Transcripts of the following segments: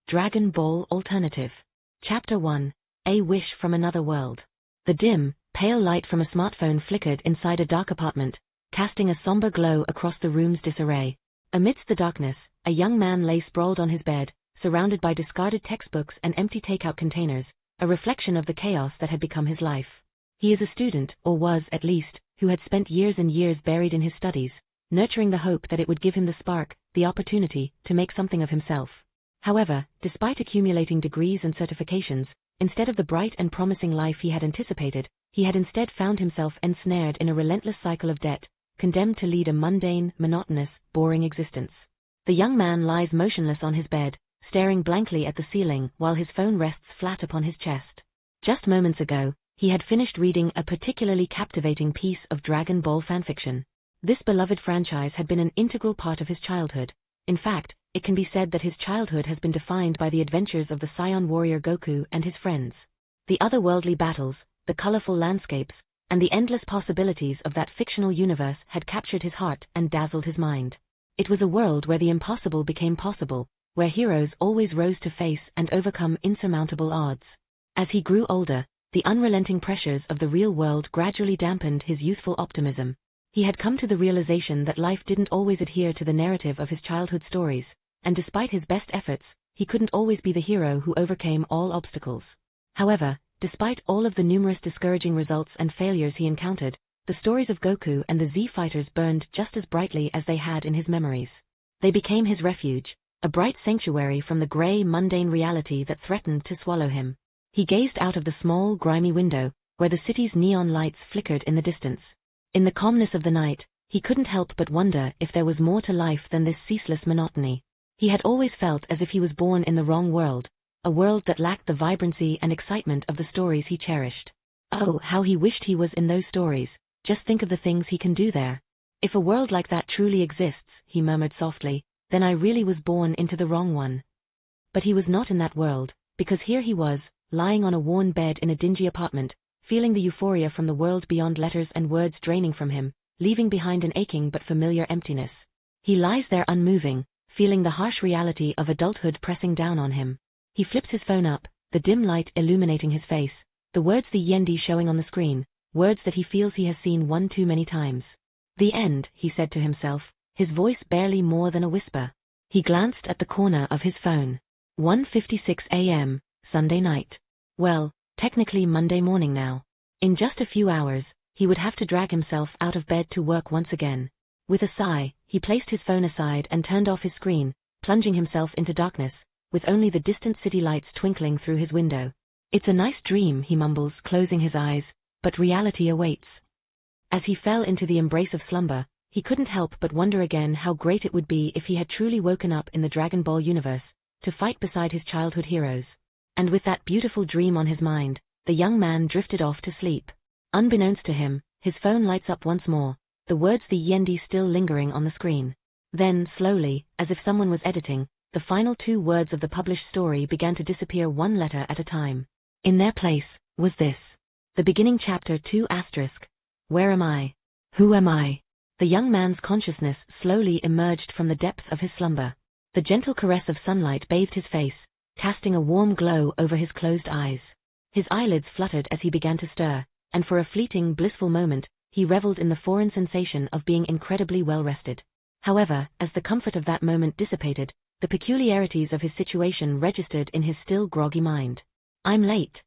Dragon Ball Alternative. Chapter 1. A Wish from Another World. The dim, pale light from a smartphone flickered inside a dark apartment, casting a somber glow across the room's disarray. Amidst the darkness, a young man lay sprawled on his bed, surrounded by discarded textbooks and empty takeout containers, a reflection of the chaos that had become his life. He is a student, or was at least, who had spent years and years buried in his studies, nurturing the hope that it would give him the spark, the opportunity, to make something of himself. However, despite accumulating degrees and certifications, instead of the bright and promising life he had anticipated, he had instead found himself ensnared in a relentless cycle of debt, condemned to lead a mundane, monotonous, boring existence. The young man lies motionless on his bed, staring blankly at the ceiling while his phone rests flat upon his chest. Just moments ago, he had finished reading a particularly captivating piece of Dragon Ball fanfiction. This beloved franchise had been an integral part of his childhood. In fact, it can be said that his childhood has been defined by the adventures of the Saiyan warrior Goku and his friends. The otherworldly battles, the colorful landscapes, and the endless possibilities of that fictional universe had captured his heart and dazzled his mind. It was a world where the impossible became possible, where heroes always rose to face and overcome insurmountable odds. As he grew older, the unrelenting pressures of the real world gradually dampened his youthful optimism. He had come to the realization that life didn't always adhere to the narrative of his childhood stories, and despite his best efforts, he couldn't always be the hero who overcame all obstacles. However, despite all of the numerous discouraging results and failures he encountered, the stories of Goku and the Z-Fighters burned just as brightly as they had in his memories. They became his refuge, a bright sanctuary from the gray, mundane reality that threatened to swallow him. He gazed out of the small, grimy window, where the city's neon lights flickered in the distance. In the calmness of the night, he couldn't help but wonder if there was more to life than this ceaseless monotony. He had always felt as if he was born in the wrong world, a world that lacked the vibrancy and excitement of the stories he cherished. Oh, how he wished he was in those stories. Just think of the things he can do there. If a world like that truly exists, he murmured softly, then I really was born into the wrong one. But he was not in that world, because here he was, lying on a worn bed in a dingy apartment, feeling the euphoria from the world beyond letters and words draining from him, leaving behind an aching but familiar emptiness. He lies there unmoving, feeling the harsh reality of adulthood pressing down on him. He flips his phone up, the dim light illuminating his face, the words the Yendi showing on the screen, words that he feels he has seen one too many times. The end, he said to himself, his voice barely more than a whisper. He glanced at the corner of his phone. 1:56 a.m., Sunday night. Well, technically Monday morning now. In just a few hours, he would have to drag himself out of bed to work once again. With a sigh, he placed his phone aside and turned off his screen, plunging himself into darkness, with only the distant city lights twinkling through his window. It's a nice dream, he mumbles, closing his eyes, but reality awaits. As he fell into the embrace of slumber, he couldn't help but wonder again how great it would be if he had truly woken up in the Dragon Ball universe, to fight beside his childhood heroes. And with that beautiful dream on his mind, the young man drifted off to sleep. Unbeknownst to him, his phone lights up once more, the words the Yendi still lingering on the screen. Then, slowly, as if someone was editing, the final 2 words of the published story began to disappear one letter at a time. In their place, was this. The beginning chapter 2 *. Where am I? Who am I? The young man's consciousness slowly emerged from the depths of his slumber. The gentle caress of sunlight bathed his face, casting a warm glow over his closed eyes. His eyelids fluttered as he began to stir, and for a fleeting, blissful moment, he reveled in the foreign sensation of being incredibly well rested. However, as the comfort of that moment dissipated, the peculiarities of his situation registered in his still groggy mind. I'm late,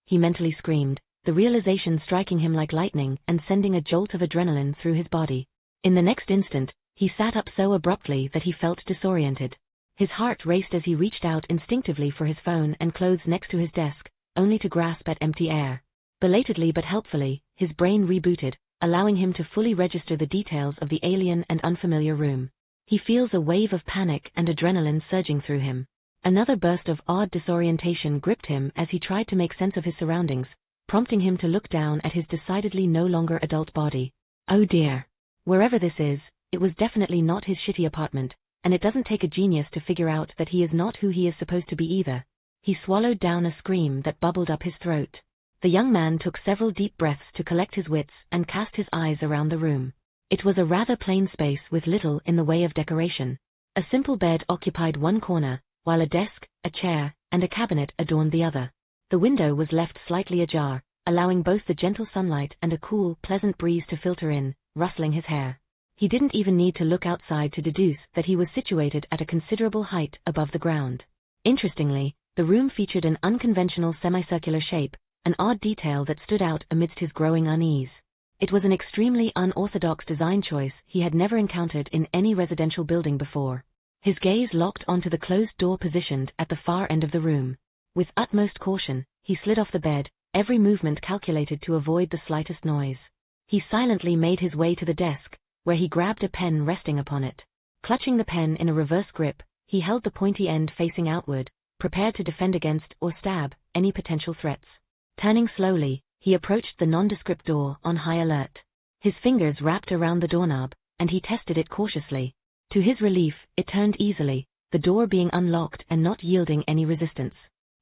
he mentally screamed, the realization striking him like lightning and sending a jolt of adrenaline through his body. In the next instant, he sat up so abruptly that he felt disoriented. His heart raced as he reached out instinctively for his phone and clothes next to his desk, only to grasp at empty air. Belatedly but helpfully, his brain rebooted, allowing him to fully register the details of the alien and unfamiliar room. He feels a wave of panic and adrenaline surging through him. Another burst of odd disorientation gripped him as he tried to make sense of his surroundings, prompting him to look down at his decidedly no longer adult body. Oh dear. Wherever this is, it was definitely not his shitty apartment, and it doesn't take a genius to figure out that he is not who he is supposed to be either. He swallowed down a scream that bubbled up his throat. The young man took several deep breaths to collect his wits and cast his eyes around the room. It was a rather plain space with little in the way of decoration. A simple bed occupied one corner, while a desk, a chair, and a cabinet adorned the other. The window was left slightly ajar, allowing both the gentle sunlight and a cool, pleasant breeze to filter in, rustling his hair. He didn't even need to look outside to deduce that he was situated at a considerable height above the ground. Interestingly, the room featured an unconventional semicircular shape, an odd detail that stood out amidst his growing unease. It was an extremely unorthodox design choice he had never encountered in any residential building before. His gaze locked onto the closed door positioned at the far end of the room. With utmost caution, he slid off the bed, every movement calculated to avoid the slightest noise. He silently made his way to the desk, where he grabbed a pen resting upon it. Clutching the pen in a reverse grip, he held the pointy end facing outward, prepared to defend against or stab any potential threats. Turning slowly, he approached the nondescript door on high alert. His fingers wrapped around the doorknob, and he tested it cautiously. To his relief, it turned easily, the door being unlocked and not yielding any resistance.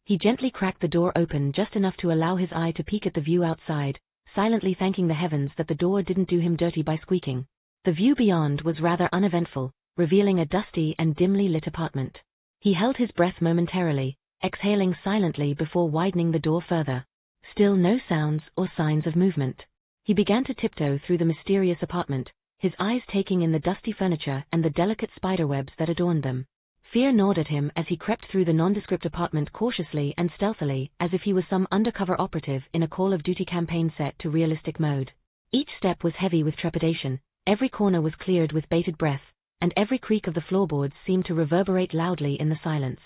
He gently cracked the door open just enough to allow his eye to peek at the view outside, silently thanking the heavens that the door didn't do him dirty by squeaking. The view beyond was rather uneventful, revealing a dusty and dimly lit apartment. He held his breath momentarily, exhaling silently before widening the door further. Still no sounds or signs of movement. He began to tiptoe through the mysterious apartment, his eyes taking in the dusty furniture and the delicate spiderwebs that adorned them. Fear gnawed at him as he crept through the nondescript apartment cautiously and stealthily, as if he was some undercover operative in a Call of Duty campaign set to realistic mode. Each step was heavy with trepidation, every corner was cleared with bated breath, and every creak of the floorboards seemed to reverberate loudly in the silence.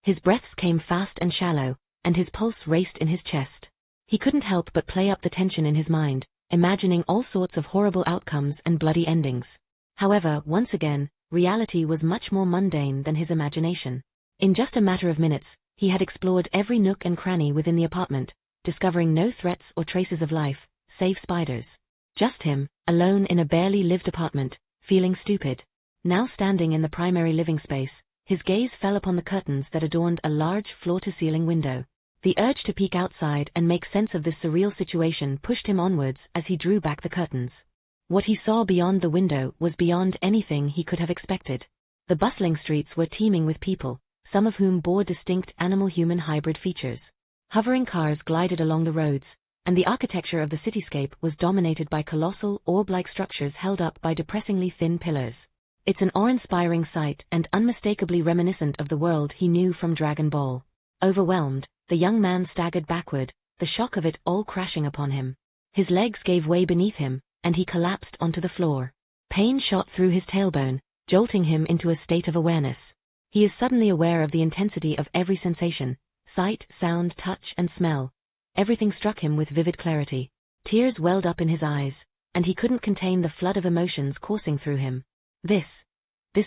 His breaths came fast and shallow, and his pulse raced in his chest. He couldn't help but play up the tension in his mind, imagining all sorts of horrible outcomes and bloody endings. However, once again, reality was much more mundane than his imagination. In just a matter of minutes, he had explored every nook and cranny within the apartment, discovering no threats or traces of life, save spiders. Just him, alone in a barely lived apartment, feeling stupid. Now standing in the primary living space, his gaze fell upon the curtains that adorned a large floor-to-ceiling window. The urge to peek outside and make sense of this surreal situation pushed him onwards as he drew back the curtains. What he saw beyond the window was beyond anything he could have expected. The bustling streets were teeming with people, some of whom bore distinct animal-human hybrid features. Hovering cars glided along the roads, and the architecture of the cityscape was dominated by colossal, orb-like structures held up by depressingly thin pillars. It's an awe-inspiring sight and unmistakably reminiscent of the world he knew from Dragon Ball. Overwhelmed, the young man staggered backward, the shock of it all crashing upon him. His legs gave way beneath him, and he collapsed onto the floor. Pain shot through his tailbone, jolting him into a state of awareness. He is suddenly aware of the intensity of every sensation, sight, sound, touch, and smell. Everything struck him with vivid clarity. Tears welled up in his eyes, and he couldn't contain the flood of emotions coursing through him. This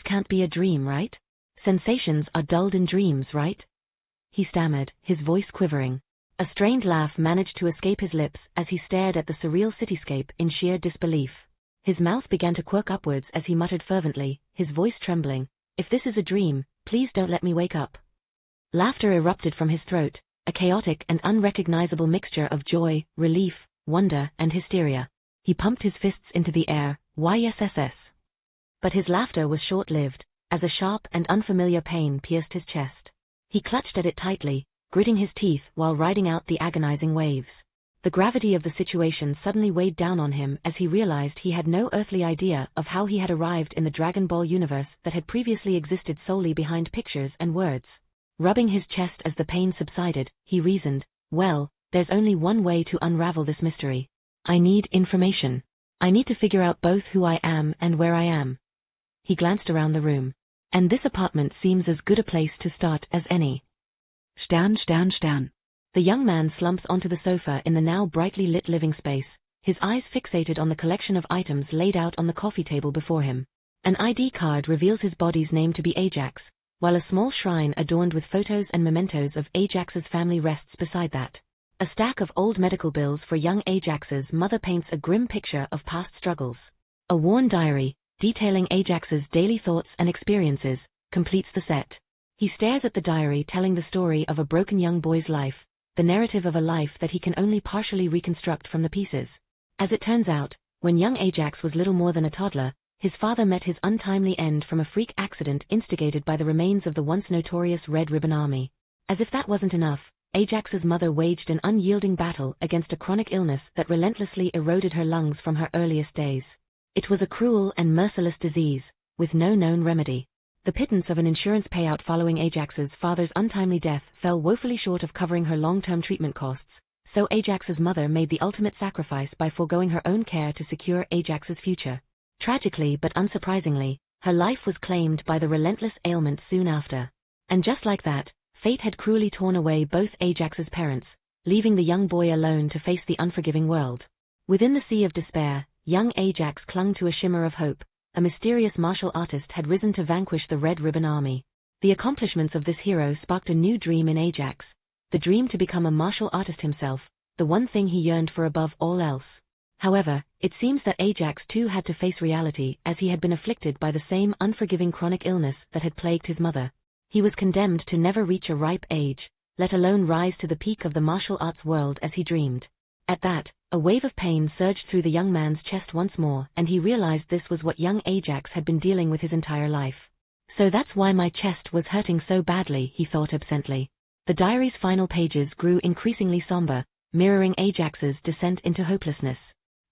can't be a dream, right? Sensations are dulled in dreams, right? He stammered, his voice quivering. A strained laugh managed to escape his lips as he stared at the surreal cityscape in sheer disbelief. His mouth began to quirk upwards as he muttered fervently, his voice trembling, "If this is a dream, please don't let me wake up." Laughter erupted from his throat, a chaotic and unrecognizable mixture of joy, relief, wonder, and hysteria. He pumped his fists into the air, YSSS. But his laughter was short-lived, as a sharp and unfamiliar pain pierced his chest. He clutched at it tightly, gritting his teeth while riding out the agonizing waves. The gravity of the situation suddenly weighed down on him as he realized he had no earthly idea of how he had arrived in the Dragon Ball universe that had previously existed solely behind pictures and words. Rubbing his chest as the pain subsided, he reasoned, well, there's only one way to unravel this mystery. I need information. I need to figure out both who I am and where I am. He glanced around the room. And this apartment seems as good a place to start as any. Stern. The young man slumps onto the sofa in the now brightly lit living space, his eyes fixated on the collection of items laid out on the coffee table before him. An ID card reveals his body's name to be Ajax, while a small shrine adorned with photos and mementos of Ajax's family rests beside that. A stack of old medical bills for young Ajax's mother paints a grim picture of past struggles. A worn diary, detailing Ajax's daily thoughts and experiences, completes the set. He stares at the diary telling the story of a broken young boy's life, the narrative of a life that he can only partially reconstruct from the pieces. As it turns out, when young Ajax was little more than a toddler, His father met his untimely end from a freak accident instigated by the remains of the once notorious Red Ribbon Army. As if that wasn't enough, Ajax's mother waged an unyielding battle against a chronic illness that relentlessly eroded her lungs from her earliest days. It was a cruel and merciless disease, with no known remedy. The pittance of an insurance payout following Ajax's father's untimely death fell woefully short of covering her long-term treatment costs, so Ajax's mother made the ultimate sacrifice by foregoing her own care to secure Ajax's future. Tragically but unsurprisingly, her life was claimed by the relentless ailment soon after. And just like that, fate had cruelly torn away both Ajax's parents, leaving the young boy alone to face the unforgiving world. Within the sea of despair, young Ajax clung to a shimmer of hope. A mysterious martial artist had risen to vanquish the Red Ribbon Army. The accomplishments of this hero sparked a new dream in Ajax, the dream to become a martial artist himself, the one thing he yearned for above all else. However, it seems that Ajax too had to face reality, as he had been afflicted by the same unforgiving chronic illness that had plagued his mother. He was condemned to never reach a ripe age, let alone rise to the peak of the martial arts world as he dreamed. At that, a wave of pain surged through the young man's chest once more, and he realized this was what young Ajax had been dealing with his entire life. So that's why my chest was hurting so badly, he thought absently. The diary's final pages grew increasingly somber, mirroring Ajax's descent into hopelessness.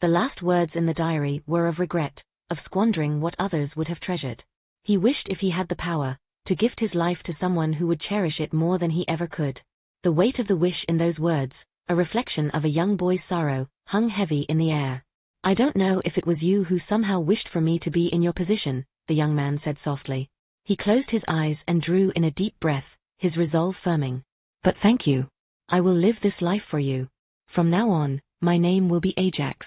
The last words in the diary were of regret, of squandering what others would have treasured. He wished, if he had the power, to gift his life to someone who would cherish it more than he ever could. The weight of the wish in those words, a reflection of a young boy's sorrow, hung heavy in the air. I don't know if it was you who somehow wished for me to be in your position, the young man said softly. He closed his eyes and drew in a deep breath, his resolve firming. But thank you. I will live this life for you. From now on, my name will be Ajax.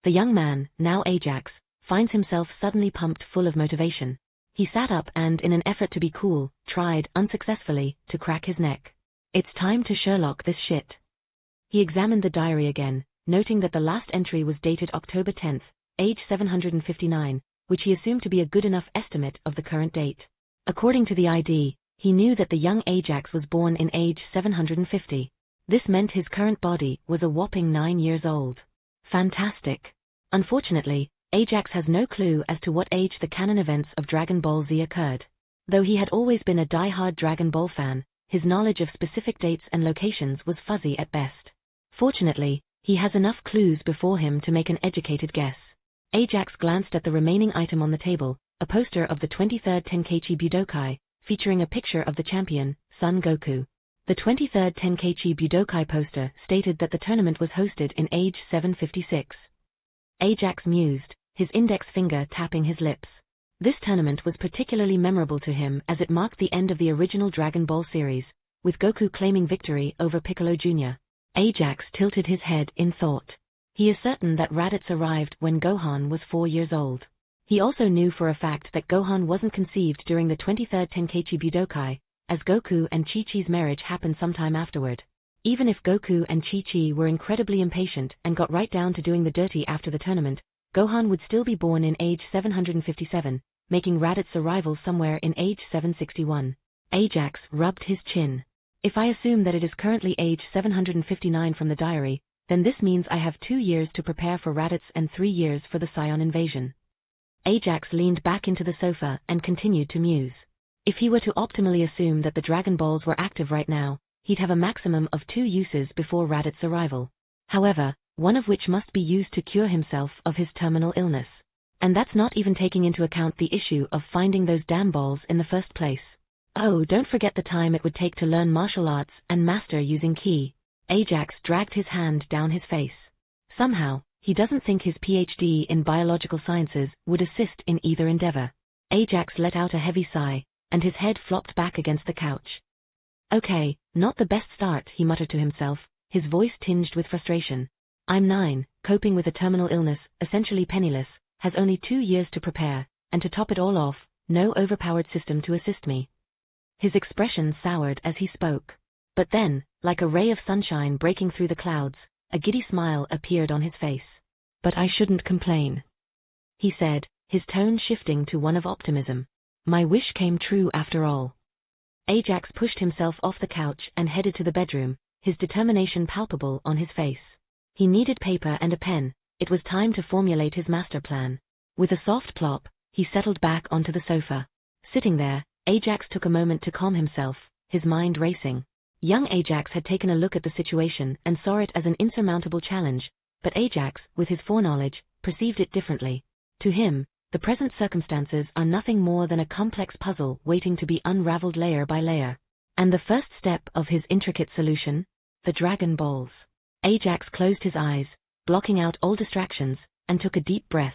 The young man, now Ajax, finds himself suddenly pumped full of motivation. He sat up and, in an effort to be cool, tried, unsuccessfully, to crack his neck. It's time to Sherlock this shit. He examined the diary again, noting that the last entry was dated October 10th, age 759, which he assumed to be a good enough estimate of the current date. According to the ID, he knew that the young Ajax was born in age 750. This meant his current body was a whopping 9 years old. Fantastic. Unfortunately, Ajax has no clue as to what age the canon events of Dragon Ball Z occurred. Though he had always been a die-hard Dragon Ball fan, his knowledge of specific dates and locations was fuzzy at best. Fortunately, he has enough clues before him to make an educated guess. Ajax glanced at the remaining item on the table, a poster of the 23rd Tenkaichi Budokai, featuring a picture of the champion, Son Goku. The 23rd Tenkaichi Budokai poster stated that the tournament was hosted in age 756. Ajax mused, his index finger tapping his lips. This tournament was particularly memorable to him as it marked the end of the original Dragon Ball series, with Goku claiming victory over Piccolo Jr. Ajax tilted his head in thought. He is certain that Raditz arrived when Gohan was 4 years old. He also knew for a fact that Gohan wasn't conceived during the 23rd Tenkaichi Budokai, as Goku and Chi-Chi's marriage happened sometime afterward. Even if Goku and Chi-Chi were incredibly impatient and got right down to doing the dirty after the tournament, Gohan would still be born in age 757, making Raditz's arrival somewhere in age 761. Ajax rubbed his chin. If I assume that it is currently age 759 from the diary, then this means I have 2 years to prepare for Raditz and 3 years for the Scion invasion. Ajax leaned back into the sofa and continued to muse. If he were to optimally assume that the Dragon Balls were active right now, he'd have a maximum of 2 uses before Raditz's arrival. However, one of which must be used to cure himself of his terminal illness. And that's not even taking into account the issue of finding those damn balls in the first place. Oh, don't forget the time it would take to learn martial arts and master using ki. Ajax dragged his hand down his face. Somehow, he doesn't think his PhD in biological sciences would assist in either endeavor. Ajax let out a heavy sigh, and his head flopped back against the couch. Okay, not the best start, he muttered to himself, his voice tinged with frustration. I'm 9, coping with a terminal illness, essentially penniless, has only 2 years to prepare, and to top it all off, no overpowered system to assist me. His expression soured as he spoke. But then, like a ray of sunshine breaking through the clouds, a giddy smile appeared on his face. But I shouldn't complain, he said, his tone shifting to one of optimism. My wish came true after all. Ajax pushed himself off the couch and headed to the bedroom, his determination palpable on his face. He needed paper and a pen. It was time to formulate his master plan. With a soft plop, he settled back onto the sofa. Sitting there, Ajax took a moment to calm himself, his mind racing. Young Ajax had taken a look at the situation and saw it as an insurmountable challenge, but Ajax, with his foreknowledge, perceived it differently. To him, the present circumstances are nothing more than a complex puzzle waiting to be unraveled layer by layer. And the first step of his intricate solution? The Dragon Balls. Ajax closed his eyes, blocking out all distractions, and took a deep breath.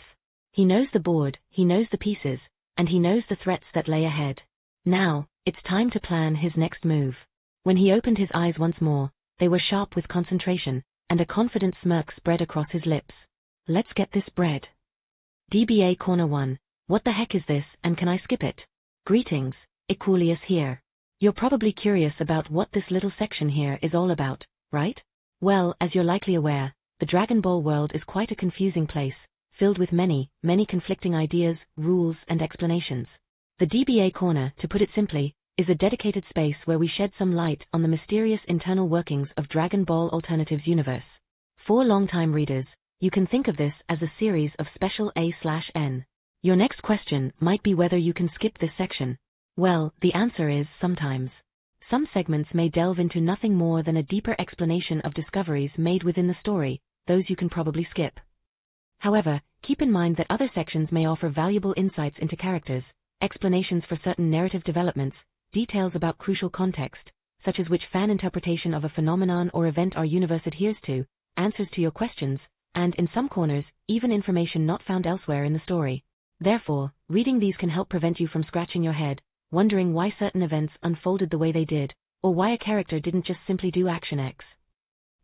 He knows the board, he knows the pieces, and he knows the threats that lay ahead. Now, it's time to plan his next move. When he opened his eyes once more, they were sharp with concentration, and a confident smirk spread across his lips. Let's get this bread. DBA Corner 1. What the heck is this, and can I skip it? Greetings, Equuleus here. You're probably curious about what this little section here is all about, right? Well, as you're likely aware, the Dragon Ball world is quite a confusing place, filled with many conflicting ideas, rules, and explanations. The DBA Corner, to put it simply, is a dedicated space where we shed some light on the mysterious internal workings of Dragon Ball Alternatives universe. For long-time readers, you can think of this as a series of special A/N. Your next question might be whether you can skip this section. Well, the answer is sometimes. Some segments may delve into nothing more than a deeper explanation of discoveries made within the story, those you can probably skip. However, keep in mind that other sections may offer valuable insights into characters, explanations for certain narrative developments, details about crucial context, such as which fan interpretation of a phenomenon or event our universe adheres to, answers to your questions, and in some corners, even information not found elsewhere in the story. Therefore, reading these can help prevent you from scratching your head, wondering why certain events unfolded the way they did, or why a character didn't just simply do action X.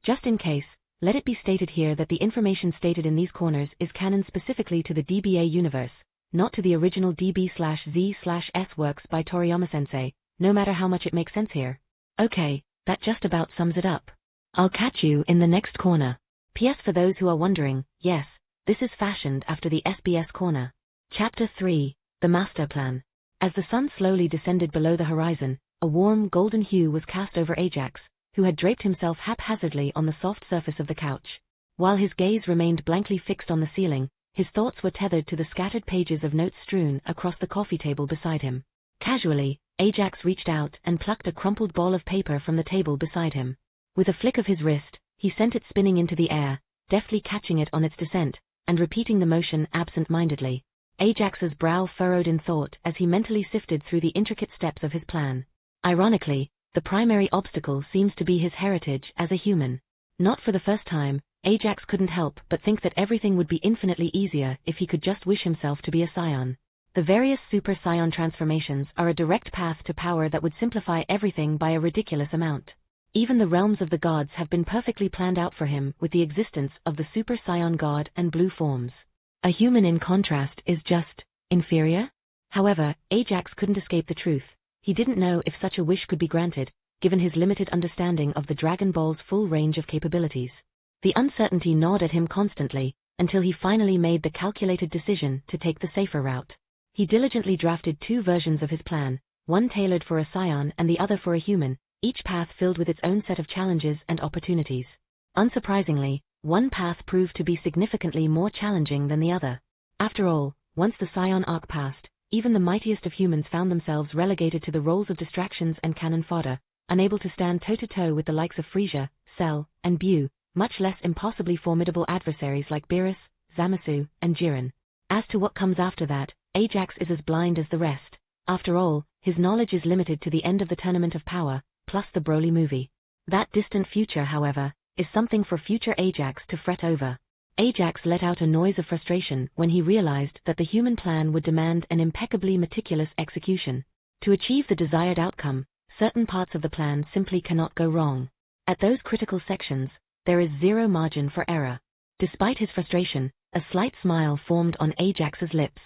Just in case, let it be stated here that the information stated in these corners is canon specifically to the DBA universe, not to the original DB/Z/S works by Toriyama-sensei, no matter how much it makes sense here. Okay, that just about sums it up. I'll catch you in the next corner. P.S. For those who are wondering, yes, this is fashioned after the SBS Corner. Chapter 3, The Master Plan. As the sun slowly descended below the horizon, a warm golden hue was cast over Ajax, who had draped himself haphazardly on the soft surface of the couch. While his gaze remained blankly fixed on the ceiling, his thoughts were tethered to the scattered pages of notes strewn across the coffee table beside him. Casually, Ajax reached out and plucked a crumpled ball of paper from the table beside him. With a flick of his wrist, he sent it spinning into the air, deftly catching it on its descent, and repeating the motion absent-mindedly. Ajax's brow furrowed in thought as he mentally sifted through the intricate steps of his plan. Ironically, the primary obstacle seems to be his heritage as a human. Not for the first time, Ajax couldn't help but think that everything would be infinitely easier if he could just wish himself to be a scion. The various Super Saiyan transformations are a direct path to power that would simplify everything by a ridiculous amount. Even the realms of the gods have been perfectly planned out for him with the existence of the Super Saiyan God and blue forms. A human in contrast is just inferior? However, Ajax couldn't escape the truth. He didn't know if such a wish could be granted, given his limited understanding of the Dragon Ball's full range of capabilities. The uncertainty gnawed at him constantly, until he finally made the calculated decision to take the safer route. He diligently drafted two versions of his plan, one tailored for a scion and the other for a human, each path filled with its own set of challenges and opportunities. Unsurprisingly, one path proved to be significantly more challenging than the other. After all, once the scion arc passed, even the mightiest of humans found themselves relegated to the roles of distractions and cannon fodder, unable to stand toe-to-toe with the likes of Frieza, Cell, and Bu, much less impossibly formidable adversaries like Beerus, Zamasu, and Jiren. As to what comes after that, Ajax is as blind as the rest. After all, his knowledge is limited to the end of the Tournament of Power, plus the Broly movie. That distant future, however, is something for future Ajax to fret over. Ajax let out a noise of frustration when he realized that the human plan would demand an impeccably meticulous execution. To achieve the desired outcome, certain parts of the plan simply cannot go wrong. At those critical sections, there is zero margin for error. Despite his frustration, a slight smile formed on Ajax's lips.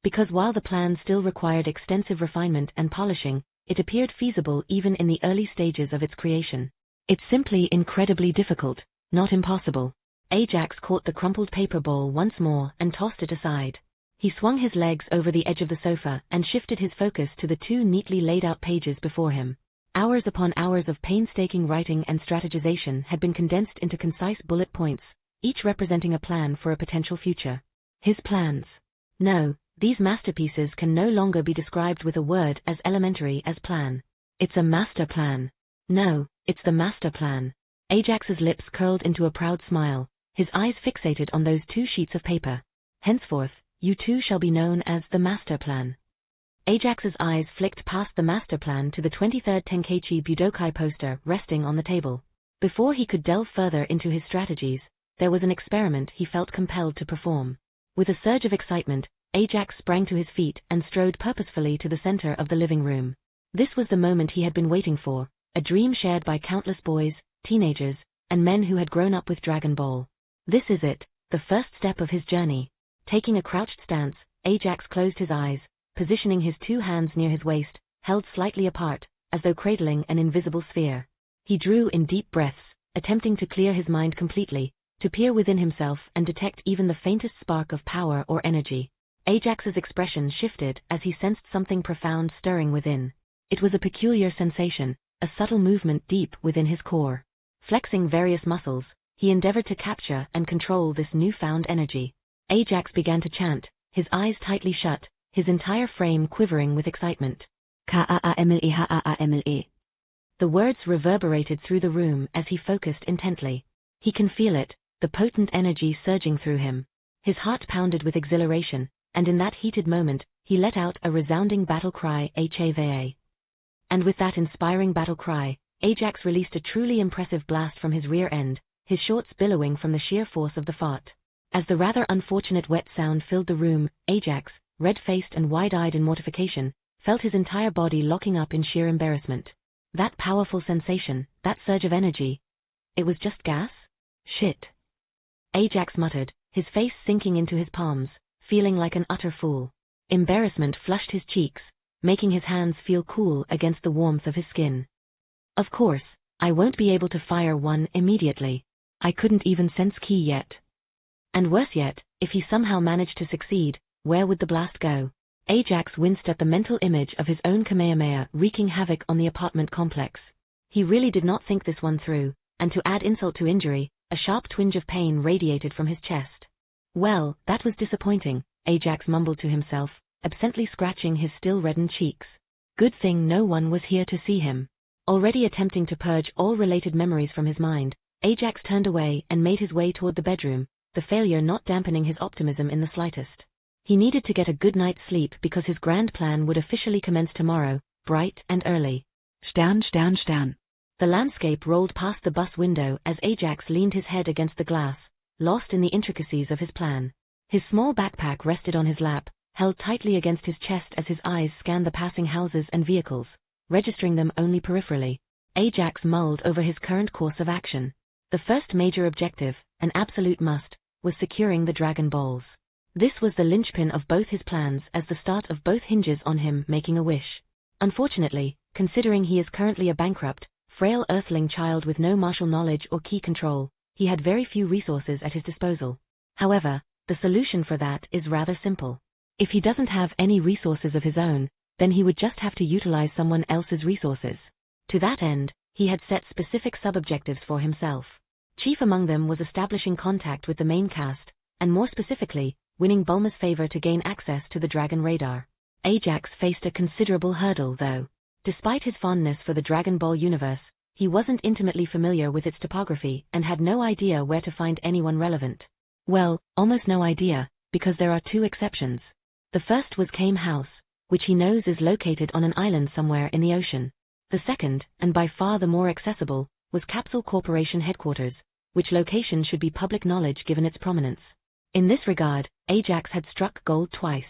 Because while the plan still required extensive refinement and polishing, it appeared feasible even in the early stages of its creation. It's simply incredibly difficult, not impossible. Ajax caught the crumpled paper ball once more and tossed it aside. He swung his legs over the edge of the sofa and shifted his focus to the two neatly laid out pages before him. Hours upon hours of painstaking writing and strategization had been condensed into concise bullet points, each representing a plan for a potential future. His plans. No, these masterpieces can no longer be described with a word as elementary as plan. It's a master plan. No, it's the master plan. Ajax's lips curled into a proud smile, his eyes fixated on those 2 sheets of paper. Henceforth, you two shall be known as the master plan. Ajax's eyes flicked past the master plan to the 23rd Tenkaichi Budokai poster resting on the table. Before he could delve further into his strategies, there was an experiment he felt compelled to perform. With a surge of excitement, Ajax sprang to his feet and strode purposefully to the center of the living room. This was the moment he had been waiting for, a dream shared by countless boys, teenagers, and men who had grown up with Dragon Ball. This is it, the first step of his journey. Taking a crouched stance, Ajax closed his eyes, positioning his 2 hands near his waist, held slightly apart, as though cradling an invisible sphere. He drew in deep breaths, attempting to clear his mind completely, to peer within himself and detect even the faintest spark of power or energy. Ajax's expression shifted as he sensed something profound stirring within. It was a peculiar sensation, a subtle movement deep within his core. Flexing various muscles, he endeavored to capture and control this newfound energy. Ajax began to chant, his eyes tightly shut, his entire frame quivering with excitement. Kaamle Haamle. The words reverberated through the room as he focused intently. He can feel it, the potent energy surging through him. His heart pounded with exhilaration, and in that heated moment, he let out a resounding battle cry, Hava. And with that inspiring battle cry, Ajax released a truly impressive blast from his rear end, his shorts billowing from the sheer force of the fart. As the rather unfortunate wet sound filled the room, Ajax, red-faced and wide-eyed in mortification, felt his entire body locking up in sheer embarrassment. That powerful sensation, that surge of energy. It was just gas? Shit. Ajax muttered, his face sinking into his palms, feeling like an utter fool. Embarrassment flushed his cheeks, making his hands feel cool against the warmth of his skin. Of course, I won't be able to fire one immediately. I couldn't even sense ki yet. And worse yet, if he somehow managed to succeed, where would the blast go? Ajax winced at the mental image of his own Kamehameha wreaking havoc on the apartment complex. He really did not think this one through, and to add insult to injury, a sharp twinge of pain radiated from his chest. Well, that was disappointing, Ajax mumbled to himself, absently scratching his still reddened cheeks. Good thing no one was here to see him. Already attempting to purge all related memories from his mind, Ajax turned away and made his way toward the bedroom, the failure not dampening his optimism in the slightest. He needed to get a good night's sleep because his grand plan would officially commence tomorrow, bright and early. Stern, Stern, Stern. The landscape rolled past the bus window as Ajax leaned his head against the glass, lost in the intricacies of his plan. His small backpack rested on his lap, held tightly against his chest as his eyes scanned the passing houses and vehicles, registering them only peripherally. Ajax mulled over his current course of action. The first major objective, an absolute must, was securing the Dragon Balls. This was the linchpin of both his plans as the start of both hinges on him making a wish. Unfortunately, considering he is currently a bankrupt, frail earthling child with no martial knowledge or key control, he had very few resources at his disposal. However, the solution for that is rather simple. If he doesn't have any resources of his own, then he would just have to utilize someone else's resources. To that end, he had set specific sub-objectives for himself. Chief among them was establishing contact with the main cast, and more specifically, winning Bulma's favor to gain access to the Dragon radar. Ajax faced a considerable hurdle though. Despite his fondness for the Dragon Ball universe, he wasn't intimately familiar with its topography and had no idea where to find anyone relevant. Well, almost no idea, because there are two exceptions. The first was Kame House, which he knows is located on an island somewhere in the ocean. The second, and by far the more accessible, was Capsule Corporation headquarters, which location should be public knowledge given its prominence. In this regard, Ajax had struck gold twice.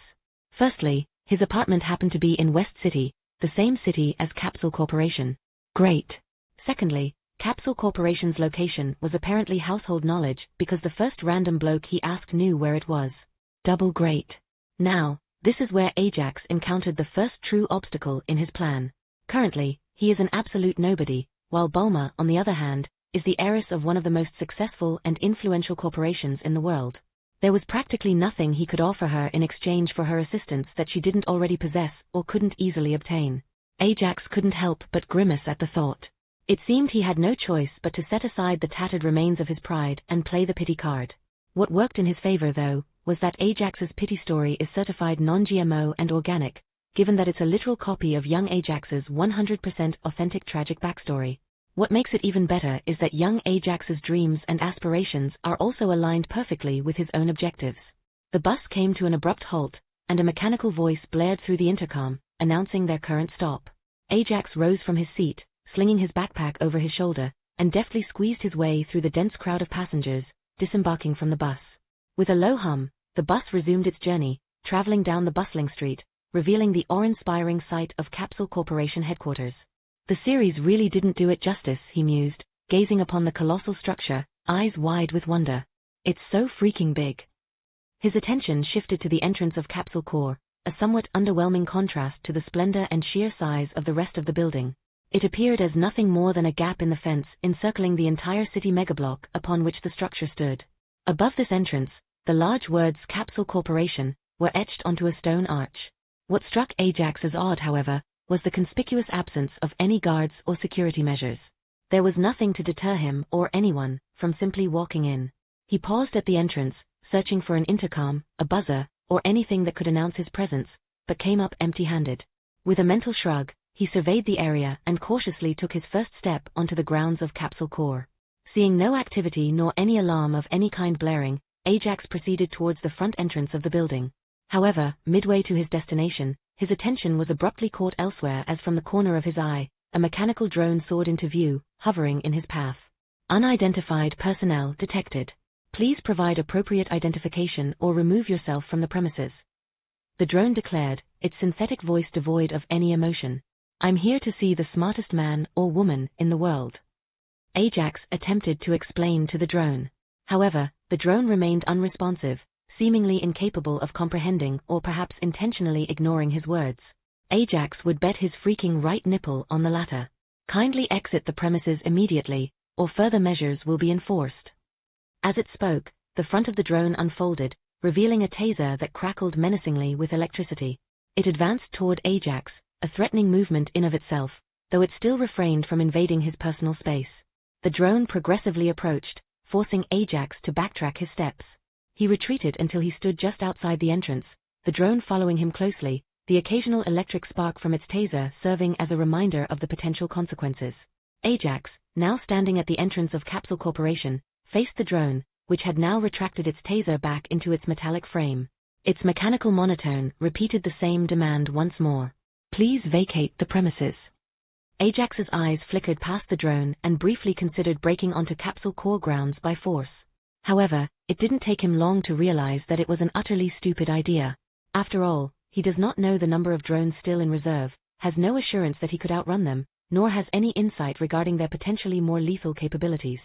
Firstly, his apartment happened to be in West City, the same city as Capsule Corporation. Great. Secondly, Capsule Corporation's location was apparently household knowledge because the first random bloke he asked knew where it was. Double great. Now, this is where Ajax encountered the first true obstacle in his plan. Currently, he is an absolute nobody, while Bulma, on the other hand, is the heiress of one of the most successful and influential corporations in the world. There was practically nothing he could offer her in exchange for her assistance that she didn't already possess or couldn't easily obtain. Ajax couldn't help but grimace at the thought. It seemed he had no choice but to set aside the tattered remains of his pride and play the pity card. What worked in his favor, though, was that Ajax's pity story is certified non-GMO and organic, given that it's a literal copy of young Ajax's 100% authentic tragic backstory. What makes it even better is that young Ajax's dreams and aspirations are also aligned perfectly with his own objectives. The bus came to an abrupt halt, and a mechanical voice blared through the intercom, announcing their current stop. Ajax rose from his seat, slinging his backpack over his shoulder, and deftly squeezed his way through the dense crowd of passengers, disembarking from the bus. With a low hum, the bus resumed its journey, traveling down the bustling street, revealing the awe-inspiring sight of Capsule Corporation headquarters. The series really didn't do it justice, he mused, gazing upon the colossal structure, eyes wide with wonder. It's so freaking big. His attention shifted to the entrance of Capsule Corp, a somewhat underwhelming contrast to the splendor and sheer size of the rest of the building. It appeared as nothing more than a gap in the fence encircling the entire city megablock upon which the structure stood. Above this entrance, the large words Capsule Corporation were etched onto a stone arch. What struck Ajax as odd, however, was the conspicuous absence of any guards or security measures. There was nothing to deter him or anyone from simply walking in. He paused at the entrance, searching for an intercom, a buzzer, or anything that could announce his presence, but came up empty-handed. With a mental shrug, he surveyed the area and cautiously took his first step onto the grounds of Capsule Corp. Seeing no activity nor any alarm of any kind blaring, Ajax proceeded towards the front entrance of the building. However, midway to his destination, his attention was abruptly caught elsewhere as from the corner of his eye, a mechanical drone soared into view, hovering in his path. Unidentified personnel detected. Please provide appropriate identification or remove yourself from the premises. The drone declared, its synthetic voice devoid of any emotion. I'm here to see the smartest man or woman in the world. Ajax attempted to explain to the drone. However, the drone remained unresponsive, seemingly incapable of comprehending or perhaps intentionally ignoring his words. Ajax would bet his freaking right nipple on the latter. Kindly exit the premises immediately, or further measures will be enforced. As it spoke, the front of the drone unfolded, revealing a taser that crackled menacingly with electricity. It advanced toward Ajax, a threatening movement in of itself, though it still refrained from invading his personal space. The drone progressively approached, forcing Ajax to backtrack his steps. He retreated until he stood just outside the entrance, the drone following him closely, the occasional electric spark from its taser serving as a reminder of the potential consequences. Ajax, now standing at the entrance of Capsule Corporation, faced the drone, which had now retracted its taser back into its metallic frame. Its mechanical monotone repeated the same demand once more. Please vacate the premises. Ajax's eyes flickered past the drone and briefly considered breaking onto Capsule Corp grounds by force. However, it didn't take him long to realize that it was an utterly stupid idea. After all, he does not know the number of drones still in reserve, has no assurance that he could outrun them, nor has any insight regarding their potentially more lethal capabilities.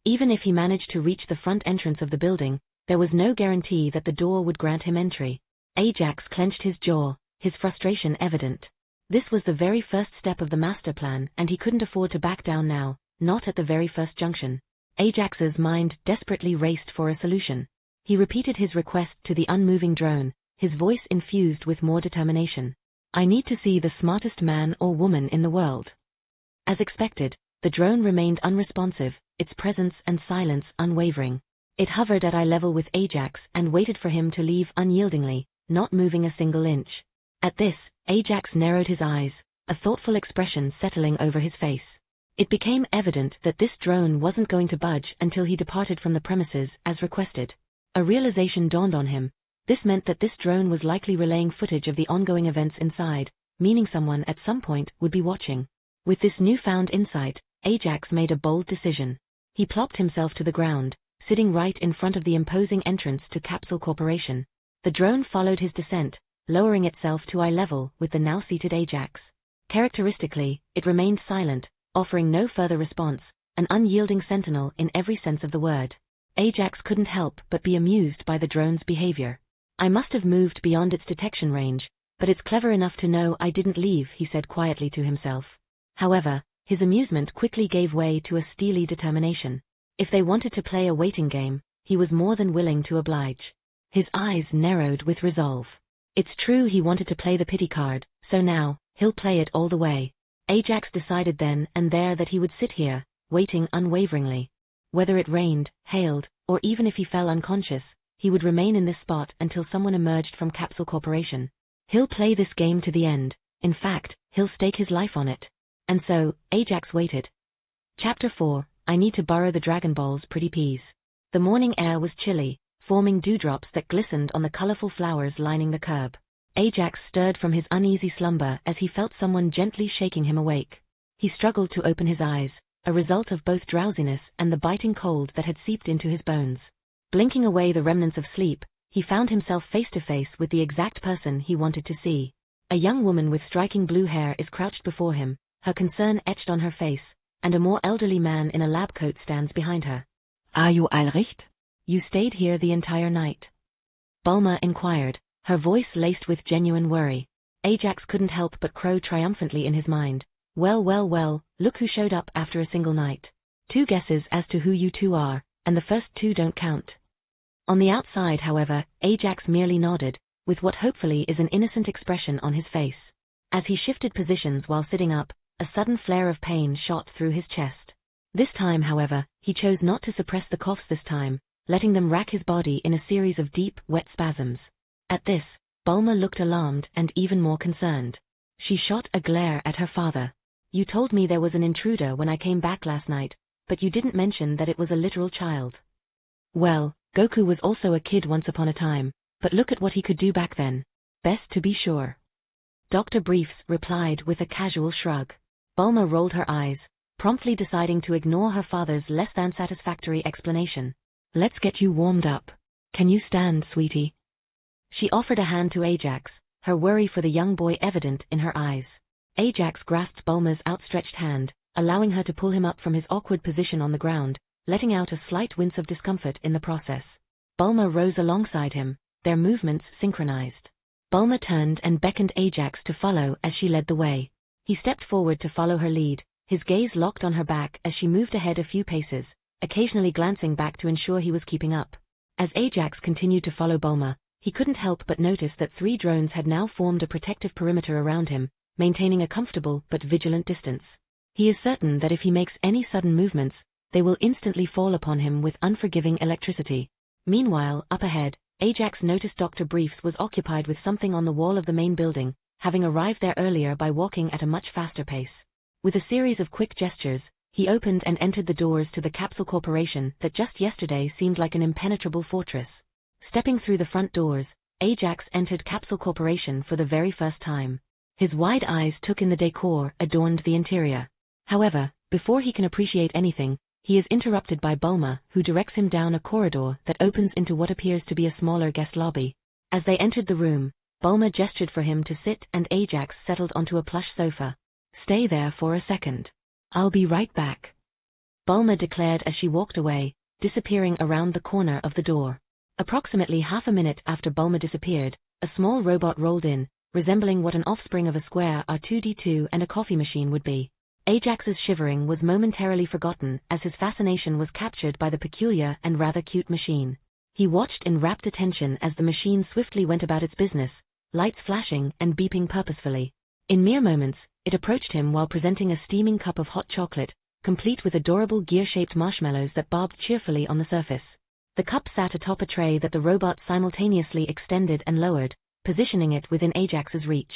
Even if he managed to reach the front entrance of the building, there was no guarantee that the door would grant him entry. Ajax clenched his jaw, his frustration evident. This was the very first step of the master plan, and he couldn't afford to back down now, not at the very first junction. Ajax's mind desperately raced for a solution. He repeated his request to the unmoving drone, his voice infused with more determination. I need to see the smartest man or woman in the world. As expected, the drone remained unresponsive, its presence and silence unwavering. It hovered at eye level with Ajax and waited for him to leave unyieldingly, not moving a single inch. At this, Ajax narrowed his eyes, a thoughtful expression settling over his face. It became evident that this drone wasn't going to budge until he departed from the premises as requested. A realization dawned on him. This meant that this drone was likely relaying footage of the ongoing events inside, meaning someone at some point would be watching. With this newfound insight, Ajax made a bold decision. He plopped himself to the ground, sitting right in front of the imposing entrance to Capsule Corporation. The drone followed his descent, lowering itself to eye level with the now seated Ajax. Characteristically, it remained silent, offering no further response, an unyielding sentinel in every sense of the word. Ajax couldn't help but be amused by the drone's behavior. I must have moved beyond its detection range, but it's clever enough to know I didn't leave, he said quietly to himself. However, his amusement quickly gave way to a steely determination. If they wanted to play a waiting game, he was more than willing to oblige. His eyes narrowed with resolve. It's true he wanted to play the pity card, so now, he'll play it all the way. Ajax decided then and there that he would sit here, waiting unwaveringly. Whether it rained, hailed, or even if he fell unconscious, he would remain in this spot until someone emerged from Capsule Corporation. He'll play this game to the end. In fact, he'll stake his life on it. And so, Ajax waited. Chapter 4, I Need to Borrow the Dragon Ball's Pretty Peas. The morning air was chilly, forming dewdrops that glistened on the colorful flowers lining the curb. Ajax stirred from his uneasy slumber as he felt someone gently shaking him awake. He struggled to open his eyes, a result of both drowsiness and the biting cold that had seeped into his bones. Blinking away the remnants of sleep, he found himself face to face with the exact person he wanted to see. A young woman with striking blue hair is crouched before him, her concern etched on her face, and a more elderly man in a lab coat stands behind her. Are you Ulrich? You stayed here the entire night? Bulma inquired, her voice laced with genuine worry. Ajax couldn't help but crow triumphantly in his mind. Well, well, well, look who showed up after a single night. 2 guesses as to who you two are, and the first 2 don't count. On the outside, however, Ajax merely nodded, with what hopefully is an innocent expression on his face. As he shifted positions while sitting up, a sudden flare of pain shot through his chest. This time, however, he chose not to suppress the coughs this time, letting them rack his body in a series of deep, wet spasms. At this, Bulma looked alarmed and even more concerned. She shot a glare at her father. You told me there was an intruder when I came back last night, but you didn't mention that it was a literal child. Well, Goku was also a kid once upon a time, but look at what he could do back then. Best to be sure. Dr. Briefs replied with a casual shrug. Bulma rolled her eyes, promptly deciding to ignore her father's less than satisfactory explanation. Let's get you warmed up. Can you stand, sweetie? She offered a hand to Ajax, her worry for the young boy evident in her eyes. Ajax grasped Bulma's outstretched hand, allowing her to pull him up from his awkward position on the ground, letting out a slight wince of discomfort in the process. Bulma rose alongside him, their movements synchronized. Bulma turned and beckoned Ajax to follow as she led the way. He stepped forward to follow her lead, his gaze locked on her back as she moved ahead a few paces, occasionally glancing back to ensure he was keeping up. As Ajax continued to follow Bulma, he couldn't help but notice that 3 drones had now formed a protective perimeter around him, maintaining a comfortable but vigilant distance. He is certain that if he makes any sudden movements, they will instantly fall upon him with unforgiving electricity. Meanwhile, up ahead, Ajax noticed Dr. Briefs was occupied with something on the wall of the main building, having arrived there earlier by walking at a much faster pace. With a series of quick gestures, he opened and entered the doors to the Capsule Corporation that just yesterday seemed like an impenetrable fortress. Stepping through the front doors, Ajax entered Capsule Corporation for the very first time. His wide eyes took in the decor adorned the interior. However, before he can appreciate anything, he is interrupted by Bulma, who directs him down a corridor that opens into what appears to be a smaller guest lobby. As they entered the room, Bulma gestured for him to sit and Ajax settled onto a plush sofa. Stay there for a second. I'll be right back, Bulma declared as she walked away, disappearing around the corner of the door. Approximately half a minute after Bulma disappeared, a small robot rolled in, resembling what an offspring of a square R2-D2 and a coffee machine would be. Ajax's shivering was momentarily forgotten as his fascination was captured by the peculiar and rather cute machine. He watched in rapt attention as the machine swiftly went about its business, lights flashing and beeping purposefully. In mere moments, it approached him while presenting a steaming cup of hot chocolate, complete with adorable gear-shaped marshmallows that bobbed cheerfully on the surface. The cup sat atop a tray that the robot simultaneously extended and lowered, positioning it within Ajax's reach.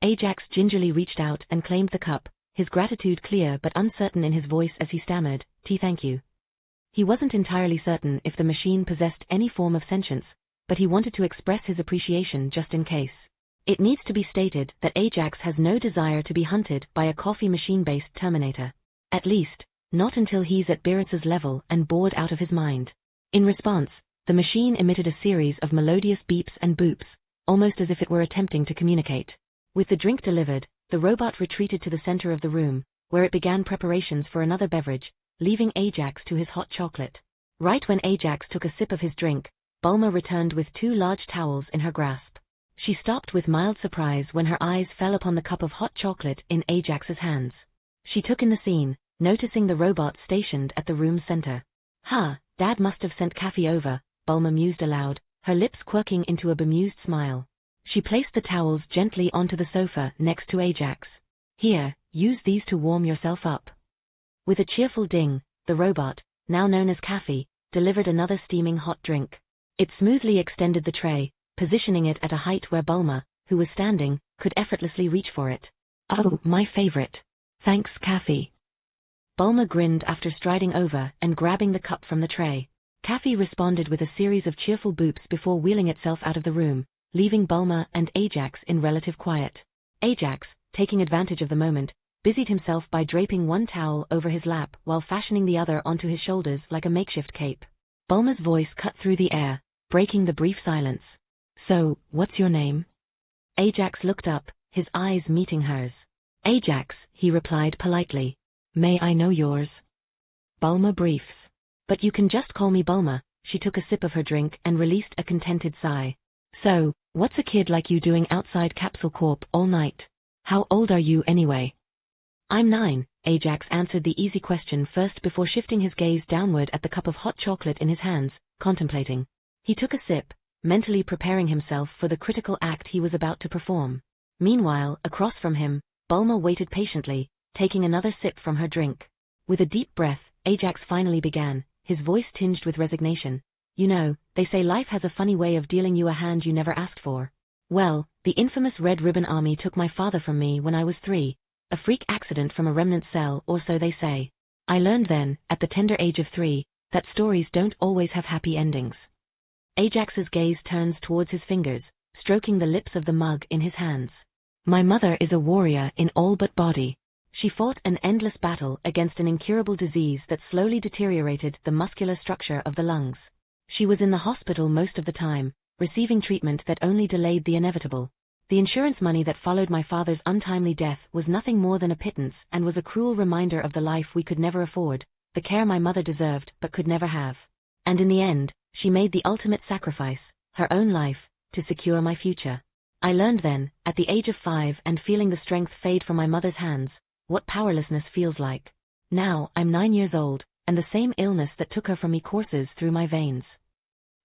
Ajax gingerly reached out and claimed the cup, his gratitude clear but uncertain in his voice as he stammered, "Thank you." He wasn't entirely certain if the machine possessed any form of sentience, but he wanted to express his appreciation just in case. It needs to be stated that Ajax has no desire to be hunted by a coffee machine-based Terminator. At least, not until he's at Biritz's level and bored out of his mind. In response, the machine emitted a series of melodious beeps and boops, almost as if it were attempting to communicate. With the drink delivered, the robot retreated to the center of the room, where it began preparations for another beverage, leaving Ajax to his hot chocolate. Right when Ajax took a sip of his drink, Bulma returned with 2 large towels in her grasp. She stopped with mild surprise when her eyes fell upon the cup of hot chocolate in Ajax's hands. She took in the scene, noticing the robot stationed at the room's center. Dad must have sent Kathy over, Bulma mused aloud, her lips quirking into a bemused smile. She placed the towels gently onto the sofa next to Ajax. "Here, use these to warm yourself up." With a cheerful ding, the robot, now known as Kathy, delivered another steaming hot drink. It smoothly extended the tray, positioning it at a height where Bulma, who was standing, could effortlessly reach for it. "Oh, my favorite. Thanks, Kathy." Bulma grinned after striding over and grabbing the cup from the tray. Kathy responded with a series of cheerful boops before wheeling itself out of the room, leaving Bulma and Ajax in relative quiet. Ajax, taking advantage of the moment, busied himself by draping one towel over his lap while fashioning the other onto his shoulders like a makeshift cape. Bulma's voice cut through the air, breaking the brief silence. "So, what's your name?" Ajax looked up, his eyes meeting hers. "Ajax," he replied politely. "May I know yours?" "Bulma Briefs. But you can just call me Bulma." She took a sip of her drink and released a contented sigh. "So, what's a kid like you doing outside Capsule Corp all night? How old are you anyway?" "I'm 9, Ajax answered the easy question first before shifting his gaze downward at the cup of hot chocolate in his hands, contemplating. He took a sip, mentally preparing himself for the critical act he was about to perform. Meanwhile, across from him, Bulma waited patiently, taking another sip from her drink. With a deep breath, Ajax finally began, his voice tinged with resignation. "You know, they say life has a funny way of dealing you a hand you never asked for. Well, the infamous Red Ribbon Army took my father from me when I was 3. A freak accident from a remnant cell, or so they say. I learned then, at the tender age of 3, that stories don't always have happy endings." Ajax's gaze turns towards his fingers, stroking the lips of the mug in his hands. "My mother is a warrior in all but body. She fought an endless battle against an incurable disease that slowly deteriorated the muscular structure of the lungs. She was in the hospital most of the time, receiving treatment that only delayed the inevitable. The insurance money that followed my father's untimely death was nothing more than a pittance and was a cruel reminder of the life we could never afford, the care my mother deserved but could never have. And in the end, she made the ultimate sacrifice, her own life, to secure my future. I learned then, at the age of 5 and feeling the strength fade from my mother's hands, what powerlessness feels like. Now, I'm 9 years old, and the same illness that took her from me courses through my veins."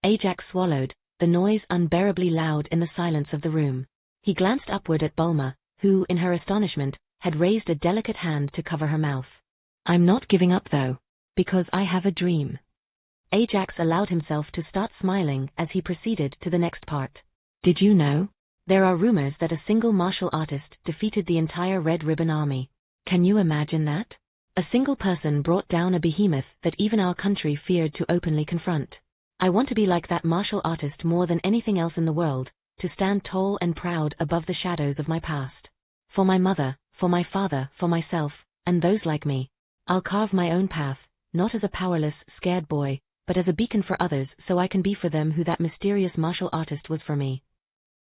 Ajax swallowed, the noise unbearably loud in the silence of the room. He glanced upward at Bulma, who, in her astonishment, had raised a delicate hand to cover her mouth. "I'm not giving up though, because I have a dream." Ajax allowed himself to start smiling as he proceeded to the next part. "Did you know? There are rumors that a single martial artist defeated the entire Red Ribbon Army. Can you imagine that? A single person brought down a behemoth that even our country feared to openly confront. I want to be like that martial artist more than anything else in the world, to stand tall and proud above the shadows of my past. For my mother, for my father, for myself, and those like me. I'll carve my own path, not as a powerless, scared boy, but as a beacon for others so I can be for them who that mysterious martial artist was for me."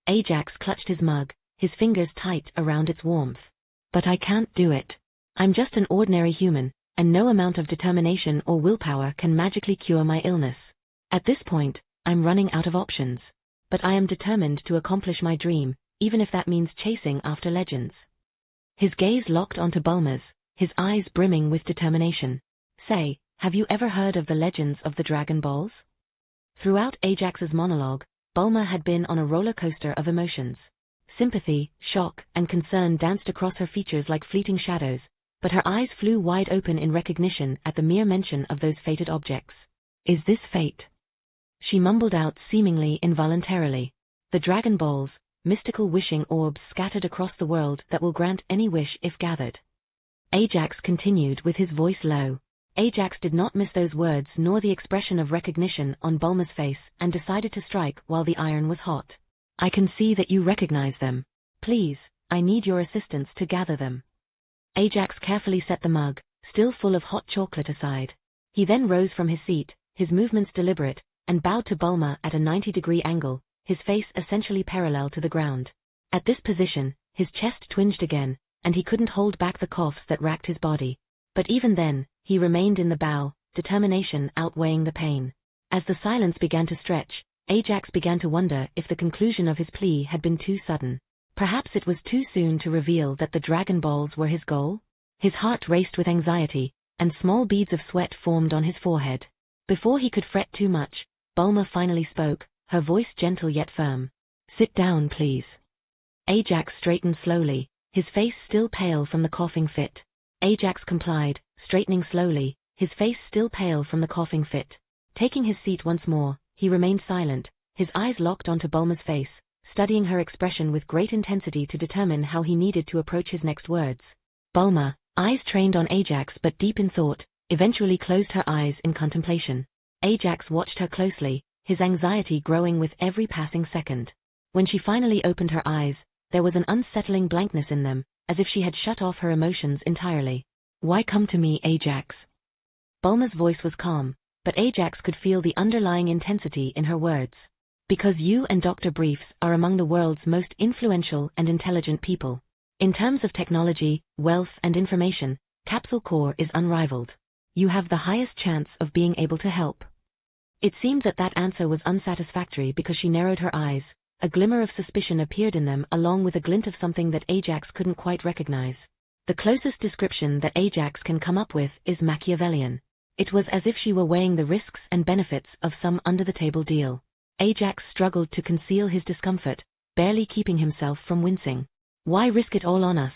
Ajax clutched his mug, his fingers tight around its warmth. "But I can't do it. I'm just an ordinary human, and no amount of determination or willpower can magically cure my illness. At this point, I'm running out of options. But I am determined to accomplish my dream, even if that means chasing after legends." His gaze locked onto Bulma's, his eyes brimming with determination. "Say, have you ever heard of the legends of the Dragon Balls?" Throughout Ajax's monologue, Bulma had been on a roller coaster of emotions. Sympathy, shock, and concern danced across her features like fleeting shadows, but her eyes flew wide open in recognition at the mere mention of those fated objects. "Is this fate?" she mumbled out seemingly involuntarily. "The Dragon Balls, mystical wishing orbs scattered across the world that will grant any wish if gathered." Ajax continued with his voice low. Ajax did not miss those words nor the expression of recognition on Bulma's face and decided to strike while the iron was hot. "I can see that you recognize them. Please, I need your assistance to gather them." Ajax carefully set the mug, still full of hot chocolate, aside. He then rose from his seat, his movements deliberate, and bowed to Bulma at a 90-degree angle, his face essentially parallel to the ground. At this position, his chest twinged again, and he couldn't hold back the coughs that racked his body. But even then, he remained in the bow, determination outweighing the pain. As the silence began to stretch, Ajax began to wonder if the conclusion of his plea had been too sudden. Perhaps it was too soon to reveal that the Dragon Balls were his goal? His heart raced with anxiety, and small beads of sweat formed on his forehead. Before he could fret too much, Bulma finally spoke, her voice gentle yet firm. "Sit down, please." Ajax straightened slowly, his face still pale from the coughing fit. Ajax complied, straightening slowly, his face still pale from the coughing fit. Taking his seat once more, He remained silent, his eyes locked onto Bulma's face, studying her expression with great intensity to determine how he needed to approach his next words. Bulma, eyes trained on Ajax but deep in thought, eventually closed her eyes in contemplation. Ajax watched her closely, his anxiety growing with every passing second. When she finally opened her eyes, there was an unsettling blankness in them, as if she had shut off her emotions entirely. Why come to me, Ajax? Bulma's voice was calm, but Ajax could feel the underlying intensity in her words. Because you and Dr. Briefs are among the world's most influential and intelligent people. In terms of technology, wealth, and information, Capsule Corps is unrivaled. You have the highest chance of being able to help. It seemed that answer was unsatisfactory because she narrowed her eyes. A glimmer of suspicion appeared in them along with a glint of something that Ajax couldn't quite recognize. The closest description that Ajax can come up with is Machiavellian. It was as if she were weighing the risks and benefits of some under-the-table deal. Ajax struggled to conceal his discomfort, barely keeping himself from wincing. Why risk it all on us?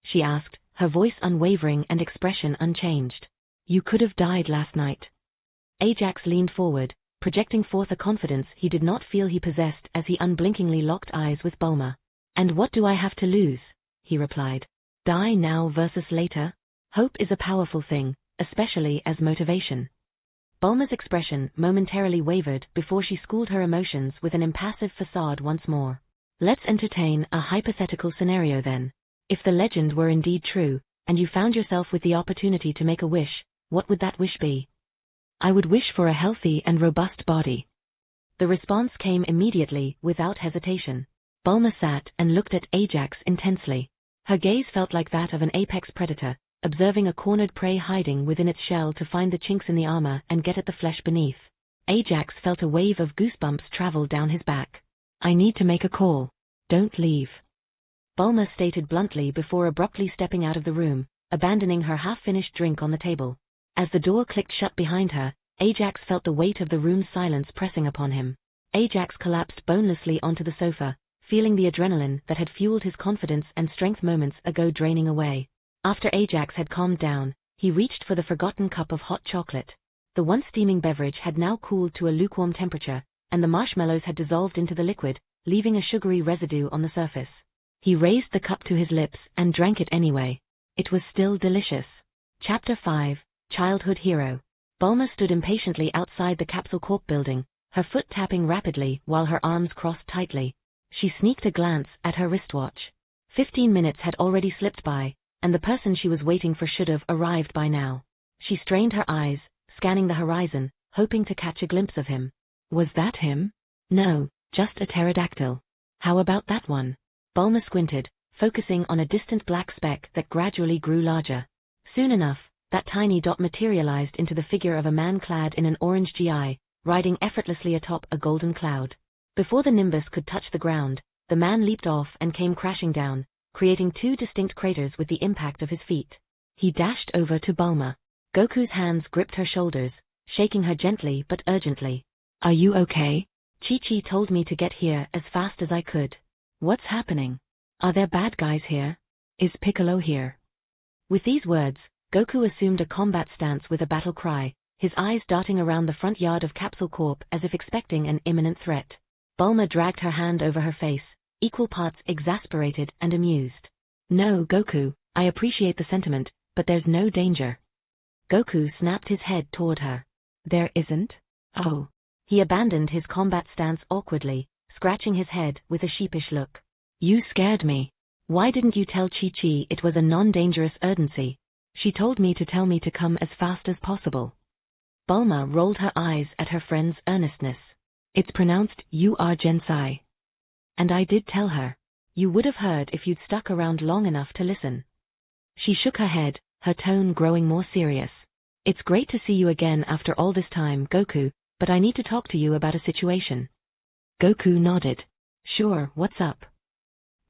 She asked, her voice unwavering and expression unchanged. You could have died last night. Ajax leaned forward, projecting forth a confidence he did not feel he possessed as he unblinkingly locked eyes with Bulma. And what do I have to lose? He replied. Die now versus later? Hope is a powerful thing, especially as motivation. Bulma's expression momentarily wavered before she schooled her emotions with an impassive facade once more. Let's entertain a hypothetical scenario then. If the legend were indeed true, and you found yourself with the opportunity to make a wish, what would that wish be? I would wish for a healthy and robust body. The response came immediately, without hesitation. Bulma sat and looked at Ajax intensely. Her gaze felt like that of an apex predator, observing a cornered prey hiding within its shell to find the chinks in the armor and get at the flesh beneath. Ajax felt a wave of goosebumps travel down his back. I need to make a call. Don't leave. Bulma stated bluntly before abruptly stepping out of the room, abandoning her half-finished drink on the table. As the door clicked shut behind her, Ajax felt the weight of the room's silence pressing upon him. Ajax collapsed bonelessly onto the sofa, feeling the adrenaline that had fueled his confidence and strength moments ago draining away. After Ajax had calmed down, he reached for the forgotten cup of hot chocolate. The once steaming beverage had now cooled to a lukewarm temperature, and the marshmallows had dissolved into the liquid, leaving a sugary residue on the surface. He raised the cup to his lips and drank it anyway. It was still delicious. Chapter 5, Childhood Hero. Bulma stood impatiently outside the Capsule Corp building, her foot tapping rapidly while her arms crossed tightly. She sneaked a glance at her wristwatch. 15 minutes had already slipped by, and the person she was waiting for should have arrived by now. She strained her eyes, scanning the horizon, hoping to catch a glimpse of him. Was that him? No, just a pterodactyl. How about that one? Bulma squinted, focusing on a distant black speck that gradually grew larger. Soon enough, that tiny dot materialized into the figure of a man clad in an orange GI, riding effortlessly atop a golden cloud. Before the nimbus could touch the ground, the man leaped off and came crashing down, creating two distinct craters with the impact of his feet. He dashed over to Bulma. Goku's hands gripped her shoulders, shaking her gently but urgently. Are you okay? Chi-Chi told me to get here as fast as I could. What's happening? Are there bad guys here? Is Piccolo here? With these words, Goku assumed a combat stance with a battle cry, his eyes darting around the front yard of Capsule Corp as if expecting an imminent threat. Bulma dragged her hand over her face, equal parts exasperated and amused. No, Goku, I appreciate the sentiment, but there's no danger. Goku snapped his head toward her. There isn't? Oh. He abandoned his combat stance awkwardly, scratching his head with a sheepish look. You scared me. Why didn't you tell Chi-Chi it was a non-dangerous urgency? She told me to come as fast as possible. Bulma rolled her eyes at her friend's earnestness. It's pronounced you are Gensai. And I did tell her. You would have heard if you'd stuck around long enough to listen. She shook her head, her tone growing more serious. It's great to see you again after all this time, Goku, but I need to talk to you about a situation. Goku nodded. Sure, what's up?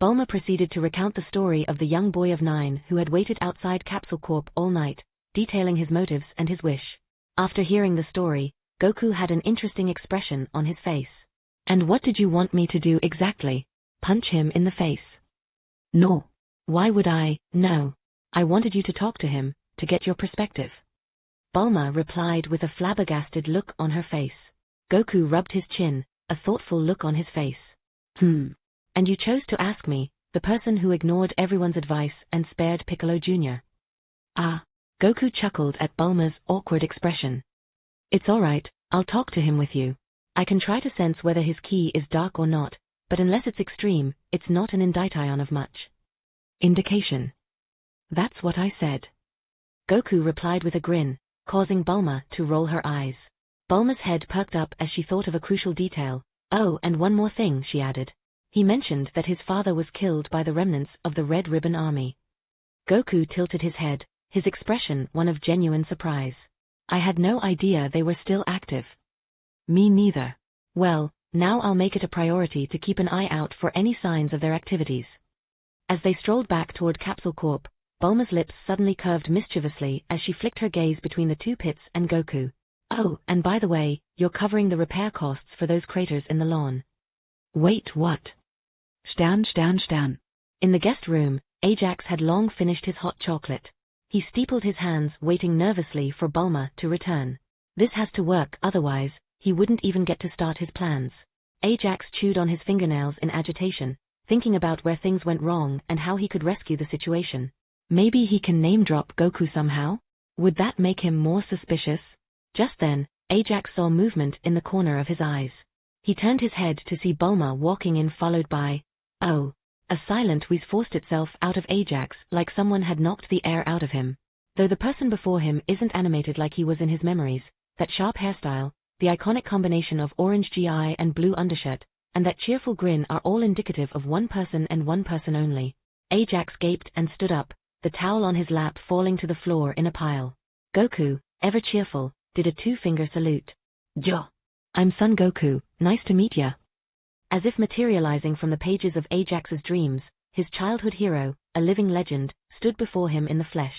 Bulma proceeded to recount the story of the young boy of 9 who had waited outside Capsule Corp all night, detailing his motives and his wish. After hearing the story, Goku had an interesting expression on his face. And what did you want me to do exactly? Punch him in the face? No. Why would I? No. I wanted you to talk to him, to get your perspective. Bulma replied with a flabbergasted look on her face. Goku rubbed his chin, a thoughtful look on his face. And you chose to ask me, the person who ignored everyone's advice and spared Piccolo Jr. Ah, Goku chuckled at Bulma's awkward expression. It's alright, I'll talk to him with you. I can try to sense whether his ki is dark or not, but unless it's extreme, it's not an indication of much indication. That's what I said. Goku replied with a grin, causing Bulma to roll her eyes. Bulma's head perked up as she thought of a crucial detail. Oh, and one more thing, she added. He mentioned that his father was killed by the remnants of the Red Ribbon Army. Goku tilted his head, his expression one of genuine surprise. I had no idea they were still active. Me neither. Well, now I'll make it a priority to keep an eye out for any signs of their activities. As they strolled back toward Capsule Corp, Bulma's lips suddenly curved mischievously as she flicked her gaze between the two pits and Goku. Oh, and by the way, you're covering the repair costs for those craters in the lawn. Wait, what? Stern. In the guest room, Ajax had long finished his hot chocolate. He steepled his hands, waiting nervously for Bulma to return. This has to work, otherwise, he wouldn't even get to start his plans. Ajax chewed on his fingernails in agitation, thinking about where things went wrong and how he could rescue the situation. Maybe he can name-drop Goku somehow? Would that make him more suspicious? Just then, Ajax saw movement in the corner of his eyes. He turned his head to see Bulma walking in, followed by... Oh! A silent wheeze forced itself out of Ajax like someone had knocked the air out of him. Though the person before him isn't animated like he was in his memories, that sharp hairstyle, the iconic combination of orange GI and blue undershirt, and that cheerful grin are all indicative of one person and one person only. Ajax gaped and stood up, the towel on his lap falling to the floor in a pile. Goku, ever cheerful, did a two-finger salute. Jo. I'm Son Goku, nice to meet ya. As if materializing from the pages of Ajax's dreams, his childhood hero, a living legend, stood before him in the flesh.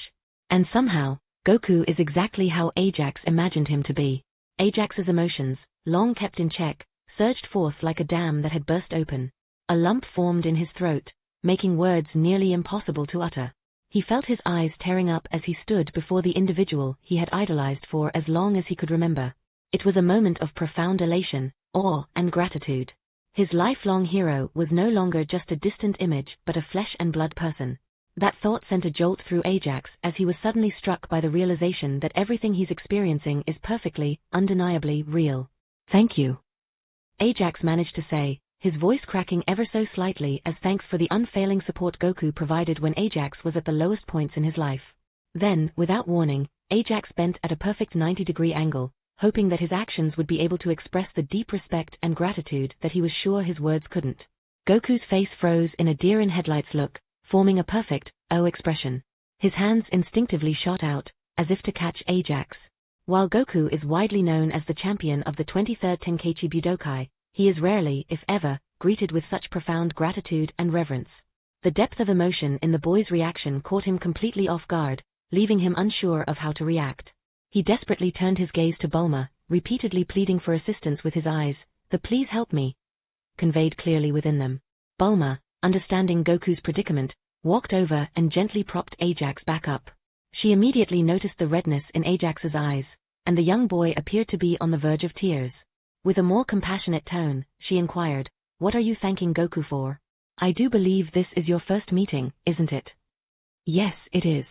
And somehow, Goku is exactly how Ajax imagined him to be. Ajax's emotions, long kept in check, surged forth like a dam that had burst open. A lump formed in his throat, making words nearly impossible to utter. He felt his eyes tearing up as he stood before the individual he had idolized for as long as he could remember. It was a moment of profound elation, awe, and gratitude. His lifelong hero was no longer just a distant image but a flesh-and-blood person. That thought sent a jolt through Ajax as he was suddenly struck by the realization that everything he's experiencing is perfectly, undeniably real. Thank you. Ajax managed to say, his voice cracking ever so slightly as thanks for the unfailing support Goku provided when Ajax was at the lowest points in his life. Then, without warning, Ajax bent at a perfect 90-degree angle, hoping that his actions would be able to express the deep respect and gratitude that he was sure his words couldn't. Goku's face froze in a deer-in-headlights look, forming a perfect, O expression. His hands instinctively shot out, as if to catch Ajax. While Goku is widely known as the champion of the 23rd Tenkaichi Budokai, he is rarely, if ever, greeted with such profound gratitude and reverence. The depth of emotion in the boy's reaction caught him completely off guard, leaving him unsure of how to react. He desperately turned his gaze to Bulma, repeatedly pleading for assistance with his eyes, the "please help me" conveyed clearly within them. Bulma, understanding Goku's predicament, walked over and gently propped Ajax back up. She immediately noticed the redness in Ajax's eyes, and the young boy appeared to be on the verge of tears. With a more compassionate tone, she inquired, "What are you thanking Goku for? I do believe this is your first meeting, isn't it?" "Yes, it is,"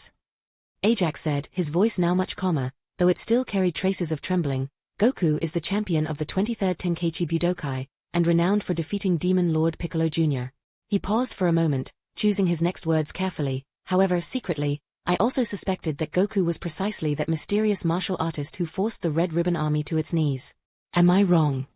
Ajax said, his voice now much calmer, though it still carried traces of trembling. Goku is the champion of the 23rd Tenkaichi Budokai, and renowned for defeating Demon Lord Piccolo Jr. He paused for a moment, choosing his next words carefully. However, secretly, I also suspected that Goku was precisely that mysterious martial artist who forced the Red Ribbon Army to its knees. Am I wrong?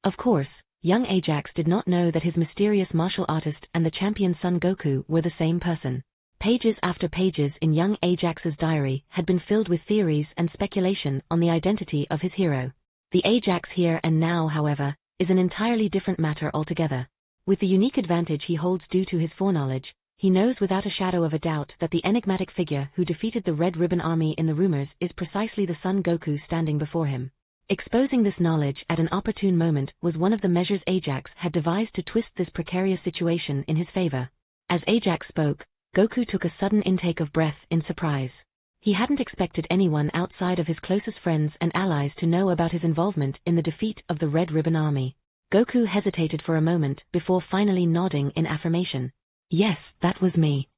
Of course, young Ajax did not know that his mysterious martial artist and the champion Son Goku were the same person. Pages after pages in young Ajax's diary had been filled with theories and speculation on the identity of his hero. The Ajax here and now, however, is an entirely different matter altogether. With the unique advantage he holds due to his foreknowledge, he knows without a shadow of a doubt that the enigmatic figure who defeated the Red Ribbon Army in the rumors is precisely the Son Goku standing before him. Exposing this knowledge at an opportune moment was one of the measures Ajax had devised to twist this precarious situation in his favor. As Ajax spoke, Goku took a sudden intake of breath in surprise. He hadn't expected anyone outside of his closest friends and allies to know about his involvement in the defeat of the Red Ribbon Army. Goku hesitated for a moment before finally nodding in affirmation. Yes, that was me.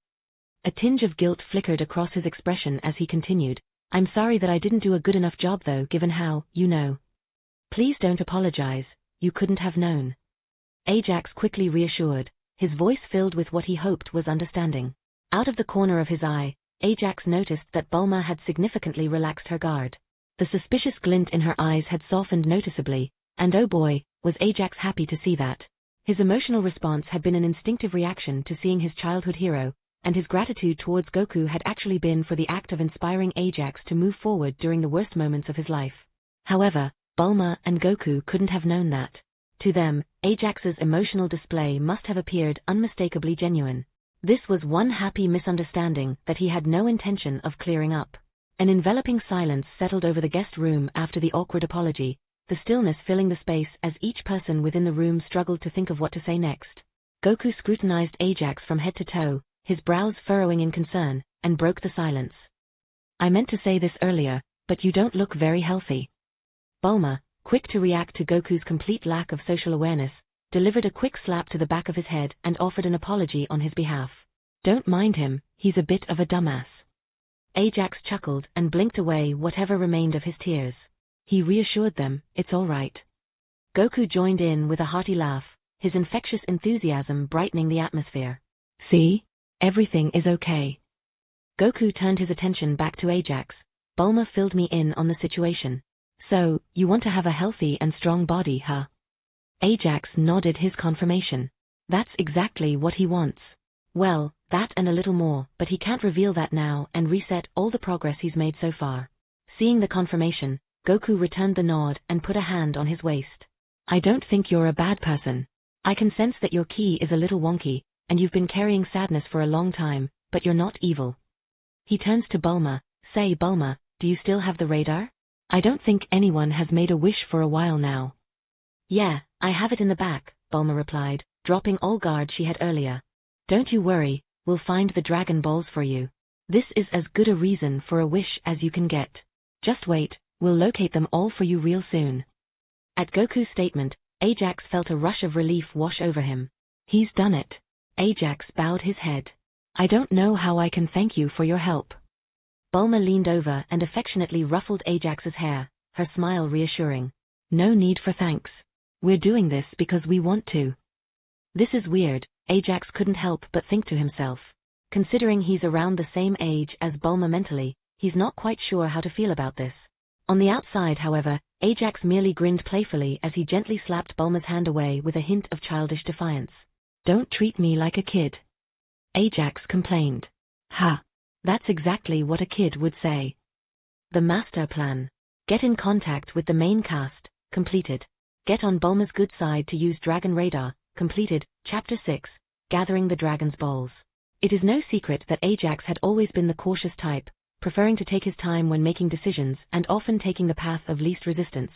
A tinge of guilt flickered across his expression as he continued. I'm sorry that I didn't do a good enough job though, given how, you know. Please don't apologize, you couldn't have known. Ajax quickly reassured, his voice filled with what he hoped was understanding. Out of the corner of his eye, Ajax noticed that Bulma had significantly relaxed her guard. The suspicious glint in her eyes had softened noticeably, and oh boy, was Ajax happy to see that. His emotional response had been an instinctive reaction to seeing his childhood hero, and his gratitude towards Goku had actually been for the act of inspiring Ajax to move forward during the worst moments of his life. However, Bulma and Goku couldn't have known that. To them, Ajax's emotional display must have appeared unmistakably genuine. This was one happy misunderstanding that he had no intention of clearing up. An enveloping silence settled over the guest room after the awkward apology, the stillness filling the space as each person within the room struggled to think of what to say next. Goku scrutinized Ajax from head to toe, his brows furrowing in concern, and broke the silence. I meant to say this earlier, but you don't look very healthy. Bulma, quick to react to Goku's complete lack of social awareness, delivered a quick slap to the back of his head and offered an apology on his behalf. Don't mind him, he's a bit of a dumbass. Ajax chuckled and blinked away whatever remained of his tears. He reassured them, it's all right. Goku joined in with a hearty laugh, his infectious enthusiasm brightening the atmosphere. See? Everything is okay. Goku turned his attention back to Ajax. Bulma filled me in on the situation. So, you want to have a healthy and strong body, huh? Ajax nodded his confirmation. That's exactly what he wants. Well, that and a little more, but he can't reveal that now and reset all the progress he's made so far. Seeing the confirmation, Goku returned the nod and put a hand on his waist. I don't think you're a bad person. I can sense that your ki is a little wonky, and you've been carrying sadness for a long time, but you're not evil. He turns to Bulma. Say, Bulma, do you still have the radar? I don't think anyone has made a wish for a while now. Yeah, I have it in the back, Bulma replied, dropping all guard she had earlier. Don't you worry, we'll find the Dragon Balls for you. This is as good a reason for a wish as you can get. Just wait, we'll locate them all for you real soon. At Goku's statement, Ajax felt a rush of relief wash over him. He's done it. Ajax bowed his head. I don't know how I can thank you for your help. Bulma leaned over and affectionately ruffled Ajax's hair, her smile reassuring. No need for thanks. We're doing this because we want to. This is weird, Ajax couldn't help but think to himself. Considering he's around the same age as Bulma mentally, he's not quite sure how to feel about this. On the outside, however, Ajax merely grinned playfully as he gently slapped Bulma's hand away with a hint of childish defiance. Don't treat me like a kid. Ajax complained. Ha! That's exactly what a kid would say. The master plan. Get in contact with the main cast, completed. Get on Bulma's good side to use Dragon Radar, completed. Chapter 6, Gathering the Dragon's Balls. It is no secret that Ajax had always been the cautious type, preferring to take his time when making decisions and often taking the path of least resistance.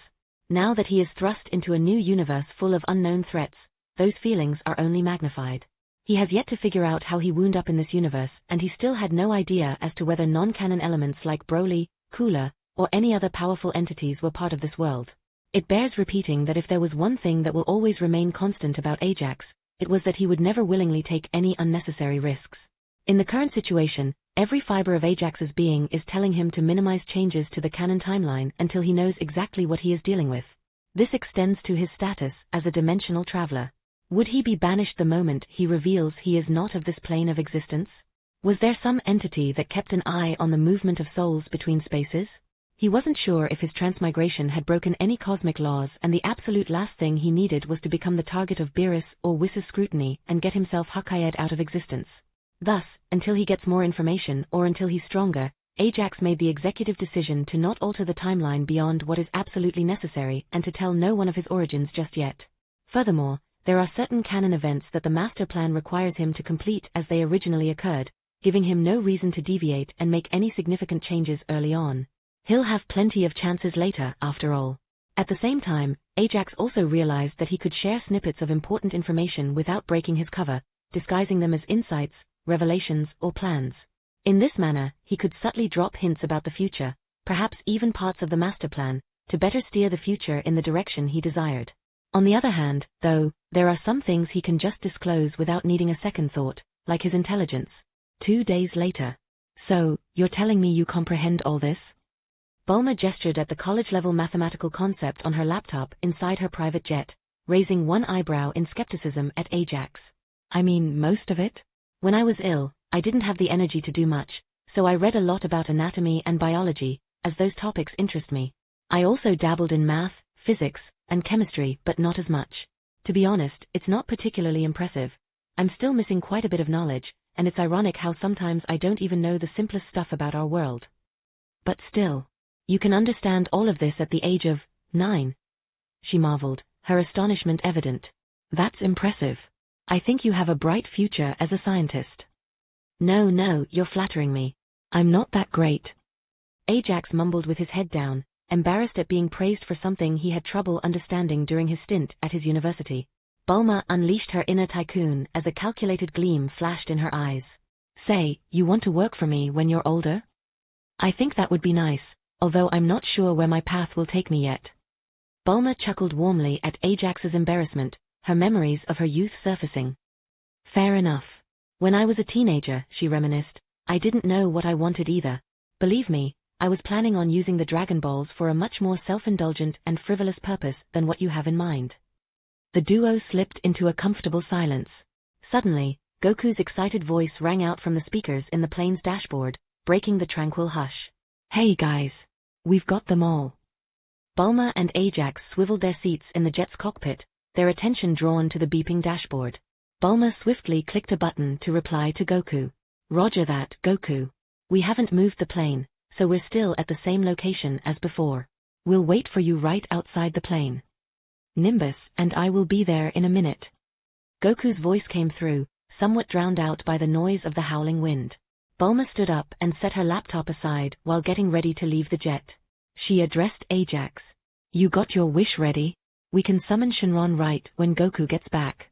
Now that he is thrust into a new universe full of unknown threats, those feelings are only magnified. He has yet to figure out how he wound up in this universe, and he still had no idea as to whether non-canon elements like Broly, Cooler, or any other powerful entities were part of this world. It bears repeating that if there was one thing that will always remain constant about Ajax, it was that he would never willingly take any unnecessary risks. In the current situation, every fiber of Ajax's being is telling him to minimize changes to the canon timeline until he knows exactly what he is dealing with. This extends to his status as a dimensional traveler. Would he be banished the moment he reveals he is not of this plane of existence? Was there some entity that kept an eye on the movement of souls between spaces? He wasn't sure if his transmigration had broken any cosmic laws, and the absolute last thing he needed was to become the target of Beerus or Whiss's scrutiny and get himself Hakayed out of existence. Thus, until he gets more information or until he's stronger, Ajax made the executive decision to not alter the timeline beyond what is absolutely necessary and to tell no one of his origins just yet. Furthermore, there are certain canon events that the master plan requires him to complete as they originally occurred, giving him no reason to deviate and make any significant changes early on. He'll have plenty of chances later, after all. At the same time, Ajax also realized that he could share snippets of important information without breaking his cover, disguising them as insights, revelations, or plans. In this manner, he could subtly drop hints about the future, perhaps even parts of the master plan, to better steer the future in the direction he desired. On the other hand, though, there are some things he can just disclose without needing a second thought, like his intelligence. 2 days later. So, you're telling me you comprehend all this? Bulma gestured at the college-level mathematical concept on her laptop inside her private jet, raising one eyebrow in skepticism at Ajax. I mean, most of it? When I was ill, I didn't have the energy to do much, so I read a lot about anatomy and biology, as those topics interest me. I also dabbled in math, physics, and chemistry, but not as much. To be honest, it's not particularly impressive. I'm still missing quite a bit of knowledge, and it's ironic how sometimes I don't even know the simplest stuff about our world. But still, you can understand all of this at the age of 9. She marveled, her astonishment evident. That's impressive. I think you have a bright future as a scientist. No, you're flattering me. I'm not that great. Ajax mumbled with his head down, embarrassed at being praised for something he had trouble understanding during his stint at his university. Bulma unleashed her inner tycoon as a calculated gleam flashed in her eyes. Say, you want to work for me when you're older? I think that would be nice, although I'm not sure where my path will take me yet. Bulma chuckled warmly at Ajax's embarrassment, her memories of her youth surfacing. Fair enough. When I was a teenager, she reminisced, I didn't know what I wanted either. Believe me, I was planning on using the Dragon Balls for a much more self-indulgent and frivolous purpose than what you have in mind. The duo slipped into a comfortable silence. Suddenly, Goku's excited voice rang out from the speakers in the plane's dashboard, breaking the tranquil hush. Hey guys! We've got them all. Bulma and Ajax swiveled their seats in the jet's cockpit, their attention drawn to the beeping dashboard. Bulma swiftly clicked a button to reply to Goku. Roger that, Goku. We haven't moved the plane, so we're still at the same location as before. We'll wait for you right outside the plane. Nimbus and I will be there in a minute. Goku's voice came through, somewhat drowned out by the noise of the howling wind. Bulma stood up and set her laptop aside while getting ready to leave the jet. She addressed Ajax. You got your wish ready? We can summon Shenron right when Goku gets back.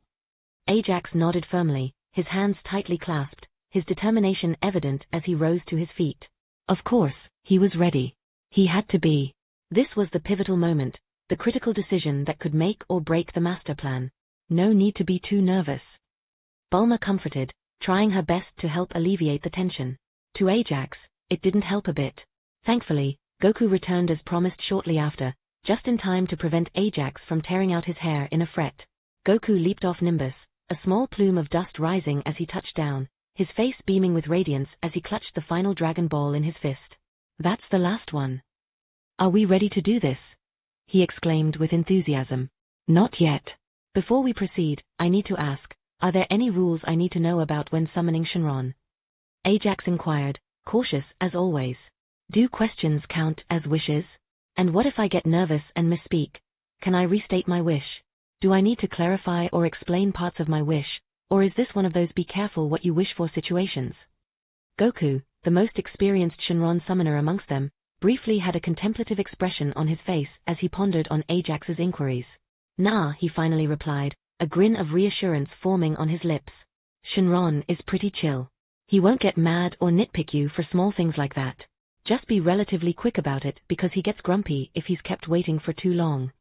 Ajax nodded firmly, his hands tightly clasped, his determination evident as he rose to his feet. Of course, he was ready. He had to be. This was the pivotal moment, the critical decision that could make or break the master plan. No need to be too nervous. Bulma comforted, trying her best to help alleviate the tension. To Ajax, it didn't help a bit. Thankfully, Goku returned as promised shortly after, just in time to prevent Ajax from tearing out his hair in a fret. Goku leaped off Nimbus, a small plume of dust rising as he touched down, his face beaming with radiance as he clutched the final Dragon Ball in his fist. That's the last one. Are we ready to do this? He exclaimed with enthusiasm. Not yet. Before we proceed, I need to ask, are there any rules I need to know about when summoning Shenron? Ajax inquired, cautious as always. Do questions count as wishes? And what if I get nervous and misspeak? Can I restate my wish? Do I need to clarify or explain parts of my wish, or is this one of those be careful what you wish for situations? Goku, the most experienced Shenron summoner amongst them, briefly had a contemplative expression on his face as he pondered on Ajax's inquiries. Nah, he finally replied, a grin of reassurance forming on his lips. Shenron is pretty chill. He won't get mad or nitpick you for small things like that. Just be relatively quick about it because he gets grumpy if he's kept waiting for too long.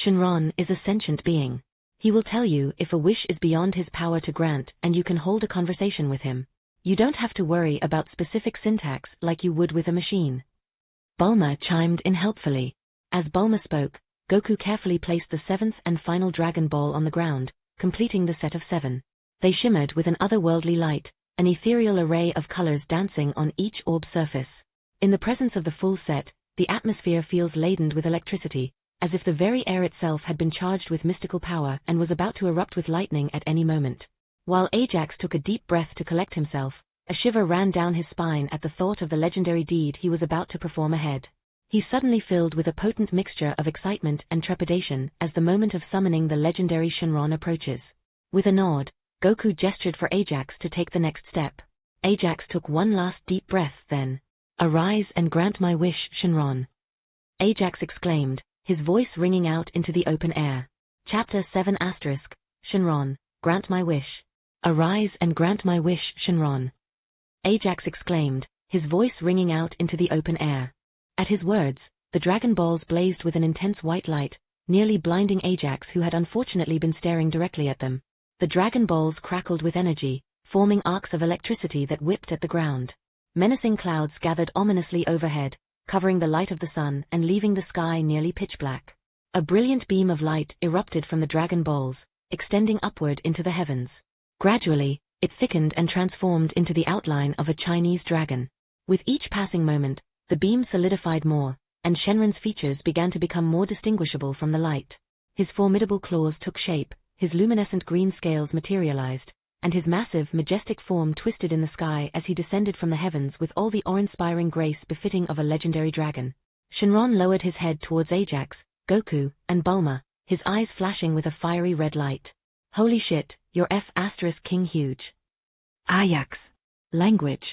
Shenron is a sentient being. He will tell you if a wish is beyond his power to grant and you can hold a conversation with him. You don't have to worry about specific syntax like you would with a machine. Bulma chimed in helpfully. As Bulma spoke, Goku carefully placed the 7th and final Dragon Ball on the ground, completing the set of 7. They shimmered with an otherworldly light, an ethereal array of colors dancing on each orb surface. In the presence of the full set, the atmosphere feels laden with electricity, as if the very air itself had been charged with mystical power and was about to erupt with lightning at any moment. While Ajax took a deep breath to collect himself, a shiver ran down his spine at the thought of the legendary deed he was about to perform ahead. He suddenly filled with a potent mixture of excitement and trepidation as the moment of summoning the legendary Shenron approaches. With a nod, Goku gestured for Ajax to take the next step. Ajax took one last deep breath then. Arise and grant my wish, Shenron. Ajax exclaimed, his voice ringing out into the open air. Chapter 7 Shenron, grant my wish. Arise and grant my wish, Shenron. Ajax exclaimed, his voice ringing out into the open air. At his words, the Dragon Balls blazed with an intense white light, nearly blinding Ajax, who had unfortunately been staring directly at them. The Dragon Balls crackled with energy, forming arcs of electricity that whipped at the ground. Menacing clouds gathered ominously overhead, covering the light of the sun and leaving the sky nearly pitch black. A brilliant beam of light erupted from the Dragon Balls, extending upward into the heavens. Gradually, it thickened and transformed into the outline of a Chinese dragon. With each passing moment, the beam solidified more, and Shenron's features began to become more distinguishable from the light. His formidable claws took shape, his luminescent green scales materialized, and his massive, majestic form twisted in the sky as he descended from the heavens with all the awe-inspiring grace befitting of a legendary dragon. Shenron lowered his head towards Ajax, Goku, and Bulma, his eyes flashing with a fiery red light. Holy shit, you're King huge. Ajax. Language.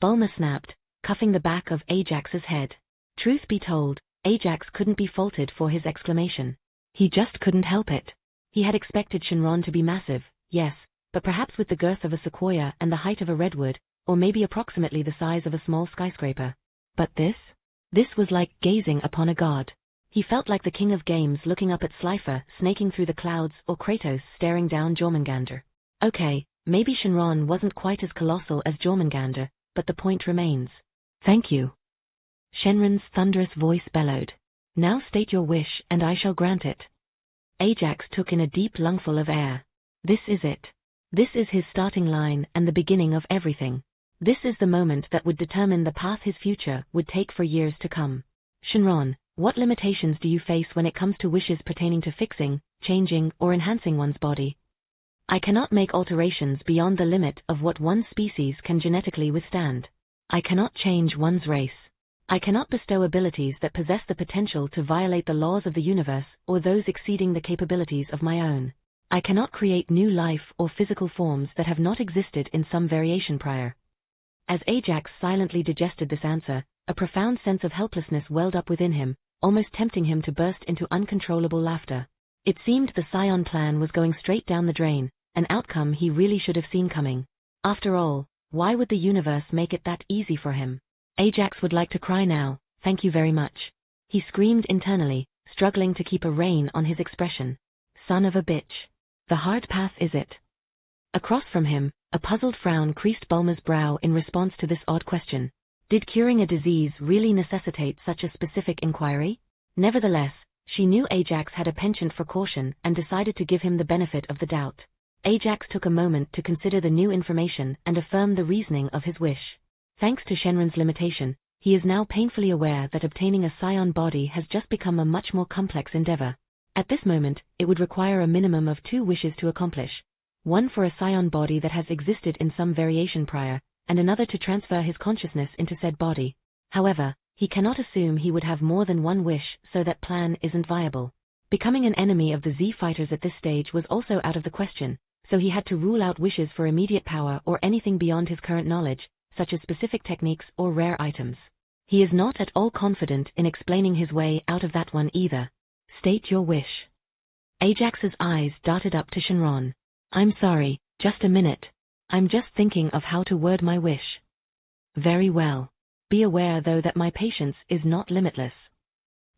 Bulma snapped, cuffing the back of Ajax's head. Truth be told, Ajax couldn't be faulted for his exclamation. He just couldn't help it. He had expected Shenron to be massive, yes, but perhaps with the girth of a sequoia and the height of a redwood, or maybe approximately the size of a small skyscraper. But this? This was like gazing upon a god. He felt like the king of games looking up at Slifer snaking through the clouds, or Kratos staring down Jormungandr. Okay, maybe Shenron wasn't quite as colossal as Jormungandr, but the point remains. Thank you. Shenron's thunderous voice bellowed. Now state your wish and I shall grant it. Ajax took in a deep lungful of air. This is it. This is his starting line and the beginning of everything. This is the moment that would determine the path his future would take for years to come. Shenron, what limitations do you face when it comes to wishes pertaining to fixing, changing, or enhancing one's body? I cannot make alterations beyond the limit of what one species can genetically withstand. I cannot change one's race. I cannot bestow abilities that possess the potential to violate the laws of the universe or those exceeding the capabilities of my own. I cannot create new life or physical forms that have not existed in some variation prior. As Ajax silently digested this answer, a profound sense of helplessness welled up within him, almost tempting him to burst into uncontrollable laughter. It seemed the Scion plan was going straight down the drain, an outcome he really should have seen coming. After all, why would the universe make it that easy for him? Ajax would like to cry now, thank you very much. He screamed internally, struggling to keep a rein on his expression. Son of a bitch. The hard path is it? Across from him, a puzzled frown creased Bulma's brow in response to this odd question. Did curing a disease really necessitate such a specific inquiry? Nevertheless, she knew Ajax had a penchant for caution and decided to give him the benefit of the doubt. Ajax took a moment to consider the new information and affirm the reasoning of his wish. Thanks to Shenron's limitation, he is now painfully aware that obtaining a Scion body has just become a much more complex endeavor. At this moment, it would require a minimum of 2 wishes to accomplish. One for a Scion body that has existed in some variation prior, and another to transfer his consciousness into said body. However, he cannot assume he would have more than one wish, so that plan isn't viable. Becoming an enemy of the Z-Fighters at this stage was also out of the question, so he had to rule out wishes for immediate power or anything beyond his current knowledge, such as specific techniques or rare items. He is not at all confident in explaining his way out of that one either. State your wish. Ajax's eyes darted up to Shenron. I'm sorry, just a minute. I'm just thinking of how to word my wish. Very well. Be aware though that my patience is not limitless.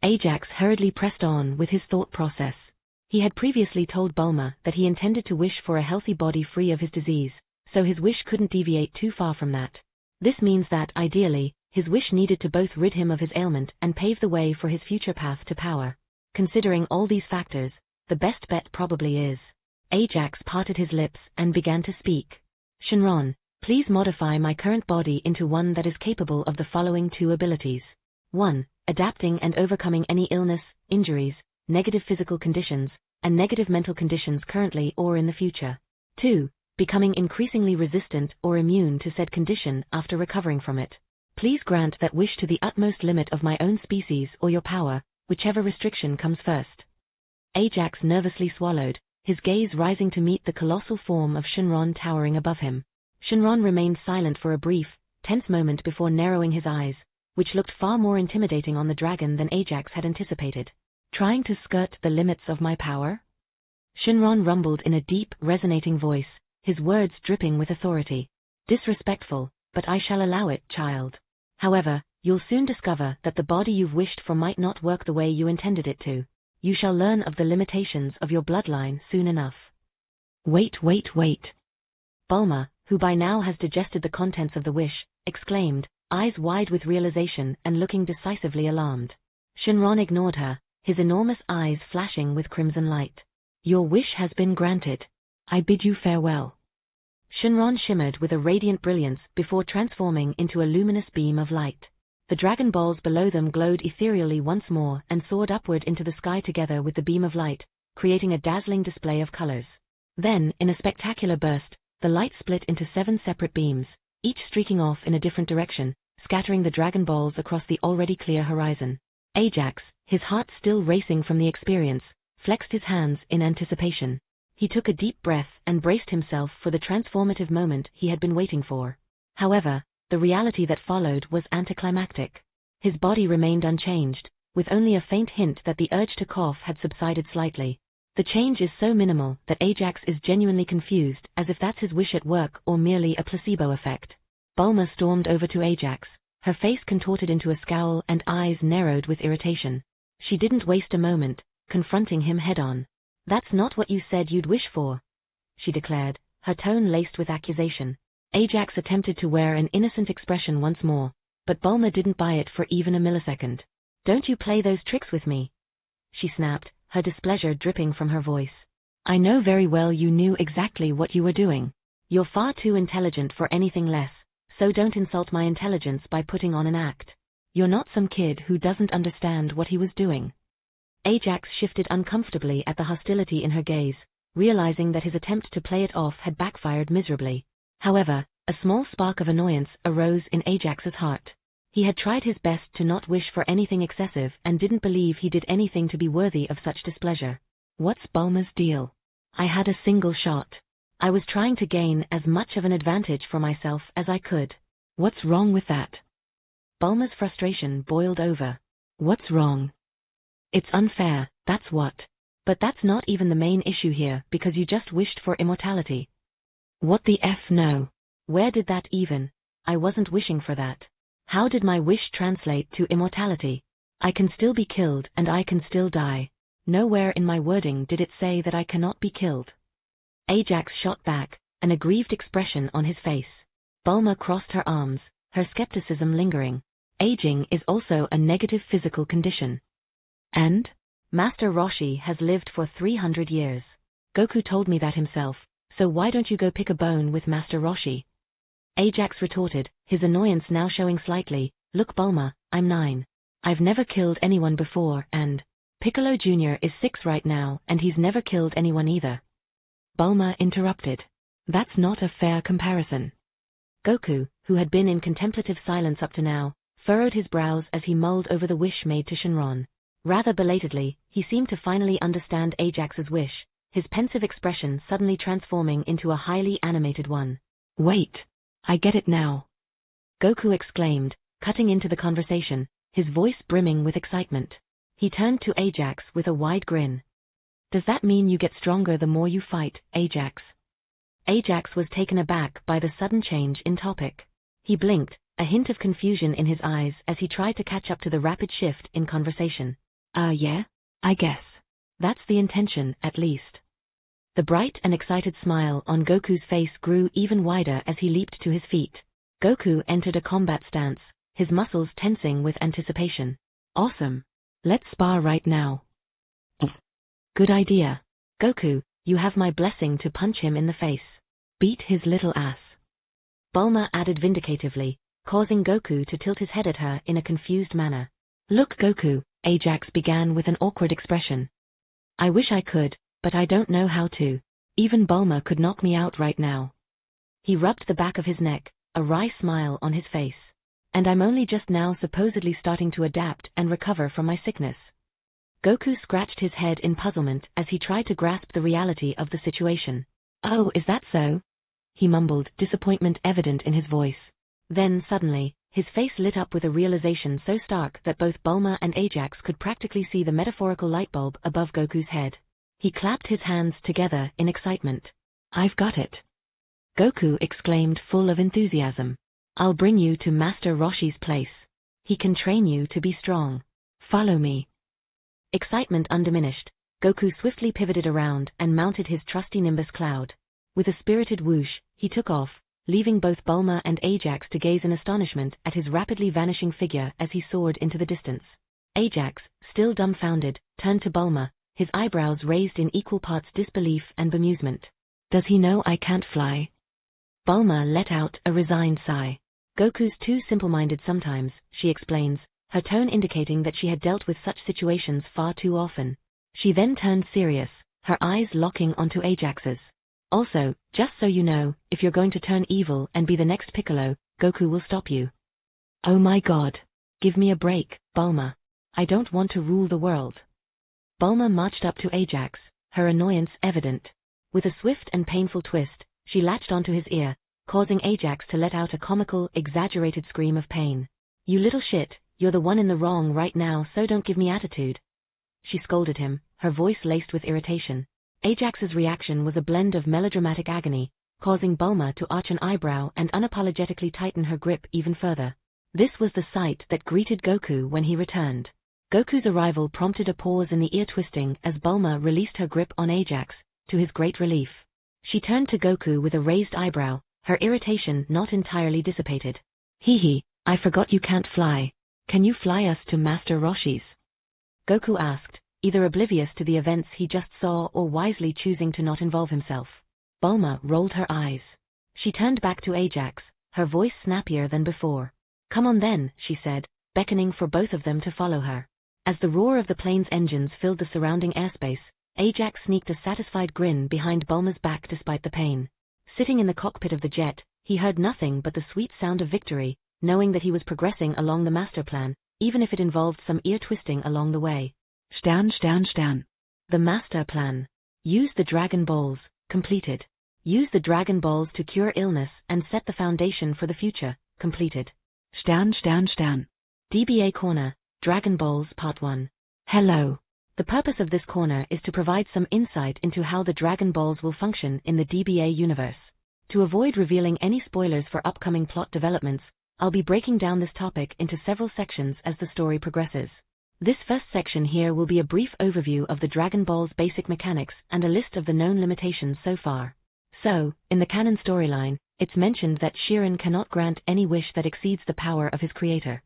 Ajax hurriedly pressed on with his thought process. He had previously told Bulma that he intended to wish for a healthy body free of his disease, so his wish couldn't deviate too far from that. This means that, ideally, his wish needed to both rid him of his ailment and pave the way for his future path to power. Considering all these factors, the best bet probably is. Ajax parted his lips and began to speak. Shenron, please modify my current body into one that is capable of the following 2 abilities. 1. Adapting and overcoming any illness, injuries, negative physical conditions, and negative mental conditions currently or in the future. 2. Becoming increasingly resistant or immune to said condition after recovering from it. Please grant that wish to the utmost limit of my own species or your power, whichever restriction comes first. Ajax nervously swallowed, his gaze rising to meet the colossal form of Shenron towering above him. Shenron remained silent for a brief, tense moment before narrowing his eyes, which looked far more intimidating on the dragon than Ajax had anticipated. Trying to skirt the limits of my power? Shenron rumbled in a deep, resonating voice, his words dripping with authority. Disrespectful, but I shall allow it, child. However, you'll soon discover that the body you've wished for might not work the way you intended it to. You shall learn of the limitations of your bloodline soon enough. Wait. Bulma, who by now has digested the contents of the wish, exclaimed, eyes wide with realization and looking decisively alarmed. Shenron ignored her, his enormous eyes flashing with crimson light. Your wish has been granted. I bid you farewell. Shenron shimmered with a radiant brilliance before transforming into a luminous beam of light. The Dragon Balls below them glowed ethereally once more and soared upward into the sky together with the beam of light, creating a dazzling display of colors. Then, in a spectacular burst, the light split into 7 separate beams, each streaking off in a different direction, scattering the Dragon Balls across the already clear horizon. Ajax, his heart still racing from the experience, flexed his hands in anticipation. He took a deep breath and braced himself for the transformative moment he had been waiting for. However, the reality that followed was anticlimactic. His body remained unchanged, with only a faint hint that the urge to cough had subsided slightly. The change is so minimal that Ajax is genuinely confused, as if that's his wish at work or merely a placebo effect. Bulma stormed over to Ajax, her face contorted into a scowl and eyes narrowed with irritation. She didn't waste a moment, confronting him head-on. That's not what you said you'd wish for, she declared, her tone laced with accusation. Ajax attempted to wear an innocent expression once more, but Bulma didn't buy it for even a millisecond. Don't you play those tricks with me, she snapped, her displeasure dripping from her voice. I know very well you knew exactly what you were doing. You're far too intelligent for anything less, so don't insult my intelligence by putting on an act. You're not some kid who doesn't understand what he was doing. Ajax shifted uncomfortably at the hostility in her gaze, realizing that his attempt to play it off had backfired miserably. However, a small spark of annoyance arose in Ajax's heart. He had tried his best to not wish for anything excessive and didn't believe he did anything to be worthy of such displeasure. What's Bulma's deal? I had a single shot. I was trying to gain as much of an advantage for myself as I could. What's wrong with that? Bulma's frustration boiled over. What's wrong? It's unfair, that's what. But that's not even the main issue here because you just wished for immortality. What the F no? Where did that even? I wasn't wishing for that. How did my wish translate to immortality? I can still be killed and I can still die. Nowhere in my wording did it say that I cannot be killed. Ajax shot back, an aggrieved expression on his face. Bulma crossed her arms, her skepticism lingering. Aging is also a negative physical condition. And? Master Roshi has lived for 300 years. Goku told me that himself, so why don't you go pick a bone with Master Roshi? Ajax retorted, his annoyance now showing slightly. Look Bulma, I'm 9. I've never killed anyone before and Piccolo Jr. is 6 right now and he's never killed anyone either. Bulma interrupted. That's not a fair comparison. Goku, who had been in contemplative silence up to now, furrowed his brows as he mulled over the wish made to Shenron. Rather belatedly, he seemed to finally understand Ajax's wish, his pensive expression suddenly transforming into a highly animated one. Wait, I get it now. Goku exclaimed, cutting into the conversation, his voice brimming with excitement. He turned to Ajax with a wide grin. Does that mean you get stronger the more you fight, Ajax? Ajax was taken aback by the sudden change in topic. He blinked, a hint of confusion in his eyes as he tried to catch up to the rapid shift in conversation. Yeah, I guess. That's the intention, at least. The bright and excited smile on Goku's face grew even wider as he leaped to his feet. Goku entered a combat stance, his muscles tensing with anticipation. Awesome. Let's spar right now. Good idea. Goku, you have my blessing to punch him in the face. Beat his little ass. Bulma added vindicatively, causing Goku to tilt his head at her in a confused manner. Look Goku, Ajax began with an awkward expression. I wish I could, but I don't know how to. Even Bulma could knock me out right now. He rubbed the back of his neck, a wry smile on his face. And I'm only just now supposedly starting to adapt and recover from my sickness. Goku scratched his head in puzzlement as he tried to grasp the reality of the situation. Oh, is that so? He mumbled, disappointment evident in his voice. Then, suddenly, his face lit up with a realization so stark that both Bulma and Ajax could practically see the metaphorical light bulb above Goku's head. He clapped his hands together in excitement. I've got it. Goku exclaimed, full of enthusiasm. I'll bring you to Master Roshi's place. He can train you to be strong. Follow me. Excitement undiminished, Goku swiftly pivoted around and mounted his trusty Nimbus cloud. With a spirited whoosh, he took off, leaving both Bulma and Ajax to gaze in astonishment at his rapidly vanishing figure as he soared into the distance. Ajax, still dumbfounded, turned to Bulma, his eyebrows raised in equal parts disbelief and bemusement. Does he know I can't fly? Bulma let out a resigned sigh. Goku's too simple-minded sometimes, she explains, her tone indicating that she had dealt with such situations far too often. She then turned serious, her eyes locking onto Ajax's. Also, just so you know, if you're going to turn evil and be the next Piccolo, Goku will stop you. Oh my god. Give me a break, Bulma. I don't want to rule the world. Bulma marched up to Ajax, her annoyance evident. With a swift and painful twist, she latched onto his ear, causing Ajax to let out a comical, exaggerated scream of pain. You little shit, you're the one in the wrong right now, so don't give me attitude. She scolded him, her voice laced with irritation. Ajax's reaction was a blend of melodramatic agony, causing Bulma to arch an eyebrow and unapologetically tighten her grip even further. This was the sight that greeted Goku when he returned. Goku's arrival prompted a pause in the ear-twisting as Bulma released her grip on Ajax, to his great relief. She turned to Goku with a raised eyebrow, her irritation not entirely dissipated. Hee hee, I forgot you can't fly. Can you fly us to Master Roshi's? Goku asked, either oblivious to the events he just saw or wisely choosing to not involve himself. Bulma rolled her eyes. She turned back to Ajax, her voice snappier than before. Come on then, she said, beckoning for both of them to follow her. As the roar of the plane's engines filled the surrounding airspace, Ajax sneaked a satisfied grin behind Bulma's back despite the pain. Sitting in the cockpit of the jet, he heard nothing but the sweet sound of victory, knowing that he was progressing along the master plan, even if it involved some ear-twisting along the way. Stern. The master plan. Use the Dragon Balls, completed. Use the Dragon Balls to cure illness and set the foundation for the future, completed. Stern. DBA Corner, Dragon Balls Part 1. Hello. The purpose of this corner is to provide some insight into how the Dragon Balls will function in the DBA universe. To avoid revealing any spoilers for upcoming plot developments, I'll be breaking down this topic into several sections as the story progresses. This first section here will be a brief overview of the Dragon Ball's basic mechanics and a list of the known limitations so far. So, in the canon storyline, it's mentioned that Shenron cannot grant any wish that exceeds the power of his creator.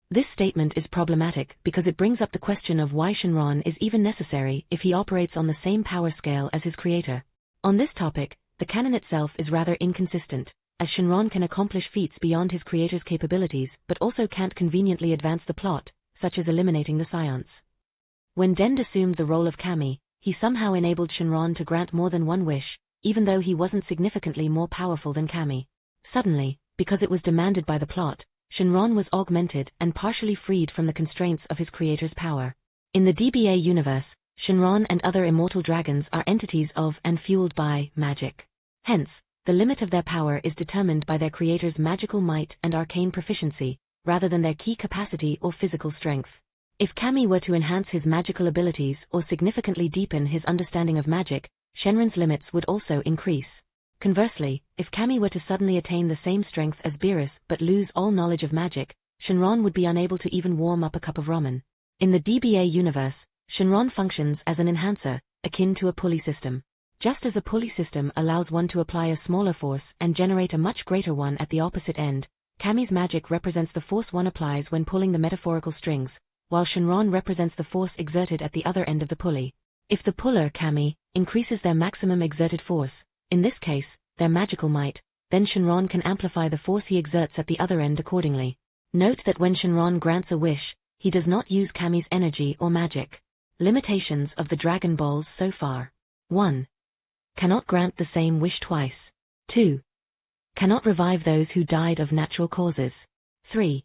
This statement is problematic because it brings up the question of why Shenron is even necessary if he operates on the same power scale as his creator. On this topic, the canon itself is rather inconsistent, as Shenron can accomplish feats beyond his creator's capabilities but also can't conveniently advance the plot, such as eliminating the Science. When Dend assumed the role of Kami, he somehow enabled Shenron to grant more than one wish, even though he wasn't significantly more powerful than Kami. Suddenly, because it was demanded by the plot, Shenron was augmented and partially freed from the constraints of his creator's power. In the DBA universe, Shenron and other immortal dragons are entities of and fueled by magic. Hence, the limit of their power is determined by their creator's magical might and arcane proficiency, rather than their key capacity or physical strength. If Kami were to enhance his magical abilities or significantly deepen his understanding of magic, Shenron's limits would also increase. Conversely, if Kami were to suddenly attain the same strength as Beerus but lose all knowledge of magic, Shenron would be unable to even warm up a cup of ramen. In the DBA universe, Shenron functions as an enhancer, akin to a pulley system. Just as a pulley system allows one to apply a smaller force and generate a much greater one at the opposite end, Kami's magic represents the force one applies when pulling the metaphorical strings, while Shenron represents the force exerted at the other end of the pulley. If the puller, Kami, increases their maximum exerted force, in this case, their magical might, then Shenron can amplify the force he exerts at the other end accordingly. Note that when Shenron grants a wish, he does not use Kami's energy or magic. Limitations of the Dragon Balls so far. 1. Cannot grant the same wish twice. 2. Cannot revive those who died of natural causes. 3.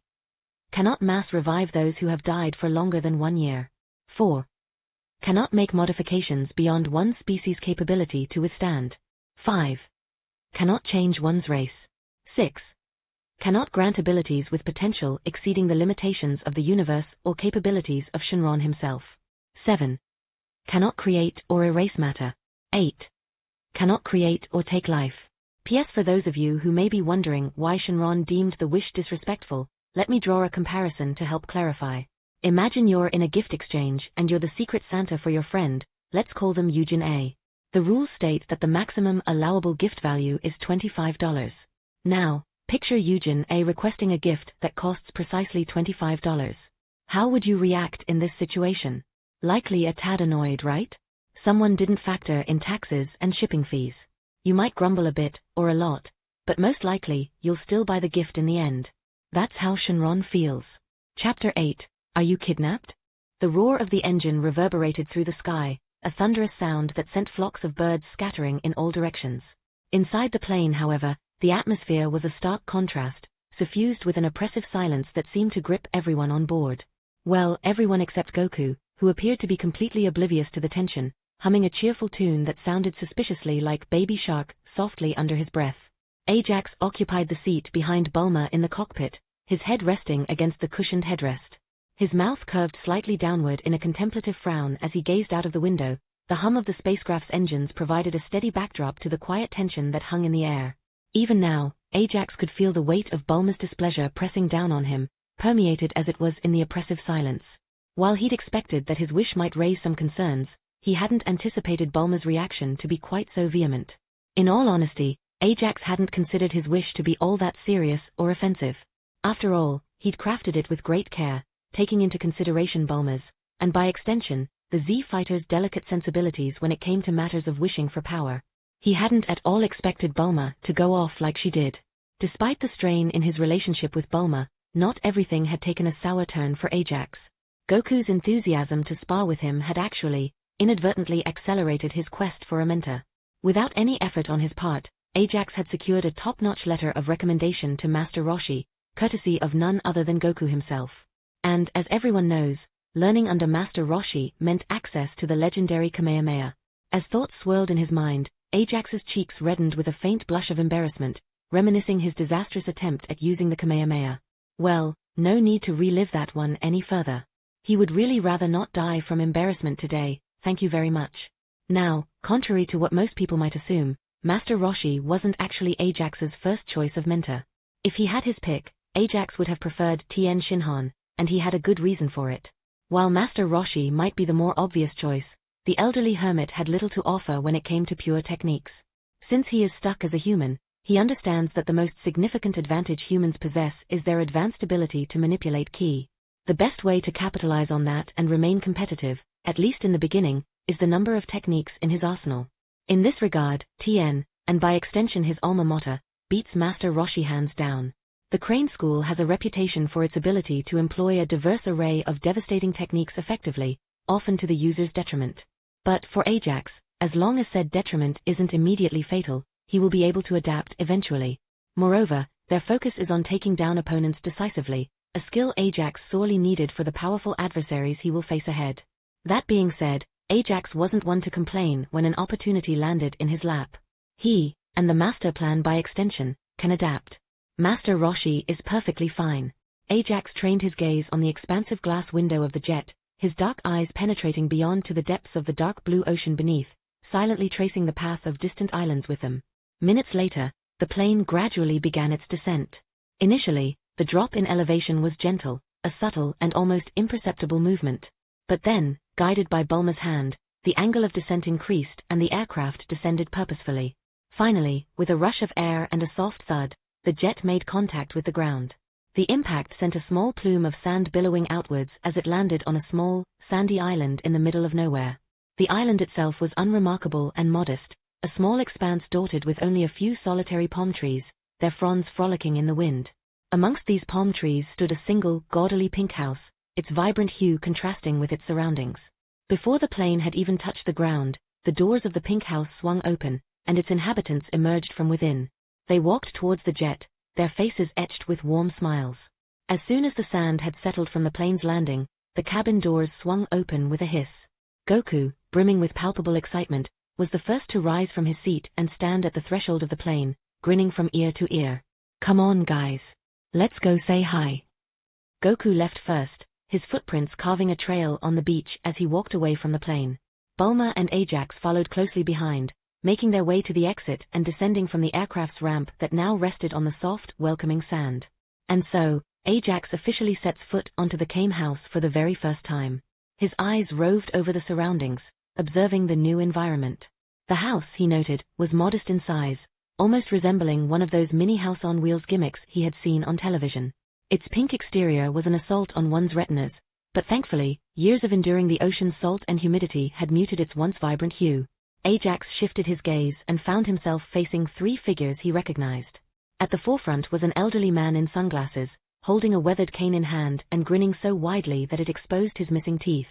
Cannot mass revive those who have died for longer than 1 year. 4. Cannot make modifications beyond one species' capability to withstand. 5. Cannot change one's race. 6. Cannot grant abilities with potential exceeding the limitations of the universe or capabilities of Shenron himself. 7. Cannot create or erase matter. 8. Cannot create or take life. P.S. For those of you who may be wondering why Shenron deemed the wish disrespectful, let me draw a comparison to help clarify. Imagine you're in a gift exchange and you're the secret Santa for your friend, let's call them Eugen A. The rules state that the maximum allowable gift value is $25. Now, picture Eugen A requesting a gift that costs precisely $25. How would you react in this situation? Likely a tad annoyed, right? Someone didn't factor in taxes and shipping fees. You might grumble a bit, or a lot, but most likely, you'll still buy the gift in the end. That's how Shenron feels. Chapter 8. Are you kidnapped? The roar of the engine reverberated through the sky, a thunderous sound that sent flocks of birds scattering in all directions. Inside the plane, however, the atmosphere was a stark contrast, suffused with an oppressive silence that seemed to grip everyone on board. Well, everyone except Goku, who appeared to be completely oblivious to the tension, humming a cheerful tune that sounded suspiciously like Baby Shark, softly under his breath. Ajax occupied the seat behind Bulma in the cockpit, his head resting against the cushioned headrest. His mouth curved slightly downward in a contemplative frown as he gazed out of the window. The hum of the spacecraft's engines provided a steady backdrop to the quiet tension that hung in the air. Even now, Ajax could feel the weight of Bulma's displeasure pressing down on him, permeated as it was in the oppressive silence. While he'd expected that his wish might raise some concerns, he hadn't anticipated Bulma's reaction to be quite so vehement. In all honesty, Ajax hadn't considered his wish to be all that serious or offensive. After all, he'd crafted it with great care, taking into consideration Bulma's, and by extension, the Z-fighter's delicate sensibilities when it came to matters of wishing for power. He hadn't at all expected Bulma to go off like she did. Despite the strain in his relationship with Bulma, not everything had taken a sour turn for Ajax. Goku's enthusiasm to spar with him had actually, inadvertently accelerated his quest for a mentor. Without any effort on his part, Ajax had secured a top-notch letter of recommendation to Master Roshi, courtesy of none other than Goku himself. And, as everyone knows, learning under Master Roshi meant access to the legendary Kamehameha. As thoughts swirled in his mind, Ajax's cheeks reddened with a faint blush of embarrassment, reminiscing his disastrous attempt at using the Kamehameha. Well, no need to relive that one any further. He would really rather not die from embarrassment today, thank you very much. Now, contrary to what most people might assume, Master Roshi wasn't actually Ajax's first choice of mentor. If he had his pick, Ajax would have preferred Tien Shinhan, and he had a good reason for it. While Master Roshi might be the more obvious choice, the elderly hermit had little to offer when it came to pure techniques. Since he is stuck as a human, he understands that the most significant advantage humans possess is their advanced ability to manipulate ki. The best way to capitalize on that and remain competitive, at least in the beginning, is the number of techniques in his arsenal. In this regard, Tien, and by extension his alma mater, beats Master Roshi hands down. The Crane School has a reputation for its ability to employ a diverse array of devastating techniques effectively, often to the user's detriment. But for Ajax, as long as said detriment isn't immediately fatal, he will be able to adapt eventually. Moreover, their focus is on taking down opponents decisively, a skill Ajax sorely needed for the powerful adversaries he will face ahead. That being said, Ajax wasn't one to complain when an opportunity landed in his lap. He, and the master plan by extension, can adapt. Master Roshi is perfectly fine. Ajax trained his gaze on the expansive glass window of the jet, his dark eyes penetrating beyond to the depths of the dark blue ocean beneath, silently tracing the path of distant islands with them. Minutes later, the plane gradually began its descent. Initially, the drop in elevation was gentle, a subtle and almost imperceptible movement. But then, guided by Bulma's hand, the angle of descent increased and the aircraft descended purposefully. Finally, with a rush of air and a soft thud, the jet made contact with the ground. The impact sent a small plume of sand billowing outwards as it landed on a small, sandy island in the middle of nowhere. The island itself was unremarkable and modest, a small expanse dotted with only a few solitary palm trees, their fronds frolicking in the wind. Amongst these palm trees stood a single, gaudily pink house, its vibrant hue contrasting with its surroundings. Before the plane had even touched the ground, the doors of the pink house swung open, and its inhabitants emerged from within. They walked towards the jet, their faces etched with warm smiles. As soon as the sand had settled from the plane's landing, the cabin doors swung open with a hiss. Goku, brimming with palpable excitement, was the first to rise from his seat and stand at the threshold of the plane, grinning from ear to ear. "Come on, guys. Let's go say hi." Goku left first, his footprints carving a trail on the beach as he walked away from the plane. Bulma and Ajax followed closely behind, making their way to the exit and descending from the aircraft's ramp that now rested on the soft, welcoming sand. And so, Ajax officially sets foot onto the Kame house for the very first time. His eyes roved over the surroundings, observing the new environment. The house, he noted, was modest in size, almost resembling one of those mini house on wheels gimmicks he had seen on television. Its pink exterior was an assault on one's retinas, but thankfully, years of enduring the ocean's salt and humidity had muted its once vibrant hue. Ajax shifted his gaze and found himself facing three figures he recognized. At the forefront was an elderly man in sunglasses, holding a weathered cane in hand and grinning so widely that it exposed his missing teeth.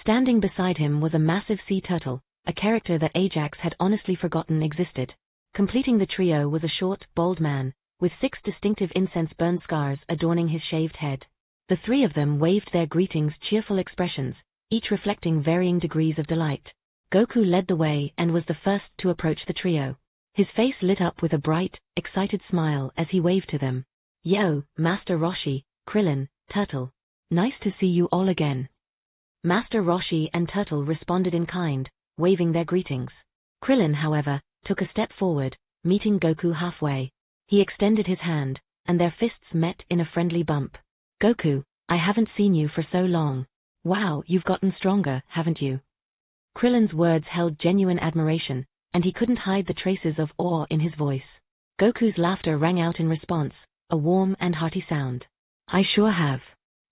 Standing beside him was a massive sea turtle, a character that Ajax had honestly forgotten existed. Completing the trio was a short, bald man, with 6 distinctive incense-burned scars adorning his shaved head. The three of them waved their greetings, cheerful expressions, each reflecting varying degrees of delight. Goku led the way and was the first to approach the trio. His face lit up with a bright, excited smile as he waved to them. "Yo, Master Roshi, Krillin, Turtle. Nice to see you all again." Master Roshi and Turtle responded in kind, waving their greetings. Krillin, however, took a step forward, meeting Goku halfway. He extended his hand, and their fists met in a friendly bump. "Goku, I haven't seen you for so long. Wow, you've gotten stronger, haven't you?" Krillin's words held genuine admiration, and he couldn't hide the traces of awe in his voice. Goku's laughter rang out in response, a warm and hearty sound. "I sure have.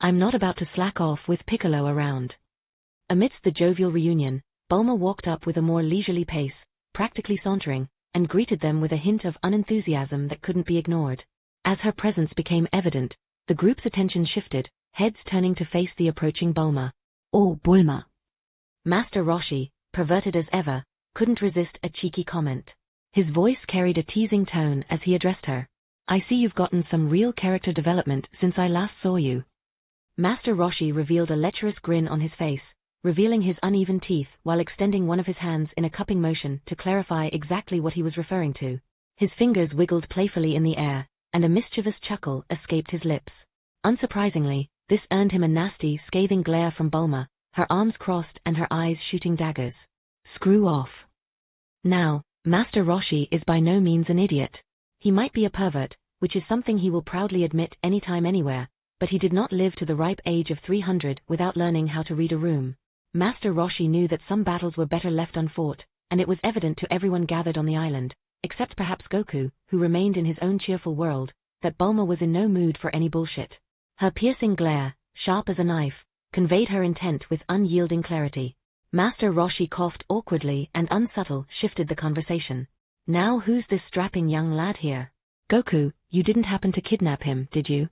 I'm not about to slack off with Piccolo around." Amidst the jovial reunion, Bulma walked up with a more leisurely pace, practically sauntering, and greeted them with a hint of unenthusiasm that couldn't be ignored. As her presence became evident, the group's attention shifted, heads turning to face the approaching Bulma. "Oh, Bulma." Master Roshi, perverted as ever, couldn't resist a cheeky comment. His voice carried a teasing tone as he addressed her. "I see you've gotten some real character development since I last saw you." Master Roshi revealed a lecherous grin on his face, revealing his uneven teeth while extending one of his hands in a cupping motion to clarify exactly what he was referring to. His fingers wiggled playfully in the air, and a mischievous chuckle escaped his lips. Unsurprisingly, this earned him a nasty, scathing glare from Bulma, her arms crossed and her eyes shooting daggers. "Screw off." Now, Master Roshi is by no means an idiot. He might be a pervert, which is something he will proudly admit anytime anywhere, but he did not live to the ripe age of 300 without learning how to read a room. Master Roshi knew that some battles were better left unfought, and it was evident to everyone gathered on the island, except perhaps Goku, who remained in his own cheerful world, that Bulma was in no mood for any bullshit. Her piercing glare, sharp as a knife, conveyed her intent with unyielding clarity. Master Roshi coughed awkwardly and unsubtle shifted the conversation. "Now who's this strapping young lad here? Goku, you didn't happen to kidnap him, did you?"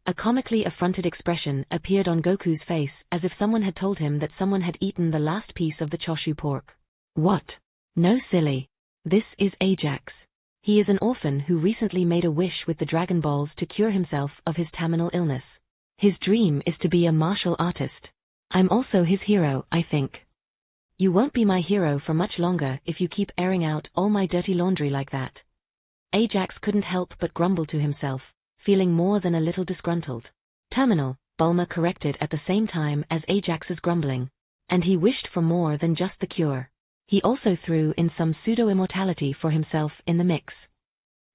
A comically affronted expression appeared on Goku's face as if someone had told him that someone had eaten the last piece of the choshu pork. "What? No, silly. This is Ajax. He is an orphan who recently made a wish with the Dragon Balls to cure himself of his terminal illness. His dream is to be a martial artist. I'm also his hero, I think. You won't be my hero for much longer if you keep airing out all my dirty laundry like that." Ajax couldn't help but grumble to himself, feeling more than a little disgruntled. "Terminal," Bulma corrected at the same time as Ajax's grumbling. And he wished for more than just the cure. He also threw in some pseudo-immortality for himself in the mix.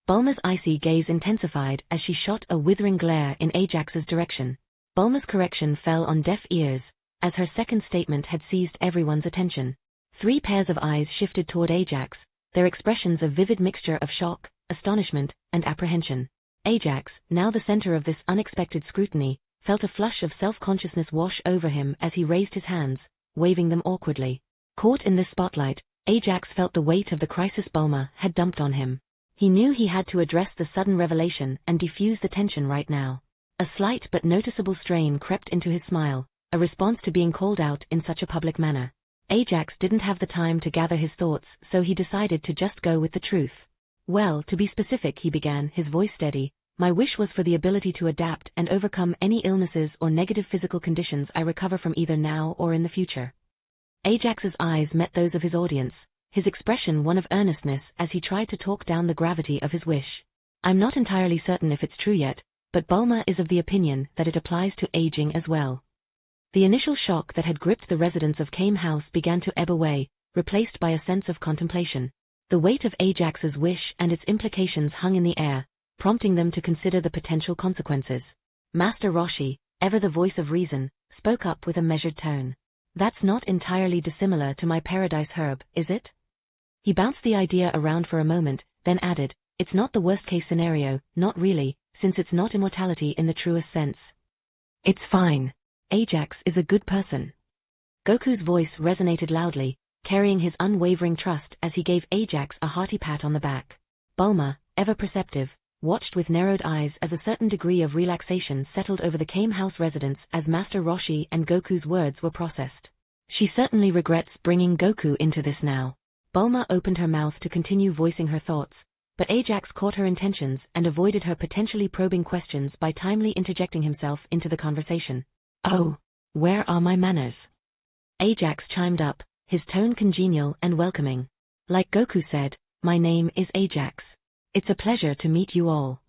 Bulma's icy gaze intensified as she shot a withering glare in Ajax's direction. Bulma's correction fell on deaf ears, as her second statement had seized everyone's attention. 3 pairs of eyes shifted toward Ajax, their expressions a vivid mixture of shock, astonishment, and apprehension. Ajax, now the center of this unexpected scrutiny, felt a flush of self-consciousness wash over him as he raised his hands, waving them awkwardly. Caught in this spotlight, Ajax felt the weight of the crisis Bulma had dumped on him. He knew he had to address the sudden revelation and defuse the tension right now. A slight but noticeable strain crept into his smile, a response to being called out in such a public manner. Ajax didn't have the time to gather his thoughts, so he decided to just go with the truth. "Well, to be specific," he began, his voice steady, "my wish was for the ability to adapt and overcome any illnesses or negative physical conditions I recover from either now or in the future." Ajax's eyes met those of his audience, his expression one of earnestness as he tried to talk down the gravity of his wish. "I'm not entirely certain if it's true yet, but Bulma is of the opinion that it applies to aging as well." The initial shock that had gripped the residents of Kame House began to ebb away, replaced by a sense of contemplation. The weight of Ajax's wish and its implications hung in the air, prompting them to consider the potential consequences. Master Roshi, ever the voice of reason, spoke up with a measured tone. That's not entirely dissimilar to my paradise herb, is it? He bounced the idea around for a moment, then added, it's not the worst-case scenario, not really, since it's not immortality in the truest sense. It's fine. Ajax is a good person. Goku's voice resonated loudly, carrying his unwavering trust as he gave Ajax a hearty pat on the back. Bulma, ever perceptive, watched with narrowed eyes as a certain degree of relaxation settled over the Kame House residents as Master Roshi and Goku's words were processed. She certainly regrets bringing Goku into this now. Bulma opened her mouth to continue voicing her thoughts, but Ajax caught her intentions and avoided her potentially probing questions by timely interjecting himself into the conversation. Oh, where are my manners? Ajax chimed up, his tone congenial and welcoming. Like Goku said, my name is Ajax. It's a pleasure to meet you all.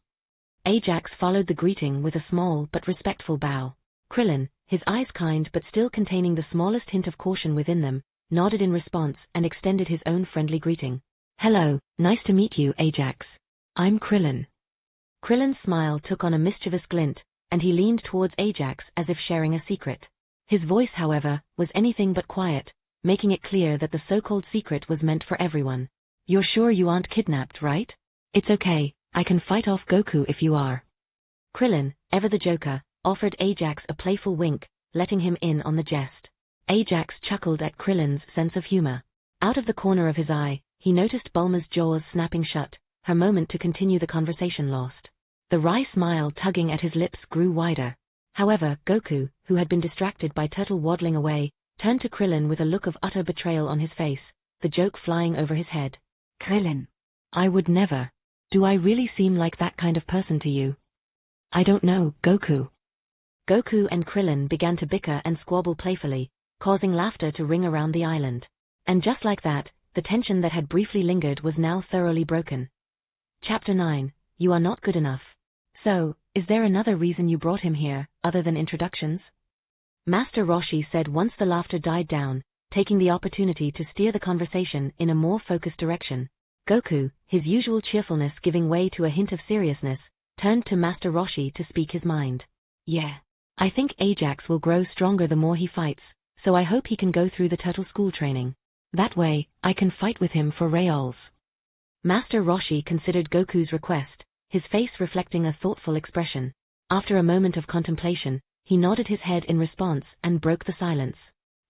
Ajax followed the greeting with a small but respectful bow. Krillin, his eyes kind but still containing the smallest hint of caution within them, nodded in response and extended his own friendly greeting. Hello, nice to meet you, Ajax. I'm Krillin. Krillin's smile took on a mischievous glint, and he leaned towards Ajax as if sharing a secret. His voice, however, was anything but quiet, making it clear that the so-called secret was meant for everyone. You're sure you aren't kidnapped, right? It's okay, I can fight off Goku if you are. Krillin, ever the joker, offered Ajax a playful wink, letting him in on the jest. Ajax chuckled at Krillin's sense of humor. Out of the corner of his eye, he noticed Bulma's jaws snapping shut, her moment to continue the conversation lost. The wry smile tugging at his lips grew wider. However, Goku, who had been distracted by Turtle waddling away, turned to Krillin with a look of utter betrayal on his face, the joke flying over his head. Krillin, I would never. Do I really seem like that kind of person to you? I don't know, Goku. Goku and Krillin began to bicker and squabble playfully, causing laughter to ring around the island. And just like that, the tension that had briefly lingered was now thoroughly broken. Chapter 9, You Are Not Good Enough. So, is there another reason you brought him here, other than introductions? Master Roshi said once the laughter died down, taking the opportunity to steer the conversation in a more focused direction. Goku, his usual cheerfulness giving way to a hint of seriousness, turned to Master Roshi to speak his mind. Yeah. I think Ajax will grow stronger the more he fights, so I hope he can go through the turtle school training. That way, I can fight with him for reals. Master Roshi considered Goku's request, his face reflecting a thoughtful expression. After a moment of contemplation, he nodded his head in response and broke the silence.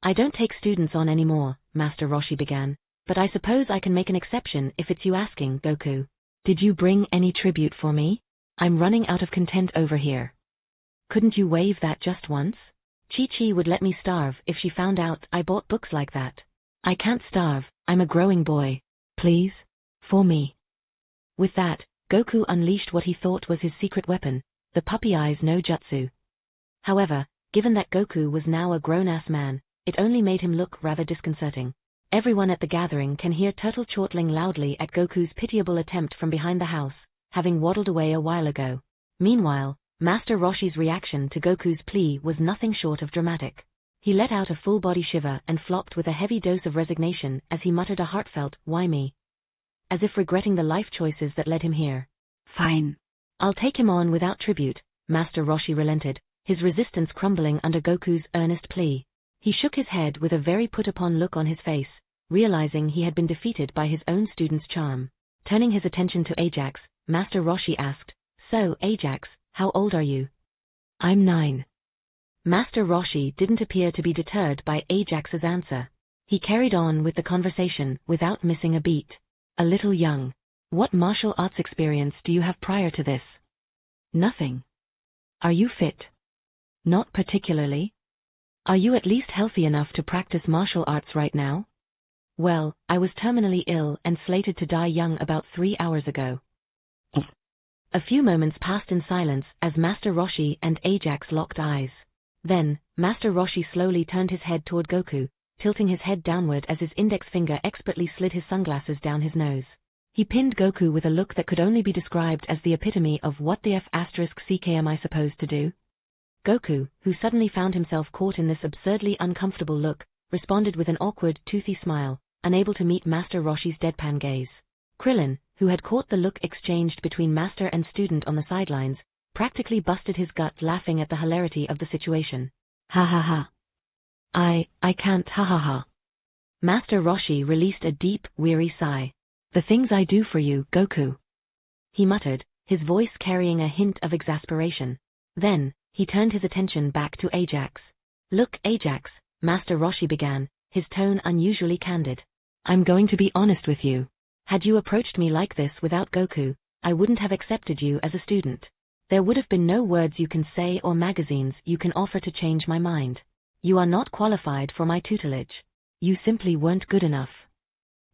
I don't take students on anymore, Master Roshi began, but I suppose I can make an exception if it's you asking, Goku. Did you bring any tribute for me? I'm running out of content over here. Couldn't you waive that just once? Chi-Chi would let me starve if she found out I bought books like that. I can't starve, I'm a growing boy. Please? For me. With that, Goku unleashed what he thought was his secret weapon, the puppy eyes no jutsu. However, given that Goku was now a grown-ass man, it only made him look rather disconcerting. Everyone at the gathering can hear Turtle chortling loudly at Goku's pitiable attempt from behind the house, having waddled away a while ago. Meanwhile, Master Roshi's reaction to Goku's plea was nothing short of dramatic. He let out a full-body shiver and flopped with a heavy dose of resignation as he muttered a heartfelt, "Why me?" as if regretting the life choices that led him here. Fine. I'll take him on without tribute, Master Roshi relented, his resistance crumbling under Goku's earnest plea. He shook his head with a very put-upon look on his face, realizing he had been defeated by his own student's charm. Turning his attention to Ajax, Master Roshi asked, "So, Ajax, how old are you?" "I'm 9. Master Roshi didn't appear to be deterred by Ajax's answer. He carried on with the conversation without missing a beat. "A little young. What martial arts experience do you have prior to this?" "Nothing." "Are you fit?" "Not particularly." "Are you at least healthy enough to practice martial arts right now?" "Well, I was terminally ill and slated to die young about 3 hours ago." A few moments passed in silence as Master Roshi and Ajax locked eyes. Then, Master Roshi slowly turned his head toward Goku, tilting his head downward as his index finger expertly slid his sunglasses down his nose. He pinned Goku with a look that could only be described as the epitome of "what the f*** am I supposed to do?" Goku, who suddenly found himself caught in this absurdly uncomfortable look, responded with an awkward, toothy smile, unable to meet Master Roshi's deadpan gaze. Krillin, who had caught the look exchanged between master and student on the sidelines, practically busted his gut laughing at the hilarity of the situation. Ha ha ha. I can't, ha ha ha. Master Roshi released a deep, weary sigh. The things I do for you, Goku, he muttered, his voice carrying a hint of exasperation. Then, he turned his attention back to Ajax. Look, Ajax, Master Roshi began, his tone unusually candid. I'm going to be honest with you. Had you approached me like this without Goku, I wouldn't have accepted you as a student. There would have been no words you can say or magazines you can offer to change my mind. You are not qualified for my tutelage. You simply weren't good enough.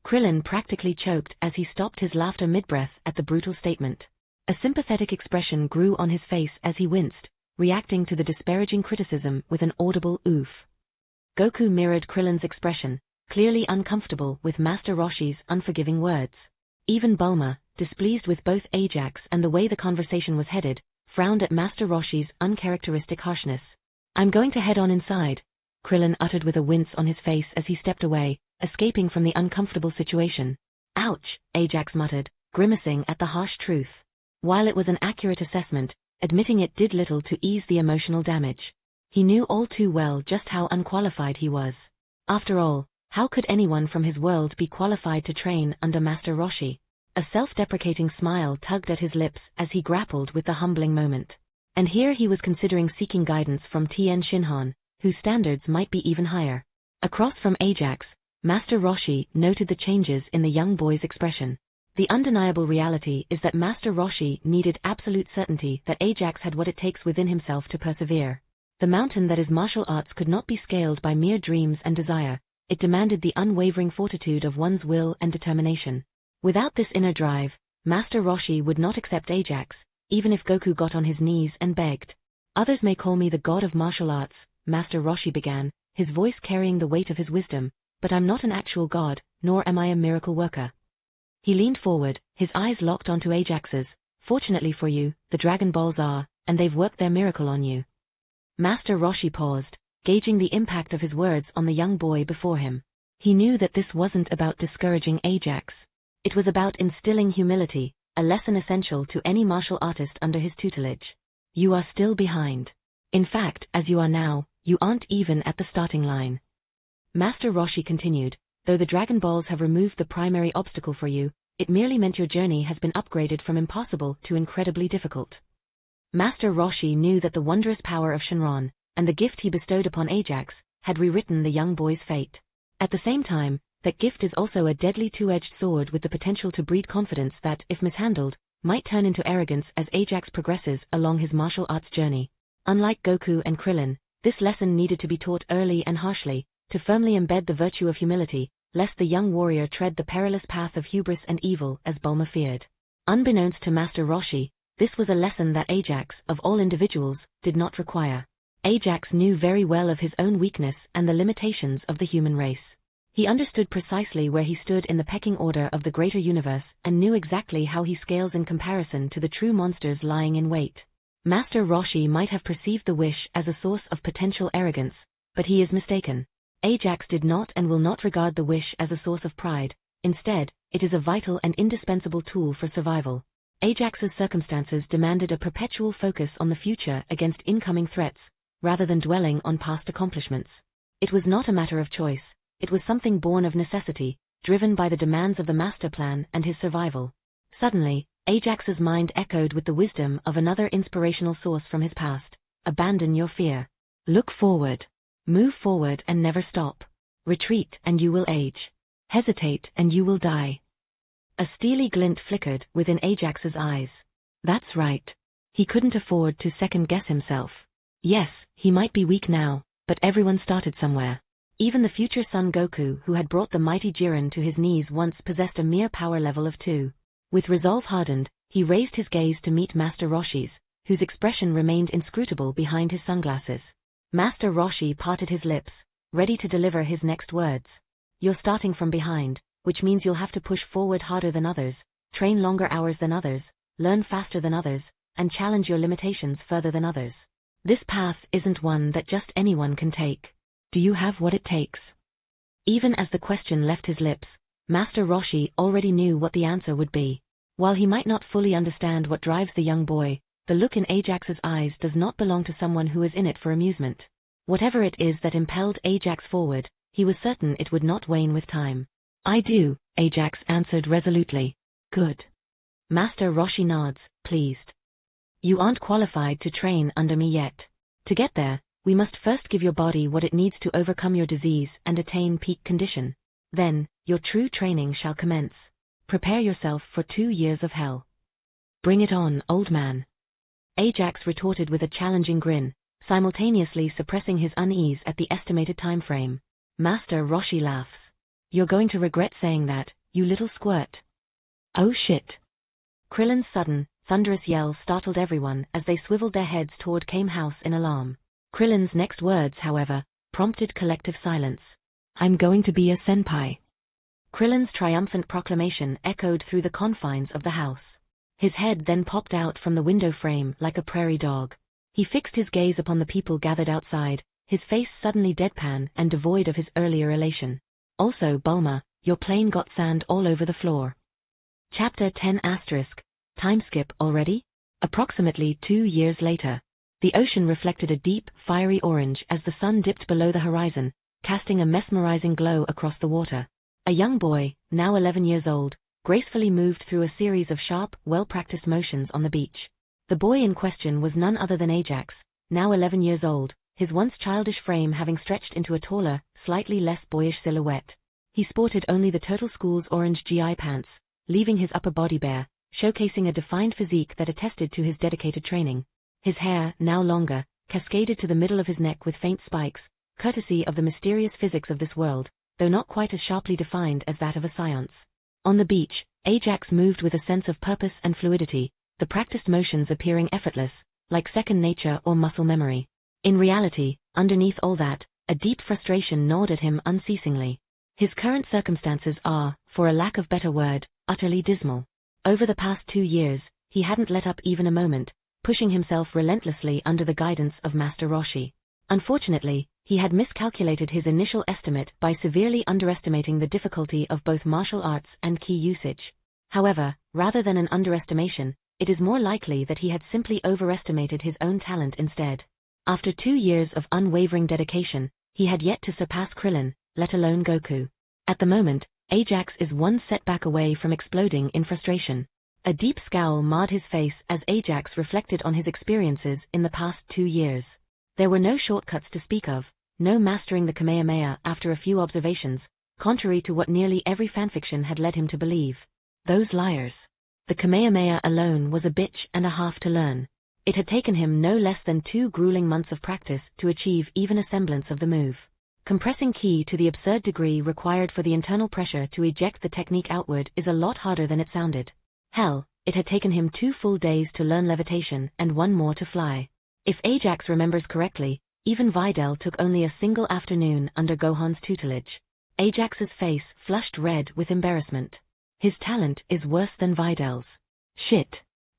Krillin practically choked as he stopped his laughter mid-breath at the brutal statement. A sympathetic expression grew on his face as he winced, reacting to the disparaging criticism with an audible oof. Goku mirrored Krillin's expression, clearly uncomfortable with Master Roshi's unforgiving words. Even Bulma, displeased with both Ajax and the way the conversation was headed, frowned at Master Roshi's uncharacteristic harshness. I'm going to head on inside, Krillin uttered with a wince on his face as he stepped away, escaping from the uncomfortable situation. Ouch, Ajax muttered, grimacing at the harsh truth. While it was an accurate assessment, admitting it did little to ease the emotional damage. He knew all too well just how unqualified he was. After all, how could anyone from his world be qualified to train under Master Roshi? A self-deprecating smile tugged at his lips as he grappled with the humbling moment. And here he was considering seeking guidance from Tien Shinhan, whose standards might be even higher. Across from Ajax, Master Roshi noted the changes in the young boy's expression. The undeniable reality is that Master Roshi needed absolute certainty that Ajax had what it takes within himself to persevere. The mountain that is martial arts could not be scaled by mere dreams and desire. It demanded the unwavering fortitude of one's will and determination. Without this inner drive, Master Roshi would not accept Ajax, even if Goku got on his knees and begged. Others may call me the god of martial arts, Master Roshi began, his voice carrying the weight of his wisdom, but I'm not an actual god, nor am I a miracle worker. He leaned forward, his eyes locked onto Ajax's. Fortunately for you, the Dragon Balls are, and they've worked their miracle on you. Master Roshi paused, gauging the impact of his words on the young boy before him. He knew that this wasn't about discouraging Ajax. It was about instilling humility, a lesson essential to any martial artist under his tutelage. You are still behind. In fact, as you are now, you aren't even at the starting line. Master Roshi continued, though the Dragon Balls have removed the primary obstacle for you, it merely meant your journey has been upgraded from impossible to incredibly difficult. Master Roshi knew that the wondrous power of Shenron, and the gift he bestowed upon Ajax, had rewritten the young boy's fate. At the same time, that gift is also a deadly two-edged sword with the potential to breed confidence that, if mishandled, might turn into arrogance as Ajax progresses along his martial arts journey. Unlike Goku and Krillin, this lesson needed to be taught early and harshly, to firmly embed the virtue of humility, lest the young warrior tread the perilous path of hubris and evil as Bulma feared. Unbeknownst to Master Roshi, this was a lesson that Ajax, of all individuals, did not require. Ajax knew very well of his own weakness and the limitations of the human race. He understood precisely where he stood in the pecking order of the greater universe and knew exactly how he scales in comparison to the true monsters lying in wait. Master Roshi might have perceived the wish as a source of potential arrogance, but he is mistaken. Ajax did not and will not regard the wish as a source of pride. Instead, it is a vital and indispensable tool for survival. Ajax's circumstances demanded a perpetual focus on the future against incoming threats, rather than dwelling on past accomplishments. It was not a matter of choice. It was something born of necessity, driven by the demands of the master plan and his survival. Suddenly, Ajax's mind echoed with the wisdom of another inspirational source from his past. Abandon your fear. Look forward. Move forward and never stop. Retreat and you will age. Hesitate and you will die. A steely glint flickered within Ajax's eyes. That's right. He couldn't afford to second-guess himself. Yes, he might be weak now, but everyone started somewhere. Even the future son Goku, who had brought the mighty Jiren to his knees once, possessed a mere power level of 2. With resolve hardened, he raised his gaze to meet Master Roshi's, whose expression remained inscrutable behind his sunglasses. Master Roshi parted his lips, ready to deliver his next words. You're starting from behind, which means you'll have to push forward harder than others, train longer hours than others, learn faster than others, and challenge your limitations further than others. This path isn't one that just anyone can take. Do you have what it takes? Even as the question left his lips, Master Roshi already knew what the answer would be. While he might not fully understand what drives the young boy, the look in Ajax's eyes does not belong to someone who is in it for amusement. Whatever it is that impelled Ajax forward, he was certain it would not wane with time. I do, Ajax answered resolutely. Good. Master Roshi nods, pleased. You aren't qualified to train under me yet. To get there, we must first give your body what it needs to overcome your disease and attain peak condition. Then, your true training shall commence. Prepare yourself for 2 years of hell. Bring it on, old man. Ajax retorted with a challenging grin, simultaneously suppressing his unease at the estimated time frame. Master Roshi laughs. You're going to regret saying that, you little squirt. Oh shit. Krillin's sudden, thunderous yell startled everyone as they swiveled their heads toward Kame House in alarm. Krillin's next words, however, prompted collective silence. I'm going to be a senpai. Krillin's triumphant proclamation echoed through the confines of the house. His head then popped out from the window frame like a prairie dog. He fixed his gaze upon the people gathered outside, his face suddenly deadpan and devoid of his earlier elation. Also, Bulma, your plane got sand all over the floor. Chapter 10 *. Time skip already? Approximately 2 years later. The ocean reflected a deep, fiery orange as the sun dipped below the horizon, casting a mesmerizing glow across the water. A young boy, now 11 years old, gracefully moved through a series of sharp, well-practiced motions on the beach. The boy in question was none other than Ajax, now 11 years old, his once childish frame having stretched into a taller, slightly less boyish silhouette. He sported only the Turtle School's orange GI pants, leaving his upper body bare, showcasing a defined physique that attested to his dedicated training. His hair, now longer, cascaded to the middle of his neck with faint spikes, courtesy of the mysterious physics of this world, though not quite as sharply defined as that of a science. On the beach, Ajax moved with a sense of purpose and fluidity, the practiced motions appearing effortless, like second nature or muscle memory. In reality, underneath all that, a deep frustration gnawed at him unceasingly. His current circumstances are, for a lack of better word, utterly dismal. Over the past 2 years, he hadn't let up even a moment, pushing himself relentlessly under the guidance of Master Roshi. Unfortunately, he had miscalculated his initial estimate by severely underestimating the difficulty of both martial arts and ki usage. However, rather than an underestimation, it is more likely that he had simply overestimated his own talent instead. After 2 years of unwavering dedication, he had yet to surpass Krillin, let alone Goku. At the moment, Ajax is one setback away from exploding in frustration. A deep scowl marred his face as Ajax reflected on his experiences in the past 2 years. There were no shortcuts to speak of, no mastering the Kamehameha after a few observations, contrary to what nearly every fanfiction had led him to believe. Those liars. The Kamehameha alone was a bitch and a half to learn. It had taken him no less than 2 grueling months of practice to achieve even a semblance of the move. Compressing ki to the absurd degree required for the internal pressure to eject the technique outward is a lot harder than it sounded. Hell, it had taken him 2 full days to learn levitation and 1 more to fly. If Ajax remembers correctly, even Videl took only a single afternoon under Gohan's tutelage. Ajax's face flushed red with embarrassment. His talent is worse than Videl's. Shit.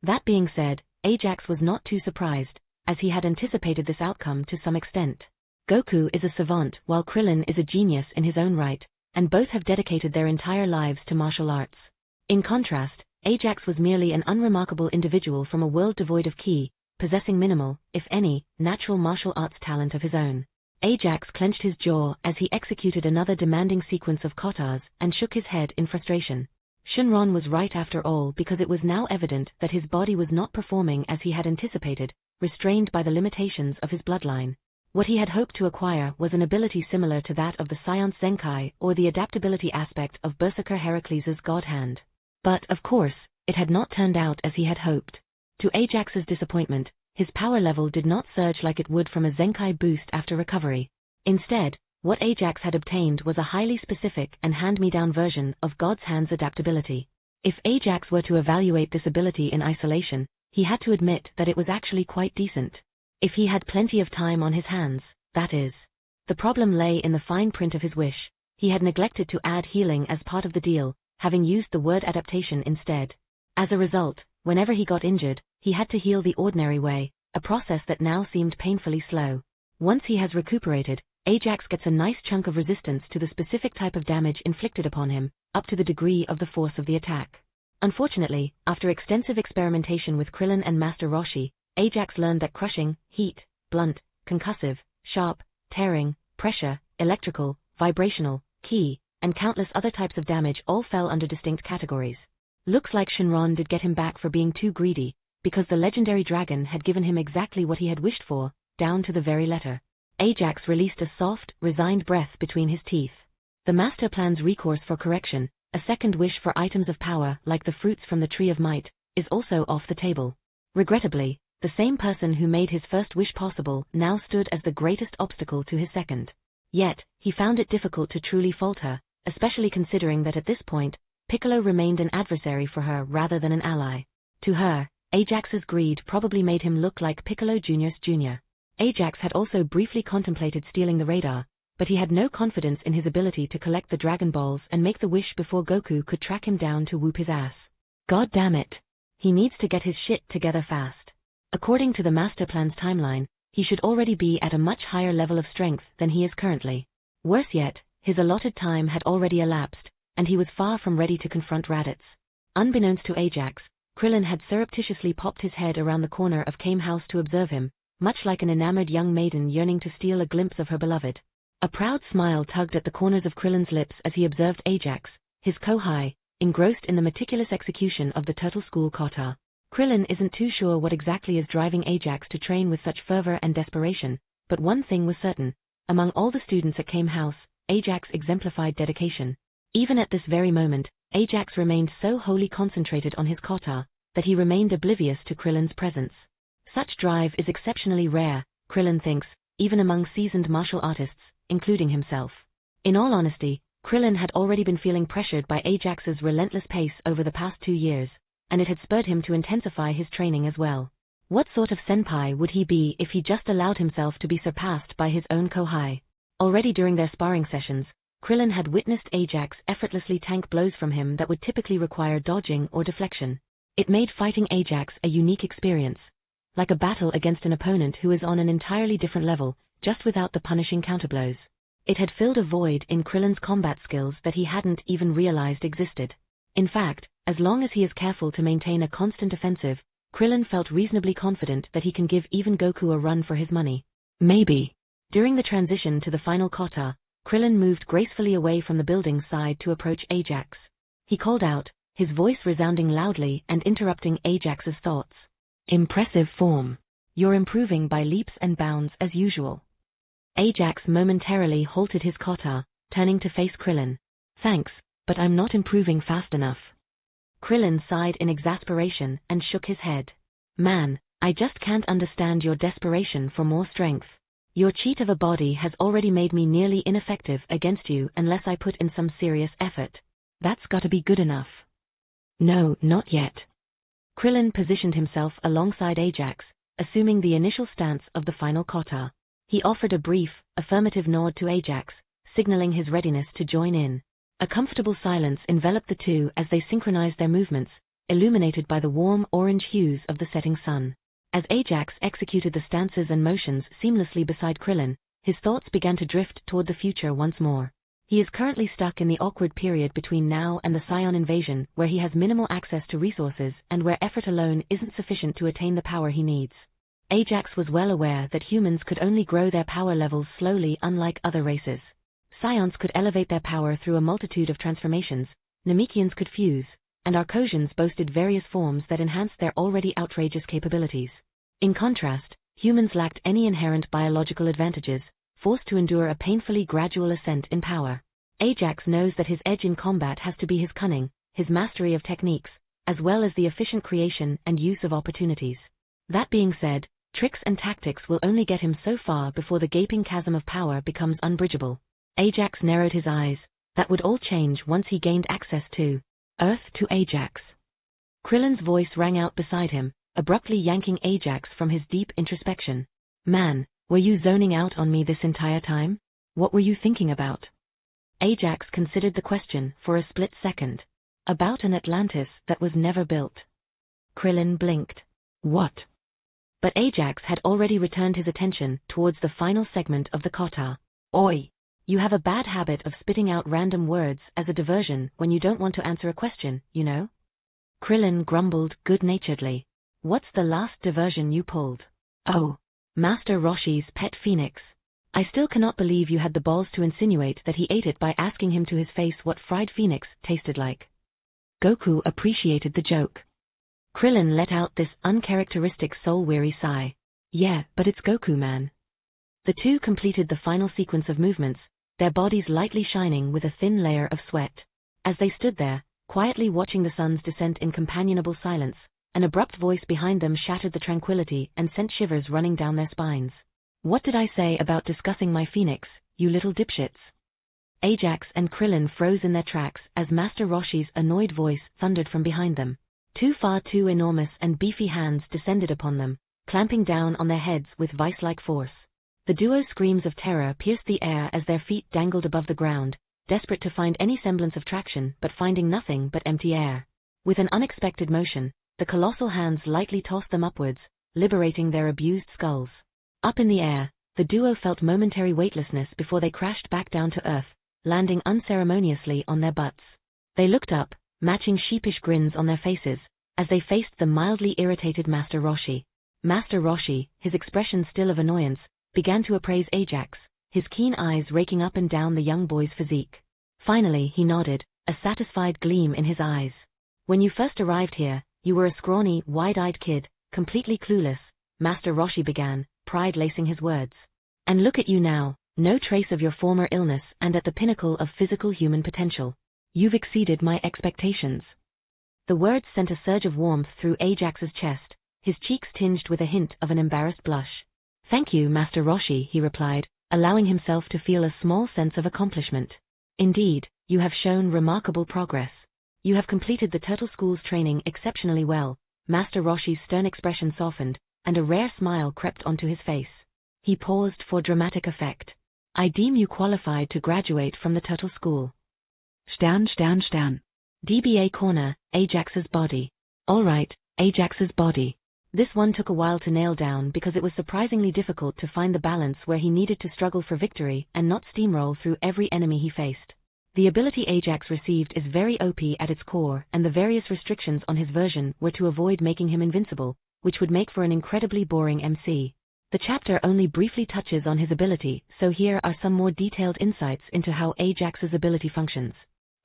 That being said, Ajax was not too surprised, as he had anticipated this outcome to some extent. Goku is a savant while Krillin is a genius in his own right, and both have dedicated their entire lives to martial arts. In contrast, Ajax was merely an unremarkable individual from a world devoid of ki, possessing minimal, if any, natural martial arts talent of his own. Ajax clenched his jaw as he executed another demanding sequence of katas and shook his head in frustration. Shenron was right after all, because it was now evident that his body was not performing as he had anticipated, restrained by the limitations of his bloodline. What he had hoped to acquire was an ability similar to that of the Science Zenkai or the adaptability aspect of Berserker Heracles' God Hand. But, of course, it had not turned out as he had hoped. To Ajax's disappointment, his power level did not surge like it would from a Zenkai boost after recovery. Instead, what Ajax had obtained was a highly specific and hand-me-down version of God's Hand's adaptability. If Ajax were to evaluate this ability in isolation, he had to admit that it was actually quite decent. If he had plenty of time on his hands, that is. The problem lay in the fine print of his wish. He had neglected to add healing as part of the deal, having used the word adaptation instead. As a result, whenever he got injured, he had to heal the ordinary way, a process that now seemed painfully slow. Once he has recuperated, Ajax gets a nice chunk of resistance to the specific type of damage inflicted upon him, up to the degree of the force of the attack. Unfortunately, after extensive experimentation with Krillin and Master Roshi, Ajax learned that crushing, heat, blunt, concussive, sharp, tearing, pressure, electrical, vibrational, ki, and countless other types of damage all fell under distinct categories. Looks like Shenron did get him back for being too greedy, because the legendary dragon had given him exactly what he had wished for, down to the very letter. Ajax released a soft, resigned breath between his teeth. The master plan's recourse for correction, a second wish for items of power like the fruits from the Tree of Might, is also off the table. Regrettably, the same person who made his first wish possible now stood as the greatest obstacle to his second. Yet, he found it difficult to truly fault her, especially considering that at this point, Piccolo remained an adversary for her rather than an ally. To her, Ajax's greed probably made him look like Piccolo Jr.'s junior. Ajax had also briefly contemplated stealing the radar, but he had no confidence in his ability to collect the Dragon Balls and make the wish before Goku could track him down to whoop his ass. God damn it. He needs to get his shit together fast. According to the master plan's timeline, he should already be at a much higher level of strength than he is currently. Worse yet, his allotted time had already elapsed, and he was far from ready to confront Raditz. Unbeknownst to Ajax, Krillin had surreptitiously popped his head around the corner of Kame House to observe him, much like an enamored young maiden yearning to steal a glimpse of her beloved. A proud smile tugged at the corners of Krillin's lips as he observed Ajax, his kohai, engrossed in the meticulous execution of the Turtle School kata. Krillin isn't too sure what exactly is driving Ajax to train with such fervor and desperation, but one thing was certain. Among all the students at Kame House, Ajax exemplified dedication. Even at this very moment, Ajax remained so wholly concentrated on his kata, that he remained oblivious to Krillin's presence. Such drive is exceptionally rare, Krillin thinks, even among seasoned martial artists, including himself. In all honesty, Krillin had already been feeling pressured by Ajax's relentless pace over the past 2 years, and it had spurred him to intensify his training as well. What sort of senpai would he be if he just allowed himself to be surpassed by his own kohai? Already during their sparring sessions, Krillin had witnessed Ajax effortlessly tank blows from him that would typically require dodging or deflection. It made fighting Ajax a unique experience, like a battle against an opponent who is on an entirely different level, just without the punishing counterblows. It had filled a void in Krillin's combat skills that he hadn't even realized existed. In fact, as long as he is careful to maintain a constant offensive, Krillin felt reasonably confident that he can give even Goku a run for his money. Maybe. During the transition to the final kata, Krillin moved gracefully away from the building's side to approach Ajax. He called out, his voice resounding loudly and interrupting Ajax's thoughts. Impressive form. You're improving by leaps and bounds as usual. Ajax momentarily halted his kata, turning to face Krillin. Thanks, but I'm not improving fast enough. Krillin sighed in exasperation and shook his head. Man, I just can't understand your desperation for more strength. Your cheat of a body has already made me nearly ineffective against you unless I put in some serious effort. That's gotta be good enough. No, not yet. Krillin positioned himself alongside Ajax, assuming the initial stance of the final kata. He offered a brief, affirmative nod to Ajax, signaling his readiness to join in. A comfortable silence enveloped the two as they synchronized their movements, illuminated by the warm orange hues of the setting sun. As Ajax executed the stances and motions seamlessly beside Krillin, his thoughts began to drift toward the future once more. He is currently stuck in the awkward period between now and the Scion invasion, where he has minimal access to resources and where effort alone isn't sufficient to attain the power he needs. Ajax was well aware that humans could only grow their power levels slowly, unlike other races. Scions could elevate their power through a multitude of transformations, Namekians could fuse, and Arcosians boasted various forms that enhanced their already outrageous capabilities. In contrast, humans lacked any inherent biological advantages, forced to endure a painfully gradual ascent in power. Ajax knows that his edge in combat has to be his cunning, his mastery of techniques, as well as the efficient creation and use of opportunities. That being said, tricks and tactics will only get him so far before the gaping chasm of power becomes unbridgeable. Ajax narrowed his eyes. That would all change once he gained access to Earth to Ajax. Krillin's voice rang out beside him, abruptly yanking Ajax from his deep introspection. Man, were you zoning out on me this entire time? What were you thinking about? Ajax considered the question for a split second. About an Atlantis that was never built. Krillin blinked. What? But Ajax had already returned his attention towards the final segment of the kata. Oi! You have a bad habit of spitting out random words as a diversion when you don't want to answer a question, you know? Krillin grumbled good-naturedly. What's the last diversion you pulled? Oh, Master Roshi's pet phoenix. I still cannot believe you had the balls to insinuate that he ate it by asking him to his face what fried phoenix tasted like. Goku appreciated the joke. Krillin let out this uncharacteristic soul-weary sigh. Yeah, but it's Goku, man. The two completed the final sequence of movements, their bodies lightly shining with a thin layer of sweat. As they stood there, quietly watching the sun's descent in companionable silence, an abrupt voice behind them shattered the tranquility and sent shivers running down their spines. What did I say about discussing my phoenix, you little dipshits? Ajax and Krillin froze in their tracks as Master Roshi's annoyed voice thundered from behind them. Two enormous and beefy hands descended upon them, clamping down on their heads with vice-like force. The duo's screams of terror pierced the air as their feet dangled above the ground, desperate to find any semblance of traction but finding nothing but empty air. With an unexpected motion, the colossal hands lightly tossed them upwards, liberating their abused skulls. Up in the air, the duo felt momentary weightlessness before they crashed back down to earth, landing unceremoniously on their butts. They looked up, matching sheepish grins on their faces, as they faced the mildly irritated Master Roshi. Master Roshi, his expression still of annoyance, began to appraise Ajax, his keen eyes raking up and down the young boy's physique. Finally he nodded, a satisfied gleam in his eyes. When you first arrived here, you were a scrawny, wide-eyed kid, completely clueless, Master Roshi began, pride lacing his words. And look at you now, no trace of your former illness and at the pinnacle of physical human potential. You've exceeded my expectations. The words sent a surge of warmth through Ajax's chest, his cheeks tinged with a hint of an embarrassed blush. Thank you, Master Roshi, he replied, allowing himself to feel a small sense of accomplishment. Indeed, you have shown remarkable progress. You have completed the Turtle School's training exceptionally well. Master Roshi's stern expression softened, and a rare smile crept onto his face. He paused for dramatic effect. I deem you qualified to graduate from the Turtle School. Stern. DBA corner, Ajax's body. All right, Ajax's body. This one took a while to nail down because it was surprisingly difficult to find the balance where he needed to struggle for victory and not steamroll through every enemy he faced. The ability Ajax received is very OP at its core, and the various restrictions on his version were to avoid making him invincible, which would make for an incredibly boring MC. The chapter only briefly touches on his ability, so here are some more detailed insights into how Ajax's ability functions.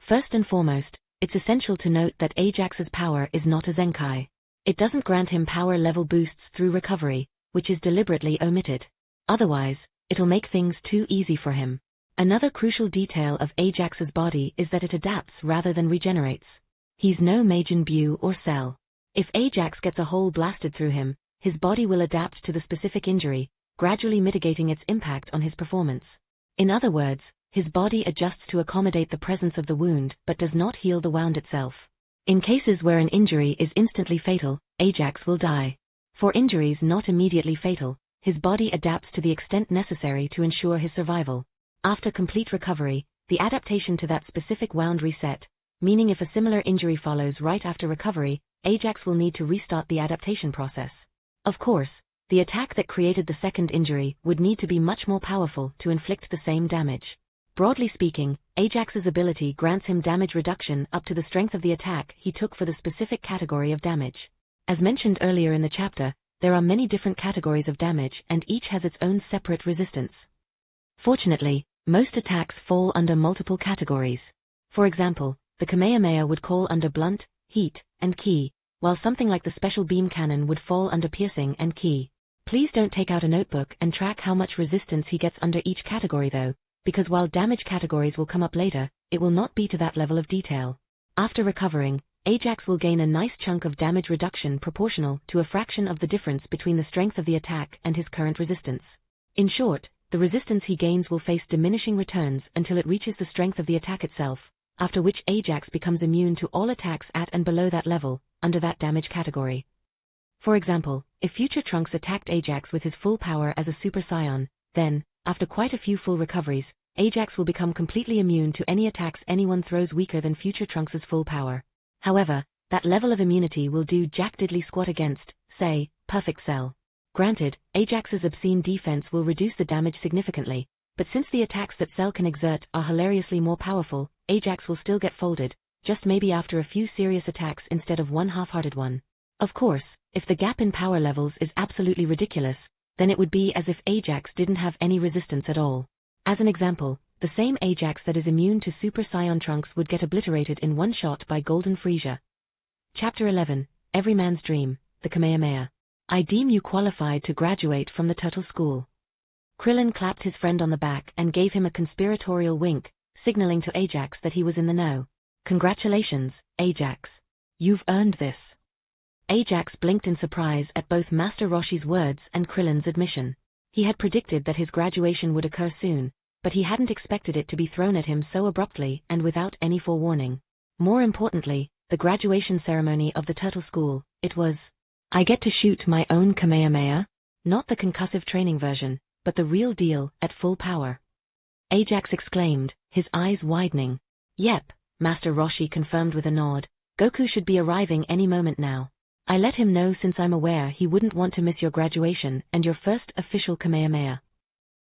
First and foremost, it's essential to note that Ajax's power is not a Zenkai. It doesn't grant him power level boosts through recovery, which is deliberately omitted. Otherwise, it'll make things too easy for him. Another crucial detail of Ajax's body is that it adapts rather than regenerates. He's no Majin Buu or Cell. If Ajax gets a hole blasted through him, his body will adapt to the specific injury, gradually mitigating its impact on his performance. In other words, his body adjusts to accommodate the presence of the wound but does not heal the wound itself. In cases where an injury is instantly fatal, Ajax will die. For injuries not immediately fatal, his body adapts to the extent necessary to ensure his survival. After complete recovery, the adaptation to that specific wound reset, meaning if a similar injury follows right after recovery, Ajax will need to restart the adaptation process. Of course, the attack that created the second injury would need to be much more powerful to inflict the same damage. Broadly speaking, Ajax's ability grants him damage reduction up to the strength of the attack he took for the specific category of damage. As mentioned earlier in the chapter, there are many different categories of damage and each has its own separate resistance. Fortunately, most attacks fall under multiple categories. For example, the Kamehameha would fall under blunt, heat, and ki, while something like the special beam cannon would fall under piercing and ki. Please don't take out a notebook and track how much resistance he gets under each category though, because while damage categories will come up later, it will not be to that level of detail. After recovering, Ajax will gain a nice chunk of damage reduction proportional to a fraction of the difference between the strength of the attack and his current resistance. In short, the resistance he gains will face diminishing returns until it reaches the strength of the attack itself, after which Ajax becomes immune to all attacks at and below that level, under that damage category. For example, if future Trunks attacked Ajax with his full power as a Super Saiyan, then, after quite a few full recoveries, Ajax will become completely immune to any attacks anyone throws weaker than future Trunks' full power. However, that level of immunity will do jack diddly squat against, say, Perfect Cell. Granted, Ajax's obscene defense will reduce the damage significantly, But since the attacks that Cell can exert are hilariously more powerful, Ajax will still get folded, just maybe after a few serious attacks instead of one half-hearted one. Of course, if the gap in power levels is absolutely ridiculous, then it would be as if Ajax didn't have any resistance at all. As an example, the same Ajax that is immune to Super Saiyan Trunks would get obliterated in one shot by Golden Frieza. Chapter 11, Every Man's Dream, the Kamehameha. I deem you qualified to graduate from the Turtle School. Krillin clapped his friend on the back and gave him a conspiratorial wink, signaling to Ajax that he was in the know. Congratulations, Ajax. You've earned this. Ajax blinked in surprise at both Master Roshi's words and Krillin's admission. He had predicted that his graduation would occur soon, but he hadn't expected it to be thrown at him so abruptly and without any forewarning. More importantly, the graduation ceremony of the Turtle School, it was, I get to shoot my own Kamehameha? Not the concussive training version, but the real deal, at full power. Ajax exclaimed, his eyes widening. Yep, Master Roshi confirmed with a nod. Goku should be arriving any moment now. I let him know since I'm aware he wouldn't want to miss your graduation and your first official Kamehameha.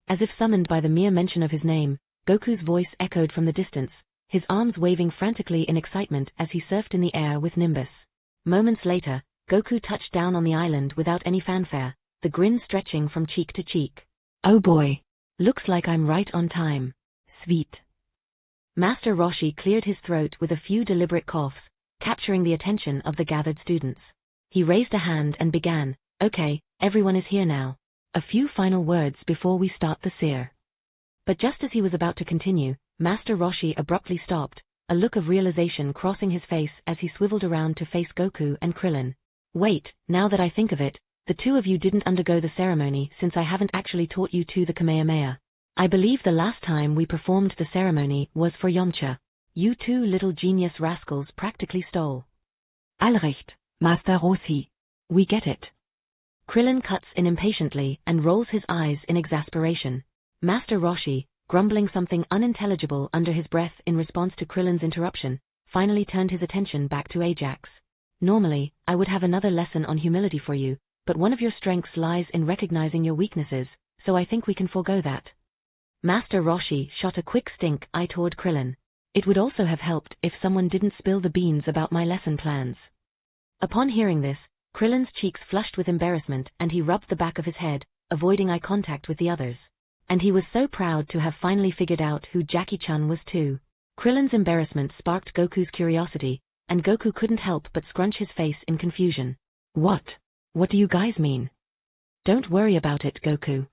As if summoned by the mere mention of his name, Goku's voice echoed from the distance, his arms waving frantically in excitement as he surfed in the air with Nimbus. Moments later, Goku touched down on the island without any fanfare, the grin stretching from cheek to cheek. Oh boy. Looks like I'm right on time. Sweet. Master Roshi cleared his throat with a few deliberate coughs, capturing the attention of the gathered students. He raised a hand and began, okay, everyone is here now. A few final words before we start the seer. But just as he was about to continue, Master Roshi abruptly stopped, a look of realization crossing his face as he swiveled around to face Goku and Krillin. Wait, now that I think of it, the two of you didn't undergo the ceremony since I haven't actually taught you two the Kamehameha. I believe the last time we performed the ceremony was for Yamcha. You two little genius rascals practically stole. Allrecht, Master Roshi. We get it. Krillin cuts in impatiently and rolls his eyes in exasperation. Master Roshi, grumbling something unintelligible under his breath in response to Krillin's interruption, finally turned his attention back to Ajax. Normally, I would have another lesson on humility for you, but one of your strengths lies in recognizing your weaknesses, so I think we can forego that. Master Roshi shot a quick stink eye toward Krillin. It would also have helped if someone didn't spill the beans about my lesson plans. Upon hearing this, Krillin's cheeks flushed with embarrassment and he rubbed the back of his head, avoiding eye contact with the others. And he was so proud to have finally figured out who Jackie-chan was too. Krillin's embarrassment sparked Goku's curiosity, and Goku couldn't help but scrunch his face in confusion. What? What do you guys mean? Don't worry about it, Goku.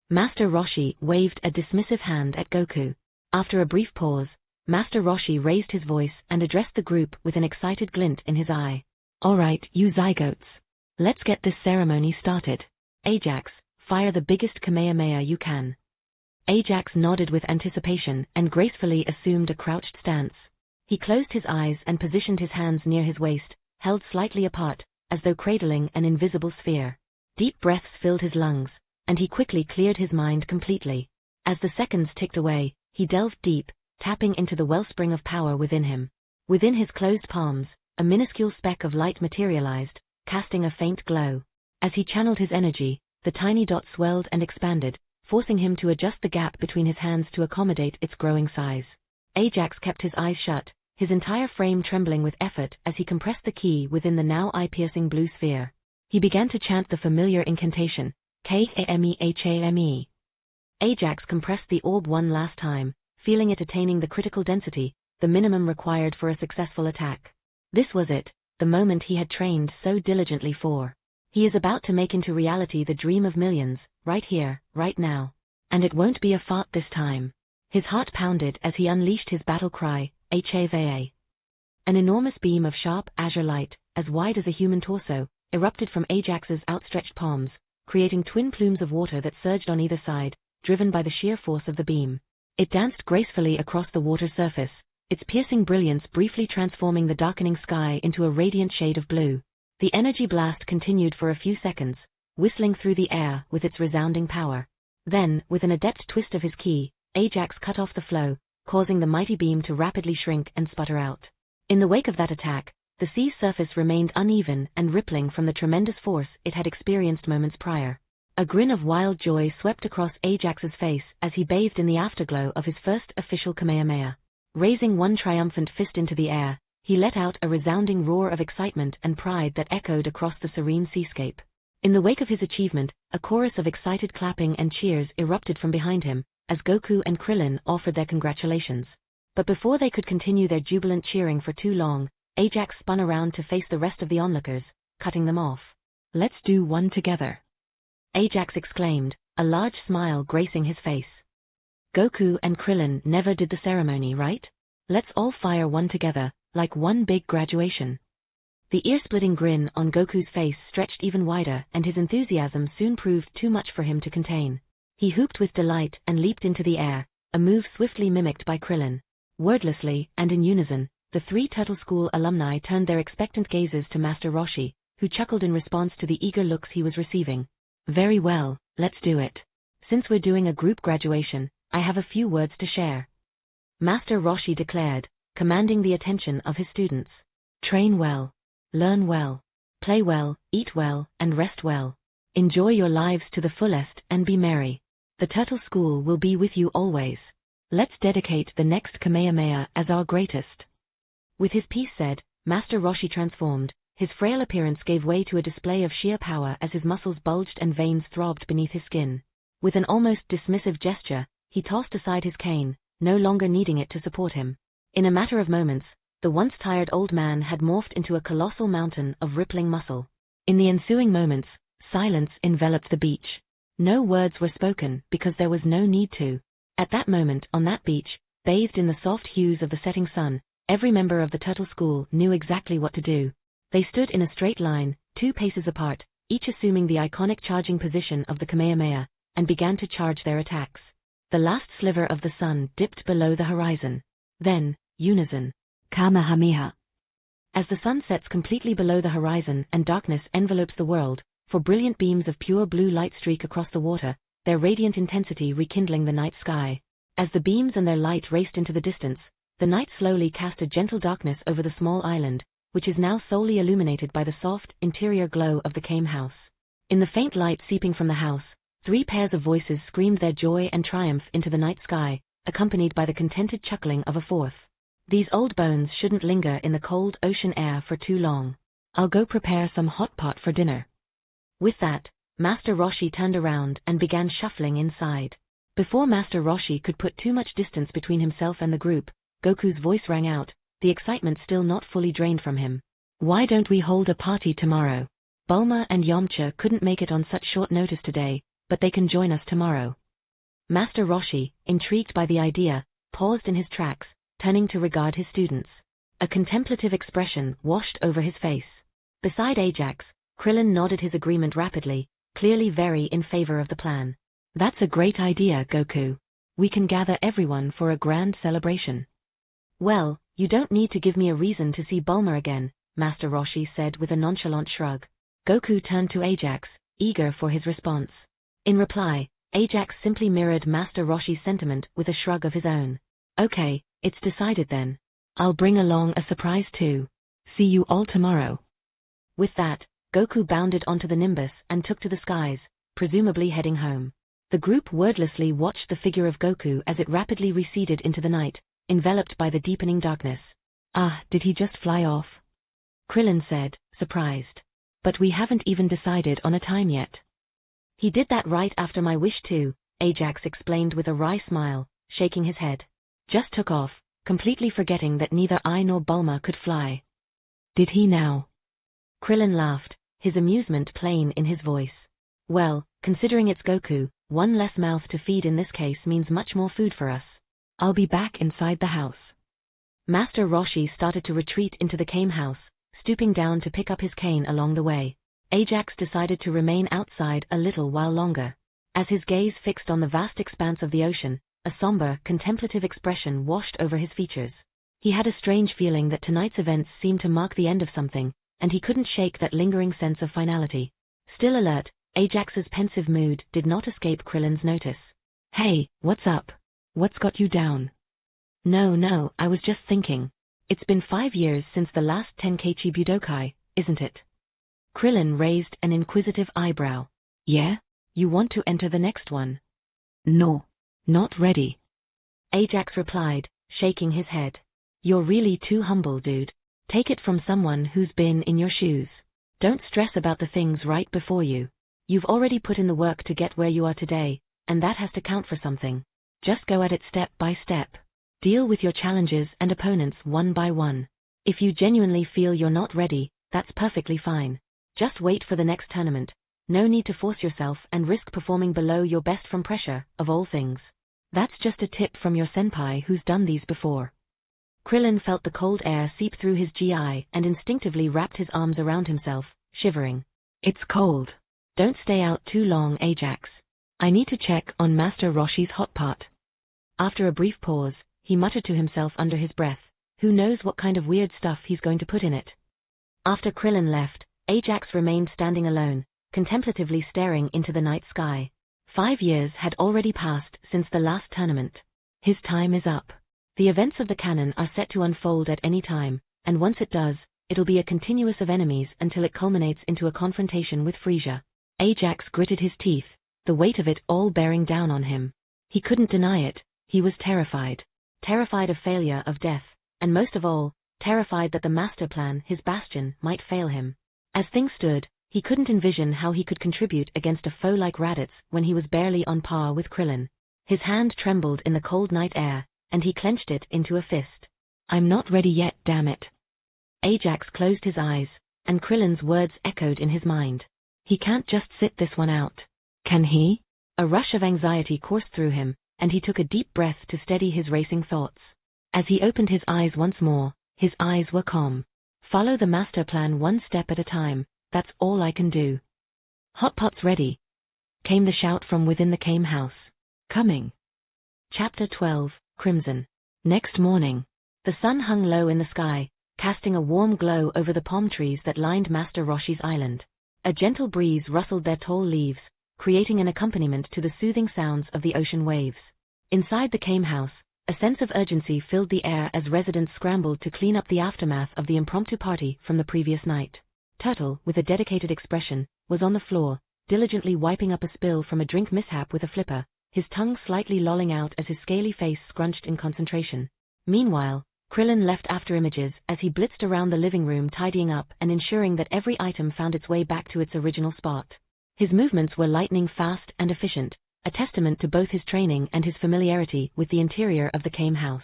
Master Roshi waved a dismissive hand at Goku. After a brief pause, Master Roshi raised his voice and addressed the group with an excited glint in his eye. Alright, you zygotes. Let's get this ceremony started. Ajax, fire the biggest Kamehameha you can. Ajax nodded with anticipation and gracefully assumed a crouched stance. He closed his eyes and positioned his hands near his waist, held slightly apart, as though cradling an invisible sphere. Deep breaths filled his lungs, and he quickly cleared his mind completely. As the seconds ticked away, he delved deep, tapping into the wellspring of power within him. Within his closed palms, a minuscule speck of light materialized, casting a faint glow. As he channeled his energy, the tiny dot swelled and expanded, forcing him to adjust the gap between his hands to accommodate its growing size. Ajax kept his eyes shut, his entire frame trembling with effort as he compressed the key within the now eye-piercing blue sphere. He began to chant the familiar incantation, K-A-M-E-H-A-M-E. Ajax compressed the orb one last time, feeling it attaining the critical density, the minimum required for a successful attack. This was it, the moment he had trained so diligently for. He is about to make into reality the dream of millions, right here, right now. And it won't be a fart this time. His heart pounded as he unleashed his battle cry, H-A-V-A. An enormous beam of sharp azure light, as wide as a human torso, erupted from Ajax's outstretched palms, creating twin plumes of water that surged on either side, driven by the sheer force of the beam. It danced gracefully across the water's surface, its piercing brilliance briefly transforming the darkening sky into a radiant shade of blue. The energy blast continued for a few seconds, whistling through the air with its resounding power. Then, with an adept twist of his key, Ajax cut off the flow, causing the mighty beam to rapidly shrink and sputter out. In the wake of that attack, the sea's surface remained uneven and rippling from the tremendous force it had experienced moments prior. A grin of wild joy swept across Ajax's face as he bathed in the afterglow of his first official Kamehameha. Raising one triumphant fist into the air, he let out a resounding roar of excitement and pride that echoed across the serene seascape. In the wake of his achievement, a chorus of excited clapping and cheers erupted from behind him, as Goku and Krillin offered their congratulations. But before they could continue their jubilant cheering for too long, Ajax spun around to face the rest of the onlookers, cutting them off. "Let's do one together," Ajax exclaimed, a large smile gracing his face. "Goku and Krillin never did the ceremony, right? Let's all fire one together, like one big graduation." The ear-splitting grin on Goku's face stretched even wider, and his enthusiasm soon proved too much for him to contain. He whooped with delight and leaped into the air, a move swiftly mimicked by Krillin. Wordlessly, and in unison, the three Turtle School alumni turned their expectant gazes to Master Roshi, who chuckled in response to the eager looks he was receiving. "Very well, let's do it. Since we're doing a group graduation, I have a few words to share," Master Roshi declared, commanding the attention of his students. "Train well, learn well, play well, eat well, and rest well. Enjoy your lives to the fullest and be merry. The Turtle School will be with you always. Let's dedicate the next Kamehameha as our greatest." With his piece said, Master Roshi transformed. His frail appearance gave way to a display of sheer power as his muscles bulged and veins throbbed beneath his skin. With an almost dismissive gesture, he tossed aside his cane, no longer needing it to support him. In a matter of moments, the once tired old man had morphed into a colossal mountain of rippling muscle. In the ensuing moments, silence enveloped the beach. No words were spoken because there was no need to. At that moment on that beach, bathed in the soft hues of the setting sun, every member of the Turtle School knew exactly what to do. They stood in a straight line, 2 paces apart, each assuming the iconic charging position of the Kamehameha, and began to charge their attacks. The last sliver of the sun dipped below the horizon. Then, unison, Kamehameha. As the sun sets completely below the horizon and darkness envelopes the world, for brilliant beams of pure blue light streak across the water, their radiant intensity rekindling the night sky. As the beams and their light raced into the distance, the night slowly cast a gentle darkness over the small island, which is now solely illuminated by the soft, interior glow of the Kame house. In the faint light seeping from the house, 3 pairs of voices screamed their joy and triumph into the night sky, accompanied by the contented chuckling of a 4th. "These old bones shouldn't linger in the cold ocean air for too long. I'll go prepare some hot pot for dinner." With that, Master Roshi turned around and began shuffling inside. Before Master Roshi could put too much distance between himself and the group, Goku's voice rang out, the excitement still not fully drained from him. "Why don't we hold a party tomorrow? Bulma and Yamcha couldn't make it on such short notice today, but they can join us tomorrow." Master Roshi, intrigued by the idea, paused in his tracks, turning to regard his students. A contemplative expression washed over his face. Beside Ajax, Krillin nodded his agreement rapidly, clearly very in favor of the plan. "That's a great idea, Goku. We can gather everyone for a grand celebration." "Well, you don't need to give me a reason to see Bulma again," Master Roshi said with a nonchalant shrug. Goku turned to Ajax, eager for his response. In reply, Ajax simply mirrored Master Roshi's sentiment with a shrug of his own. "Okay, it's decided then. I'll bring along a surprise too. See you all tomorrow." With that, Goku bounded onto the Nimbus and took to the skies, presumably heading home. The group wordlessly watched the figure of Goku as it rapidly receded into the night, enveloped by the deepening darkness. "Ah, did he just fly off?" Krillin said, surprised. "But we haven't even decided on a time yet." "He did that right after my wish too," Ajax explained with a wry smile, shaking his head. "Just took off, completely forgetting that neither I nor Bulma could fly." "Did he now?" Krillin laughed, his amusement plain in his voice. "Well, considering it's Goku, one less mouth to feed in this case means much more food for us. I'll be back inside the house." Master Roshi started to retreat into the Kame house, stooping down to pick up his cane along the way. Ajax decided to remain outside a little while longer. As his gaze fixed on the vast expanse of the ocean, a somber, contemplative expression washed over his features. He had a strange feeling that tonight's events seemed to mark the end of something, and he couldn't shake that lingering sense of finality. Still alert, Ajax's pensive mood did not escape Krillin's notice. "Hey, what's up? What's got you down?" No, I was just thinking. It's been 5 years since the last Tenkaichi Budokai, isn't it?" Krillin raised an inquisitive eyebrow. "Yeah? You want to enter the next one? No, not ready. Ajax replied, shaking his head. You're really too humble, dude. Take it from someone who's been in your shoes. Don't stress about the things right before you. You've already put in the work to get where you are today, and that has to count for something. Just go at it step by step. Deal with your challenges and opponents one by one. If you genuinely feel you're not ready, that's perfectly fine. Just wait for the next tournament. No need to force yourself and risk performing below your best from pressure, of all things. That's just a tip from your senpai who's done these before. Krillin felt the cold air seep through his GI and instinctively wrapped his arms around himself, shivering. It's cold. Don't stay out too long, Ajax. I need to check on Master Roshi's hot pot. After a brief pause, he muttered to himself under his breath, who knows what kind of weird stuff he's going to put in it. After Krillin left, Ajax remained standing alone, contemplatively staring into the night sky. 5 years had already passed since the last tournament. His time is up. The events of the canon are set to unfold at any time, and once it does, it'll be a continuous of enemies until it culminates into a confrontation with Frieza. Ajax gritted his teeth, the weight of it all bearing down on him. He couldn't deny it, he was terrified. Terrified of failure, of death, and most of all, terrified that the master plan, his bastion, might fail him. As things stood, he couldn't envision how he could contribute against a foe like Raditz when he was barely on par with Krillin. His hand trembled in the cold night air, and he clenched it into a fist. I'm not ready yet, damn it. Ajax closed his eyes, and Krillin's words echoed in his mind. He can't just sit this one out. Can he? A rush of anxiety coursed through him, and he took a deep breath to steady his racing thoughts. As he opened his eyes once more, his eyes were calm. Follow the master plan one step at a time, that's all I can do. Hot pot's ready, came the shout from within the Kame house. Coming. Chapter 12, Crimson. Next morning, the sun hung low in the sky, casting a warm glow over the palm trees that lined Master Roshi's island. A gentle breeze rustled their tall leaves, creating an accompaniment to the soothing sounds of the ocean waves. Inside the Kame house, a sense of urgency filled the air as residents scrambled to clean up the aftermath of the impromptu party from the previous night. Turtle, with a dedicated expression, was on the floor, diligently wiping up a spill from a drink mishap with a flipper, his tongue slightly lolling out as his scaly face scrunched in concentration. Meanwhile, Krillin left after images as he blitzed around the living room tidying up and ensuring that every item found its way back to its original spot. His movements were lightning fast and efficient, a testament to both his training and his familiarity with the interior of the Kame house.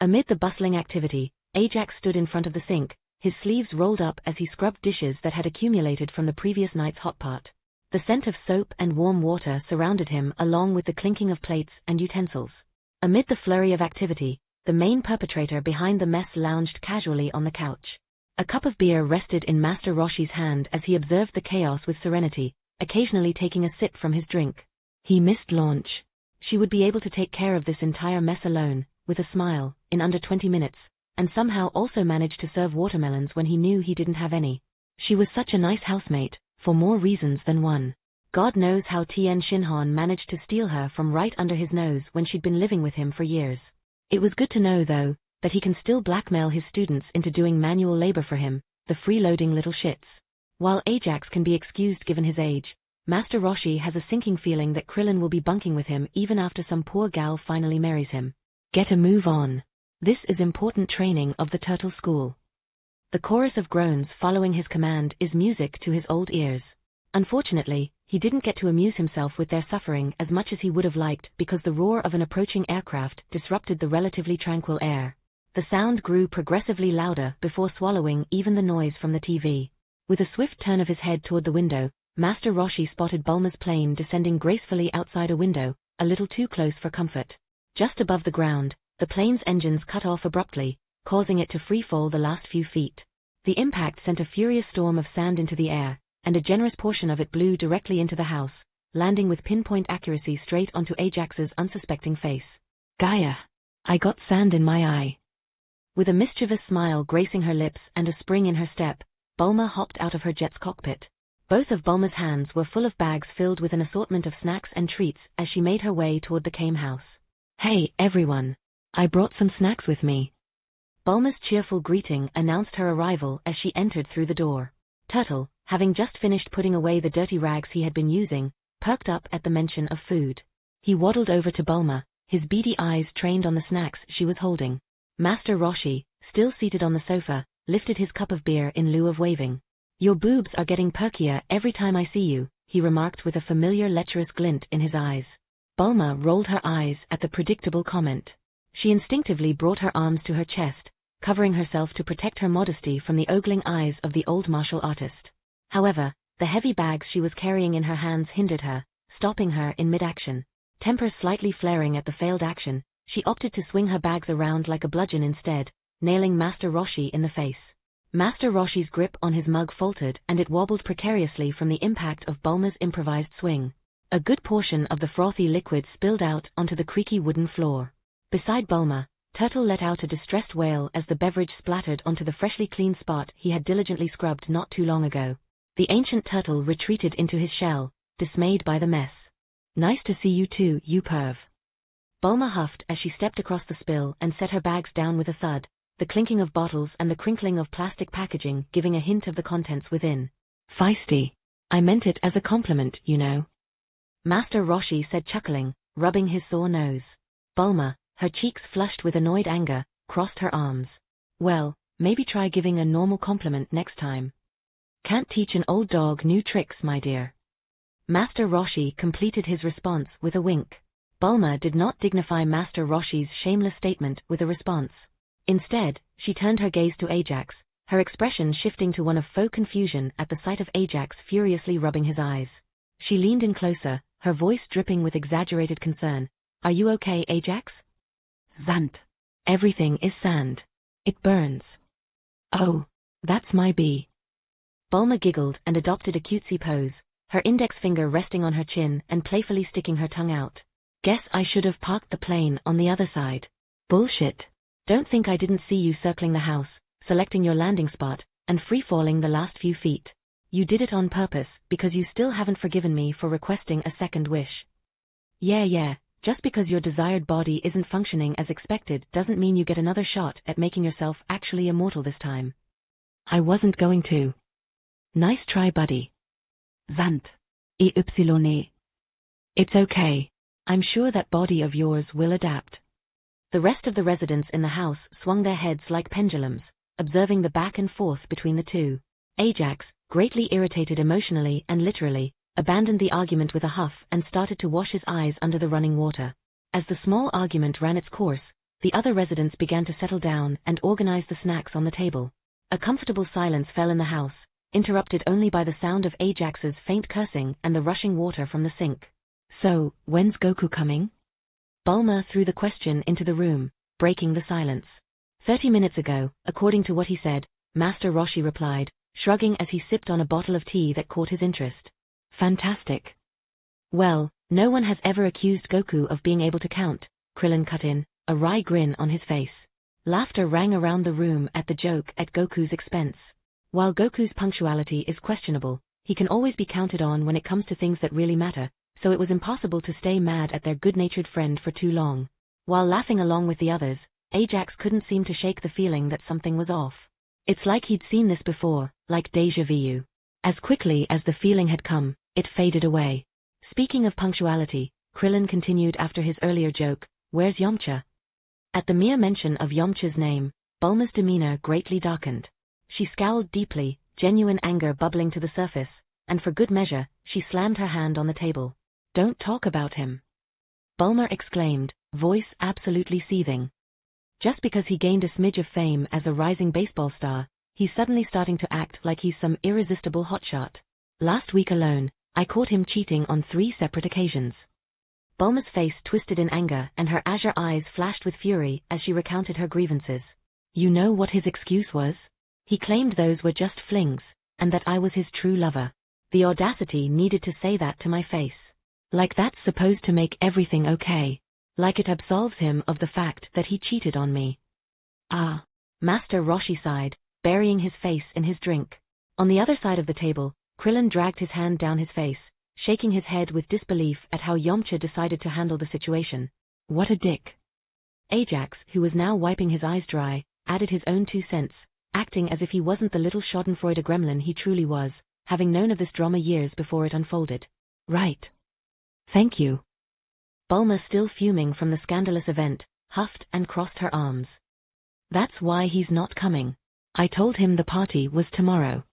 Amid the bustling activity, Ajax stood in front of the sink, his sleeves rolled up as he scrubbed dishes that had accumulated from the previous night's hot pot. The scent of soap and warm water surrounded him along with the clinking of plates and utensils. Amid the flurry of activity, the main perpetrator behind the mess lounged casually on the couch. A cup of beer rested in Master Roshi's hand as he observed the chaos with serenity, occasionally taking a sip from his drink. He missed Launch. She would be able to take care of this entire mess alone, with a smile, in under 20 minutes, and somehow also managed to serve watermelons when he knew he didn't have any. She was such a nice housemate, for more reasons than one. God knows how Tien Shinhan managed to steal her from right under his nose when she'd been living with him for years. It was good to know, though, that he can still blackmail his students into doing manual labor for him, the freeloading little shits. While Ajax can be excused given his age, Master Roshi has a sinking feeling that Krillin will be bunking with him even after some poor gal finally marries him. Get a move on. This is important training of the Turtle School. The chorus of groans following his command is music to his old ears. Unfortunately, he didn't get to amuse himself with their suffering as much as he would have liked because the roar of an approaching aircraft disrupted the relatively tranquil air. The sound grew progressively louder before swallowing even the noise from the TV. With a swift turn of his head toward the window, Master Roshi spotted Bulma's plane descending gracefully outside a window, a little too close for comfort. Just above the ground, the plane's engines cut off abruptly, causing it to freefall the last few feet. The impact sent a furious storm of sand into the air, and a generous portion of it blew directly into the house, landing with pinpoint accuracy straight onto Ajax's unsuspecting face. Gaia! I got sand in my eye. With a mischievous smile gracing her lips and a spring in her step, Bulma hopped out of her jet's cockpit. Both of Bulma's hands were full of bags filled with an assortment of snacks and treats as she made her way toward the Kame house. Hey, everyone! I brought some snacks with me. Bulma's cheerful greeting announced her arrival as she entered through the door. Turtle, having just finished putting away the dirty rags he had been using, perked up at the mention of food. He waddled over to Bulma, his beady eyes trained on the snacks she was holding. Master Roshi, still seated on the sofa, lifted his cup of beer in lieu of waving. "Your boobs are getting perkier every time I see you," he remarked with a familiar lecherous glint in his eyes. Bulma rolled her eyes at the predictable comment. She instinctively brought her arms to her chest, covering herself to protect her modesty from the ogling eyes of the old martial artist. However, the heavy bags she was carrying in her hands hindered her, stopping her in mid-action. Temper slightly flaring at the failed action, she opted to swing her bags around like a bludgeon instead, nailing Master Roshi in the face. Master Roshi's grip on his mug faltered and it wobbled precariously from the impact of Bulma's improvised swing. A good portion of the frothy liquid spilled out onto the creaky wooden floor. Beside Bulma, Turtle let out a distressed wail as the beverage splattered onto the freshly cleaned spot he had diligently scrubbed not too long ago. The ancient turtle retreated into his shell, dismayed by the mess. "Nice to see you too, you perv." Bulma huffed as she stepped across the spill and set her bags down with a thud, the clinking of bottles and the crinkling of plastic packaging giving a hint of the contents within. "Feisty. I meant it as a compliment, you know," Master Roshi said, chuckling, rubbing his sore nose. Bulma, her cheeks flushed with annoyed anger, crossed her arms. "Well, maybe try giving a normal compliment next time." "Can't teach an old dog new tricks, my dear." Master Roshi completed his response with a wink. Bulma did not dignify Master Roshi's shameless statement with a response. Instead, she turned her gaze to Ajax, her expression shifting to one of faux confusion at the sight of Ajax furiously rubbing his eyes. She leaned in closer, her voice dripping with exaggerated concern. "Are you okay, Ajax?" "Sand. Everything is sand. It burns." "Oh, that's my bee." Bulma giggled and adopted a cutesy pose, her index finger resting on her chin and playfully sticking her tongue out. "Guess I should have parked the plane on the other side." "Bullshit. Don't think I didn't see you circling the house, selecting your landing spot, and free-falling the last few feet. You did it on purpose because you still haven't forgiven me for requesting a second wish." Yeah, just because your desired body isn't functioning as expected doesn't mean you get another shot at making yourself actually immortal this time." "I wasn't going to." "Nice try, buddy." "Sant. Y. It's okay. I'm sure that body of yours will adapt." The rest of the residents in the house swung their heads like pendulums, observing the back and forth between the two. Ajax, greatly irritated emotionally and literally, abandoned the argument with a huff and started to wash his eyes under the running water. As the small argument ran its course, the other residents began to settle down and organize the snacks on the table. A comfortable silence fell in the house, interrupted only by the sound of Ajax's faint cursing and the rushing water from the sink. "So, when's Goku coming?" Bulma threw the question into the room, breaking the silence. 30 minutes ago, according to what he said, Master Roshi replied, shrugging as he sipped on a bottle of tea that caught his interest. "Fantastic." "Well, no one has ever accused Goku of being able to count," Krillin cut in, a wry grin on his face. Laughter rang around the room at the joke at Goku's expense. While Goku's punctuality is questionable, he can always be counted on when it comes to things that really matter, so it was impossible to stay mad at their good-natured friend for too long. While laughing along with the others, Ajax couldn't seem to shake the feeling that something was off. It's like he'd seen this before, like déjà vu. As quickly as the feeling had come, it faded away. Speaking of punctuality, Krillin continued after his earlier joke, "Where's Yamcha?" At the mere mention of Yamcha's name, Bulma's demeanor greatly darkened. She scowled deeply, genuine anger bubbling to the surface, and for good measure, she slammed her hand on the table. "Don't talk about him," Bulma exclaimed, voice absolutely seething. Just because he gained a smidge of fame as a rising baseball star, he's suddenly starting to act like he's some irresistible hotshot. Last week alone, I caught him cheating on 3 separate occasions. Bulma's face twisted in anger and her azure eyes flashed with fury as she recounted her grievances. You know what his excuse was? He claimed those were just flings, and that I was his true lover. The audacity needed to say that to my face. Like that's supposed to make everything okay. Like it absolves him of the fact that he cheated on me. Ah. Master Roshi sighed, burying his face in his drink. On the other side of the table, Krillin dragged his hand down his face, shaking his head with disbelief at how Yamcha decided to handle the situation. What a dick. Ajax, who was now wiping his eyes dry, added his own 2 cents, acting as if he wasn't the little schadenfreude gremlin he truly was, having known of this drama years before it unfolded. Right. Thank you. Bulma, still fuming from the scandalous event, huffed and crossed her arms. That's why he's not coming. I told him the party was tomorrow.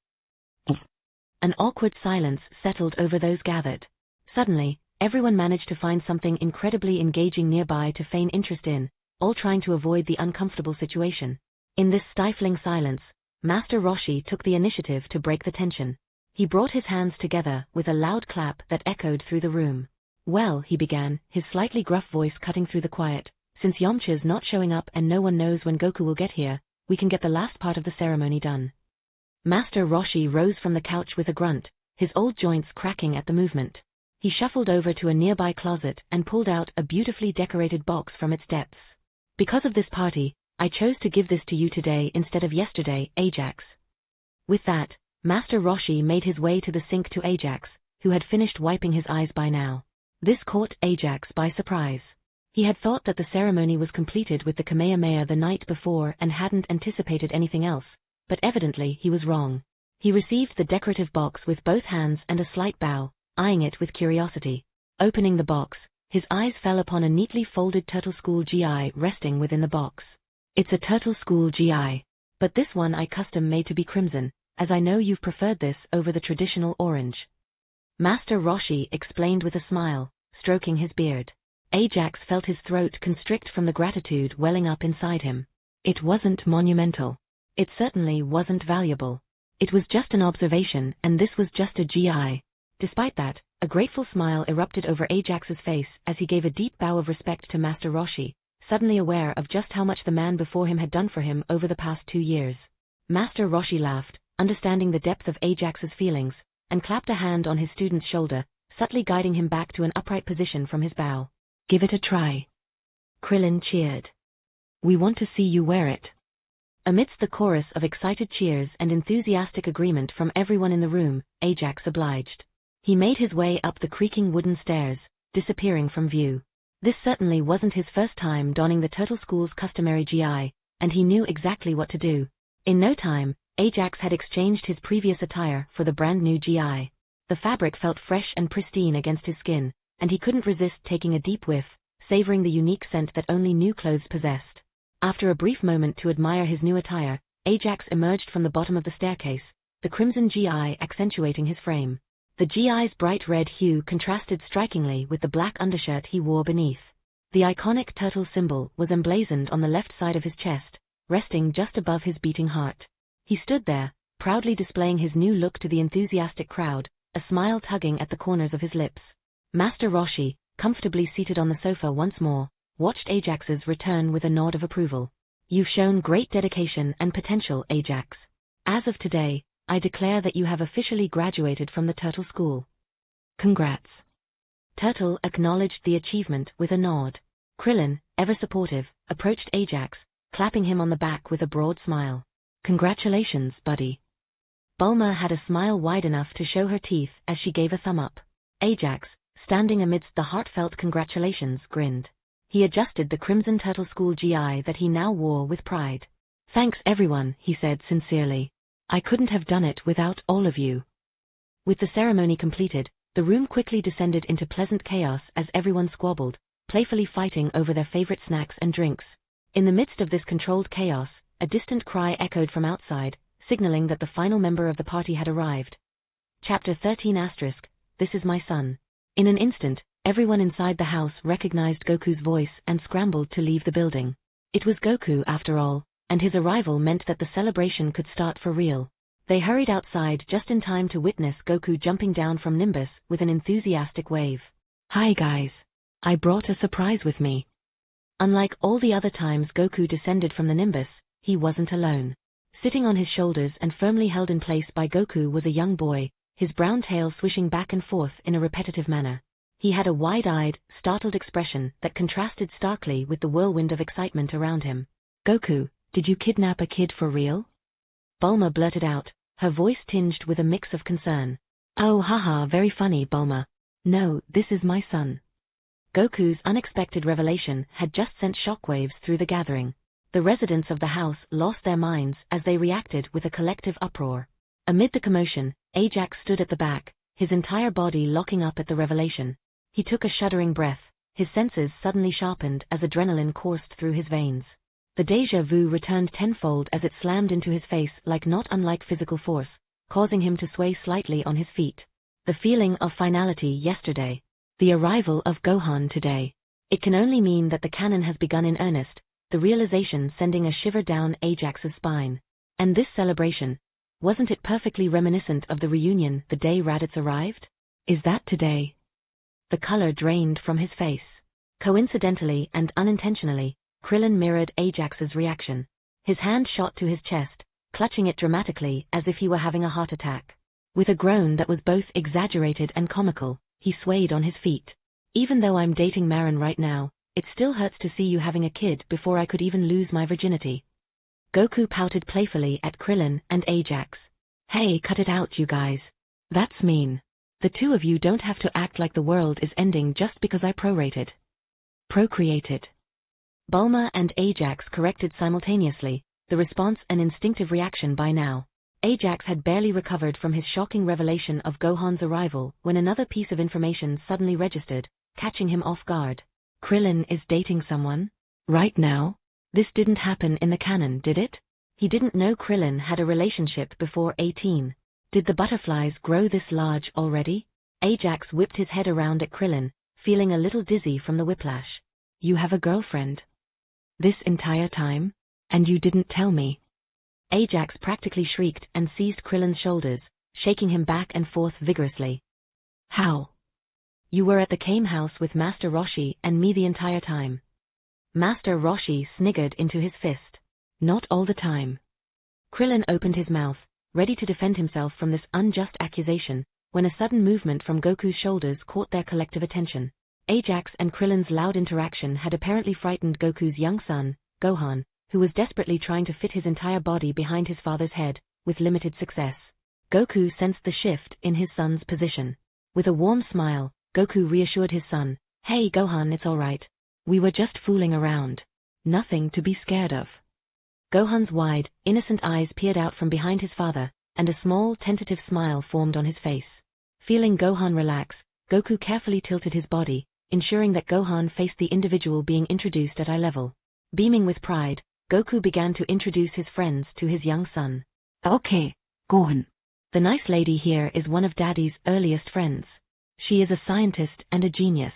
An awkward silence settled over those gathered. Suddenly, everyone managed to find something incredibly engaging nearby to feign interest in, all trying to avoid the uncomfortable situation. In this stifling silence, Master Roshi took the initiative to break the tension. He brought his hands together with a loud clap that echoed through the room. Well, he began, his slightly gruff voice cutting through the quiet, since Yamcha's not showing up and no one knows when Goku will get here, we can get the last part of the ceremony done. Master Roshi rose from the couch with a grunt, his old joints cracking at the movement. He shuffled over to a nearby closet and pulled out a beautifully decorated box from its depths. Because of this party, I chose to give this to you today instead of yesterday, Ajax. With that, Master Roshi made his way to the sink to Ajax, who had finished wiping his eyes by now. This caught Ajax by surprise. He had thought that the ceremony was completed with the Kamehameha the night before and hadn't anticipated anything else, but evidently he was wrong. He received the decorative box with both hands and a slight bow, eyeing it with curiosity. Opening the box, his eyes fell upon a neatly folded Turtle School GI resting within the box. It's a Turtle School GI, but this one I custom made to be crimson, as I know you've preferred this over the traditional orange. Master Roshi explained with a smile, stroking his beard. Ajax felt his throat constrict from the gratitude welling up inside him. It wasn't monumental. It certainly wasn't valuable. It was just an observation, and this was just a GI. Despite that, a grateful smile erupted over Ajax's face as he gave a deep bow of respect to Master Roshi, suddenly aware of just how much the man before him had done for him over the past 2 years. Master Roshi laughed, understanding the depth of Ajax's feelings, and clapped a hand on his student's shoulder, subtly guiding him back to an upright position from his bow. Give it a try. Krillin cheered. We want to see you wear it. Amidst the chorus of excited cheers and enthusiastic agreement from everyone in the room, Ajax obliged. He made his way up the creaking wooden stairs, disappearing from view. This certainly wasn't his first time donning the Turtle School's customary GI, and he knew exactly what to do. In no time, Ajax had exchanged his previous attire for the brand new GI. The fabric felt fresh and pristine against his skin, and he couldn't resist taking a deep whiff, savoring the unique scent that only new clothes possessed. After a brief moment to admire his new attire, Ajax emerged from the bottom of the staircase, the crimson GI accentuating his frame. The GI's bright red hue contrasted strikingly with the black undershirt he wore beneath. The iconic turtle symbol was emblazoned on the left side of his chest, resting just above his beating heart. He stood there, proudly displaying his new look to the enthusiastic crowd, a smile tugging at the corners of his lips. Master Roshi, comfortably seated on the sofa once more, watched Ajax's return with a nod of approval. You've shown great dedication and potential, Ajax. As of today, I declare that you have officially graduated from the Turtle School. Congrats. Turtle acknowledged the achievement with a nod. Krillin, ever supportive, approached Ajax, clapping him on the back with a broad smile. Congratulations, buddy. Bulma had a smile wide enough to show her teeth as she gave a thumb up. Ajax, standing amidst the heartfelt congratulations, grinned. He adjusted the crimson Turtle School GI that he now wore with pride. Thanks everyone, he said sincerely. I couldn't have done it without all of you. With the ceremony completed, the room quickly descended into pleasant chaos as everyone squabbled, playfully fighting over their favorite snacks and drinks. In the midst of this controlled chaos, a distant cry echoed from outside, signaling that the final member of the party had arrived. Chapter 13 *, This is my son. In an instant, everyone inside the house recognized Goku's voice and scrambled to leave the building. It was Goku after all, and his arrival meant that the celebration could start for real. They hurried outside just in time to witness Goku jumping down from Nimbus with an enthusiastic wave. Hi guys. I brought a surprise with me. Unlike all the other times Goku descended from the Nimbus, he wasn't alone. Sitting on his shoulders and firmly held in place by Goku was a young boy, his brown tail swishing back and forth in a repetitive manner. He had a wide-eyed, startled expression that contrasted starkly with the whirlwind of excitement around him. Goku, did you kidnap a kid for real? Bulma blurted out, her voice tinged with a mix of concern. Oh haha, very funny, Bulma. No, this is my son. Goku's unexpected revelation had just sent shockwaves through the gathering. The residents of the house lost their minds as they reacted with a collective uproar. Amid the commotion, Ajax stood at the back, his entire body locking up at the revelation. He took a shuddering breath, his senses suddenly sharpened as adrenaline coursed through his veins. The déjà vu returned tenfold as it slammed into his face like not unlike physical force, causing him to sway slightly on his feet. The feeling of finality yesterday. The arrival of Gohan today. It can only mean that the canon has begun in earnest, the realization sending a shiver down Ajax's spine. And this celebration, wasn't it perfectly reminiscent of the reunion the day Raditz arrived? Is that today? The color drained from his face. Coincidentally and unintentionally, Krillin mirrored Ajax's reaction. His hand shot to his chest, clutching it dramatically as if he were having a heart attack. With a groan that was both exaggerated and comical, he swayed on his feet. Even though I'm dating Marin right now, it still hurts to see you having a kid before I could even lose my virginity. Goku pouted playfully at Krillin and Ajax. Hey, cut it out, you guys. That's mean. The two of you don't have to act like the world is ending just because I procreated. Bulma and Ajax corrected simultaneously, the response an instinctive reaction by now. Ajax had barely recovered from his shocking revelation of Gohan's arrival when another piece of information suddenly registered, catching him off guard. Krillin is dating someone? Right now? This didn't happen in the canon, did it? He didn't know Krillin had a relationship before 18. Did the butterflies grow this large already? Ajax whipped his head around at Krillin, feeling a little dizzy from the whiplash. You have a girlfriend? This entire time? And you didn't tell me? Ajax practically shrieked and seized Krillin's shoulders, shaking him back and forth vigorously. How? You were at the Kame house with Master Roshi and me the entire time. Master Roshi sniggered into his fist. Not all the time. Krillin opened his mouth, ready to defend himself from this unjust accusation, when a sudden movement from Goku's shoulders caught their collective attention. Ajax and Krillin's loud interaction had apparently frightened Goku's young son, Gohan, who was desperately trying to fit his entire body behind his father's head, with limited success. Goku sensed the shift in his son's position. With a warm smile, Goku reassured his son, Hey Gohan, it's alright. We were just fooling around. Nothing to be scared of. Gohan's wide, innocent eyes peered out from behind his father, and a small, tentative smile formed on his face. Feeling Gohan relax, Goku carefully tilted his body, ensuring that Gohan faced the individual being introduced at eye level. Beaming with pride, Goku began to introduce his friends to his young son. Okay, Gohan. The nice lady here is one of Daddy's earliest friends. She is a scientist and a genius.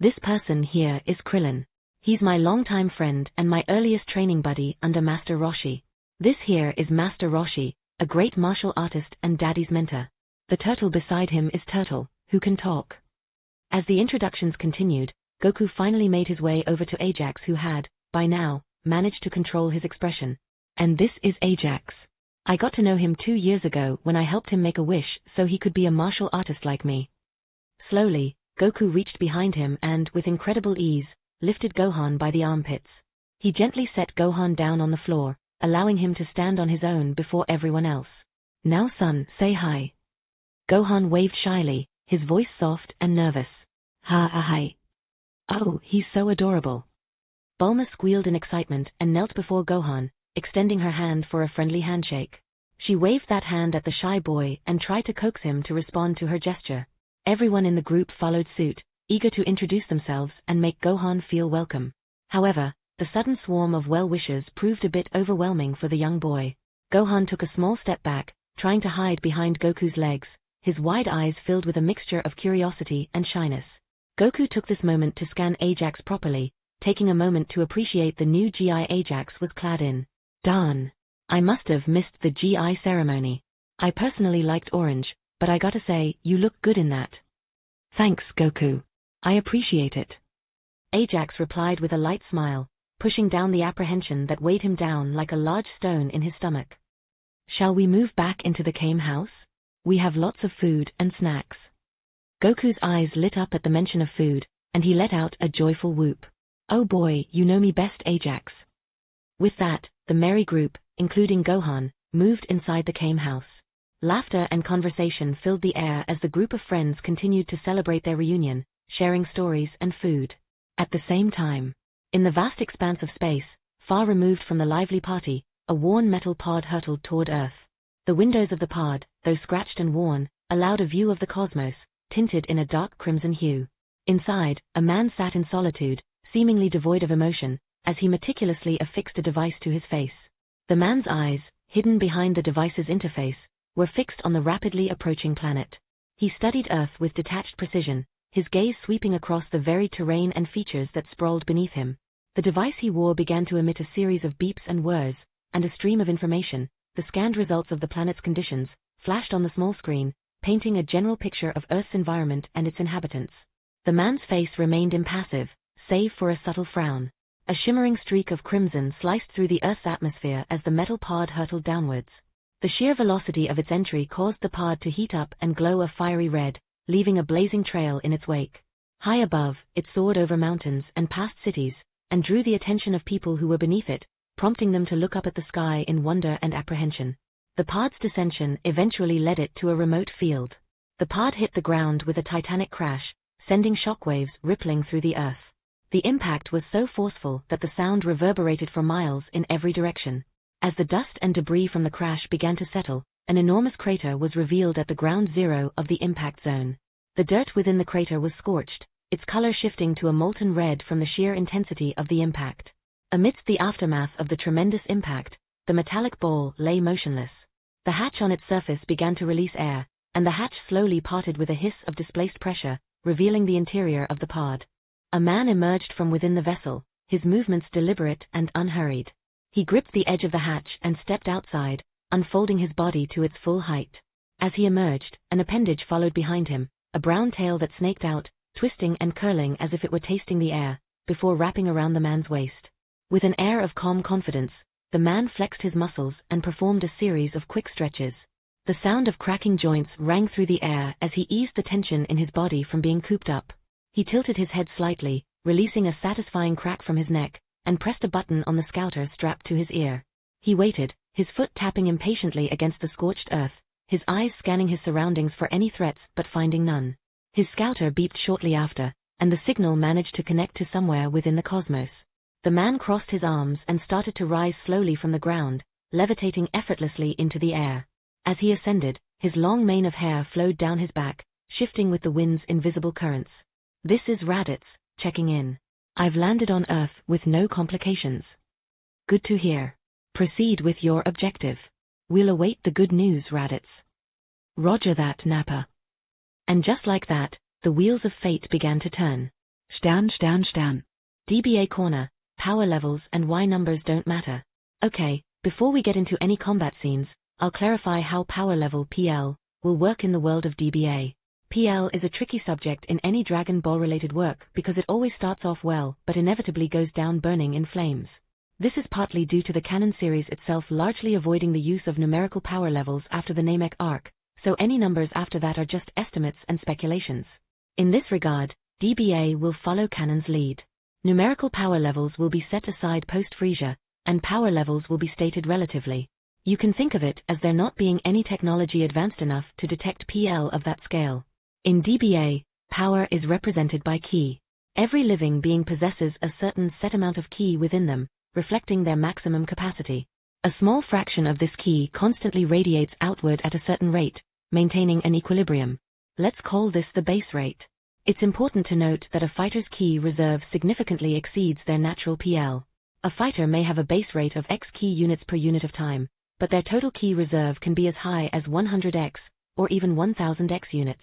This person here is Krillin. He's my longtime friend and my earliest training buddy under Master Roshi. This here is Master Roshi, a great martial artist and Daddy's mentor. The turtle beside him is Turtle, who can talk. As the introductions continued, Goku finally made his way over to Ajax, who had, by now, managed to control his expression. And this is Ajax. I got to know him 2 years ago when I helped him make a wish so he could be a martial artist like me. Slowly, Goku reached behind him and, with incredible ease, lifted Gohan by the armpits. He gently set Gohan down on the floor, allowing him to stand on his own before everyone else. Now son, say hi. Gohan waved shyly, his voice soft and nervous. Hi. Oh, he's so adorable. Bulma squealed in excitement and knelt before Gohan, extending her hand for a friendly handshake. She waved that hand at the shy boy and tried to coax him to respond to her gesture. Everyone in the group followed suit, eager to introduce themselves and make Gohan feel welcome. However, the sudden swarm of well-wishers proved a bit overwhelming for the young boy. Gohan took a small step back, trying to hide behind Goku's legs, his wide eyes filled with a mixture of curiosity and shyness. Goku took this moment to scan Ajax properly, taking a moment to appreciate the new GI Ajax was clad in. Darn. I must have missed the GI ceremony. I personally liked orange, but I gotta say, you look good in that. Thanks, Goku. I appreciate it. Ajax replied with a light smile, pushing down the apprehension that weighed him down like a large stone in his stomach. Shall we move back into the Kame house? We have lots of food and snacks. Goku's eyes lit up at the mention of food, and he let out a joyful whoop. Oh boy, you know me best, Ajax. With that, the merry group, including Gohan, moved inside the Kame house. Laughter and conversation filled the air as the group of friends continued to celebrate their reunion, sharing stories and food. At the same time, in the vast expanse of space, far removed from the lively party, a worn metal pod hurtled toward Earth. The windows of the pod, though scratched and worn, allowed a view of the cosmos, tinted in a dark crimson hue. Inside, a man sat in solitude, seemingly devoid of emotion, as he meticulously affixed a device to his face. The man's eyes, hidden behind the device's interface, were fixed on the rapidly approaching planet. He studied Earth with detached precision, his gaze sweeping across the varied terrain and features that sprawled beneath him. The device he wore began to emit a series of beeps and whirs, and a stream of information, the scanned results of the planet's conditions, flashed on the small screen, painting a general picture of Earth's environment and its inhabitants. The man's face remained impassive, save for a subtle frown. A shimmering streak of crimson sliced through the Earth's atmosphere as the metal pod hurtled downwards. The sheer velocity of its entry caused the pod to heat up and glow a fiery red, leaving a blazing trail in its wake. High above, it soared over mountains and past cities, and drew the attention of people who were beneath it, prompting them to look up at the sky in wonder and apprehension. The pod's descension eventually led it to a remote field. The pod hit the ground with a titanic crash, sending shockwaves rippling through the Earth. The impact was so forceful that the sound reverberated for miles in every direction. As the dust and debris from the crash began to settle, an enormous crater was revealed at the ground zero of the impact zone. The dirt within the crater was scorched, its color shifting to a molten red from the sheer intensity of the impact. Amidst the aftermath of the tremendous impact, the metallic ball lay motionless. The hatch on its surface began to release air, and the hatch slowly parted with a hiss of displaced pressure, revealing the interior of the pod. A man emerged from within the vessel, his movements deliberate and unhurried. He gripped the edge of the hatch and stepped outside, unfolding his body to its full height. As he emerged, an appendage followed behind him, a brown tail that snaked out, twisting and curling as if it were tasting the air, before wrapping around the man's waist. With an air of calm confidence, the man flexed his muscles and performed a series of quick stretches. The sound of cracking joints rang through the air as he eased the tension in his body from being cooped up. He tilted his head slightly, releasing a satisfying crack from his neck, and pressed a button on the scouter strapped to his ear. He waited, his foot tapping impatiently against the scorched earth, his eyes scanning his surroundings for any threats but finding none. His scouter beeped shortly after, and the signal managed to connect to somewhere within the cosmos. The man crossed his arms and started to rise slowly from the ground, levitating effortlessly into the air. As he ascended, his long mane of hair flowed down his back, shifting with the wind's invisible currents. "This is Raditz, checking in. I've landed on Earth with no complications." "Good to hear. Proceed with your objective. We'll await the good news, Raditz." "Roger that, Nappa." And just like that, the wheels of fate began to turn. Stern. DBA Corner, power levels and Y numbers don't matter. Okay, before we get into any combat scenes, I'll clarify how power level PL will work in the world of DBA. PL is a tricky subject in any Dragon Ball related work because it always starts off well but inevitably goes down burning in flames. This is partly due to the canon series itself largely avoiding the use of numerical power levels after the Namek arc, so any numbers after that are just estimates and speculations. In this regard, DBA will follow canon's lead. Numerical power levels will be set aside post-Frieza, and power levels will be stated relatively. You can think of it as there not being any technology advanced enough to detect PL of that scale. In DBA, power is represented by ki. Every living being possesses a certain set amount of ki within them, reflecting their maximum capacity. A small fraction of this ki constantly radiates outward at a certain rate, maintaining an equilibrium. Let's call this the base rate. It's important to note that a fighter's ki reserve significantly exceeds their natural PL. A fighter may have a base rate of X ki units per unit of time, but their total ki reserve can be as high as 100X, or even 1000X units.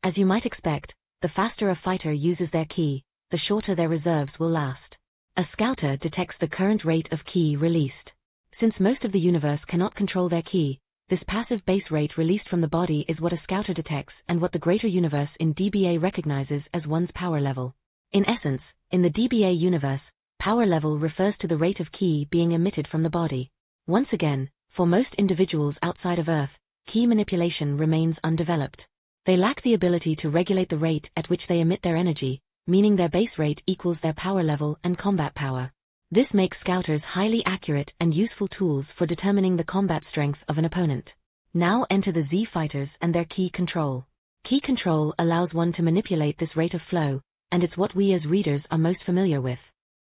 As you might expect, the faster a fighter uses their ki, the shorter their reserves will last. A scouter detects the current rate of ki released. Since most of the universe cannot control their ki, this passive base rate released from the body is what a scouter detects and what the greater universe in DBA recognizes as one's power level. In essence, in the DBA universe, power level refers to the rate of ki being emitted from the body. Once again, for most individuals outside of Earth, ki manipulation remains undeveloped. They lack the ability to regulate the rate at which they emit their energy, meaning their base rate equals their power level and combat power. This makes scouters highly accurate and useful tools for determining the combat strength of an opponent. Now enter the Z fighters and their ki control. Ki control allows one to manipulate this rate of flow, and it's what we as readers are most familiar with.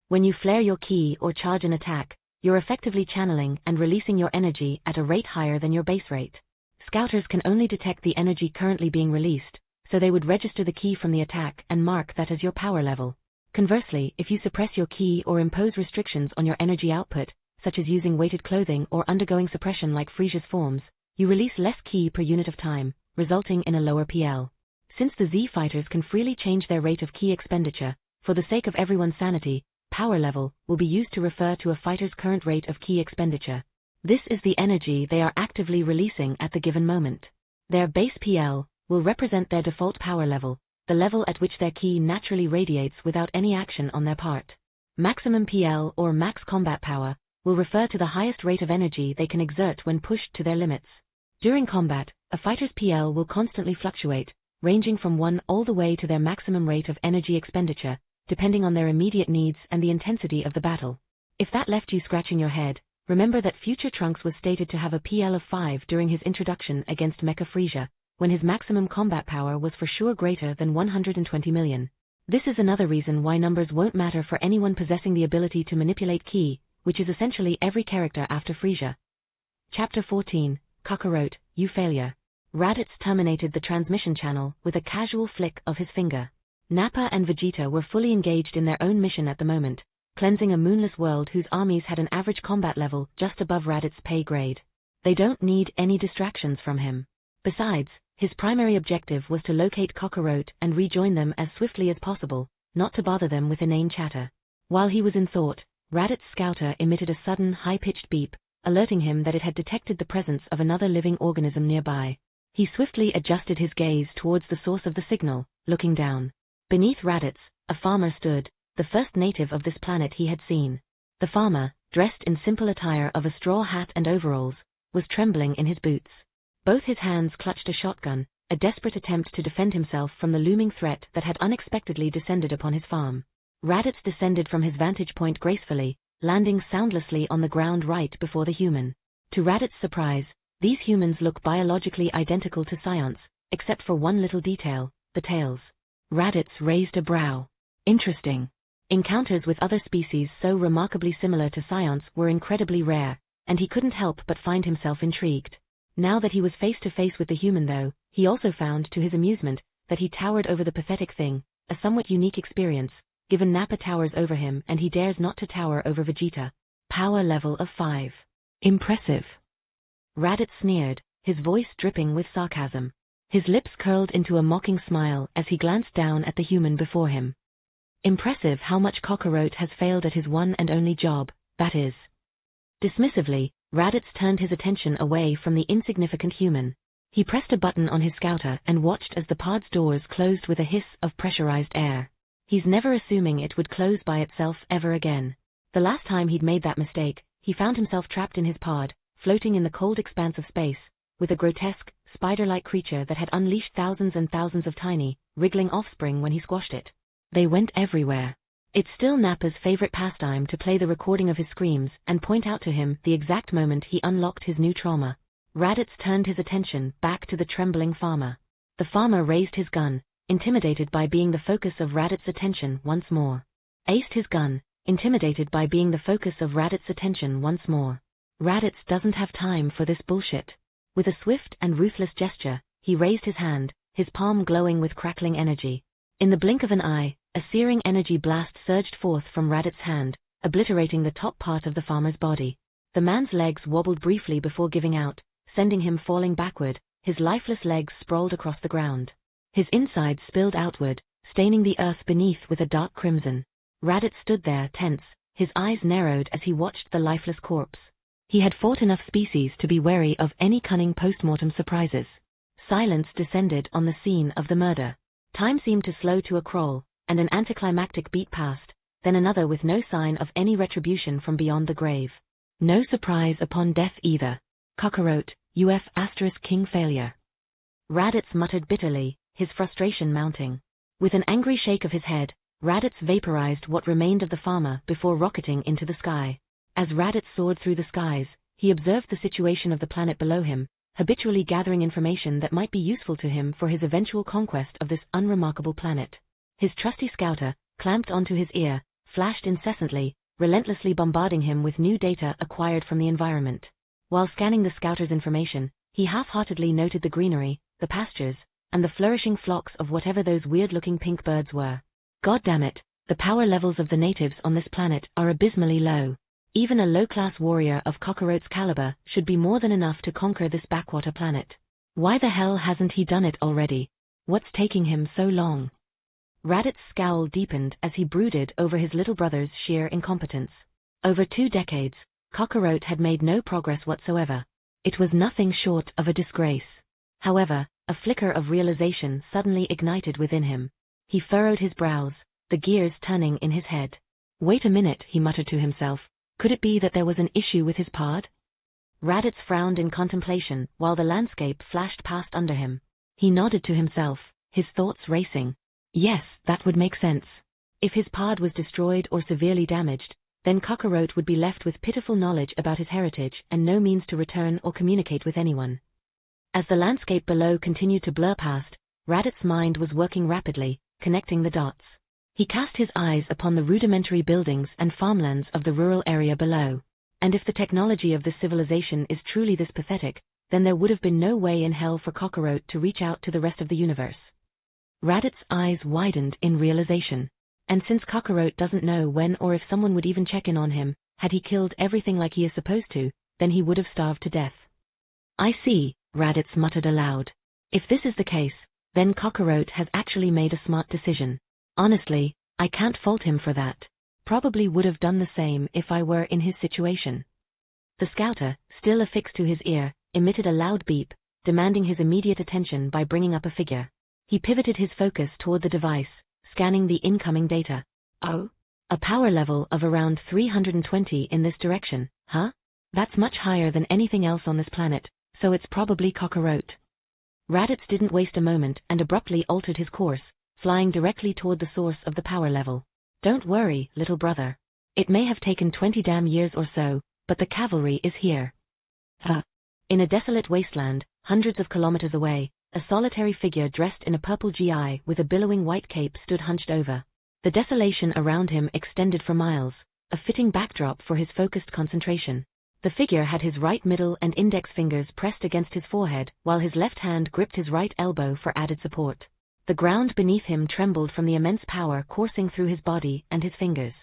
When you flare your ki or charge an attack, you're effectively channeling and releasing your energy at a rate higher than your base rate. Scouters can only detect the energy currently being released, so they would register the ki from the attack and mark that as your power level. Conversely, if you suppress your ki or impose restrictions on your energy output, such as using weighted clothing or undergoing suppression like Frieza's forms, you release less ki per unit of time, resulting in a lower PL. Since the Z fighters can freely change their rate of ki expenditure, for the sake of everyone's sanity, power level will be used to refer to a fighter's current rate of ki expenditure. This is the energy they are actively releasing at the given moment. Their base PL will represent their default power level, the level at which their ki naturally radiates without any action on their part. Maximum PL or max combat power will refer to the highest rate of energy they can exert when pushed to their limits. During combat, a fighter's PL will constantly fluctuate, ranging from 1 all the way to their maximum rate of energy expenditure, depending on their immediate needs and the intensity of the battle. If that left you scratching your head, remember that future Trunks was stated to have a PL of 5 during his introduction against Mecha Frieza, when his maximum combat power was for sure greater than 120 million. This is another reason why numbers won't matter for anyone possessing the ability to manipulate ki, which is essentially every character after Frieza. Chapter 14, Kakarot, You Failure. Raditz terminated the transmission channel with a casual flick of his finger. Nappa and Vegeta were fully engaged in their own mission at the moment, cleansing a moonless world whose armies had an average combat level just above Raditz's pay grade. They don't need any distractions from him. Besides, his primary objective was to locate Kakarot and rejoin them as swiftly as possible, not to bother them with inane chatter. While he was in thought, Raditz's scouter emitted a sudden high-pitched beep, alerting him that it had detected the presence of another living organism nearby. He swiftly adjusted his gaze towards the source of the signal, looking down. Beneath Raditz, a farmer stood, the first native of this planet he had seen. The farmer, dressed in simple attire of a straw hat and overalls, was trembling in his boots. Both his hands clutched a shotgun, a desperate attempt to defend himself from the looming threat that had unexpectedly descended upon his farm. Raditz descended from his vantage point gracefully, landing soundlessly on the ground right before the human. To Raditz's surprise, these humans look biologically identical to Scion's, except for one little detail, the tails. Raditz raised a brow. Interesting. Encounters with other species so remarkably similar to Scion's were incredibly rare, and he couldn't help but find himself intrigued. Now that he was face to face with the human though, he also found to his amusement that he towered over the pathetic thing, a somewhat unique experience, given Nappa towers over him and he dares not to tower over Vegeta. Power level of 5. Impressive. Raditz sneered, his voice dripping with sarcasm. His lips curled into a mocking smile as he glanced down at the human before him. Impressive how much Kakarot has failed at his one and only job, that is. Dismissively, Raditz turned his attention away from the insignificant human. He pressed a button on his scouter and watched as the pod's doors closed with a hiss of pressurized air. He's never assuming it would close by itself ever again. The last time he'd made that mistake, he found himself trapped in his pod, floating in the cold expanse of space, with a grotesque, spider-like creature that had unleashed thousands and thousands of tiny, wriggling offspring when he squashed it. They went everywhere. It's still Nappa's favorite pastime to play the recording of his screams and point out to him the exact moment he unlocked his new trauma. Raditz turned his attention back to the trembling farmer. The farmer raised his gun, intimidated by being the focus of Raditz's attention once more. Aced his gun, intimidated by being the focus of Raditz's attention once more. Raditz doesn't have time for this bullshit. With a swift and ruthless gesture, he raised his hand, his palm glowing with crackling energy. In the blink of an eye, a searing energy blast surged forth from Raditz's hand, obliterating the top part of the farmer's body. The man's legs wobbled briefly before giving out, sending him falling backward, his lifeless legs sprawled across the ground. His insides spilled outward, staining the earth beneath with a dark crimson. Raditz stood there tense, his eyes narrowed as he watched the lifeless corpse. He had fought enough species to be wary of any cunning post-mortem surprises. Silence descended on the scene of the murder. Time seemed to slow to a crawl, and an anticlimactic beat passed, then another with no sign of any retribution from beyond the grave. No surprise upon death either. Kakarot, King failure. Raditz muttered bitterly, his frustration mounting. With an angry shake of his head, Raditz vaporized what remained of the farmer before rocketing into the sky. As Raditz soared through the skies, he observed the situation of the planet below him, habitually gathering information that might be useful to him for his eventual conquest of this unremarkable planet. His trusty scouter, clamped onto his ear, flashed incessantly, relentlessly bombarding him with new data acquired from the environment. While scanning the scouter's information, he half-heartedly noted the greenery, the pastures, and the flourishing flocks of whatever those weird-looking pink birds were. God damn it, the power levels of the natives on this planet are abysmally low. Even a low-class warrior of Kakarot's caliber should be more than enough to conquer this backwater planet. Why the hell hasn't he done it already? What's taking him so long? Raditz's scowl deepened as he brooded over his little brother's sheer incompetence. Over 2 decades, Kakarot had made no progress whatsoever. It was nothing short of a disgrace. However, a flicker of realization suddenly ignited within him. He furrowed his brows, the gears turning in his head. Wait a minute, he muttered to himself. Could it be that there was an issue with his pod? Raditz frowned in contemplation while the landscape flashed past under him. He nodded to himself, his thoughts racing. Yes, that would make sense. If his pod was destroyed or severely damaged, then Kakarot would be left with pitiful knowledge about his heritage and no means to return or communicate with anyone. As the landscape below continued to blur past, Raditz's mind was working rapidly, connecting the dots. He cast his eyes upon the rudimentary buildings and farmlands of the rural area below. And if the technology of this civilization is truly this pathetic, then there would have been no way in hell for Kakarot to reach out to the rest of the universe. Raditz's eyes widened in realization. And since Kakarot doesn't know when or if someone would even check in on him, had he killed everything like he is supposed to, then he would have starved to death. I see, Raditz muttered aloud. If this is the case, then Kakarot has actually made a smart decision. Honestly, I can't fault him for that. Probably would have done the same if I were in his situation. The scouter, still affixed to his ear, emitted a loud beep, demanding his immediate attention by bringing up a figure. He pivoted his focus toward the device, scanning the incoming data. Oh? A power level of around 320 in this direction, huh? That's much higher than anything else on this planet, so it's probably Kakarot. Raditz didn't waste a moment and abruptly altered his course, flying directly toward the source of the power level. Don't worry, little brother. It may have taken 20 damn years or so, but the cavalry is here. In a desolate wasteland, hundreds of kilometers away, a solitary figure dressed in a purple GI with a billowing white cape stood hunched over. The desolation around him extended for miles, a fitting backdrop for his focused concentration. The figure had his right middle and index fingers pressed against his forehead, while his left hand gripped his right elbow for added support. The ground beneath him trembled from the immense power coursing through his body and his fingers.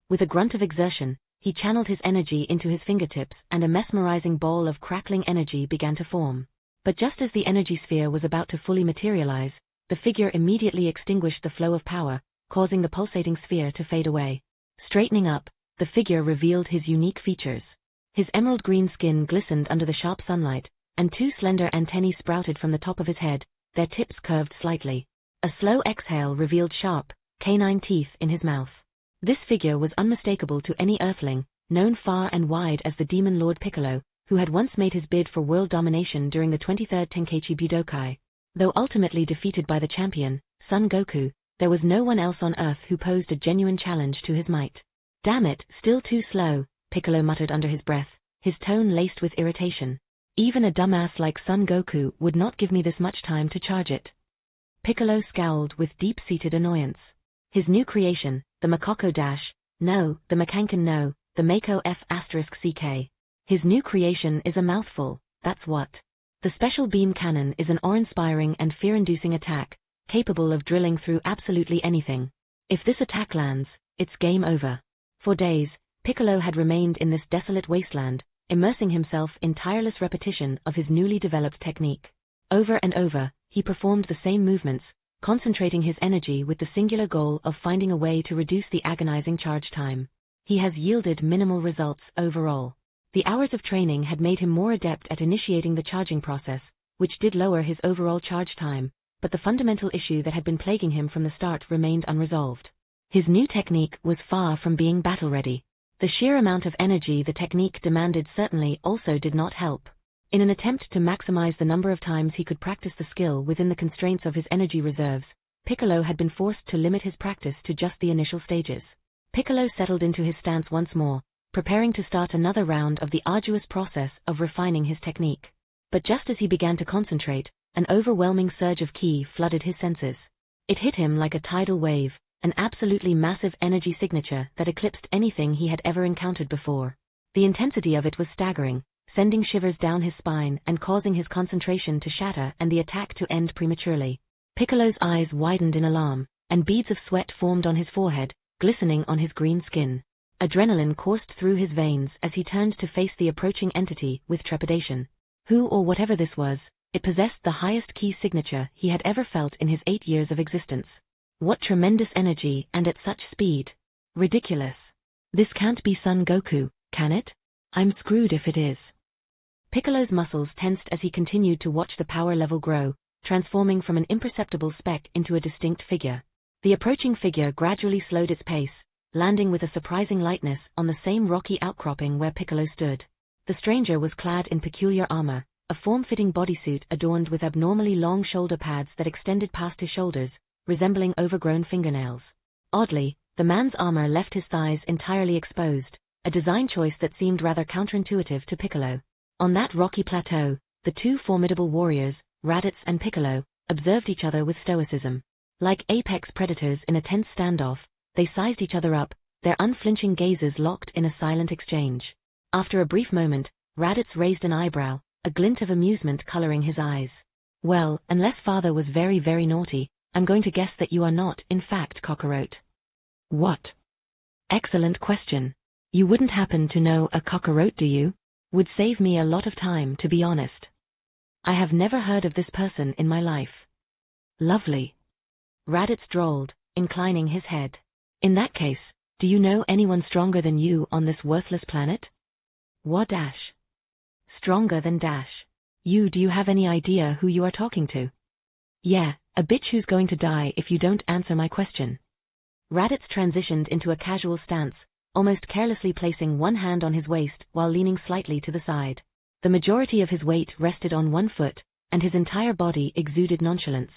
With a grunt of exertion, he channeled his energy into his fingertips and a mesmerizing ball of crackling energy began to form. But just as the energy sphere was about to fully materialize, the figure immediately extinguished the flow of power, causing the pulsating sphere to fade away. Straightening up, the figure revealed his unique features. His emerald green skin glistened under the sharp sunlight, and 2 slender antennae sprouted from the top of his head, their tips curved slightly. A slow exhale revealed sharp, canine teeth in his mouth. This figure was unmistakable to any earthling, known far and wide as the Demon Lord Piccolo, who had once made his bid for world domination during the 23rd Tenkaichi Budokai. Though ultimately defeated by the champion, Son Goku, there was no one else on Earth who posed a genuine challenge to his might. Damn it, still too slow, Piccolo muttered under his breath, his tone laced with irritation. Even a dumbass like Son Goku would not give me this much time to charge it. Piccolo scowled with deep-seated annoyance. His new creation, the Makoko the Makanken the Mako F***CK. His new creation is a mouthful, that's what. The special beam cannon is an awe-inspiring and fear-inducing attack, capable of drilling through absolutely anything. If this attack lands, it's game over. For days, Piccolo had remained in this desolate wasteland, immersing himself in tireless repetition of his newly developed technique. Over and over, he performed the same movements, concentrating his energy with the singular goal of finding a way to reduce the agonizing charge time. He has yielded minimal results overall. The hours of training had made him more adept at initiating the charging process, which did lower his overall charge time, but the fundamental issue that had been plaguing him from the start remained unresolved. His new technique was far from being battle-ready. The sheer amount of energy the technique demanded certainly also did not help. In an attempt to maximize the number of times he could practice the skill within the constraints of his energy reserves, Piccolo had been forced to limit his practice to just the initial stages. Piccolo settled into his stance once more, preparing to start another round of the arduous process of refining his technique. But just as he began to concentrate, an overwhelming surge of ki flooded his senses. It hit him like a tidal wave, an absolutely massive energy signature that eclipsed anything he had ever encountered before. The intensity of it was staggering, sending shivers down his spine and causing his concentration to shatter and the attack to end prematurely. Piccolo's eyes widened in alarm, and beads of sweat formed on his forehead, glistening on his green skin. Adrenaline coursed through his veins as he turned to face the approaching entity with trepidation. Who or whatever this was, it possessed the highest key signature he had ever felt in his 8 years of existence. What tremendous energy, and at such speed. Ridiculous. This can't be Son Goku, can it? I'm screwed if it is. Piccolo's muscles tensed as he continued to watch the power level grow, transforming from an imperceptible speck into a distinct figure. The approaching figure gradually slowed its pace, landing with a surprising lightness on the same rocky outcropping where Piccolo stood. The stranger was clad in peculiar armor, a form-fitting bodysuit adorned with abnormally long shoulder pads that extended past his shoulders, resembling overgrown fingernails. Oddly, the man's armor left his thighs entirely exposed, a design choice that seemed rather counterintuitive to Piccolo. On that rocky plateau, the two formidable warriors, Raditz and Piccolo, observed each other with stoicism. Like apex predators in a tense standoff, they sized each other up, their unflinching gazes locked in a silent exchange. After a brief moment, Raditz raised an eyebrow, a glint of amusement coloring his eyes. Well, unless father was very, very naughty, I'm going to guess that you are not, in fact, cockroach. What? Excellent question. You wouldn't happen to know a cockroach, do you? Would save me a lot of time, to be honest. I have never heard of this person in my life. Lovely. Raditz drawled, inclining his head. In that case, do you know anyone stronger than you on this worthless planet? What dash? Stronger than dash. Do you have any idea who you are talking to? Yeah, a bitch who's going to die if you don't answer my question. Raditz transitioned into a casual stance, almost carelessly placing one hand on his waist while leaning slightly to the side. The majority of his weight rested on one foot, and his entire body exuded nonchalance.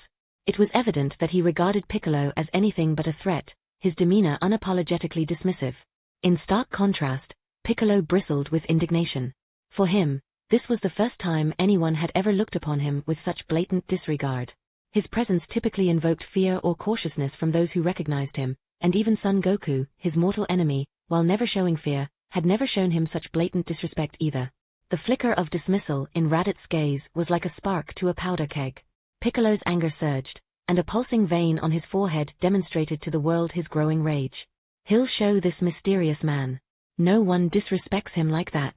It was evident that he regarded Piccolo as anything but a threat, his demeanor unapologetically dismissive. In stark contrast, Piccolo bristled with indignation. For him, this was the first time anyone had ever looked upon him with such blatant disregard. His presence typically invoked fear or cautiousness from those who recognized him, and even Son Goku, his mortal enemy, while never showing fear, had never shown him such blatant disrespect either. The flicker of dismissal in Raditz's gaze was like a spark to a powder keg. Piccolo's anger surged, and a pulsing vein on his forehead demonstrated to the world his growing rage. He'll show this mysterious man. No one disrespects him like that.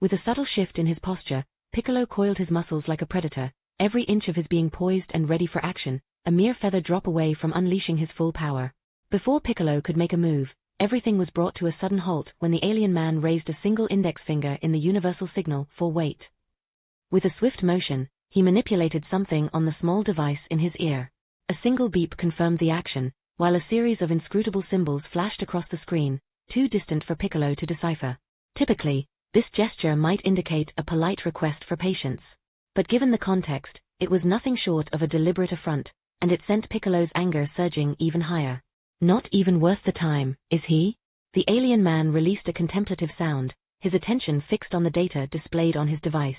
With a subtle shift in his posture, Piccolo coiled his muscles like a predator, every inch of his being poised and ready for action, a mere feather drop away from unleashing his full power. Before Piccolo could make a move, everything was brought to a sudden halt when the alien man raised a single index finger in the universal signal for wait. With a swift motion, he manipulated something on the small device in his ear. A single beep confirmed the action, while a series of inscrutable symbols flashed across the screen, too distant for Piccolo to decipher. Typically, this gesture might indicate a polite request for patience. But given the context, it was nothing short of a deliberate affront, and it sent Piccolo's anger surging even higher. Not even worth the time, is he? The alien man released a contemplative sound, his attention fixed on the data displayed on his device.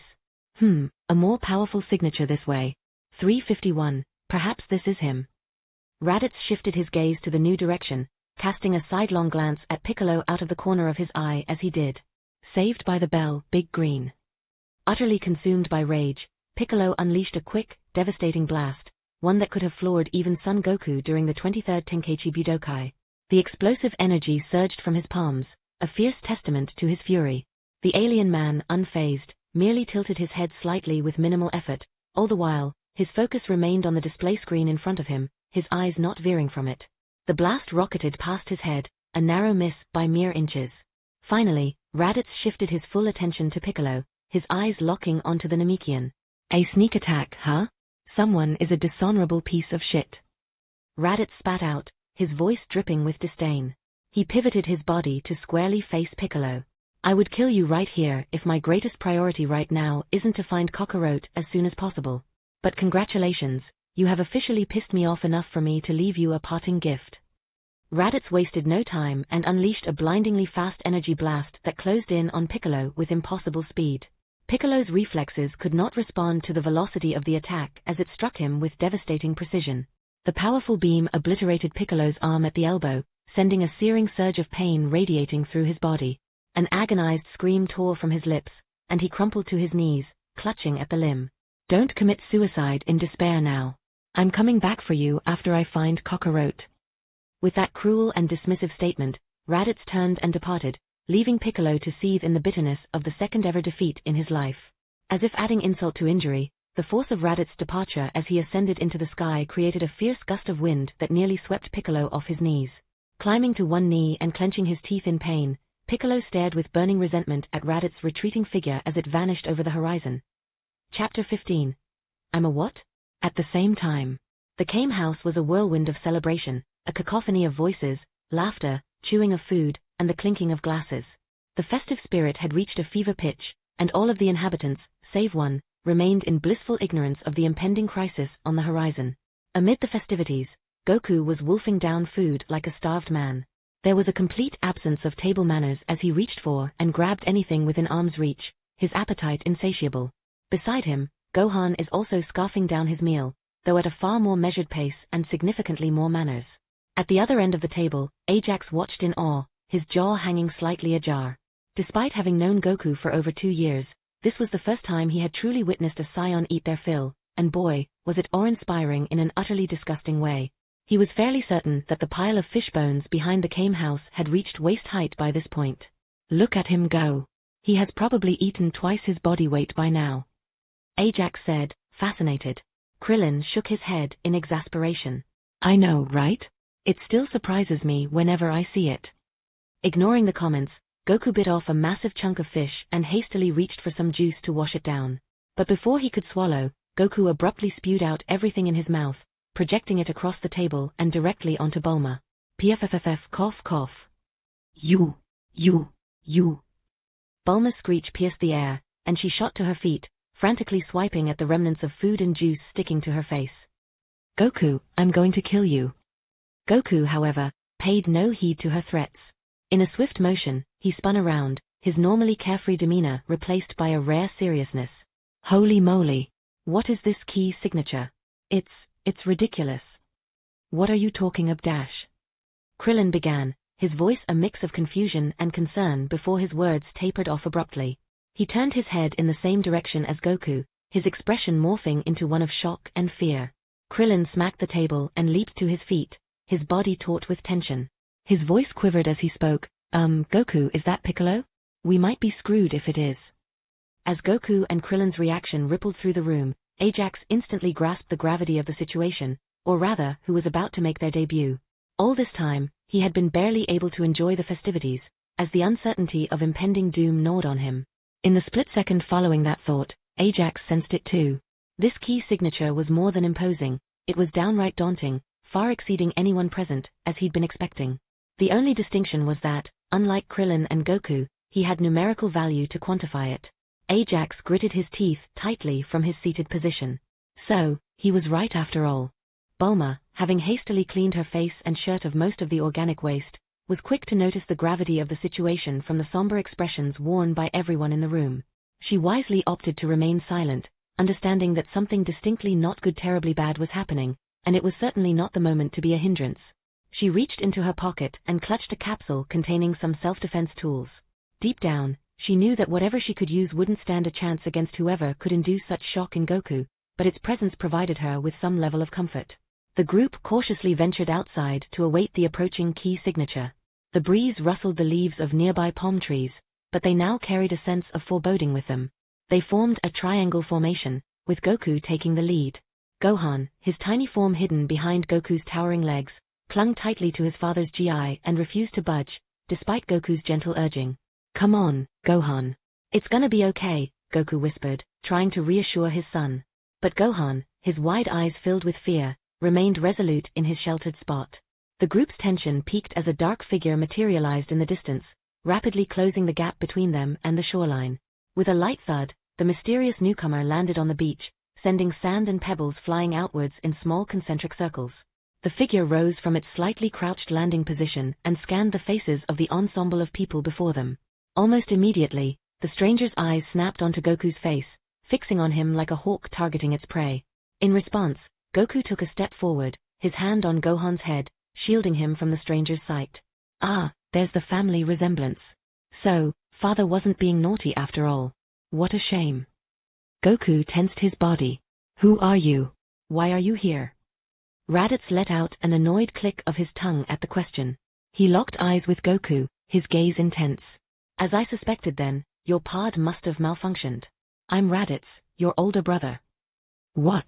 A more powerful signature this way. 351, perhaps this is him. Raditz shifted his gaze to the new direction, casting a sidelong glance at Piccolo out of the corner of his eye as he did. Saved by the bell, Big Green. Utterly consumed by rage, Piccolo unleashed a quick, devastating blast, one that could have floored even Son Goku during the 23rd Tenkaichi Budokai. The explosive energy surged from his palms, a fierce testament to his fury. The alien man, unfazed, merely tilted his head slightly with minimal effort, all the while, his focus remained on the display screen in front of him, his eyes not veering from it. The blast rocketed past his head, a narrow miss by mere inches. Finally, Raditz shifted his full attention to Piccolo, his eyes locking onto the Namekian. A sneak attack, huh? Someone is a dishonorable piece of shit. Raditz spat out, his voice dripping with disdain. He pivoted his body to squarely face Piccolo. I would kill you right here if my greatest priority right now isn't to find Kakarot as soon as possible. But congratulations, you have officially pissed me off enough for me to leave you a parting gift. Raditz wasted no time and unleashed a blindingly fast energy blast that closed in on Piccolo with impossible speed. Piccolo's reflexes could not respond to the velocity of the attack as it struck him with devastating precision. The powerful beam obliterated Piccolo's arm at the elbow, sending a searing surge of pain radiating through his body. An agonized scream tore from his lips, and he crumpled to his knees, clutching at the limb. Don't commit suicide in despair now. I'm coming back for you after I find Kakarot. With that cruel and dismissive statement, Raditz turned and departed, leaving Piccolo to seethe in the bitterness of the second-ever defeat in his life. As if adding insult to injury, the force of Raditz's departure as he ascended into the sky created a fierce gust of wind that nearly swept Piccolo off his knees. Climbing to one knee and clenching his teeth in pain, Piccolo stared with burning resentment at Raditz's retreating figure as it vanished over the horizon. Chapter 15. I'm a what? At the same time. The Kame house was a whirlwind of celebration, a cacophony of voices, laughter, chewing of food, and the clinking of glasses. The festive spirit had reached a fever pitch, and all of the inhabitants, save one, remained in blissful ignorance of the impending crisis on the horizon. Amid the festivities, Goku was wolfing down food like a starved man. There was a complete absence of table manners as he reached for and grabbed anything within arm's reach, his appetite insatiable. Beside him, Gohan is also scarfing down his meal, though at a far more measured pace and significantly more manners. At the other end of the table, Ajax watched in awe, his jaw hanging slightly ajar. Despite having known Goku for over 2 years, this was the first time he had truly witnessed a scion eat their fill, and boy, was it awe-inspiring in an utterly disgusting way. He was fairly certain that the pile of fish bones behind the Kame house had reached waist height by this point. Look at him go. He has probably eaten twice his body weight by now. Ajax said, fascinated. Krillin shook his head in exasperation. I know, right? It still surprises me whenever I see it. Ignoring the comments, Goku bit off a massive chunk of fish and hastily reached for some juice to wash it down. But before he could swallow, Goku abruptly spewed out everything in his mouth, projecting it across the table and directly onto Bulma. Pfff cough cough. You. Bulma's screech pierced the air, and she shot to her feet, frantically swiping at the remnants of food and juice sticking to her face. Goku, I'm going to kill you. Goku, however, paid no heed to her threats. In a swift motion, he spun around, his normally carefree demeanor replaced by a rare seriousness. Holy moly! What is this key signature? It's ridiculous. What are you talking of, Dash? Krillin began, his voice a mix of confusion and concern before his words tapered off abruptly. He turned his head in the same direction as Goku, his expression morphing into one of shock and fear. Krillin smacked the table and leaped to his feet, his body taut with tension. His voice quivered as he spoke. Goku, is that Piccolo? We might be screwed if it is. As Goku and Krillin's reaction rippled through the room, Ajax instantly grasped the gravity of the situation, or rather, who was about to make their debut. All this time, he had been barely able to enjoy the festivities, as the uncertainty of impending doom gnawed on him. In the split second following that thought, Ajax sensed it too. This key signature was more than imposing, it was downright daunting, far exceeding anyone present, as he'd been expecting. The only distinction was that, unlike Krillin and Goku, he had numerical value to quantify it. Ajax gritted his teeth tightly from his seated position. So, he was right after all. Bulma, having hastily cleaned her face and shirt of most of the organic waste, was quick to notice the gravity of the situation from the somber expressions worn by everyone in the room. She wisely opted to remain silent, understanding that something distinctly not good terribly bad was happening, and it was certainly not the moment to be a hindrance. She reached into her pocket and clutched a capsule containing some self-defense tools. Deep down, she knew that whatever she could use wouldn't stand a chance against whoever could induce such shock in Goku, but its presence provided her with some level of comfort. The group cautiously ventured outside to await the approaching key signature. The breeze rustled the leaves of nearby palm trees, but they now carried a sense of foreboding with them. They formed a triangle formation, with Goku taking the lead. Gohan, his tiny form hidden behind Goku's towering legs, clung tightly to his father's GI and refused to budge, despite Goku's gentle urging. Come on, Gohan. It's gonna be okay, Goku whispered, trying to reassure his son. But Gohan, his wide eyes filled with fear, remained resolute in his sheltered spot. The group's tension peaked as a dark figure materialized in the distance, rapidly closing the gap between them and the shoreline. With a light thud, the mysterious newcomer landed on the beach, sending sand and pebbles flying outwards in small concentric circles. The figure rose from its slightly crouched landing position and scanned the faces of the ensemble of people before them. Almost immediately, the stranger's eyes snapped onto Goku's face, fixing on him like a hawk targeting its prey. In response, Goku took a step forward, his hand on Gohan's head, shielding him from the stranger's sight. Ah, there's the family resemblance. So, father wasn't being naughty after all. What a shame. Goku tensed his body. Who are you? Why are you here? Raditz let out an annoyed click of his tongue at the question. He locked eyes with Goku, his gaze intense. As I suspected then, your pod must have malfunctioned. I'm Raditz, your older brother. What?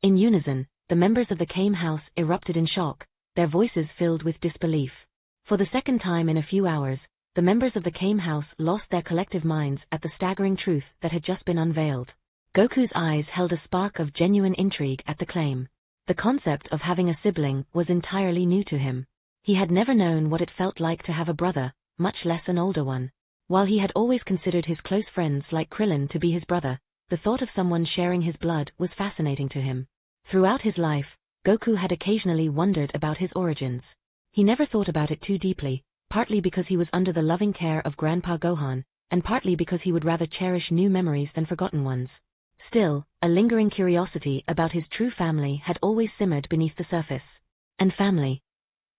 In unison, the members of the Kame house erupted in shock, their voices filled with disbelief. For the second time in a few hours, the members of the Kame house lost their collective minds at the staggering truth that had just been unveiled. Goku's eyes held a spark of genuine intrigue at the claim. The concept of having a sibling was entirely new to him. He had never known what it felt like to have a brother, much less an older one. While he had always considered his close friends like Krillin to be his brother, the thought of someone sharing his blood was fascinating to him. Throughout his life, Goku had occasionally wondered about his origins. He never thought about it too deeply, partly because he was under the loving care of Grandpa Gohan, and partly because he would rather cherish new memories than forgotten ones. Still, a lingering curiosity about his true family had always simmered beneath the surface. And family?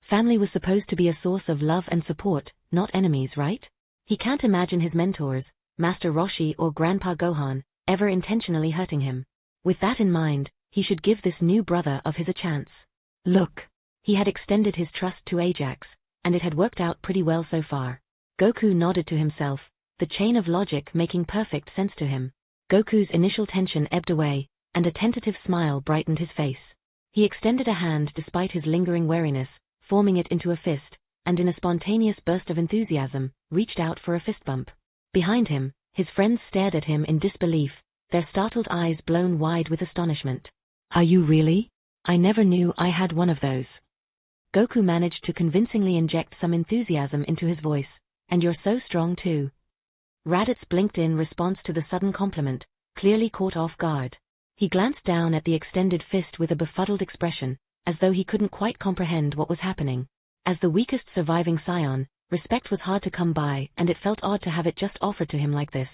Family was supposed to be a source of love and support, not enemies, right? He can't imagine his mentors, Master Roshi or Grandpa Gohan, ever intentionally hurting him. With that in mind, he should give this new brother of his a chance. Look, he had extended his trust to Ajax, and it had worked out pretty well so far. Goku nodded to himself, the chain of logic making perfect sense to him. Goku's initial tension ebbed away, and a tentative smile brightened his face. He extended a hand despite his lingering wariness, forming it into a fist, and in a spontaneous burst of enthusiasm, reached out for a fist bump. Behind him, his friends stared at him in disbelief, their startled eyes blown wide with astonishment. Are you really? I never knew I had one of those. Goku managed to convincingly inject some enthusiasm into his voice. And you're so strong too. Raditz blinked in response to the sudden compliment, clearly caught off guard. He glanced down at the extended fist with a befuddled expression, as though he couldn't quite comprehend what was happening. As the weakest surviving scion, respect was hard to come by, and it felt odd to have it just offered to him like this.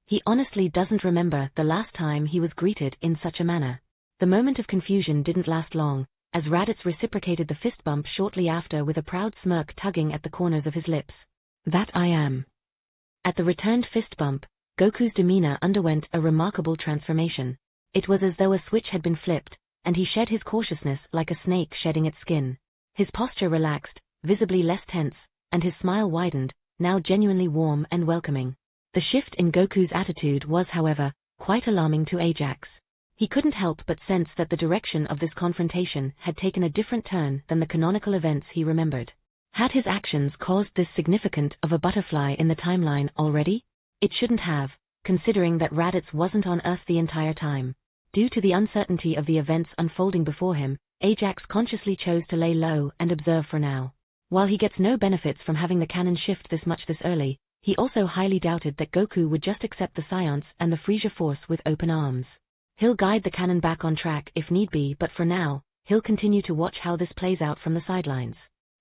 He honestly doesn't remember the last time he was greeted in such a manner. The moment of confusion didn't last long, as Raditz reciprocated the fist bump shortly after with a proud smirk tugging at the corners of his lips. That I am. At the returned fist bump, Goku's demeanor underwent a remarkable transformation. It was as though a switch had been flipped, and he shed his cautiousness like a snake shedding its skin. His posture relaxed, visibly less tense, and his smile widened, now genuinely warm and welcoming. The shift in Goku's attitude was, however, quite alarming to Ajax. He couldn't help but sense that the direction of this confrontation had taken a different turn than the canonical events he remembered. Had his actions caused this significant of a butterfly in the timeline already? It shouldn't have, considering that Raditz wasn't on Earth the entire time. Due to the uncertainty of the events unfolding before him, Ajax consciously chose to lay low and observe for now. While he gets no benefits from having the canon shift this much this early, he also highly doubted that Goku would just accept the science and the Frieza force with open arms. He'll guide the canon back on track if need be, but for now, he'll continue to watch how this plays out from the sidelines.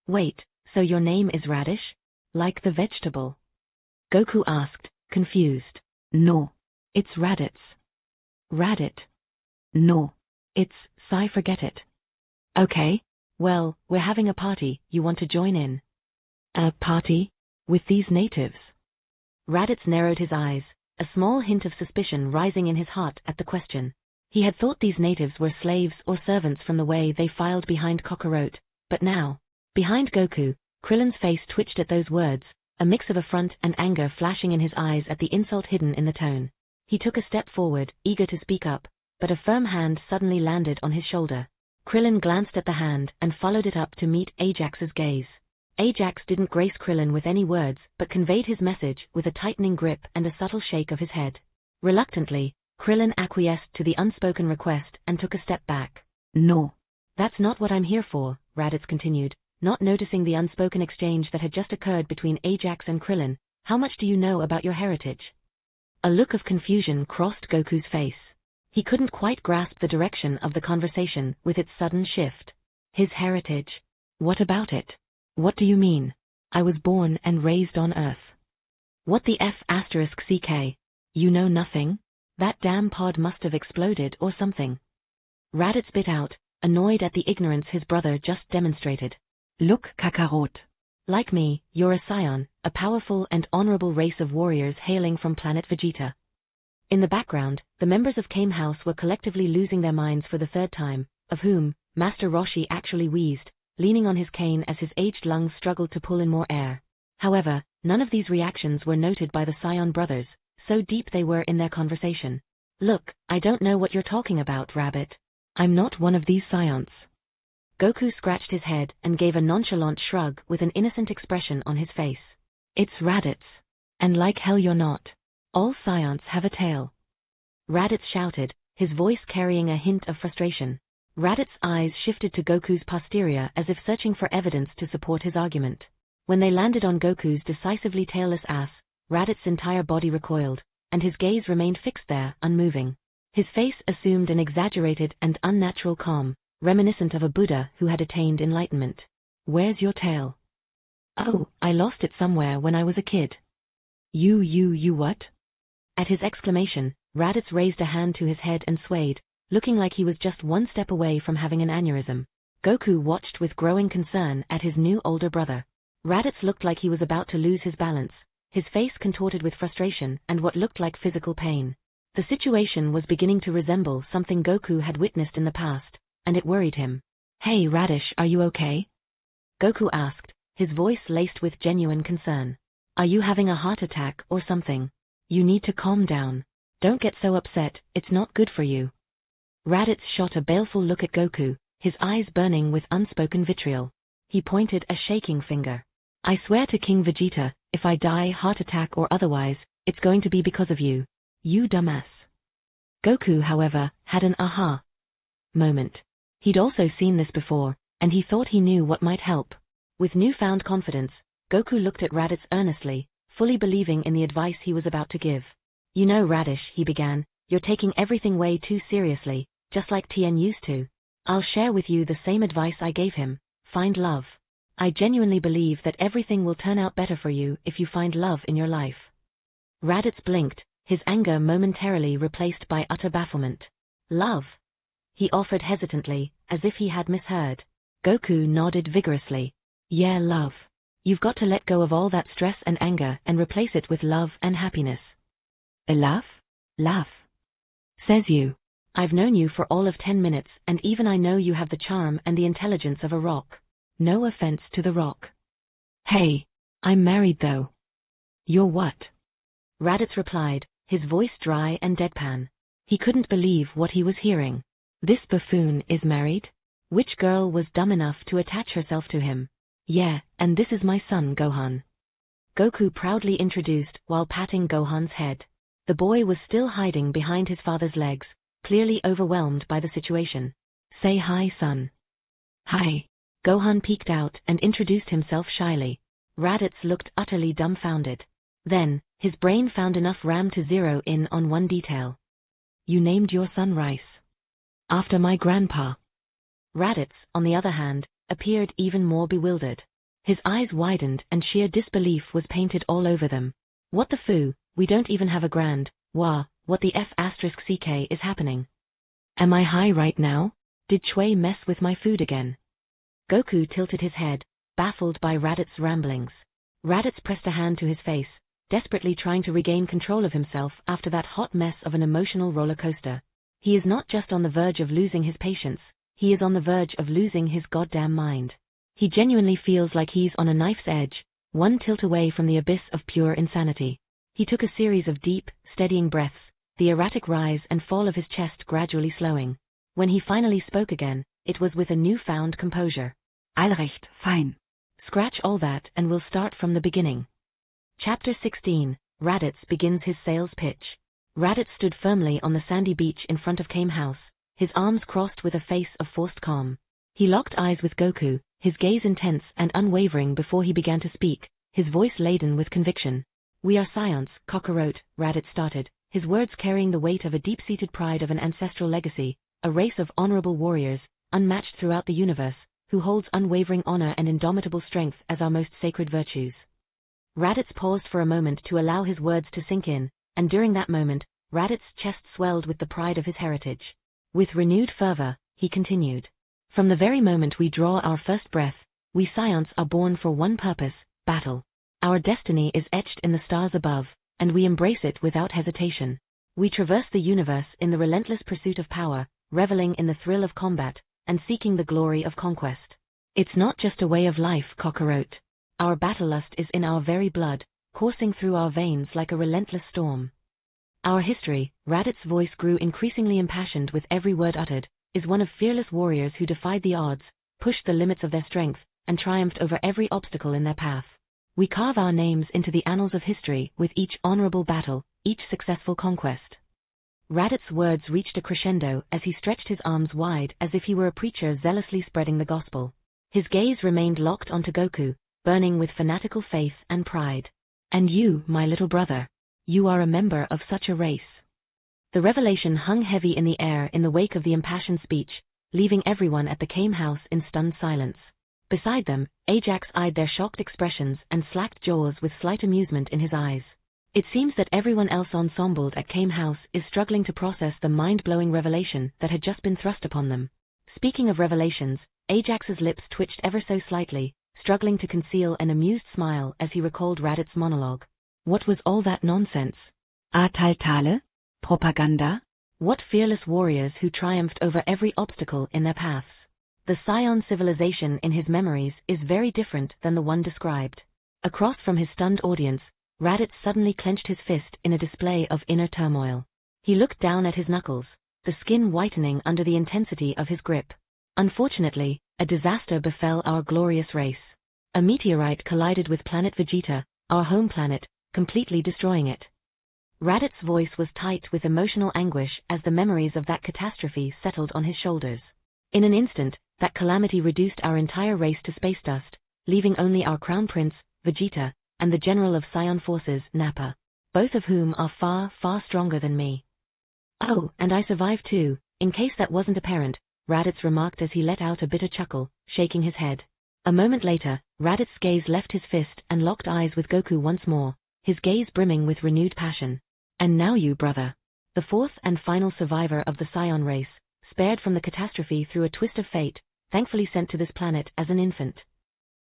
Wait, so your name is Radish? Like the vegetable? Goku asked, confused. No. It's Raditz. Radit. No. It's, forget it. Okay. Well, we're having a party, you want to join in? A party? With these natives? Raditz narrowed his eyes, a small hint of suspicion rising in his heart at the question. He had thought these natives were slaves or servants from the way they filed behind Kakarot, but now, behind Goku, Krillin's face twitched at those words, a mix of affront and anger flashing in his eyes at the insult hidden in the tone. He took a step forward, eager to speak up, but a firm hand suddenly landed on his shoulder. Krillin glanced at the hand and followed it up to meet Ajax's gaze. Ajax didn't grace Krillin with any words, but conveyed his message with a tightening grip and a subtle shake of his head. Reluctantly, Krillin acquiesced to the unspoken request and took a step back. No. That's not what I'm here for, Raditz continued, not noticing the unspoken exchange that had just occurred between Ajax and Krillin. How much do you know about your heritage? A look of confusion crossed Goku's face. He couldn't quite grasp the direction of the conversation with its sudden shift. His heritage? What about it? What do you mean? I was born and raised on Earth. What the F***ck? You know nothing? That damn pod must have exploded or something. Raditz bit out, annoyed at the ignorance his brother just demonstrated. Look, Kakarot. Like me, you're a scion, a powerful and honorable race of warriors hailing from planet Vegeta. In the background, the members of Kame House were collectively losing their minds for the third time, of whom, Master Roshi actually wheezed, leaning on his cane as his aged lungs struggled to pull in more air. However, none of these reactions were noted by the Scion brothers, so deep they were in their conversation. Look, I don't know what you're talking about, Rabbit. I'm not one of these Scions. Goku scratched his head and gave a nonchalant shrug with an innocent expression on his face. It's Raditz. And like hell you're not. All Scions have a tail. Raditz shouted, his voice carrying a hint of frustration. Raditz's eyes shifted to Goku's posterior as if searching for evidence to support his argument. When they landed on Goku's decisively tailless ass, Raditz's entire body recoiled, and his gaze remained fixed there, unmoving. His face assumed an exaggerated and unnatural calm, reminiscent of a Buddha who had attained enlightenment. Where's your tail? Oh, I lost it somewhere when I was a kid. You what? At his exclamation, Raditz raised a hand to his head and swayed, looking like he was just one step away from having an aneurysm. Goku watched with growing concern at his new older brother. Raditz looked like he was about to lose his balance, his face contorted with frustration and what looked like physical pain. The situation was beginning to resemble something Goku had witnessed in the past, and it worried him. Hey Radish, are you okay? Goku asked, his voice laced with genuine concern. Are you having a heart attack or something? You need to calm down. Don't get so upset, it's not good for you. Raditz shot a baleful look at Goku, his eyes burning with unspoken vitriol. He pointed a shaking finger. I swear to King Vegeta, if I die, heart attack or otherwise, it's going to be because of you. You dumbass. Goku, however, had an aha moment. He'd also seen this before, and he thought he knew what might help. With newfound confidence, Goku looked at Raditz earnestly, fully believing in the advice he was about to give. You know, Radish, he began, you're taking everything way too seriously, just like Tien used to. I'll share with you the same advice I gave him, find love. I genuinely believe that everything will turn out better for you if you find love in your life. Raditz blinked, his anger momentarily replaced by utter bafflement. Love? He offered hesitantly, as if he had misheard. Goku nodded vigorously. Yeah, love. You've got to let go of all that stress and anger and replace it with love and happiness. A laugh? Laugh. Says you. I've known you for all of 10 minutes, and even I know you have the charm and the intelligence of a rock. No offense to the rock. Hey, I'm married though. You're what? Raditz replied, his voice dry and deadpan. He couldn't believe what he was hearing. This buffoon is married? Which girl was dumb enough to attach herself to him? Yeah, and this is my son Gohan. Goku proudly introduced while patting Gohan's head. The boy was still hiding behind his father's legs, clearly overwhelmed by the situation. Say hi, son. Hi. Gohan peeked out and introduced himself shyly. Raditz looked utterly dumbfounded. Then, his brain found enough RAM to zero in on one detail. You named your son Rice. After my grandpa. Raditz, on the other hand, appeared even more bewildered. His eyes widened and sheer disbelief was painted all over them. What the foo, we don't even have a grand, wah, what the F***ck is happening? Am I high right now? Did Chui mess with my food again? Goku tilted his head, baffled by Raditz's ramblings. Raditz pressed a hand to his face, desperately trying to regain control of himself after that hot mess of an emotional roller coaster. He is not just on the verge of losing his patience, he is on the verge of losing his goddamn mind. He genuinely feels like he's on a knife's edge, one tilt away from the abyss of pure insanity. He took a series of deep, steadying breaths, the erratic rise and fall of his chest gradually slowing. When he finally spoke again, it was with a newfound composure. Allrecht, fine. Scratch all that and we'll start from the beginning. Chapter 16, Raditz begins his sales pitch. Raditz stood firmly on the sandy beach in front of Kame House, his arms crossed with a face of forced calm. He locked eyes with Goku, his gaze intense and unwavering before he began to speak, his voice laden with conviction. We are Scions, Kakarot, Raditz started, his words carrying the weight of a deep-seated pride of an ancestral legacy, a race of honorable warriors, unmatched throughout the universe, who holds unwavering honor and indomitable strength as our most sacred virtues. Raditz paused for a moment to allow his words to sink in, and during that moment, Raditz's chest swelled with the pride of his heritage. With renewed fervor, he continued. From the very moment we draw our first breath, we Scions are born for one purpose, battle. Our destiny is etched in the stars above, and we embrace it without hesitation. We traverse the universe in the relentless pursuit of power, reveling in the thrill of combat, and seeking the glory of conquest. It's not just a way of life, Kakarot. Our battle lust is in our very blood, coursing through our veins like a relentless storm. Our history, Raditz's voice grew increasingly impassioned with every word uttered, is one of fearless warriors who defied the odds, pushed the limits of their strength, and triumphed over every obstacle in their path. We carve our names into the annals of history with each honorable battle, each successful conquest. Raditz's words reached a crescendo as he stretched his arms wide as if he were a preacher zealously spreading the gospel. His gaze remained locked onto Goku, burning with fanatical faith and pride. And you, my little brother, you are a member of such a race. The revelation hung heavy in the air in the wake of the impassioned speech, leaving everyone at the Kame house in stunned silence. Beside them, Ajax eyed their shocked expressions and slacked jaws with slight amusement in his eyes. It seems that everyone else ensembled at Kame house is struggling to process the mind-blowing revelation that had just been thrust upon them. Speaking of revelations, Ajax's lips twitched ever so slightly, struggling to conceal an amused smile as he recalled Raditz's monologue. What was all that nonsense? Ataltale? Propaganda? What fearless warriors who triumphed over every obstacle in their paths. The Scion civilization in his memories is very different than the one described. Across from his stunned audience, Raditz suddenly clenched his fist in a display of inner turmoil. He looked down at his knuckles, the skin whitening under the intensity of his grip. Unfortunately, a disaster befell our glorious race. A meteorite collided with planet Vegeta, our home planet, completely destroying it. Raditz's voice was tight with emotional anguish as the memories of that catastrophe settled on his shoulders. In an instant, that calamity reduced our entire race to space dust, leaving only our crown prince, Vegeta, and the general of Scion forces, Nappa, both of whom are far, far stronger than me. Oh, and I survived too, in case that wasn't apparent, Raditz remarked as he let out a bitter chuckle, shaking his head. A moment later, Raditz's gaze left his fist and locked eyes with Goku once more, his gaze brimming with renewed passion. And now you, brother, the fourth and final survivor of the Scion race, spared from the catastrophe through a twist of fate, thankfully sent to this planet as an infant.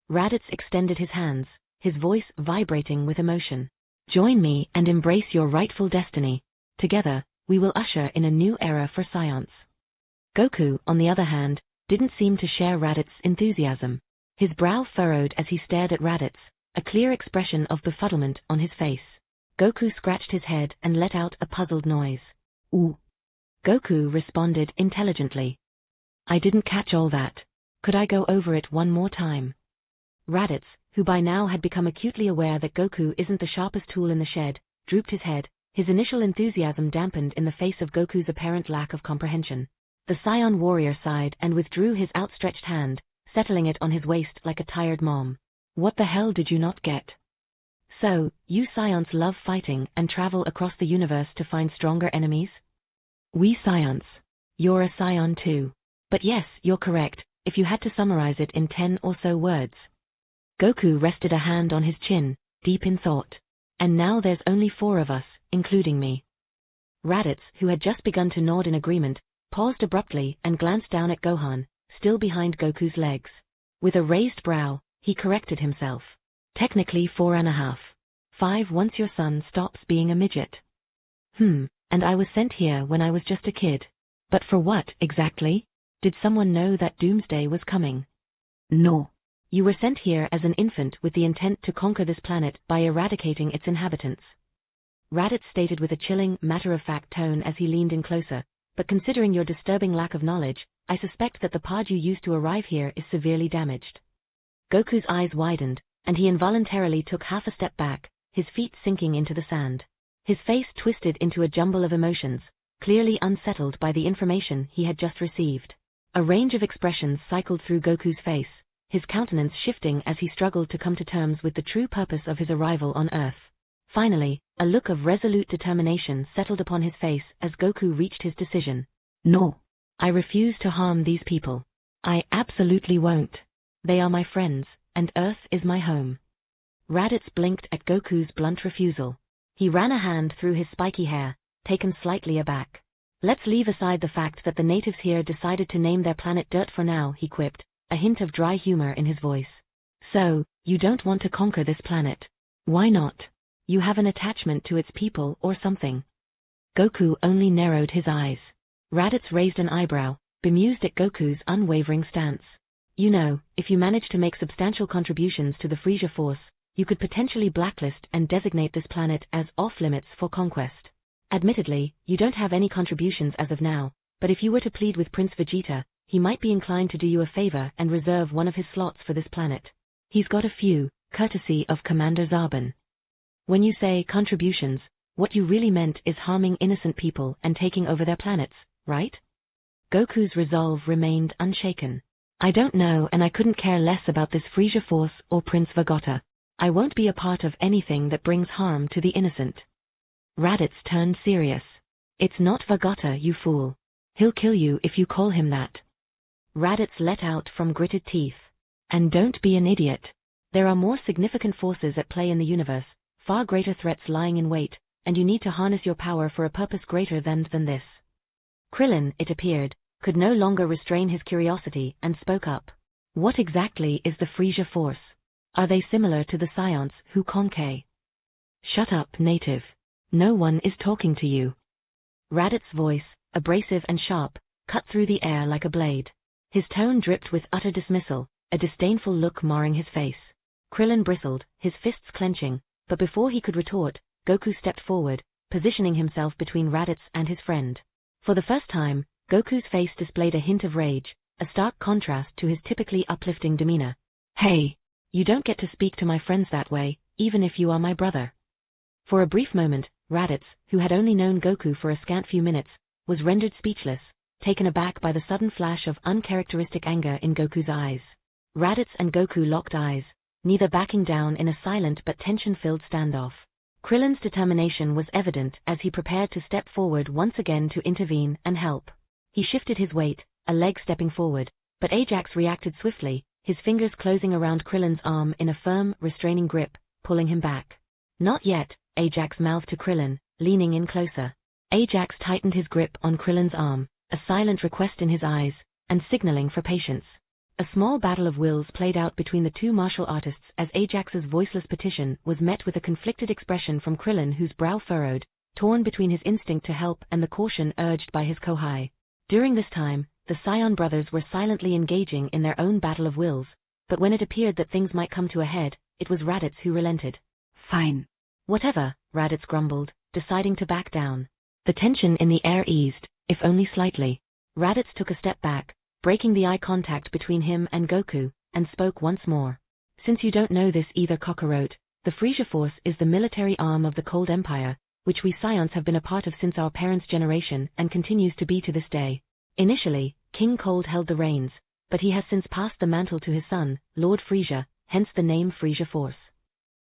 Raditz extended his hands, his voice vibrating with emotion. Join me and embrace your rightful destiny. Together, we will usher in a new era for science. Goku, on the other hand, didn't seem to share Raditz's enthusiasm. His brow furrowed as he stared at Raditz, a clear expression of befuddlement on his face. Goku scratched his head and let out a puzzled noise. Ooh. Goku responded intelligently. I didn't catch all that. Could I go over it one more time? Raditz, who by now had become acutely aware that Goku isn't the sharpest tool in the shed, drooped his head, his initial enthusiasm dampened in the face of Goku's apparent lack of comprehension. The Scion warrior sighed and withdrew his outstretched hand, settling it on his waist like a tired mom. What the hell did you not get? So, you Scions love fighting and travel across the universe to find stronger enemies? We Scions. You're a Scion too. But yes, you're correct, if you had to summarize it in 10 or so words. Goku rested a hand on his chin, deep in thought. And now there's only 4 of us, including me. Raditz, who had just begun to nod in agreement, paused abruptly and glanced down at Gohan, still behind Goku's legs. With a raised brow, he corrected himself. Technically 4.5. 5 once your son stops being a midget. And I was sent here when I was just a kid. But for what, exactly? Did someone know that doomsday was coming? No. You were sent here as an infant with the intent to conquer this planet by eradicating its inhabitants. Raditz stated with a chilling, matter-of-fact tone as he leaned in closer, but considering your disturbing lack of knowledge, I suspect that the pod you used to arrive here is severely damaged. Goku's eyes widened, and he involuntarily took half a step back, his feet sinking into the sand. His face twisted into a jumble of emotions, clearly unsettled by the information he had just received. A range of expressions cycled through Goku's face, his countenance shifting as he struggled to come to terms with the true purpose of his arrival on Earth. Finally, a look of resolute determination settled upon his face as Goku reached his decision. No. I refuse to harm these people. I absolutely won't. They are my friends, and Earth is my home. Raditz blinked at Goku's blunt refusal. He ran a hand through his spiky hair, taken slightly aback. Let's leave aside the fact that the natives here decided to name their planet Dirt for now, he quipped, a hint of dry humor in his voice. So, you don't want to conquer this planet. Why not? You have an attachment to its people or something. Goku only narrowed his eyes. Raditz raised an eyebrow, bemused at Goku's unwavering stance. You know, if you manage to make substantial contributions to the Frieza force, you could potentially blacklist and designate this planet as off-limits for conquest. Admittedly, you don't have any contributions as of now, but if you were to plead with Prince Vegeta, he might be inclined to do you a favor and reserve one of his slots for this planet. He's got a few, courtesy of Commander Zarbon. When you say contributions, what you really meant is harming innocent people and taking over their planets, right? Goku's resolve remained unshaken. I don't know, and I couldn't care less about this Frieza force or Prince Vegeta. I won't be a part of anything that brings harm to the innocent. Raditz turned serious. It's not Vegeta, you fool. He'll kill you if you call him that. Raditz let out from gritted teeth. And don't be an idiot. There are more significant forces at play in the universe, far greater threats lying in wait, and you need to harness your power for a purpose greater than this. Krillin, it appeared, could no longer restrain his curiosity and spoke up. What exactly is the Frieza force? Are they similar to the Scions who conquer? Shut up, native. No one is talking to you. Raditz's voice, abrasive and sharp, cut through the air like a blade. His tone dripped with utter dismissal, a disdainful look marring his face. Krillin bristled, his fists clenching, but before he could retort, Goku stepped forward, positioning himself between Raditz and his friend. For the first time, Goku's face displayed a hint of rage, a stark contrast to his typically uplifting demeanor. Hey! You don't get to speak to my friends that way, even if you are my brother. For a brief moment, Raditz, who had only known Goku for a scant few minutes, was rendered speechless, taken aback by the sudden flash of uncharacteristic anger in Goku's eyes. Raditz and Goku locked eyes, neither backing down in a silent but tension-filled standoff. Krillin's determination was evident as he prepared to step forward once again to intervene and help. He shifted his weight, a leg stepping forward, but Ajax reacted swiftly, his fingers closing around Krillin's arm in a firm, restraining grip, pulling him back. Not yet, Ajax mouthed to Krillin, leaning in closer. Ajax tightened his grip on Krillin's arm, a silent request in his eyes, and signaling for patience. A small battle of wills played out between the two martial artists as Ajax's voiceless petition was met with a conflicted expression from Krillin, whose brow furrowed, torn between his instinct to help and the caution urged by his Kohai. During this time, the Scion brothers were silently engaging in their own battle of wills, but when it appeared that things might come to a head, it was Raditz who relented. Fine. Whatever, Raditz grumbled, deciding to back down. The tension in the air eased, if only slightly. Raditz took a step back, breaking the eye contact between him and Goku, and spoke once more. Since you don't know this either, Kakarot, the Frieza Force is the military arm of the Cold Empire, which we Scions have been a part of since our parents' generation and continues to be to this day. Initially, King Cold held the reins, but he has since passed the mantle to his son, Lord Frieza, hence the name Frieza Force.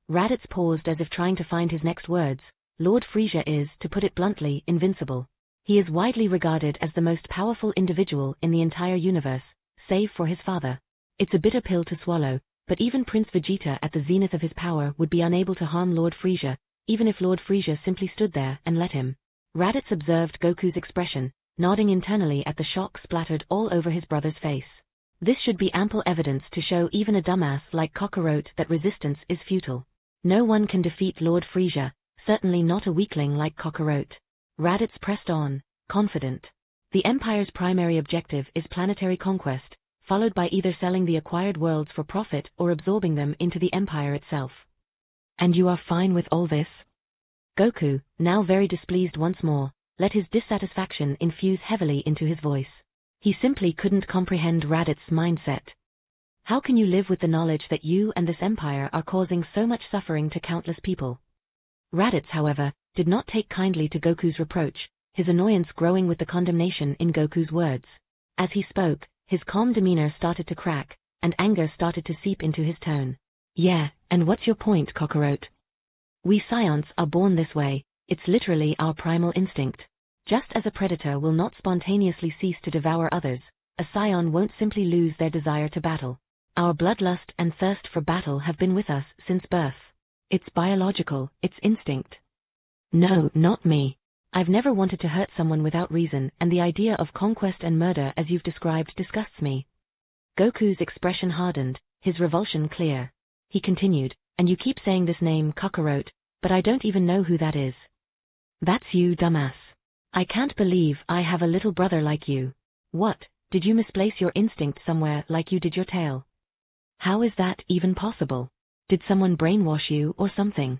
Raditz paused as if trying to find his next words. Lord Frieza is, to put it bluntly, invincible. He is widely regarded as the most powerful individual in the entire universe, save for his father. It's a bitter pill to swallow, but even Prince Vegeta at the zenith of his power would be unable to harm Lord Frieza, even if Lord Frieza simply stood there and let him. Raditz observed Goku's expression, nodding internally at the shock splattered all over his brother's face. This should be ample evidence to show even a dumbass like Kakarot that resistance is futile. No one can defeat Lord Frieza, certainly not a weakling like Kakarot. Raditz pressed on, confident. The Empire's primary objective is planetary conquest, followed by either selling the acquired worlds for profit or absorbing them into the Empire itself. And you are fine with all this? Goku, now very displeased once more, let his dissatisfaction infuse heavily into his voice. He simply couldn't comprehend Raditz's mindset. How can you live with the knowledge that you and this empire are causing so much suffering to countless people? Raditz, however, did not take kindly to Goku's reproach, his annoyance growing with the condemnation in Goku's words. As he spoke, his calm demeanor started to crack, and anger started to seep into his tone. Yeah, and what's your point, Kakarot? We Scions are born this way, it's literally our primal instinct. Just as a predator will not spontaneously cease to devour others, a Scion won't simply lose their desire to battle. Our bloodlust and thirst for battle have been with us since birth. It's biological, it's instinct. No, not me. I've never wanted to hurt someone without reason, and the idea of conquest and murder as you've described disgusts me. Goku's expression hardened, his revulsion clear. He continued, and you keep saying this name, Kakarot, but I don't even know who that is. That's you, dumbass. I can't believe I have a little brother like you. What, Did you misplace your instinct somewhere like you did your tail? How is that even possible? Did someone brainwash you or something?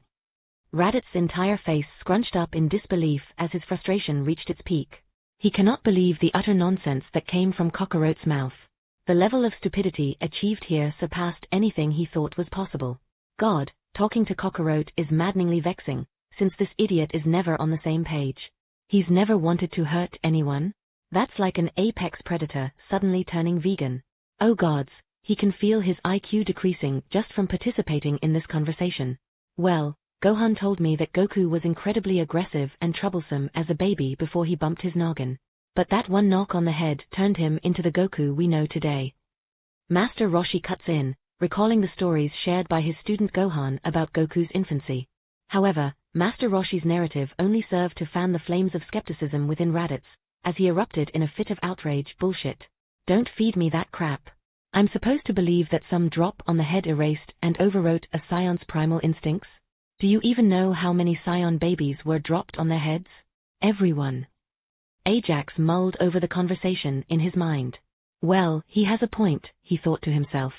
Raditz's entire face scrunched up in disbelief as his frustration reached its peak. He cannot believe the utter nonsense that came from Cockroach's mouth. The level of stupidity achieved here surpassed anything he thought was possible. God, talking to Cockroach is maddeningly vexing, since this idiot is never on the same page. He's never wanted to hurt anyone? That's like an apex predator suddenly turning vegan. Oh gods, he can feel his IQ decreasing just from participating in this conversation. Well, Gohan told me that Goku was incredibly aggressive and troublesome as a baby before he bumped his noggin. But that one knock on the head turned him into the Goku we know today. Master Roshi cuts in, recalling the stories shared by his student Gohan about Goku's infancy. However, Master Roshi's narrative only served to fan the flames of skepticism within Raditz, as he erupted in a fit of outrage. Bullshit. Don't feed me that crap. I'm supposed to believe that some drop on the head erased and overwrote a Scion's primal instincts? Do you even know how many Scion babies were dropped on their heads? Everyone. Ajax mulled over the conversation in his mind. Well, he has a point, he thought to himself.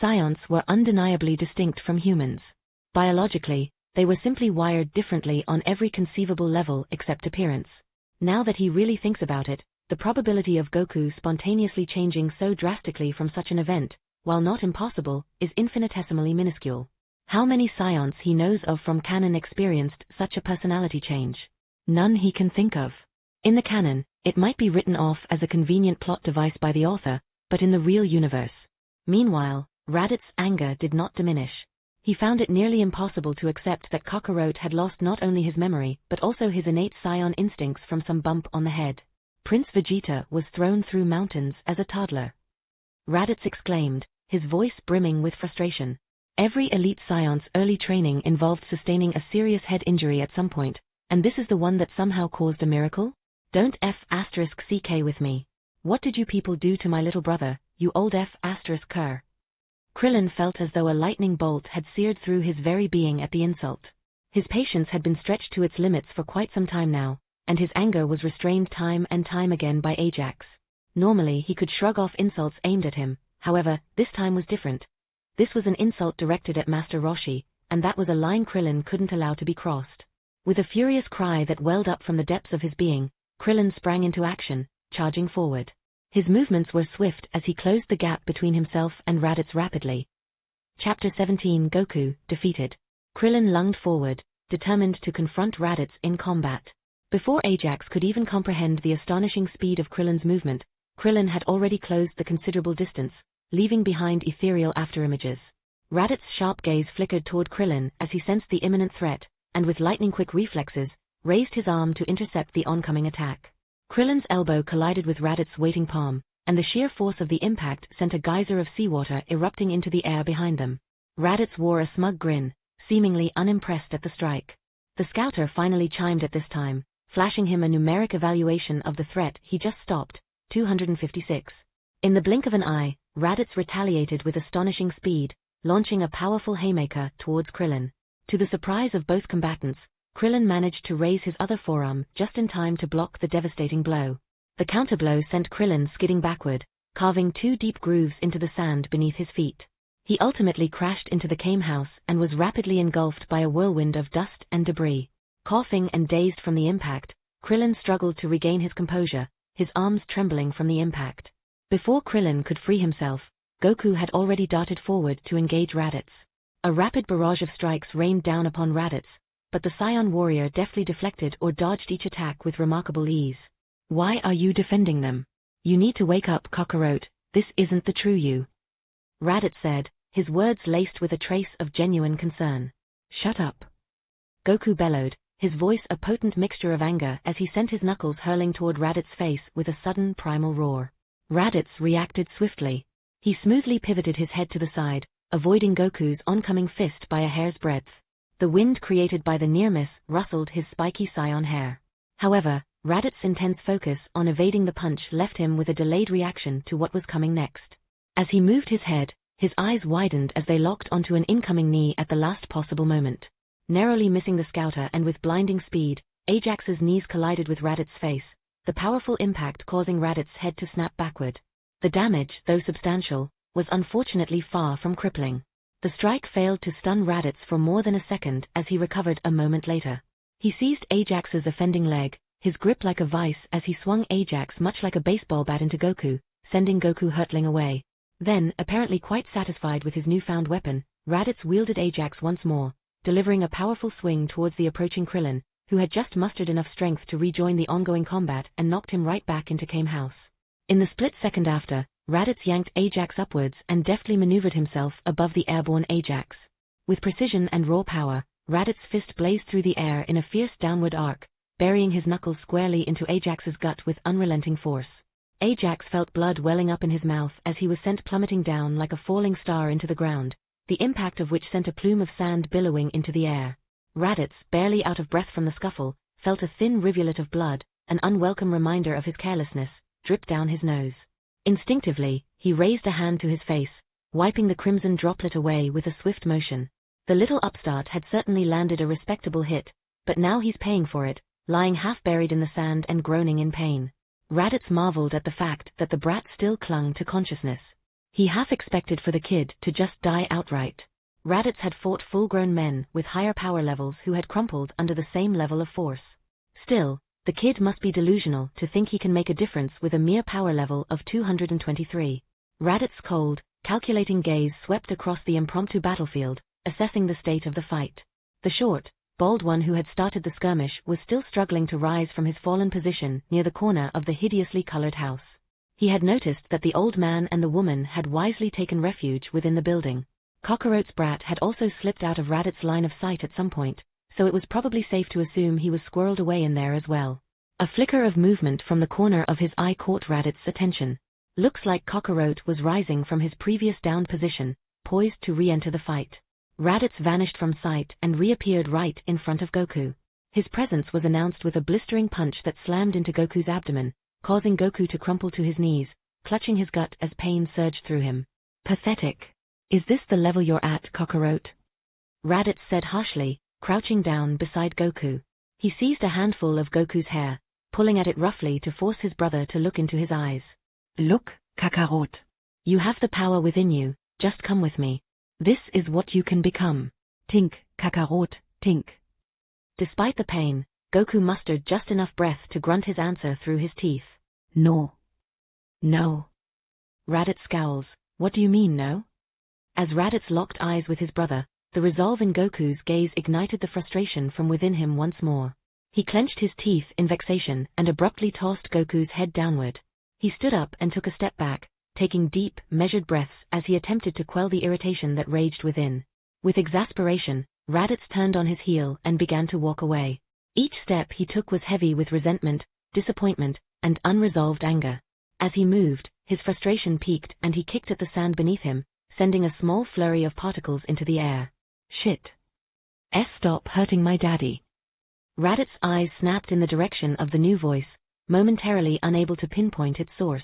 Scions were undeniably distinct from humans. Biologically, they were simply wired differently on every conceivable level except appearance. Now that he really thinks about it, the probability of Goku spontaneously changing so drastically from such an event, while not impossible, is infinitesimally minuscule. How many Scions he knows of from canon experienced such a personality change? None he can think of. In the canon, it might be written off as a convenient plot device by the author, but in the real universe. Meanwhile, Raditz's anger did not diminish. He found it nearly impossible to accept that Kakarot had lost not only his memory but also his innate Scion instincts from some bump on the head. Prince Vegeta was thrown through mountains as a toddler. Raditz exclaimed, his voice brimming with frustration. Every elite Scion's early training involved sustaining a serious head injury at some point, and this is the one that somehow caused a miracle? Don't F***ck with me. What did you people do to my little brother, you old F***ker? Krillin felt as though a lightning bolt had seared through his very being at the insult. His patience had been stretched to its limits for quite some time now, and his anger was restrained time and time again by Ajax. Normally he could shrug off insults aimed at him, however, this time was different. This was an insult directed at Master Roshi, and that was a line Krillin couldn't allow to be crossed. With a furious cry that welled up from the depths of his being, Krillin sprang into action, charging forward. His movements were swift as he closed the gap between himself and Raditz rapidly. Chapter 17 Goku, defeated. Krillin lunged forward, determined to confront Raditz in combat. Before Ajax could even comprehend the astonishing speed of Krillin's movement, Krillin had already closed the considerable distance, leaving behind ethereal afterimages. Raditz's sharp gaze flickered toward Krillin as he sensed the imminent threat, and with lightning-quick reflexes, raised his arm to intercept the oncoming attack. Krillin's elbow collided with Raditz's waiting palm, and the sheer force of the impact sent a geyser of seawater erupting into the air behind them. Raditz wore a smug grin, seemingly unimpressed at the strike. The scouter finally chimed at this time, flashing him a numeric evaluation of the threat he just stopped, 256. In the blink of an eye, Raditz retaliated with astonishing speed, launching a powerful haymaker towards Krillin. To the surprise of both combatants, Krillin managed to raise his other forearm just in time to block the devastating blow. The counterblow sent Krillin skidding backward, carving 2 deep grooves into the sand beneath his feet. He ultimately crashed into the cane house and was rapidly engulfed by a whirlwind of dust and debris. Coughing and dazed from the impact, Krillin struggled to regain his composure, his arms trembling from the impact. Before Krillin could free himself, Goku had already darted forward to engage Raditz. A rapid barrage of strikes rained down upon Raditz, but the Scion warrior deftly deflected or dodged each attack with remarkable ease. Why are you defending them? You need to wake up, Kakarot, this isn't the true you. Raditz said, his words laced with a trace of genuine concern. Shut up. Goku bellowed, his voice a potent mixture of anger as he sent his knuckles hurling toward Raditz's face with a sudden primal roar. Raditz reacted swiftly. He smoothly pivoted his head to the side, avoiding Goku's oncoming fist by a hair's breadth. The wind created by the near miss rustled his spiky Scion hair. However, Raditz's intense focus on evading the punch left him with a delayed reaction to what was coming next. As he moved his head, his eyes widened as they locked onto an incoming knee at the last possible moment. Narrowly missing the scouter and with blinding speed, Ajax's knees collided with Raditz's face, the powerful impact causing Raditz's head to snap backward. The damage, though substantial, was unfortunately far from crippling. The strike failed to stun Raditz for more than a second as he recovered a moment later. He seized Ajax's offending leg, his grip like a vice as he swung Ajax much like a baseball bat into Goku, sending Goku hurtling away. Then, apparently quite satisfied with his newfound weapon, Raditz wielded Ajax once more, delivering a powerful swing towards the approaching Krillin, who had just mustered enough strength to rejoin the ongoing combat and knocked him right back into Kame House. In the split second after, Raditz yanked Ajax upwards and deftly maneuvered himself above the airborne Ajax. With precision and raw power, Raditz's fist blazed through the air in a fierce downward arc, burying his knuckles squarely into Ajax's gut with unrelenting force. Ajax felt blood welling up in his mouth as he was sent plummeting down like a falling star into the ground, the impact of which sent a plume of sand billowing into the air. Raditz, barely out of breath from the scuffle, felt a thin rivulet of blood, an unwelcome reminder of his carelessness, drip down his nose. Instinctively, he raised a hand to his face, wiping the crimson droplet away with a swift motion. The little upstart had certainly landed a respectable hit, but now he's paying for it, lying half buried in the sand and groaning in pain. Raditz marveled at the fact that the brat still clung to consciousness. He half expected for the kid to just die outright. Raditz had fought full-grown men with higher power levels who had crumpled under the same level of force. Still, the kid must be delusional to think he can make a difference with a mere power level of 223. Raditz's cold, calculating gaze swept across the impromptu battlefield, assessing the state of the fight. The short, bald one who had started the skirmish was still struggling to rise from his fallen position near the corner of the hideously colored house. He had noticed that the old man and the woman had wisely taken refuge within the building. Cockroach's brat had also slipped out of Raditz's line of sight at some point, so it was probably safe to assume he was squirreled away in there as well. A flicker of movement from the corner of his eye caught Raditz's attention. Looks like Cockroach was rising from his previous downed position, poised to re-enter the fight. Raditz vanished from sight and reappeared right in front of Goku. His presence was announced with a blistering punch that slammed into Goku's abdomen, causing Goku to crumple to his knees, clutching his gut as pain surged through him. Pathetic. Is this the level you're at, Cockroach? Raditz said harshly, crouching down beside Goku. He seized a handful of Goku's hair, pulling at it roughly to force his brother to look into his eyes. Look, Kakarot. You have the power within you, just come with me. This is what you can become. Tink, Kakarot, tink. Despite the pain, Goku mustered just enough breath to grunt his answer through his teeth. No. No. Raditz scowls. What do you mean, no? As Raditz locked eyes with his brother, the resolve in Goku's gaze ignited the frustration from within him once more. He clenched his teeth in vexation and abruptly tossed Goku's head downward. He stood up and took a step back, taking deep, measured breaths as he attempted to quell the irritation that raged within. With exasperation, Raditz turned on his heel and began to walk away. Each step he took was heavy with resentment, disappointment, and unresolved anger. As he moved, his frustration peaked and he kicked at the sand beneath him, sending a small flurry of particles into the air. Shit. Stop hurting my daddy. Raditz's eyes snapped in the direction of the new voice, momentarily unable to pinpoint its source.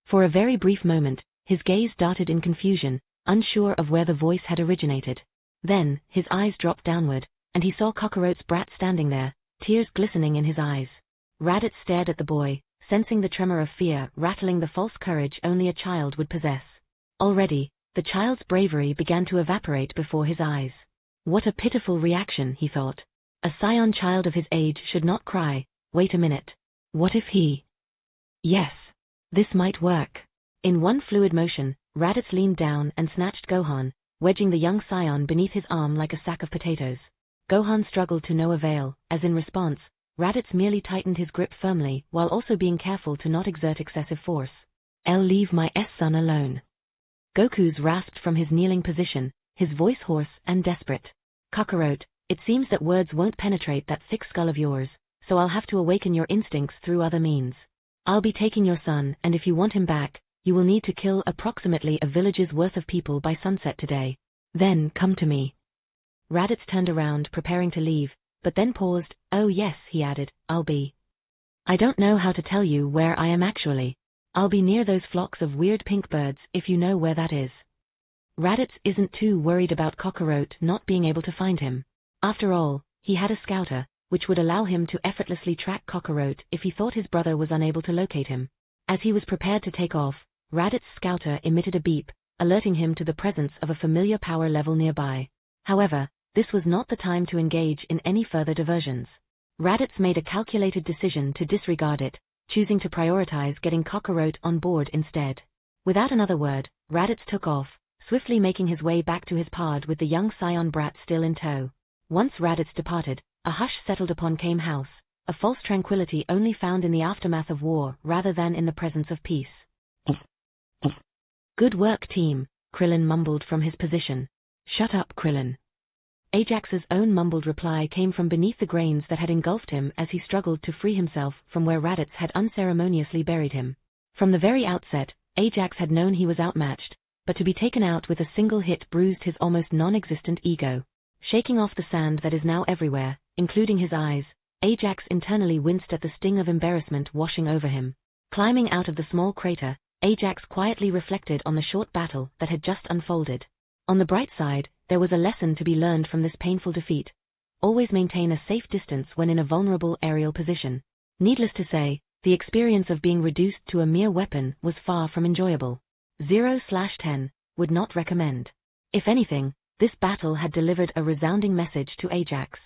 For a very brief moment, his gaze darted in confusion, unsure of where the voice had originated. Then, his eyes dropped downward, and he saw Cockroach's brat standing there, tears glistening in his eyes. Raditz stared at the boy, sensing the tremor of fear rattling the false courage only a child would possess. Already, the child's bravery began to evaporate before his eyes. What a pitiful reaction, he thought. A scion child of his age should not cry. Wait a minute. What if he... Yes. This might work. In one fluid motion, Raditz leaned down and snatched Gohan, wedging the young scion beneath his arm like a sack of potatoes. Gohan struggled to no avail, as in response, Raditz merely tightened his grip firmly while also being careful to not exert excessive force. I'll leave my son alone. Goku's rasped from his kneeling position, his voice hoarse and desperate. Kakarot, it seems that words won't penetrate that thick skull of yours, so I'll have to awaken your instincts through other means. I'll be taking your son, and if you want him back, you will need to kill approximately a village's worth of people by sunset today. Then come to me. Raditz turned around, preparing to leave, but then paused. Oh yes, he added, I'll be. I don't know how to tell you where I am actually. I'll be near those flocks of weird pink birds, if you know where that is. Raditz isn't too worried about Cockroach not being able to find him. After all, he had a scouter, which would allow him to effortlessly track Kakarot if he thought his brother was unable to locate him. As he was prepared to take off, Raditz's scouter emitted a beep, alerting him to the presence of a familiar power level nearby. However, this was not the time to engage in any further diversions. Raditz made a calculated decision to disregard it, choosing to prioritize getting Kakarot on board instead. Without another word, Raditz took off, swiftly making his way back to his pod with the young scion brat still in tow. Once Raditz departed, a hush settled upon Kame House, a false tranquility only found in the aftermath of war rather than in the presence of peace. "Good work, team," Krillin mumbled from his position. "Shut up, Krillin." Ajax's own mumbled reply came from beneath the grains that had engulfed him as he struggled to free himself from where Raditz had unceremoniously buried him. From the very outset, Ajax had known he was outmatched, but to be taken out with a single hit bruised his almost non-existent ego. Shaking off the sand that is now everywhere, including his eyes, Ajax internally winced at the sting of embarrassment washing over him. Climbing out of the small crater, Ajax quietly reflected on the short battle that had just unfolded. On the bright side, there was a lesson to be learned from this painful defeat. Always maintain a safe distance when in a vulnerable aerial position. Needless to say, the experience of being reduced to a mere weapon was far from enjoyable. 0/10, would not recommend. If anything, this battle had delivered a resounding message to Ajax.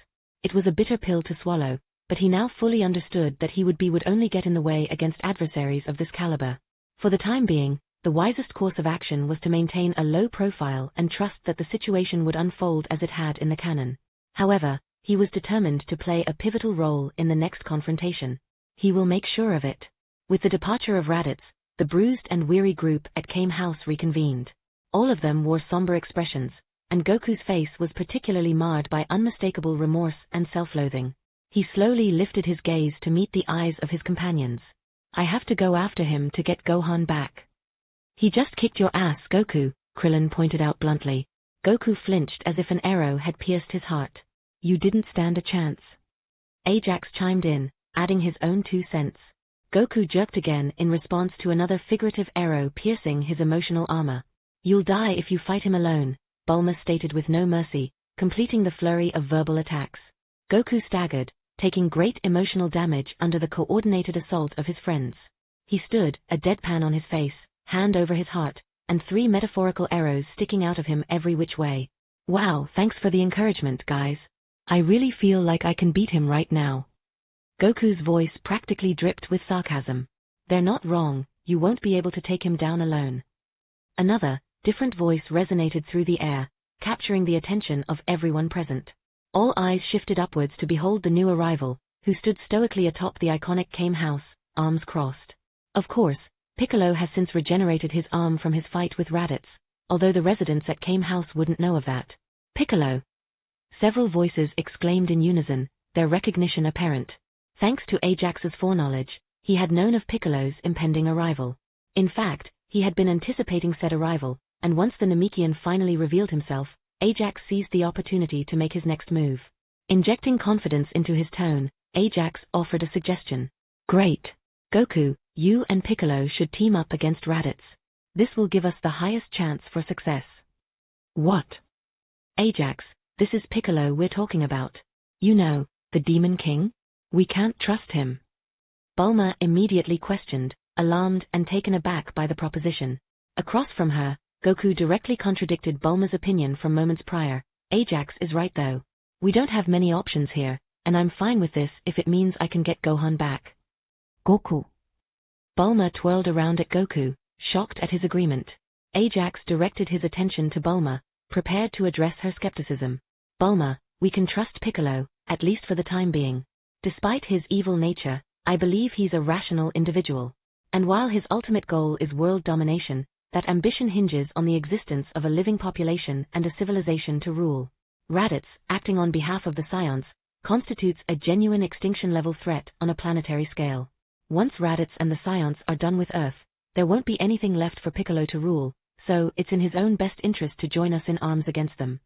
It was a bitter pill to swallow, but he now fully understood that he would only get in the way against adversaries of this caliber. For the time being, the wisest course of action was to maintain a low profile and trust that the situation would unfold as it had in the canon. However, he was determined to play a pivotal role in the next confrontation. He will make sure of it. With the departure of Raditz, the bruised and weary group at Kame House reconvened. All of them wore somber expressions, and Goku's face was particularly marred by unmistakable remorse and self-loathing. He slowly lifted his gaze to meet the eyes of his companions. "I have to go after him to get Gohan back." "He just kicked your ass, Goku," Krillin pointed out bluntly. Goku flinched as if an arrow had pierced his heart. "You didn't stand a chance." Ajax chimed in, adding his own 2 cents. Goku jerked again in response to another figurative arrow piercing his emotional armor. "You'll die if you fight him alone," Bulma stated with no mercy, completing the flurry of verbal attacks. Goku staggered, taking great emotional damage under the coordinated assault of his friends. He stood, a deadpan on his face, hand over his heart, and 3 metaphorical arrows sticking out of him every which way. "Wow, thanks for the encouragement, guys. I really feel like I can beat him right now." Goku's voice practically dripped with sarcasm. "They're not wrong, you won't be able to take him down alone." Another, different voice resonated through the air, capturing the attention of everyone present. All eyes shifted upwards to behold the new arrival, who stood stoically atop the iconic Kame House, arms crossed. Of course, Piccolo has since regenerated his arm from his fight with Raditz, although the residents at Kame House wouldn't know of that. "Piccolo!" Several voices exclaimed in unison, their recognition apparent. Thanks to Ajax's foreknowledge, he had known of Piccolo's impending arrival. In fact, he had been anticipating said arrival, and once the Namekian finally revealed himself, Ajax seized the opportunity to make his next move. Injecting confidence into his tone, Ajax offered a suggestion. "Great. Goku, you and Piccolo should team up against Raditz. This will give us the highest chance for success." "What?" "Ajax, this is Piccolo we're talking about. You know, the Demon King? We can't trust him." Bulma immediately questioned, alarmed and taken aback by the proposition. Across from her, Goku directly contradicted Bulma's opinion from moments prior. "Ajax is right though. We don't have many options here, and I'm fine with this if it means I can get Gohan back." "Goku." Bulma twirled around at Goku, shocked at his agreement. Ajax directed his attention to Bulma, prepared to address her skepticism. "Bulma, we can trust Piccolo, at least for the time being. Despite his evil nature, I believe he's a rational individual. And while his ultimate goal is world domination, that ambition hinges on the existence of a living population and a civilization to rule. Raditz, acting on behalf of the Scions, constitutes a genuine extinction-level threat on a planetary scale. Once Raditz and the Scions are done with Earth, there won't be anything left for Piccolo to rule, so it's in his own best interest to join us in arms against them."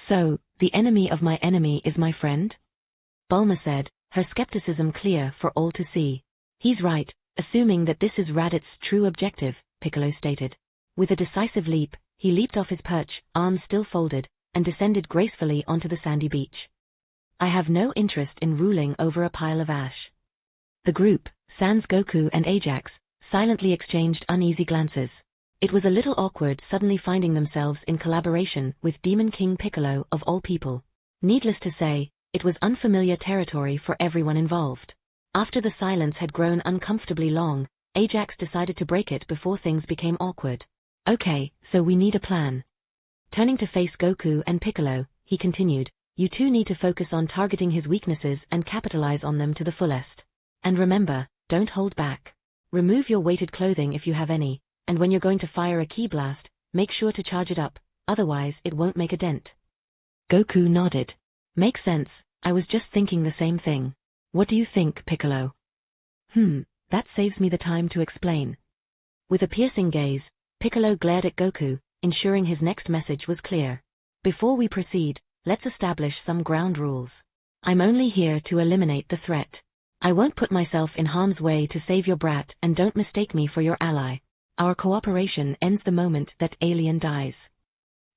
"So, the enemy of my enemy is my friend?" Bulma said, her skepticism clear for all to see. "He's right, assuming that this is Raditz's true objective," Piccolo stated. With a decisive leap, he leaped off his perch, arms still folded, and descended gracefully onto the sandy beach. I have no interest in ruling over a pile of ash. The group, sans Goku and Ajax, silently exchanged uneasy glances. It was a little awkward suddenly finding themselves in collaboration with Demon King Piccolo of all people. Needless to say, it was unfamiliar territory for everyone involved. After the silence had grown uncomfortably long, Ajax decided to break it before things became awkward. Okay, so we need a plan. Turning to face Goku and Piccolo, he continued, you two need to focus on targeting his weaknesses and capitalize on them to the fullest. And remember, don't hold back. Remove your weighted clothing if you have any, and when you're going to fire a ki blast, make sure to charge it up, otherwise it won't make a dent. Goku nodded. Makes sense, I was just thinking the same thing. What do you think, Piccolo? That saves me the time to explain. With a piercing gaze, Piccolo glared at Goku, ensuring his next message was clear. Before we proceed, let's establish some ground rules. I'm only here to eliminate the threat. I won't put myself in harm's way to save your brat, and don't mistake me for your ally. Our cooperation ends the moment that alien dies.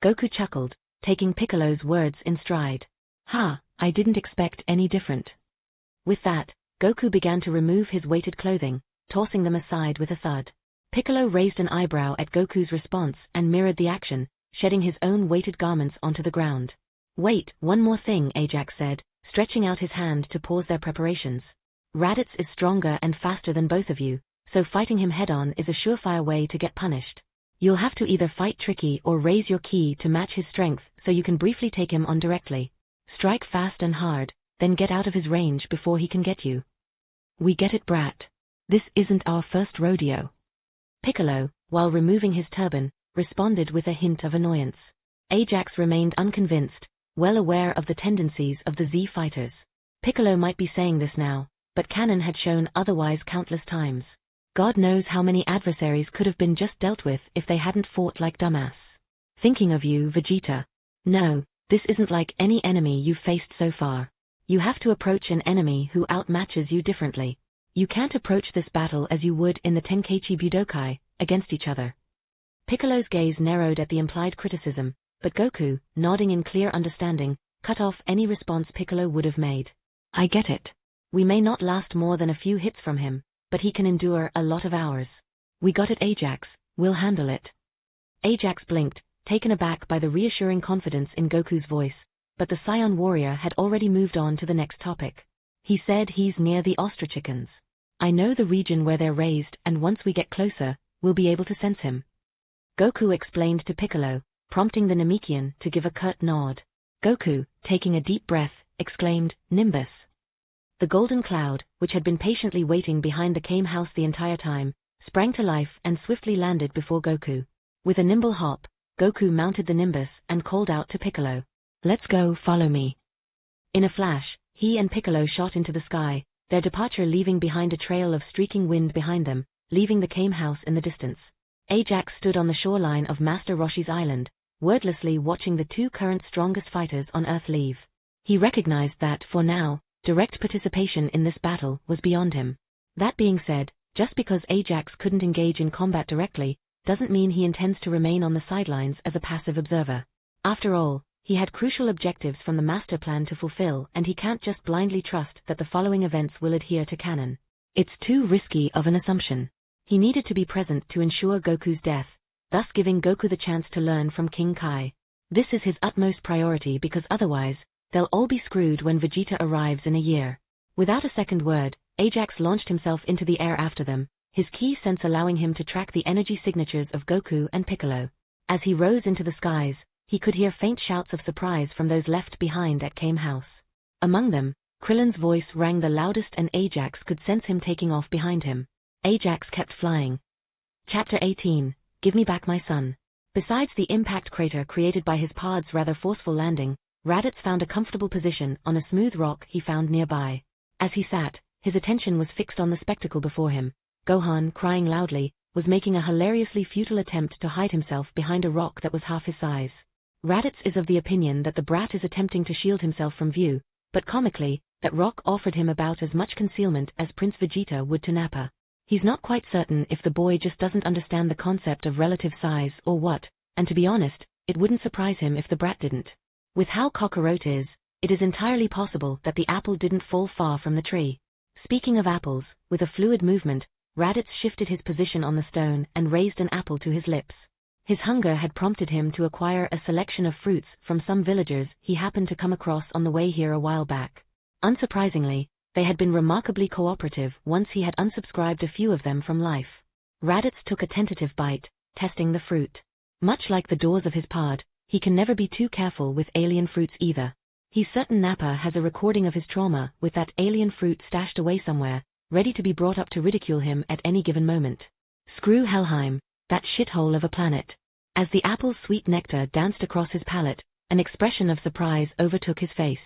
Goku chuckled, taking Piccolo's words in stride. Ha, I didn't expect any different. With that, Goku began to remove his weighted clothing, tossing them aside with a thud. Piccolo raised an eyebrow at Goku's response and mirrored the action, shedding his own weighted garments onto the ground. Wait, one more thing, Ajax said, stretching out his hand to pause their preparations. Raditz is stronger and faster than both of you, so fighting him head-on is a surefire way to get punished. You'll have to either fight tricky or raise your ki to match his strength so you can briefly take him on directly. Strike fast and hard, then get out of his range before he can get you. We get it, brat. This isn't our first rodeo. Piccolo, while removing his turban, responded with a hint of annoyance. Ajax remained unconvinced, well aware of the tendencies of the Z fighters. Piccolo might be saying this now, but canon had shown otherwise countless times. God knows how many adversaries could have been just dealt with if they hadn't fought like dumbass. Thinking of you, Vegeta. No, this isn't like any enemy you've faced so far. You have to approach an enemy who outmatches you differently. You can't approach this battle as you would in the Tenkaichi Budokai, against each other. Piccolo's gaze narrowed at the implied criticism, but Goku, nodding in clear understanding, cut off any response Piccolo would have made. I get it. We may not last more than a few hits from him, but he can endure a lot of hours. We got it, Ajax, we'll handle it. Ajax blinked, taken aback by the reassuring confidence in Goku's voice, but the Scion warrior had already moved on to the next topic. He said he's near the ostrichicans. I know the region where they're raised, and once we get closer, we'll be able to sense him. Goku explained to Piccolo, prompting the Namekian to give a curt nod. Goku, taking a deep breath, exclaimed, Nimbus. The golden cloud, which had been patiently waiting behind the Kame house the entire time, sprang to life and swiftly landed before Goku. With a nimble hop, Goku mounted the Nimbus and called out to Piccolo. Let's go, follow me. In a flash, he and Piccolo shot into the sky, their departure leaving behind a trail of streaking wind behind them, leaving the Kame house in the distance. Ajax stood on the shoreline of Master Roshi's island, wordlessly watching the two current strongest fighters on Earth leave. He recognized that, for now, direct participation in this battle was beyond him. That being said, just because Ajax couldn't engage in combat directly, doesn't mean he intends to remain on the sidelines as a passive observer. After all, he had crucial objectives from the master plan to fulfill, and he can't just blindly trust that the following events will adhere to canon. It's too risky of an assumption. He needed to be present to ensure Goku's death, thus giving Goku the chance to learn from King Kai. This is his utmost priority because otherwise, they'll all be screwed when Vegeta arrives in a year. Without a second word, Ajax launched himself into the air after them, his key sense allowing him to track the energy signatures of Goku and Piccolo. As he rose into the skies, he could hear faint shouts of surprise from those left behind at Kame House. Among them, Krillin's voice rang the loudest and Ajax could sense him taking off behind him. Ajax kept flying. Chapter 18, Give Me Back My Son. Besides the impact crater created by his pod's rather forceful landing, Raditz found a comfortable position on a smooth rock he found nearby. As he sat, his attention was fixed on the spectacle before him. Gohan, crying loudly, was making a hilariously futile attempt to hide himself behind a rock that was half his size. Raditz is of the opinion that the brat is attempting to shield himself from view, but comically, that rock offered him about as much concealment as Prince Vegeta would to Nappa. He's not quite certain if the boy just doesn't understand the concept of relative size or what, and to be honest, it wouldn't surprise him if the brat didn't. With how Kakarot is, It is entirely possible that the apple didn't fall far from the tree. Speaking of apples, with a fluid movement, Raditz shifted his position on the stone and raised an apple to his lips. His hunger had prompted him to acquire a selection of fruits from some villagers he happened to come across on the way here a while back. Unsurprisingly, they had been remarkably cooperative once he had unsubscribed a few of them from life. Raditz took a tentative bite, testing the fruit. Much like the doors of his pod, he can never be too careful with alien fruits either. He's certain Nappa has a recording of his trauma with that alien fruit stashed away somewhere, ready to be brought up to ridicule him at any given moment. Screw Helheim, that shithole of a planet. As the apple's sweet nectar danced across his palate, an expression of surprise overtook his face.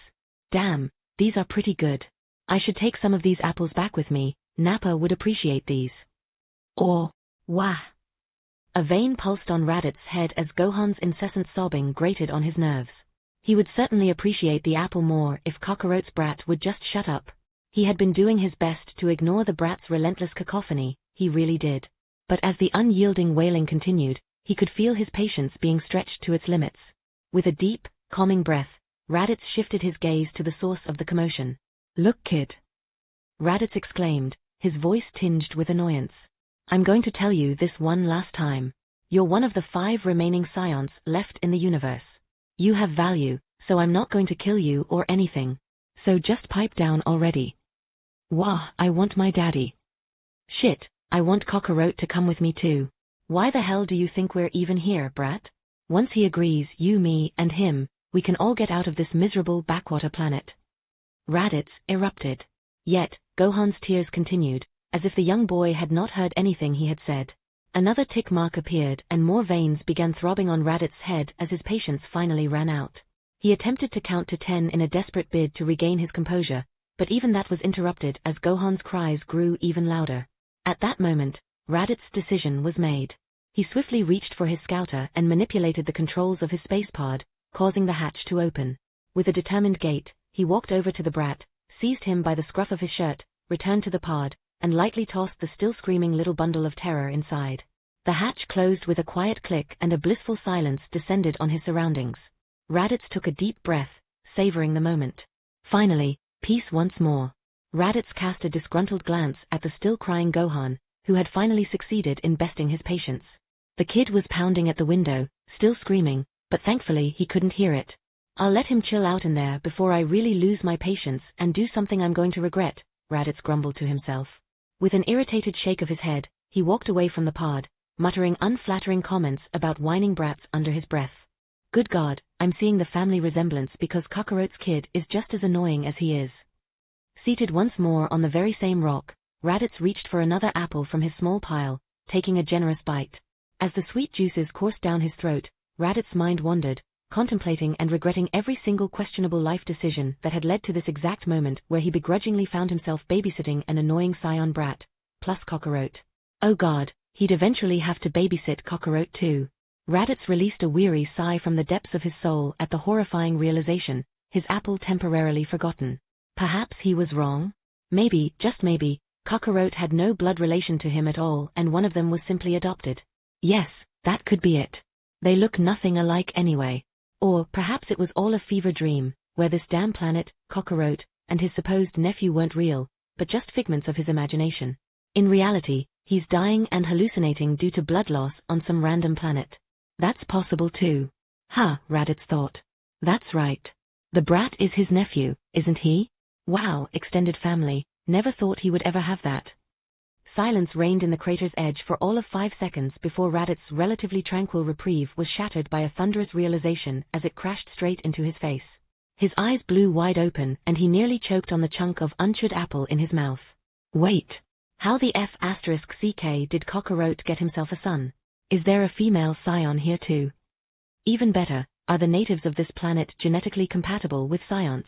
Damn, these are pretty good. I should take some of these apples back with me. Nappa would appreciate these. Or, wah. A vein pulsed on Raditz's head as Gohan's incessant sobbing grated on his nerves. He would certainly appreciate the apple more if Kakarot's brat would just shut up. He had been doing his best to ignore the brat's relentless cacophony, he really did. But as the unyielding wailing continued, he could feel his patience being stretched to its limits. With a deep, calming breath, Raditz shifted his gaze to the source of the commotion. Look, kid. Raditz exclaimed, his voice tinged with annoyance. I'm going to tell you this one last time. You're one of the 5 remaining scions left in the universe. You have value, so I'm not going to kill you or anything. So just pipe down already. Wah, I want my daddy. Shit, I want Kakarot to come with me too. Why the hell do you think we're even here, brat? Once he agrees, you, me, and him, we can all get out of this miserable backwater planet. Raditz erupted. Yet, Gohan's tears continued, as if the young boy had not heard anything he had said. Another tick mark appeared and more veins began throbbing on Raditz's head as his patience finally ran out. He attempted to count to 10 in a desperate bid to regain his composure, but even that was interrupted as Gohan's cries grew even louder. At that moment, Raditz's decision was made. He swiftly reached for his scouter and manipulated the controls of his space pod, causing the hatch to open. With a determined gait, he walked over to the brat, seized him by the scruff of his shirt, returned to the pod, and lightly tossed the still screaming little bundle of terror inside. The hatch closed with a quiet click and a blissful silence descended on his surroundings. Raditz took a deep breath, savoring the moment. Finally, peace once more. Raditz cast a disgruntled glance at the still crying Gohan, who had finally succeeded in besting his patience. The kid was pounding at the window, still screaming, but thankfully he couldn't hear it. I'll let him chill out in there before I really lose my patience and do something I'm going to regret, Raditz grumbled to himself. With an irritated shake of his head, he walked away from the pod, muttering unflattering comments about whining brats under his breath. Good God, I'm seeing the family resemblance because Kakarot's kid is just as annoying as he is. Seated once more on the very same rock, Raditz reached for another apple from his small pile, taking a generous bite. As the sweet juices coursed down his throat, Raditz's mind wandered, contemplating and regretting every single questionable life decision that had led to this exact moment where he begrudgingly found himself babysitting an annoying scion brat, plus Kakarot. Oh God, he'd eventually have to babysit Kakarot too. Raditz released a weary sigh from the depths of his soul at the horrifying realization, his apple temporarily forgotten. Perhaps he was wrong? Maybe, just maybe, Kakarot had no blood relation to him at all and one of them was simply adopted. Yes, that could be it. They look nothing alike anyway. Or perhaps it was all a fever dream, where this damn planet, Kakarot, and his supposed nephew weren't real, but just figments of his imagination. In reality, he's dying and hallucinating due to blood loss on some random planet. That's possible too. Ha, Raditz thought. That's right. The brat is his nephew, isn't he? Wow, extended family, never thought he would ever have that. Silence reigned in the crater's edge for all of 5 seconds before Raditz's relatively tranquil reprieve was shattered by a thunderous realization as it crashed straight into his face. His eyes blew wide open and he nearly choked on the chunk of unchewed apple in his mouth. Wait. How the F***ck did Kakarot get himself a son? Is there a female scion here too? Even better, are the natives of this planet genetically compatible with scions?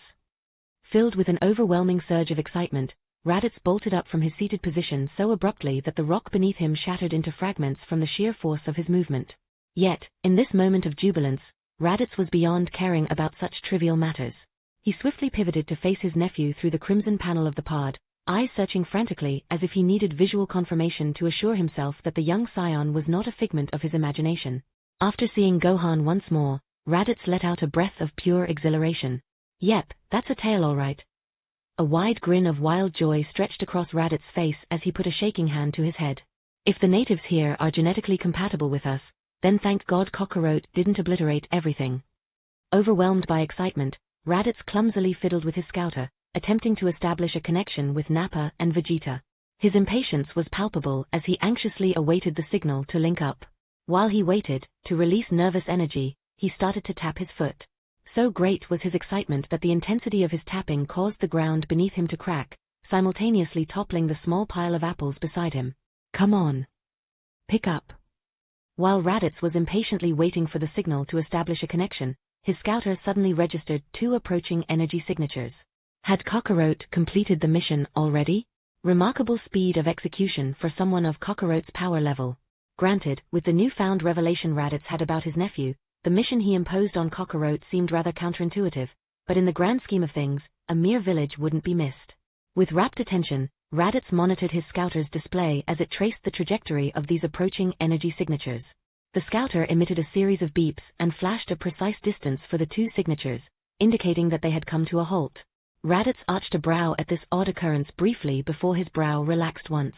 Filled with an overwhelming surge of excitement, Raditz bolted up from his seated position so abruptly that the rock beneath him shattered into fragments from the sheer force of his movement. Yet, in this moment of jubilance, Raditz was beyond caring about such trivial matters. He swiftly pivoted to face his nephew through the crimson panel of the pod, eyes searching frantically as if he needed visual confirmation to assure himself that the young scion was not a figment of his imagination. After seeing Gohan once more, Raditz let out a breath of pure exhilaration. Yep, that's a tail all right. A wide grin of wild joy stretched across Raditz's face as he put a shaking hand to his head. If the natives here are genetically compatible with us, then thank God Cockroach didn't obliterate everything. Overwhelmed by excitement, Raditz clumsily fiddled with his scouter, attempting to establish a connection with Nappa and Vegeta. His impatience was palpable as he anxiously awaited the signal to link up. While he waited, to release nervous energy, he started to tap his foot. So great was his excitement that the intensity of his tapping caused the ground beneath him to crack, simultaneously toppling the small pile of apples beside him. Come on. Pick up. While Raditz was impatiently waiting for the signal to establish a connection, his scouter suddenly registered 2 approaching energy signatures. Had Cockroach completed the mission already? Remarkable speed of execution for someone of Cockroach's power level. Granted, with the newfound revelation Raditz had about his nephew, the mission he imposed on Cockroach seemed rather counterintuitive, but in the grand scheme of things, a mere village wouldn't be missed. With rapt attention, Raditz monitored his scouter's display as it traced the trajectory of these approaching energy signatures. The scouter emitted a series of beeps and flashed a precise distance for the 2 signatures, indicating that they had come to a halt. Raditz arched a brow at this odd occurrence briefly before his brow relaxed once.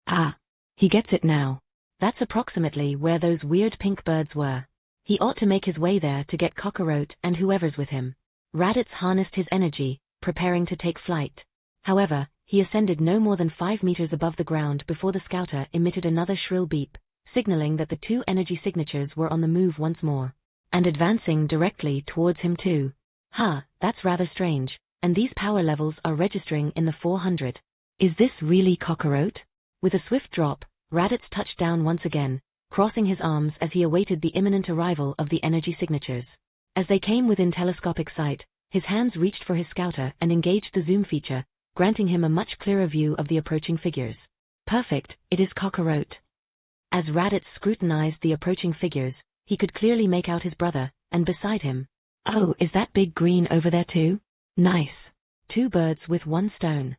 Ah, he gets it now. That's approximately where those weird pink birds were. He ought to make his way there to get Cockroach and whoever's with him. Raditz harnessed his energy, preparing to take flight. However, he ascended no more than 5 meters above the ground before the scouter emitted another shrill beep, signaling that the 2 energy signatures were on the move once more, and advancing directly towards him too. That's rather strange, and these power levels are registering in the 400. Is this really Cockroach? With a swift drop, Raditz touched down once again, crossing his arms as he awaited the imminent arrival of the energy signatures. As they came within telescopic sight, his hands reached for his scouter and engaged the zoom feature, granting him a much clearer view of the approaching figures. Perfect, it is Cockroach. As Raditz scrutinized the approaching figures, he could clearly make out his brother, and beside him. Oh, is that big green over there too? Nice. 2 birds with 1 stone.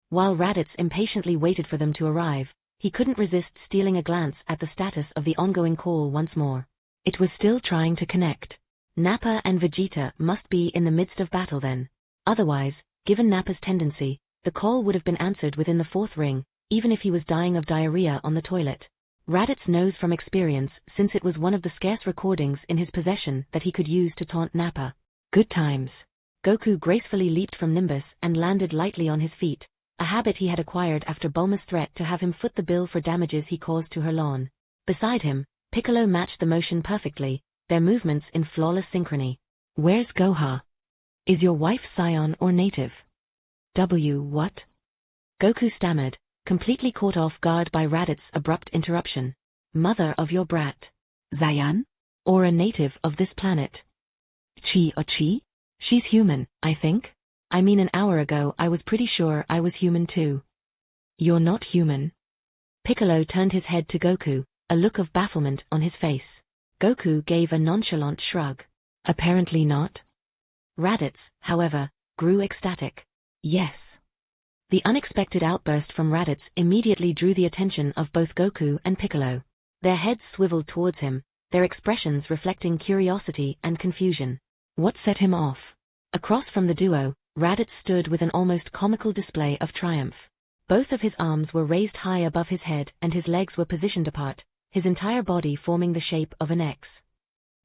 While Raditz impatiently waited for them to arrive, he couldn't resist stealing a glance at the status of the ongoing call once more. It was still trying to connect. Nappa and Vegeta must be in the midst of battle then. Otherwise, given Nappa's tendency, the call would have been answered within the 4th ring, even if he was dying of diarrhea on the toilet. Raditz knows from experience, since it was one of the scarce recordings in his possession that he could use to taunt Nappa. Good times. Goku gracefully leaped from Nimbus and landed lightly on his feet, a habit he had acquired after Bulma's threat to have him foot the bill for damages he caused to her lawn. Beside him, Piccolo matched the motion perfectly, their movements in flawless synchrony. Where's Goha? Is your wife Scion or native? What? Goku stammered, completely caught off guard by Raditz's abrupt interruption. Mother of your brat. Zayan? Or a native of this planet? Chi or Chi? She's human, I think. I mean, an hour ago I was pretty sure I was human too. You're not human. Piccolo turned his head to Goku, a look of bafflement on his face. Goku gave a nonchalant shrug. Apparently not. Raditz, however, grew ecstatic. Yes. The unexpected outburst from Raditz immediately drew the attention of both Goku and Piccolo. Their heads swiveled towards him, their expressions reflecting curiosity and confusion. What set him off? Across from the duo, Raditz stood with an almost comical display of triumph. Both of his arms were raised high above his head and his legs were positioned apart, his entire body forming the shape of an X.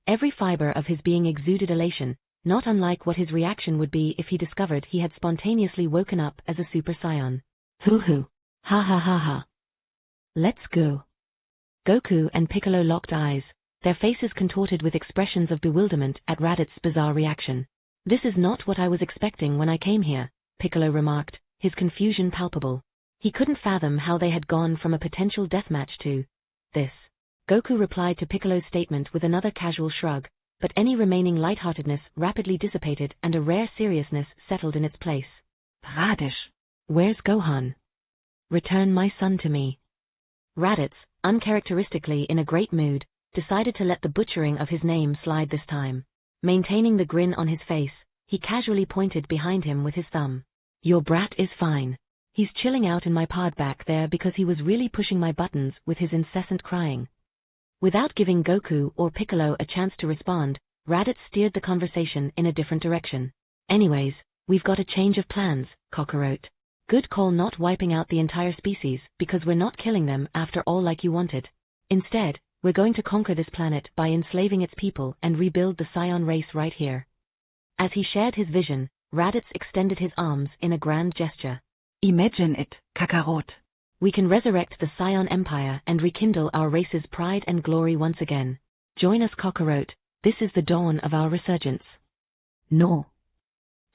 Every fiber of his being exuded elation, not unlike what his reaction would be if he discovered he had spontaneously woken up as a Super Saiyan. Hoo-hoo. Ha ha ha ha. Let's go. Goku and Piccolo locked eyes, their faces contorted with expressions of bewilderment at Raditz's bizarre reaction. This is not what I was expecting when I came here, Piccolo remarked, his confusion palpable. He couldn't fathom how they had gone from a potential deathmatch to this. Goku replied to Piccolo's statement with another casual shrug, but any remaining lightheartedness rapidly dissipated and a rare seriousness settled in its place. Raditz, where's Gohan? Return my son to me. Raditz, uncharacteristically in a great mood, decided to let the butchering of his name slide this time. Maintaining the grin on his face, he casually pointed behind him with his thumb. Your brat is fine. He's chilling out in my pod back there because he was really pushing my buttons with his incessant crying. Without giving Goku or Piccolo a chance to respond, Raditz steered the conversation in a different direction. Anyways, we've got a change of plans, Cockroach. Good call not wiping out the entire species, because we're not killing them after all like you wanted. Instead, we're going to conquer this planet by enslaving its people and rebuild the Scion race right here. As he shared his vision, Raditz extended his arms in a grand gesture. Imagine it, Kakarot. We can resurrect the Scion Empire and rekindle our race's pride and glory once again. Join us, Cockroach. This is the dawn of our resurgence. No.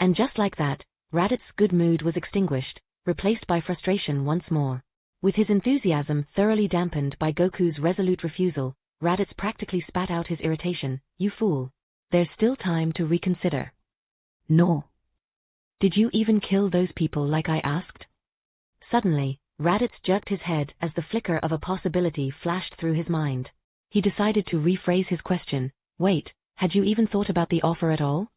And just like that, Raditz's good mood was extinguished, replaced by frustration once more. With his enthusiasm thoroughly dampened by Goku's resolute refusal, Raditz practically spat out his irritation. You fool. There's still time to reconsider. No. Did you even kill those people like I asked? Suddenly, Raditz jerked his head as the flicker of a possibility flashed through his mind. He decided to rephrase his question. Wait, had you even thought about the offer at all?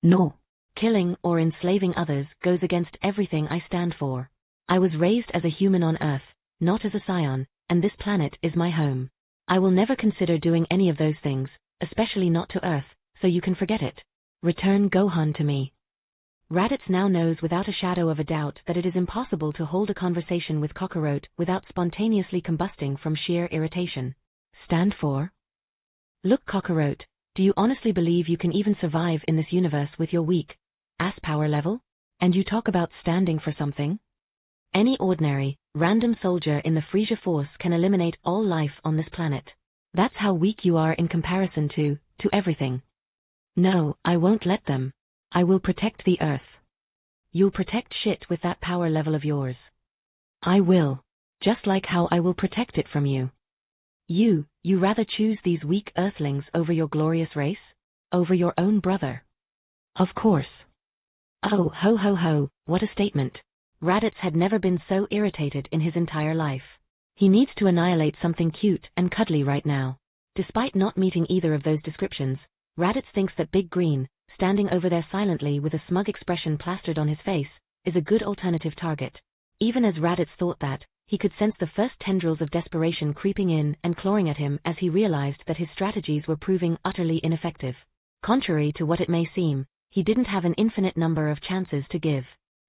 No. Killing or enslaving others goes against everything I stand for. I was raised as a human on Earth, not as a Scion, and this planet is my home. I will never consider doing any of those things, especially not to Earth, so you can forget it. Return Gohan to me. Raditz now knows without a shadow of a doubt that it is impossible to hold a conversation with Cockroach without spontaneously combusting from sheer irritation. Stand for? Look, Cockroach, do you honestly believe you can even survive in this universe with your weak ass power level? And you talk about standing for something? Any ordinary, random soldier in the Frieza force can eliminate all life on this planet. That's how weak you are in comparison to everything. No, I won't let them. I will protect the Earth. You'll protect shit with that power level of yours. I will. Just like how I will protect it from you. You rather choose these weak Earthlings over your glorious race? Over your own brother? Of course. Oh, ho ho ho, what a statement. Raditz had never been so irritated in his entire life. He needs to annihilate something cute and cuddly right now. Despite not meeting either of those descriptions, Raditz thinks that Big Green, standing over there silently with a smug expression plastered on his face, is a good alternative target. Even as Raditz thought that, he could sense the first tendrils of desperation creeping in and clawing at him as he realized that his strategies were proving utterly ineffective. Contrary to what it may seem, he didn't have an infinite number of chances to give.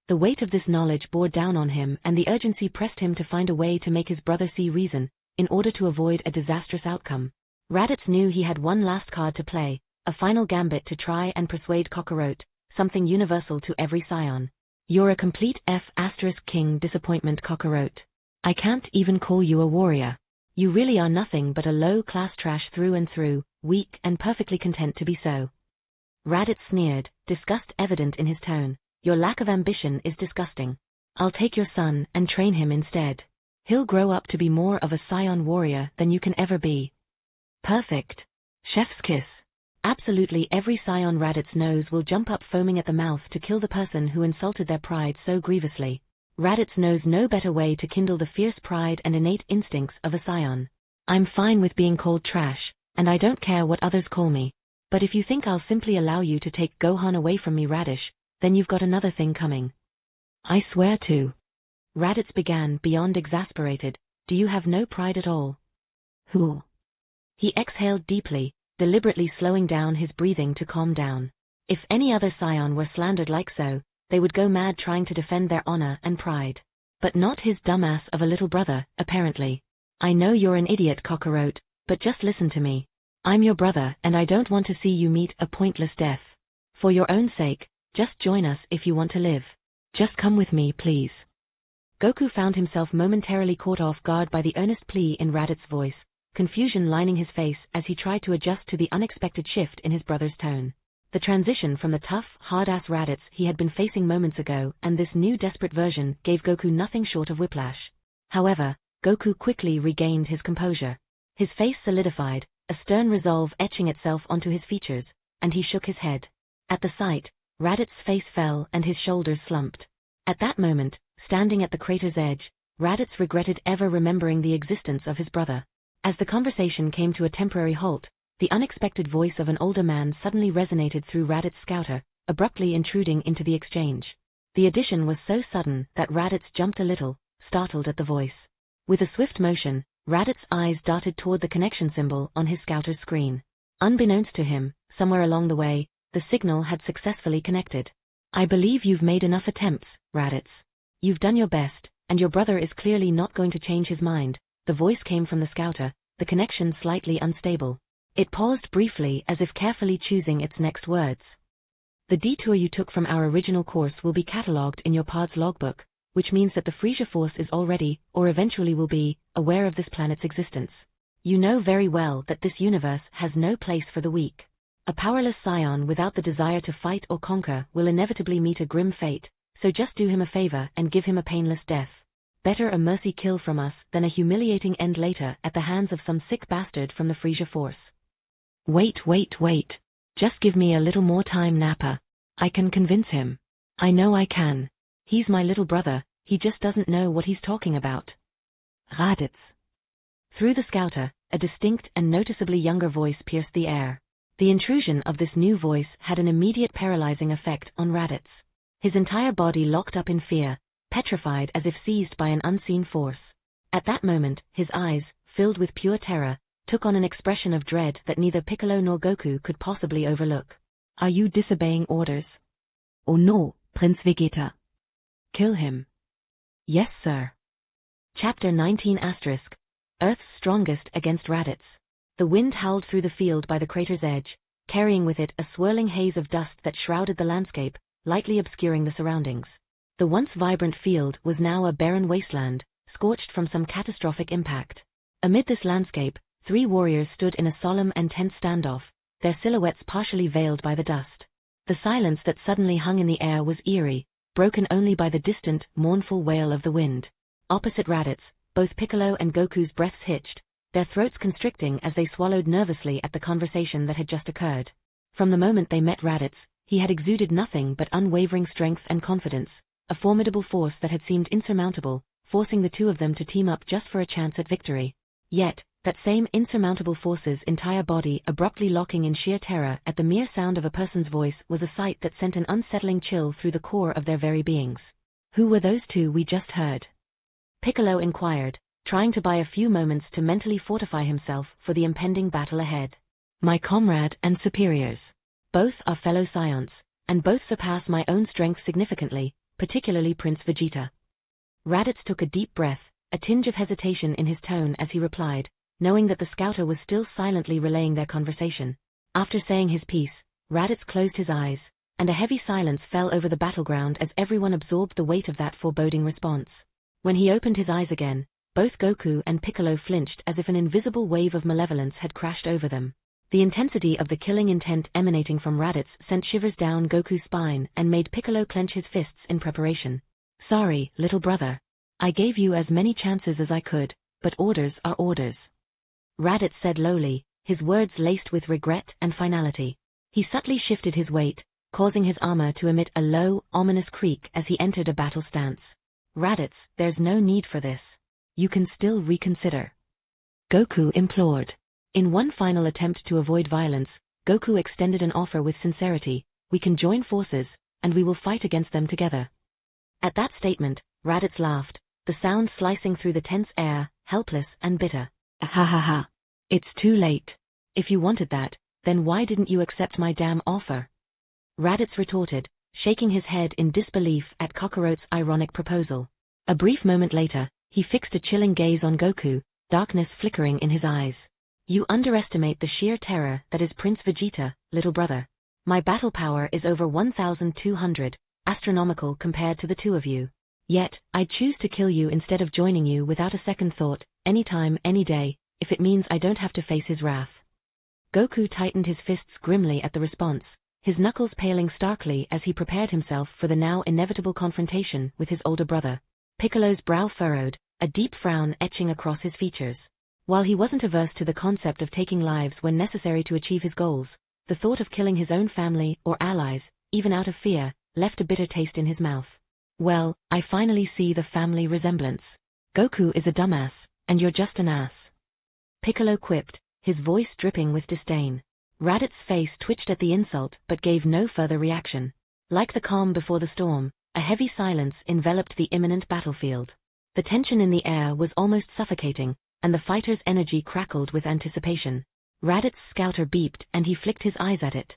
The weight of this knowledge bore down on him and the urgency pressed him to find a way to make his brother see reason, in order to avoid a disastrous outcome. Raditz knew he had one last card to play, a final gambit to try and persuade Cockroach, something universal to every Scion. You're a complete F***king disappointment, Cockroach. I can't even call you a warrior. You really are nothing but a low-class trash through and through, weak and perfectly content to be so. Raditz sneered, disgust evident in his tone. Your lack of ambition is disgusting. I'll take your son and train him instead. He'll grow up to be more of a Scion warrior than you can ever be. Perfect. Chef's kiss. Absolutely every Scion Raditz knows will jump up foaming at the mouth to kill the person who insulted their pride so grievously. Raditz knows no better way to kindle the fierce pride and innate instincts of a Scion. I'm fine with being called trash, and I don't care what others call me. But if you think I'll simply allow you to take Gohan away from me, Radish, then you've got another thing coming. I swear to. Raditz began, beyond exasperated. Do you have no pride at all? Who? He exhaled deeply, deliberately slowing down his breathing to calm down. If any other Scion were slandered like so, they would go mad trying to defend their honor and pride. But not his dumbass of a little brother, apparently. I know you're an idiot, Cockroach, but just listen to me. I'm your brother and I don't want to see you meet a pointless death. For your own sake, just join us if you want to live. Just come with me, please. Goku found himself momentarily caught off guard by the earnest plea in Raditz's voice, confusion lining his face as he tried to adjust to the unexpected shift in his brother's tone. The transition from the tough, hard-ass Raditz he had been facing moments ago and this new desperate version gave Goku nothing short of whiplash. However, Goku quickly regained his composure. His face solidified, a stern resolve etching itself onto his features, and he shook his head. At the sight, Raditz's face fell and his shoulders slumped. At that moment, standing at the crater's edge, Raditz regretted ever remembering the existence of his brother. As the conversation came to a temporary halt, the unexpected voice of an older man suddenly resonated through Raditz's scouter, abruptly intruding into the exchange. The addition was so sudden that Raditz jumped a little, startled at the voice. With a swift motion, Raditz's eyes darted toward the connection symbol on his scouter's screen. Unbeknownst to him, somewhere along the way, the signal had successfully connected. I believe you've made enough attempts, Raditz. You've done your best, and your brother is clearly not going to change his mind. The voice came from the scouter, the connection slightly unstable. It paused briefly as if carefully choosing its next words. The detour you took from our original course will be catalogued in your pod's logbook, which means that the Frieza force is already, or eventually will be, aware of this planet's existence. You know very well that this universe has no place for the weak. A powerless scion without the desire to fight or conquer will inevitably meet a grim fate, so just do him a favor and give him a painless death. Better a mercy kill from us than a humiliating end later at the hands of some sick bastard from the Frieza force. Wait. Just give me a little more time, Nappa. I can convince him. I know I can. He's my little brother, he just doesn't know what he's talking about. Raditz. Through the scouter, a distinct and noticeably younger voice pierced the air. The intrusion of this new voice had an immediate paralyzing effect on Raditz. His entire body locked up in fear, petrified as if seized by an unseen force. At that moment, his eyes, filled with pure terror, took on an expression of dread that neither Piccolo nor Goku could possibly overlook. Are you disobeying orders? Oh no, Prince Vegeta. Kill him. Yes, sir. Chapter 19 *, Earth's Strongest Against Raditz. The wind howled through the field by the crater's edge, carrying with it a swirling haze of dust that shrouded the landscape, lightly obscuring the surroundings. The once vibrant field was now a barren wasteland, scorched from some catastrophic impact. Amid this landscape, 3 warriors stood in a solemn and tense standoff, their silhouettes partially veiled by the dust. The silence that suddenly hung in the air was eerie, broken only by the distant, mournful wail of the wind. Opposite Raditz, both Piccolo and Goku's breaths hitched, their throats constricting as they swallowed nervously at the conversation that had just occurred. From the moment they met Raditz, he had exuded nothing but unwavering strength and confidence, a formidable force that had seemed insurmountable, forcing the two of them to team up just for a chance at victory. Yet, that same insurmountable force's entire body abruptly locking in sheer terror at the mere sound of a person's voice was a sight that sent an unsettling chill through the core of their very beings. Who were those two we just heard? Piccolo inquired, trying to buy a few moments to mentally fortify himself for the impending battle ahead. My comrade and superiors. Both are fellow scions, and both surpass my own strength significantly, particularly Prince Vegeta. Raditz took a deep breath, a tinge of hesitation in his tone as he replied, knowing that the scouter was still silently relaying their conversation. After saying his piece, Raditz closed his eyes, and a heavy silence fell over the battleground as everyone absorbed the weight of that foreboding response. When he opened his eyes again, both Goku and Piccolo flinched as if an invisible wave of malevolence had crashed over them. The intensity of the killing intent emanating from Raditz sent shivers down Goku's spine and made Piccolo clench his fists in preparation. Sorry, little brother. I gave you as many chances as I could, but orders are orders. Raditz said lowly, his words laced with regret and finality. He subtly shifted his weight, causing his armor to emit a low, ominous creak as he entered a battle stance. Raditz, there's no need for this. You can still reconsider. Goku implored. In one final attempt to avoid violence, Goku extended an offer with sincerity. We can join forces, and we will fight against them together. At that statement, Raditz laughed, the sound slicing through the tense air, helpless and bitter. Ha ha ha. It's too late. If you wanted that, then why didn't you accept my damn offer? Raditz retorted, shaking his head in disbelief at Kakarot's ironic proposal. A brief moment later, he fixed a chilling gaze on Goku, darkness flickering in his eyes. You underestimate the sheer terror that is Prince Vegeta, little brother. My battle power is over 1,200, astronomical compared to the two of you. Yet, I choose to kill you instead of joining you without a second thought, anytime, any day, if it means I don't have to face his wrath. Goku tightened his fists grimly at the response, his knuckles paling starkly as he prepared himself for the now inevitable confrontation with his older brother. Piccolo's brow furrowed, a deep frown etching across his features. While he wasn't averse to the concept of taking lives when necessary to achieve his goals, the thought of killing his own family or allies, even out of fear, left a bitter taste in his mouth. Well, I finally see the family resemblance. Goku is a dumbass, and you're just an ass. Piccolo quipped, his voice dripping with disdain. Raditz's face twitched at the insult but gave no further reaction. Like the calm before the storm, a heavy silence enveloped the imminent battlefield. The tension in the air was almost suffocating, and the fighter's energy crackled with anticipation. Raditz's scouter beeped and he flicked his eyes at it.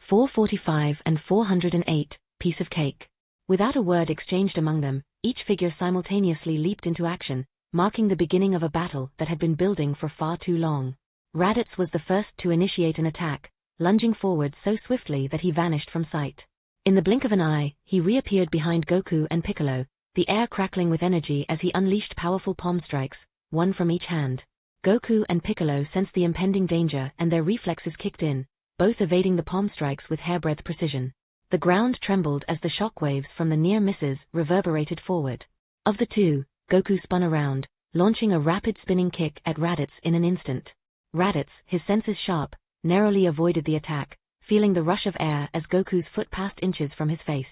445 and 408, piece of cake. Without a word exchanged among them, each figure simultaneously leaped into action, marking the beginning of a battle that had been building for far too long. Raditz was the first to initiate an attack, lunging forward so swiftly that he vanished from sight. In the blink of an eye, he reappeared behind Goku and Piccolo, the air crackling with energy as he unleashed powerful palm strikes, one from each hand. Goku and Piccolo sensed the impending danger and their reflexes kicked in, both evading the palm strikes with hairbreadth precision. The ground trembled as the shockwaves from the near misses reverberated forward. Of the two, Goku spun around, launching a rapid spinning kick at Raditz in an instant. Raditz, his senses sharp, narrowly avoided the attack, feeling the rush of air as Goku's foot passed inches from his face.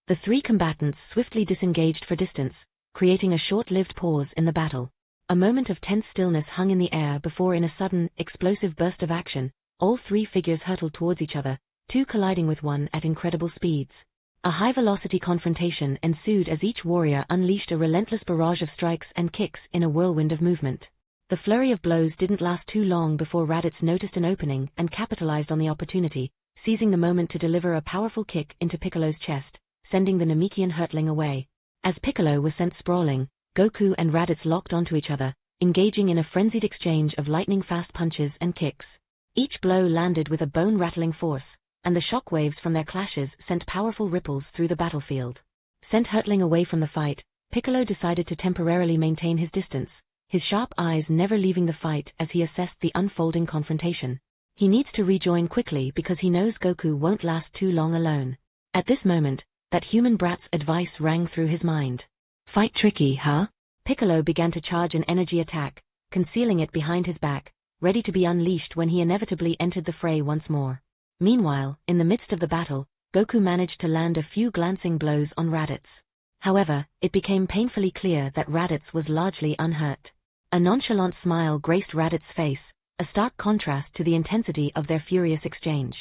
The three combatants swiftly disengaged for distance, creating a short-lived pause in the battle. A moment of tense stillness hung in the air before, in a sudden, explosive burst of action, all three figures hurtled towards each other, two colliding with one at incredible speeds. A high-velocity confrontation ensued as each warrior unleashed a relentless barrage of strikes and kicks in a whirlwind of movement. The flurry of blows didn't last too long before Raditz noticed an opening and capitalized on the opportunity, seizing the moment to deliver a powerful kick into Piccolo's chest, sending the Namekian hurtling away. As Piccolo was sent sprawling, Goku and Raditz locked onto each other, engaging in a frenzied exchange of lightning-fast punches and kicks. Each blow landed with a bone-rattling force, and the shockwaves from their clashes sent powerful ripples through the battlefield. Sent hurtling away from the fight, Piccolo decided to temporarily maintain his distance, his sharp eyes never leaving the fight as he assessed the unfolding confrontation. He needs to rejoin quickly because he knows Goku won't last too long alone. At this moment, that human brat's advice rang through his mind. Fight tricky, huh? Piccolo began to charge an energy attack, concealing it behind his back, ready to be unleashed when he inevitably entered the fray once more. Meanwhile, in the midst of the battle, Goku managed to land a few glancing blows on Raditz. However, it became painfully clear that Raditz was largely unhurt. A nonchalant smile graced Raditz's face, a stark contrast to the intensity of their furious exchange.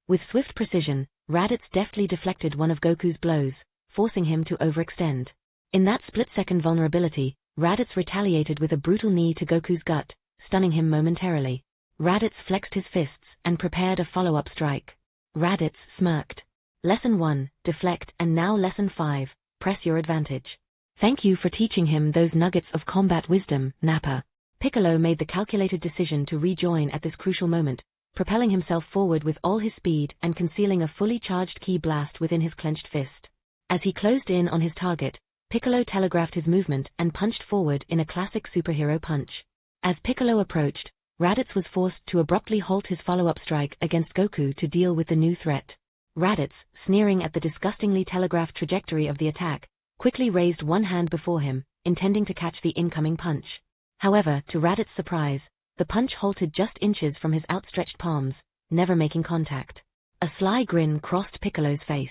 With swift precision, Raditz deftly deflected one of Goku's blows, forcing him to overextend. In that split-second vulnerability, Raditz retaliated with a brutal knee to Goku's gut, stunning him momentarily. Raditz flexed his fists and prepared a follow-up strike. Raditz smirked. Lesson 1, deflect, and now Lesson 5, press your advantage. Thank you for teaching him those nuggets of combat wisdom, Nappa. Piccolo made the calculated decision to rejoin at this crucial moment, propelling himself forward with all his speed and concealing a fully charged ki blast within his clenched fist. As he closed in on his target, Piccolo telegraphed his movement and punched forward in a classic superhero punch. As Piccolo approached, Raditz was forced to abruptly halt his follow-up strike against Goku to deal with the new threat. Raditz, sneering at the disgustingly telegraphed trajectory of the attack, quickly raised one hand before him, intending to catch the incoming punch. However, to Raditz's surprise, the punch halted just inches from his outstretched palms, never making contact. A sly grin crossed Piccolo's face.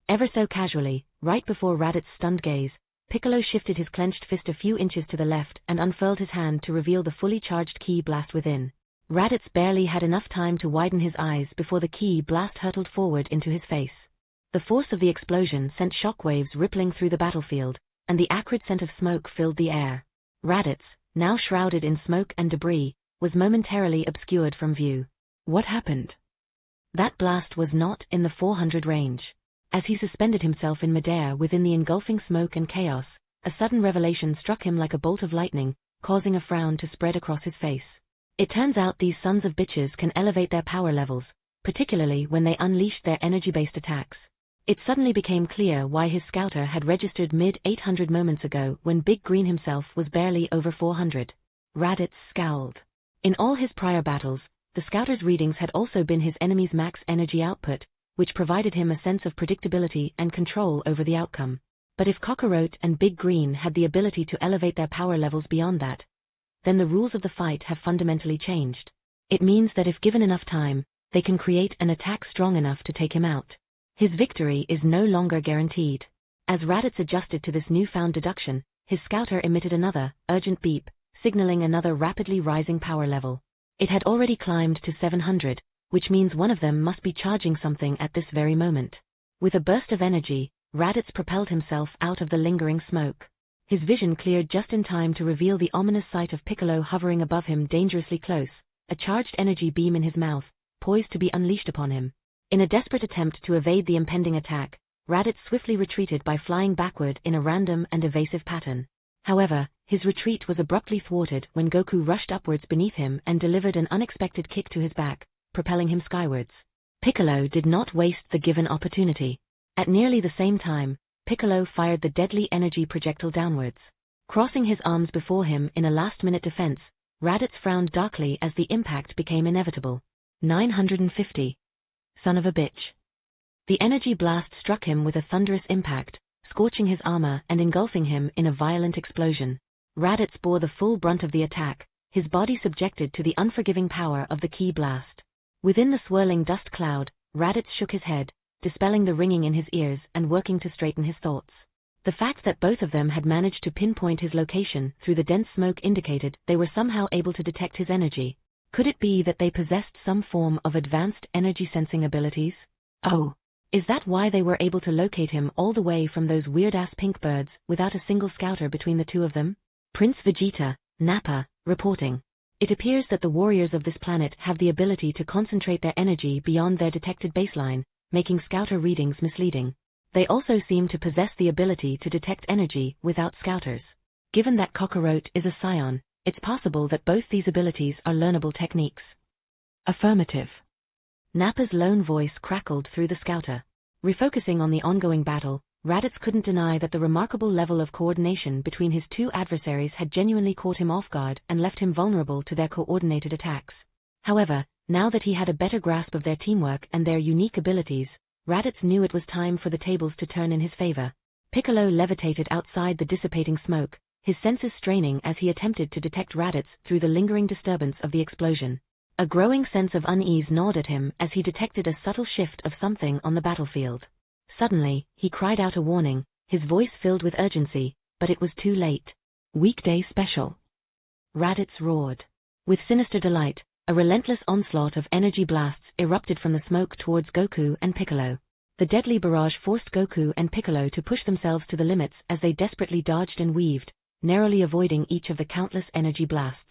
Ever so casually, right before Raditz's stunned gaze, Piccolo shifted his clenched fist a few inches to the left and unfurled his hand to reveal the fully charged ki blast within. Raditz barely had enough time to widen his eyes before the ki blast hurtled forward into his face. The force of the explosion sent shockwaves rippling through the battlefield, and the acrid scent of smoke filled the air. Raditz, now shrouded in smoke and debris, was momentarily obscured from view. What happened? That blast was not in the 400 range. As he suspended himself in midair within the engulfing smoke and chaos, a sudden revelation struck him like a bolt of lightning, causing a frown to spread across his face. It turns out these sons of bitches can elevate their power levels, particularly when they unleashed their energy-based attacks. It suddenly became clear why his scouter had registered mid-800 moments ago when Big Green himself was barely over 400. Raditz scowled. In all his prior battles, the scouter's readings had also been his enemy's max energy output, which provided him a sense of predictability and control over the outcome. But if Cockroach and Big Green had the ability to elevate their power levels beyond that, then the rules of the fight have fundamentally changed. It means that if given enough time, they can create an attack strong enough to take him out. His victory is no longer guaranteed. As Raditz adjusted to this newfound deduction, his scouter emitted another, urgent beep, signaling another rapidly rising power level. It had already climbed to 700, which means one of them must be charging something at this very moment. With a burst of energy, Raditz propelled himself out of the lingering smoke. His vision cleared just in time to reveal the ominous sight of Piccolo hovering above him dangerously close, a charged energy beam in his mouth, poised to be unleashed upon him. In a desperate attempt to evade the impending attack, Raditz swiftly retreated by flying backward in a random and evasive pattern. However, his retreat was abruptly thwarted when Goku rushed upwards beneath him and delivered an unexpected kick to his back, propelling him skywards. Piccolo did not waste the given opportunity. At nearly the same time, Piccolo fired the deadly energy projectile downwards. Crossing his arms before him in a last-minute defense, Raditz frowned darkly as the impact became inevitable. 950. Son of a bitch. The energy blast struck him with a thunderous impact, scorching his armor and engulfing him in a violent explosion. Raditz bore the full brunt of the attack, his body subjected to the unforgiving power of the ki blast. Within the swirling dust cloud, Raditz shook his head, dispelling the ringing in his ears and working to straighten his thoughts. The fact that both of them had managed to pinpoint his location through the dense smoke indicated they were somehow able to detect his energy. Could it be that they possessed some form of advanced energy sensing abilities? Oh, is that why they were able to locate him all the way from those weird-ass pink birds without a single scouter between the two of them? Prince Vegeta, Nappa, reporting. It appears that the warriors of this planet have the ability to concentrate their energy beyond their detected baseline, making scouter readings misleading. They also seem to possess the ability to detect energy without scouters. Given that Kakarot is a scion, it's possible that both these abilities are learnable techniques. Affirmative. Nappa's lone voice crackled through the scouter. Refocusing on the ongoing battle, Raditz couldn't deny that the remarkable level of coordination between his two adversaries had genuinely caught him off guard and left him vulnerable to their coordinated attacks. However, now that he had a better grasp of their teamwork and their unique abilities, Raditz knew it was time for the tables to turn in his favor. Piccolo levitated outside the dissipating smoke, his senses straining as he attempted to detect Raditz through the lingering disturbance of the explosion. A growing sense of unease gnawed at him as he detected a subtle shift of something on the battlefield. Suddenly, he cried out a warning, his voice filled with urgency, but it was too late. Weekday special. Raditz roared. With sinister delight, a relentless onslaught of energy blasts erupted from the smoke towards Goku and Piccolo. The deadly barrage forced Goku and Piccolo to push themselves to the limits as they desperately dodged and weaved, narrowly avoiding each of the countless energy blasts.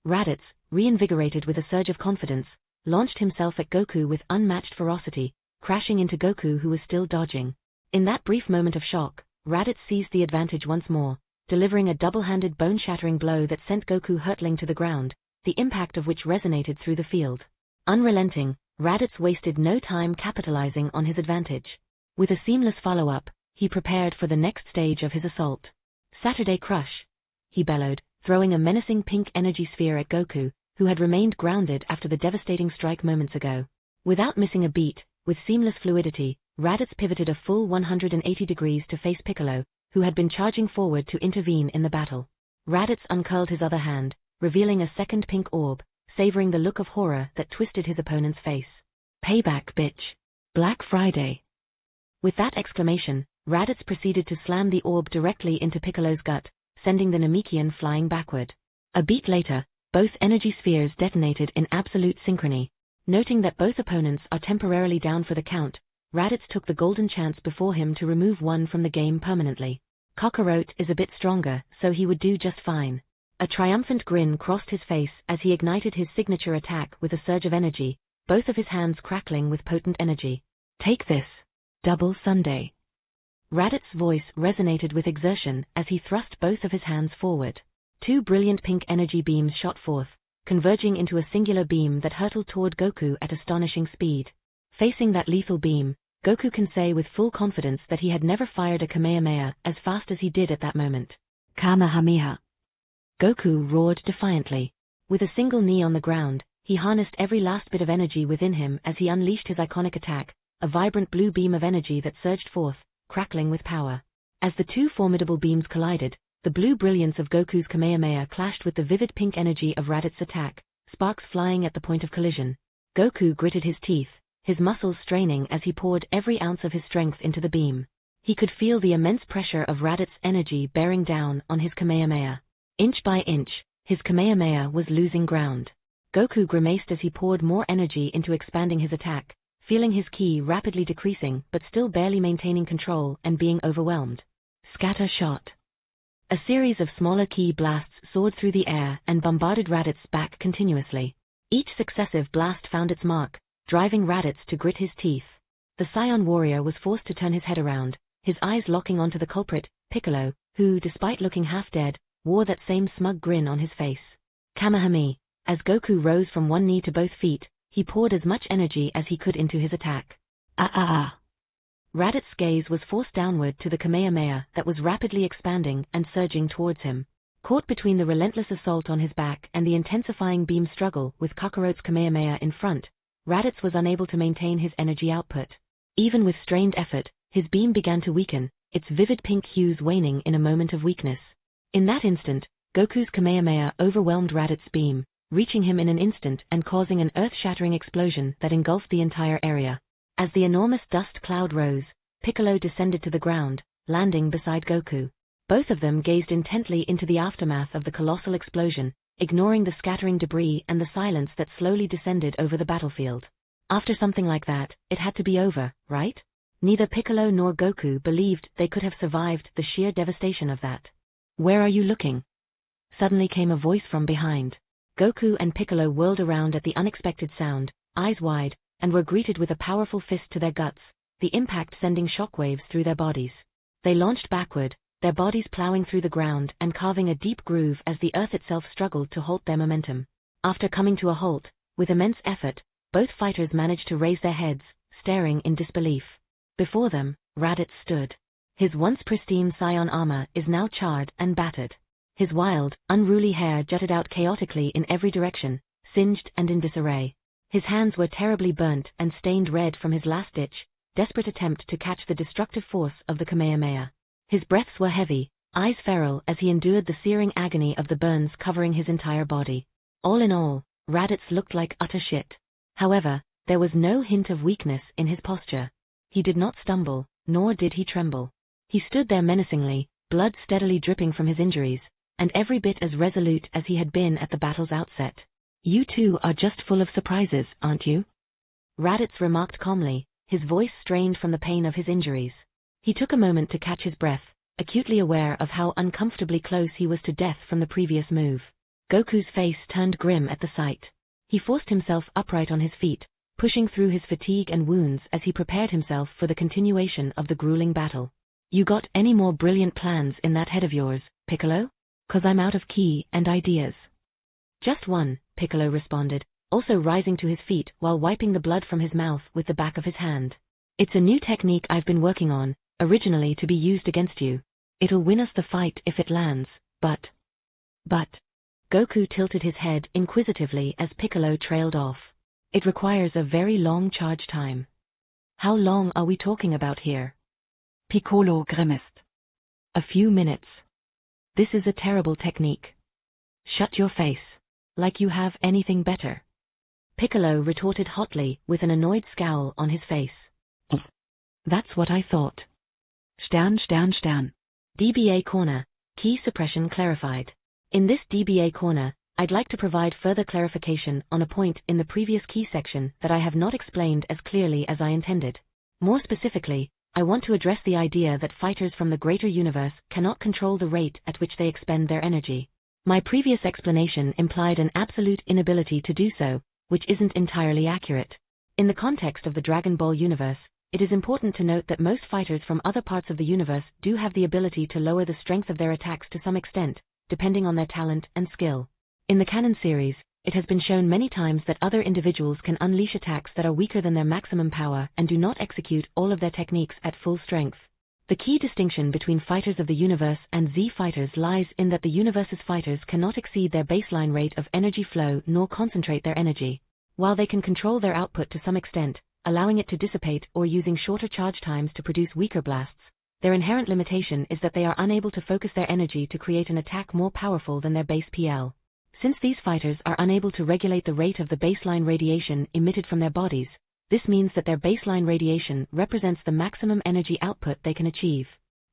Raditz, reinvigorated with a surge of confidence, launched himself at Goku with unmatched ferocity, crashing into Goku who was still dodging. In that brief moment of shock, Raditz seized the advantage once more, delivering a double-handed bone-shattering blow that sent Goku hurtling to the ground, the impact of which resonated through the field. Unrelenting, Raditz wasted no time capitalizing on his advantage. With a seamless follow-up, he prepared for the next stage of his assault. Saturday Crush, he bellowed, throwing a menacing pink energy sphere at Goku, who had remained grounded after the devastating strike moments ago. Without missing a beat, with seamless fluidity, Raditz pivoted a full 180 degrees to face Piccolo, who had been charging forward to intervene in the battle. Raditz uncurled his other hand, revealing a second pink orb, savoring the look of horror that twisted his opponent's face. Payback, bitch. Black Friday. With that exclamation, Raditz proceeded to slam the orb directly into Piccolo's gut, sending the Namekian flying backward. A beat later, both energy spheres detonated in absolute synchrony. Noting that both opponents are temporarily down for the count, Raditz took the golden chance before him to remove one from the game permanently. Kakarot is a bit stronger, so he would do just fine. A triumphant grin crossed his face as he ignited his signature attack with a surge of energy, both of his hands crackling with potent energy. Take this. Double Sunday. Raditz's voice resonated with exertion as he thrust both of his hands forward. Two brilliant pink energy beams shot forth, converging into a singular beam that hurtled toward Goku at astonishing speed. Facing that lethal beam, Goku can say with full confidence that he had never fired a Kamehameha as fast as he did at that moment. Kamehameha. Goku roared defiantly. With a single knee on the ground, he harnessed every last bit of energy within him as he unleashed his iconic attack, a vibrant blue beam of energy that surged forth, crackling with power. As the two formidable beams collided, the blue brilliance of Goku's Kamehameha clashed with the vivid pink energy of Raditz's attack, sparks flying at the point of collision. Goku gritted his teeth, his muscles straining as he poured every ounce of his strength into the beam. He could feel the immense pressure of Raditz's energy bearing down on his Kamehameha. Inch by inch, his Kamehameha was losing ground. Goku grimaced as he poured more energy into expanding his attack, feeling his ki rapidly decreasing but still barely maintaining control and being overwhelmed. Scatter shot. A series of smaller ki blasts soared through the air and bombarded Raditz's back continuously. Each successive blast found its mark, driving Raditz to grit his teeth. The Scion warrior was forced to turn his head around, his eyes locking onto the culprit, Piccolo, who, despite looking half dead, wore that same smug grin on his face. Kamehameha. As Goku rose from one knee to both feet, he poured as much energy as he could into his attack. Raditz's gaze was forced downward to the Kamehameha that was rapidly expanding and surging towards him. Caught between the relentless assault on his back and the intensifying beam struggle with Kakaroto's Kamehameha in front, Raditz was unable to maintain his energy output. Even with strained effort, his beam began to weaken, its vivid pink hues waning in a moment of weakness. In that instant, Goku's Kamehameha overwhelmed Raditz's beam, reaching him in an instant and causing an earth-shattering explosion that engulfed the entire area. As the enormous dust cloud rose, Piccolo descended to the ground, landing beside Goku. Both of them gazed intently into the aftermath of the colossal explosion, ignoring the scattering debris and the silence that slowly descended over the battlefield. After something like that, it had to be over, right? Neither Piccolo nor Goku believed they could have survived the sheer devastation of that. "Where are you looking?" Suddenly came a voice from behind. Goku and Piccolo whirled around at the unexpected sound, eyes wide, and were greeted with a powerful fist to their guts, the impact sending shockwaves through their bodies. They launched backward, their bodies plowing through the ground and carving a deep groove as the earth itself struggled to halt their momentum. After coming to a halt, with immense effort, both fighters managed to raise their heads, staring in disbelief. Before them, Raditz stood. His once pristine Scion armor is now charred and battered. His wild, unruly hair jutted out chaotically in every direction, singed and in disarray. His hands were terribly burnt and stained red from his last-ditch, desperate attempt to catch the destructive force of the Kamehameha. His breaths were heavy, eyes feral as he endured the searing agony of the burns covering his entire body. All in all, Raditz looked like utter shit. However, there was no hint of weakness in his posture. He did not stumble, nor did he tremble. He stood there menacingly, blood steadily dripping from his injuries, and every bit as resolute as he had been at the battle's outset. "You two are just full of surprises, aren't you?" Raditz remarked calmly, his voice strained from the pain of his injuries. He took a moment to catch his breath, acutely aware of how uncomfortably close he was to death from the previous move. Goku's face turned grim at the sight. He forced himself upright on his feet, pushing through his fatigue and wounds as he prepared himself for the continuation of the grueling battle. "You got any more brilliant plans in that head of yours, Piccolo? 'Cause I'm out of key and ideas." "Just one," Piccolo responded, also rising to his feet while wiping the blood from his mouth with the back of his hand. "It's a new technique I've been working on, originally to be used against you. It'll win us the fight if it lands, but... Goku tilted his head inquisitively as Piccolo trailed off. "It requires a very long charge time." "How long are we talking about here?" Piccolo grimaced. "A few minutes. This is a terrible technique. Shut your face. Like you have anything better." Piccolo retorted hotly with an annoyed scowl on his face. "That's what I thought." DBA Corner, Key Suppression Clarified. In this DBA Corner, I'd like to provide further clarification on a point in the previous key section that I have not explained as clearly as I intended. More specifically, I want to address the idea that fighters from the greater universe cannot control the rate at which they expend their energy. My previous explanation implied an absolute inability to do so, which isn't entirely accurate. In the context of the Dragon Ball universe, it is important to note that most fighters from other parts of the universe do have the ability to lower the strength of their attacks to some extent, depending on their talent and skill. In the canon series, it has been shown many times that other individuals can unleash attacks that are weaker than their maximum power and do not execute all of their techniques at full strength. The key distinction between fighters of the universe and Z fighters lies in that the universe's fighters cannot exceed their baseline rate of energy flow nor concentrate their energy. While they can control their output to some extent, allowing it to dissipate or using shorter charge times to produce weaker blasts, their inherent limitation is that they are unable to focus their energy to create an attack more powerful than their base PL. Since these fighters are unable to regulate the rate of the baseline radiation emitted from their bodies, this means that their baseline radiation represents the maximum energy output they can achieve.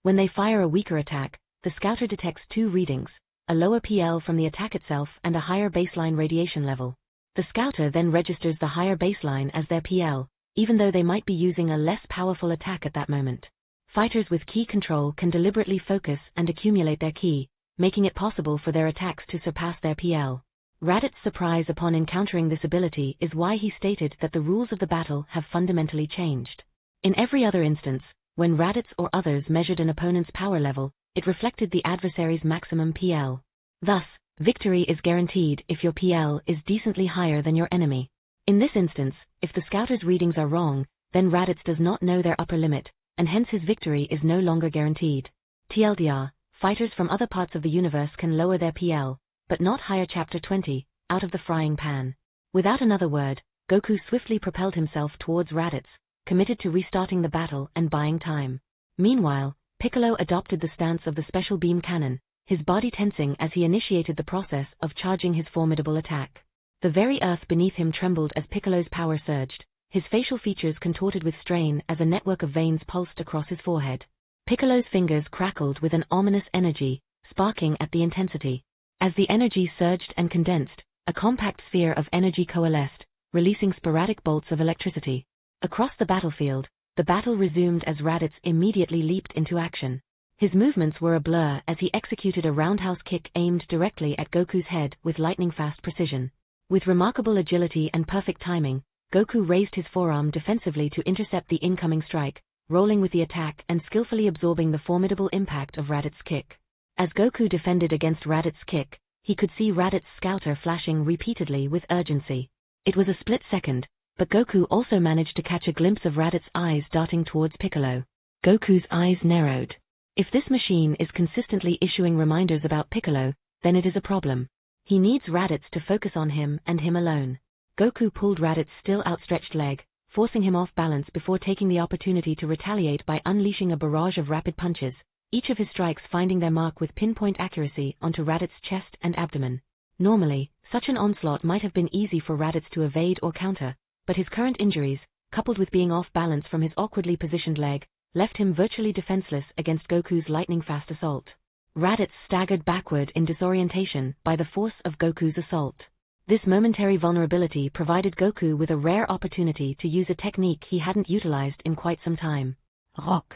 When they fire a weaker attack, the scouter detects two readings, a lower PL from the attack itself and a higher baseline radiation level. The scouter then registers the higher baseline as their PL, even though they might be using a less powerful attack at that moment. Fighters with key control can deliberately focus and accumulate their ki, making it possible for their attacks to surpass their PL. Raditz's surprise upon encountering this ability is why he stated that the rules of the battle have fundamentally changed. In every other instance, when Raditz or others measured an opponent's power level, it reflected the adversary's maximum PL. Thus, victory is guaranteed if your PL is decently higher than your enemy. In this instance, if the scouter's readings are wrong, then Raditz does not know their upper limit, and hence his victory is no longer guaranteed. TLDR, fighters from other parts of the universe can lower their PL, but not higher. Chapter 20, Out of the Frying Pan. Without another word, Goku swiftly propelled himself towards Raditz, committed to restarting the battle and buying time. Meanwhile, Piccolo adopted the stance of the special beam cannon, his body tensing as he initiated the process of charging his formidable attack. The very earth beneath him trembled as Piccolo's power surged, his facial features contorted with strain as a network of veins pulsed across his forehead. Piccolo's fingers crackled with an ominous energy, sparking at the intensity. As the energy surged and condensed, a compact sphere of energy coalesced, releasing sporadic bolts of electricity. Across the battlefield, the battle resumed as Raditz immediately leaped into action. His movements were a blur as he executed a roundhouse kick aimed directly at Goku's head with lightning-fast precision. With remarkable agility and perfect timing, Goku raised his forearm defensively to intercept the incoming strike, rolling with the attack and skillfully absorbing the formidable impact of Raditz's kick. As Goku defended against Raditz's kick, he could see Raditz's scouter flashing repeatedly with urgency. It was a split second, but Goku also managed to catch a glimpse of Raditz's eyes darting towards Piccolo. Goku's eyes narrowed. If this machine is consistently issuing reminders about Piccolo, then it is a problem. He needs Raditz to focus on him and him alone. Goku pulled Raditz's still outstretched leg, forcing him off balance before taking the opportunity to retaliate by unleashing a barrage of rapid punches, each of his strikes finding their mark with pinpoint accuracy onto Raditz's chest and abdomen. Normally, such an onslaught might have been easy for Raditz to evade or counter, but his current injuries, coupled with being off balance from his awkwardly positioned leg, left him virtually defenseless against Goku's lightning-fast assault. Raditz staggered backward in disorientation by the force of Goku's assault. This momentary vulnerability provided Goku with a rare opportunity to use a technique he hadn't utilized in quite some time. Rock.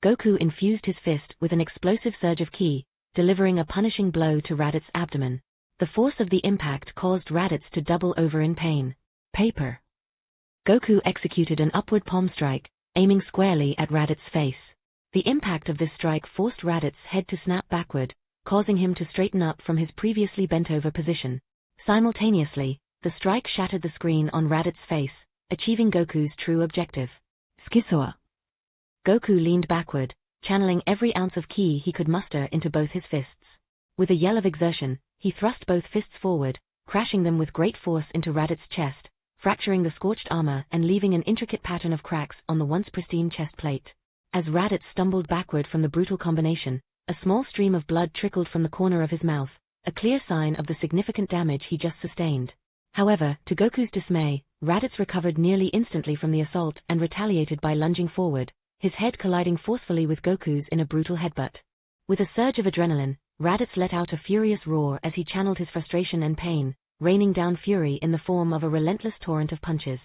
Goku infused his fist with an explosive surge of ki, delivering a punishing blow to Raditz's abdomen. The force of the impact caused Raditz to double over in pain. Paper. Goku executed an upward palm strike, aiming squarely at Raditz's face. The impact of this strike forced Raditz's head to snap backward, causing him to straighten up from his previously bent-over position. Simultaneously, the strike shattered the screen on Raditz's face, achieving Goku's true objective. Schizoa. Goku leaned backward, channeling every ounce of ki he could muster into both his fists. With a yell of exertion, he thrust both fists forward, crashing them with great force into Raditz's chest, fracturing the scorched armor and leaving an intricate pattern of cracks on the once pristine chest plate. As Raditz stumbled backward from the brutal combination, a small stream of blood trickled from the corner of his mouth, a clear sign of the significant damage he just sustained. However, to Goku's dismay, Raditz recovered nearly instantly from the assault and retaliated by lunging forward, his head colliding forcefully with Goku's in a brutal headbutt. With a surge of adrenaline, Raditz let out a furious roar as he channeled his frustration and pain, raining down fury in the form of a relentless torrent of punches.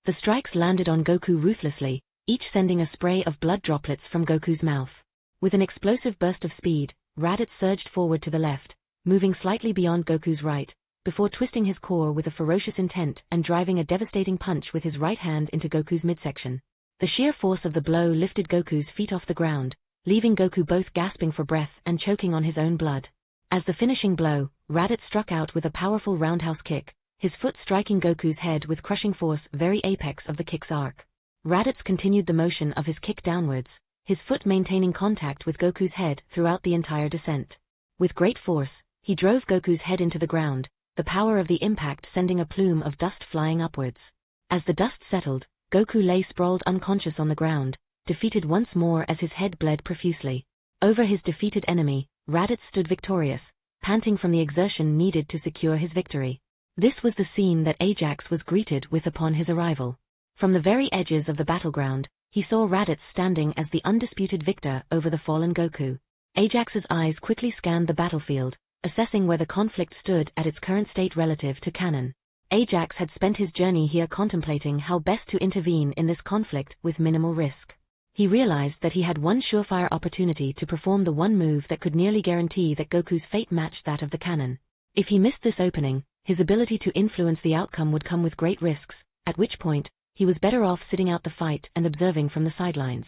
The strikes landed on Goku ruthlessly, each sending a spray of blood droplets from Goku's mouth. With an explosive burst of speed, Raditz surged forward to the left, moving slightly beyond Goku's right, before twisting his core with a ferocious intent and driving a devastating punch with his right hand into Goku's midsection. The sheer force of the blow lifted Goku's feet off the ground, leaving Goku both gasping for breath and choking on his own blood. As the finishing blow, Raditz struck out with a powerful roundhouse kick, his foot striking Goku's head with crushing force, very apex of the kick's arc. Raditz continued the motion of his kick downwards, his foot maintaining contact with Goku's head throughout the entire descent. With great force, he drove Goku's head into the ground, the power of the impact sending a plume of dust flying upwards. As the dust settled, Goku lay sprawled unconscious on the ground, defeated once more as his head bled profusely. Over his defeated enemy, Raditz stood victorious, panting from the exertion needed to secure his victory. This was the scene that Ajax was greeted with upon his arrival. From the very edges of the battleground, he saw Raditz standing as the undisputed victor over the fallen Goku. Ajax's eyes quickly scanned the battlefield, assessing where the conflict stood at its current state relative to canon. Ajax had spent his journey here contemplating how best to intervene in this conflict with minimal risk. He realized that he had one surefire opportunity to perform the one move that could nearly guarantee that Goku's fate matched that of the canon. If he missed this opening, his ability to influence the outcome would come with great risks, at which point, he was better off sitting out the fight and observing from the sidelines.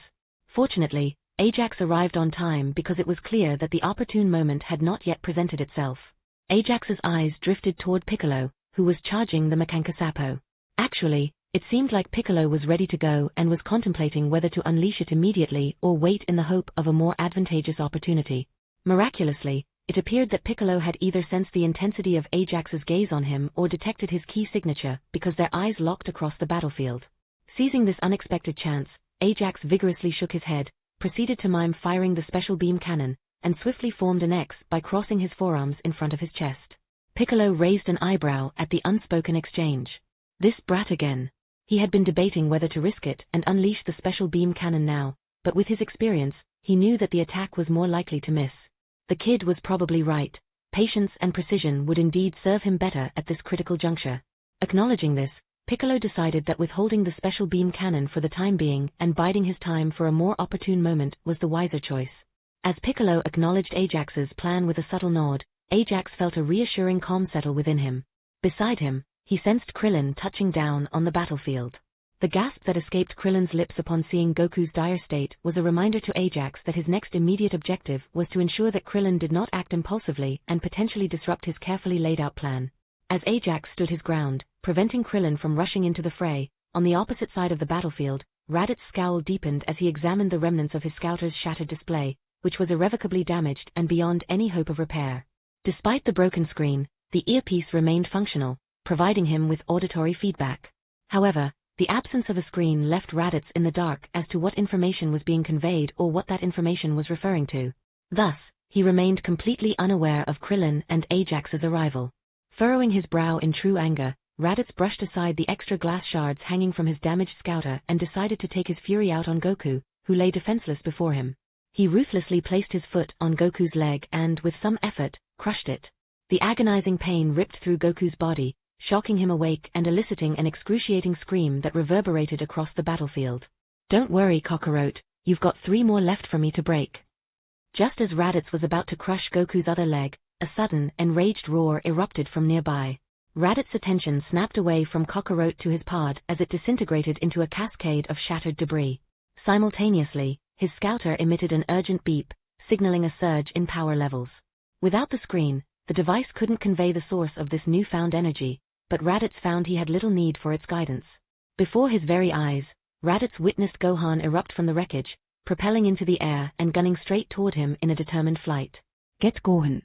Fortunately, Ajax arrived on time because it was clear that the opportune moment had not yet presented itself. Ajax's eyes drifted toward Piccolo, who was charging the Makankasapo. Actually, it seemed like Piccolo was ready to go and was contemplating whether to unleash it immediately or wait in the hope of a more advantageous opportunity. Miraculously, it appeared that Piccolo had either sensed the intensity of Ajax's gaze on him or detected his key signature, because their eyes locked across the battlefield. Seizing this unexpected chance, Ajax vigorously shook his head, proceeded to mime firing the special beam cannon, and swiftly formed an X by crossing his forearms in front of his chest. Piccolo raised an eyebrow at the unspoken exchange. This brat again. He had been debating whether to risk it and unleash the special beam cannon now, but with his experience, he knew that the attack was more likely to miss. The kid was probably right. Patience and precision would indeed serve him better at this critical juncture. Acknowledging this, Piccolo decided that withholding the special beam cannon for the time being and biding his time for a more opportune moment was the wiser choice. As Piccolo acknowledged Ajax's plan with a subtle nod, Ajax felt a reassuring calm settle within him. Beside him, he sensed Krillin touching down on the battlefield. The gasp that escaped Krillin's lips upon seeing Goku's dire state was a reminder to Ajax that his next immediate objective was to ensure that Krillin did not act impulsively and potentially disrupt his carefully laid-out plan. As Ajax stood his ground, preventing Krillin from rushing into the fray, on the opposite side of the battlefield, Raditz's scowl deepened as he examined the remnants of his scouter's shattered display, which was irrevocably damaged and beyond any hope of repair. Despite the broken screen, the earpiece remained functional, providing him with auditory feedback. However, the absence of a screen left Raditz in the dark as to what information was being conveyed or what that information was referring to. Thus, he remained completely unaware of Krillin and Ajax's arrival. Furrowing his brow in true anger, Raditz brushed aside the extra glass shards hanging from his damaged scouter and decided to take his fury out on Goku, who lay defenseless before him. He ruthlessly placed his foot on Goku's leg and, with some effort, crushed it. The agonizing pain ripped through Goku's body, shocking him awake and eliciting an excruciating scream that reverberated across the battlefield. "Don't worry, Cockroach, you've got 3 more left for me to break." Just as Raditz was about to crush Goku's other leg, a sudden, enraged roar erupted from nearby. Raditz's attention snapped away from Cockroach to his pod as it disintegrated into a cascade of shattered debris. Simultaneously, his scouter emitted an urgent beep, signaling a surge in power levels. Without the screen, the device couldn't convey the source of this newfound energy, but Raditz found he had little need for its guidance. Before his very eyes, Raditz witnessed Gohan erupt from the wreckage, propelling into the air and gunning straight toward him in a determined flight. "Get Gohan,"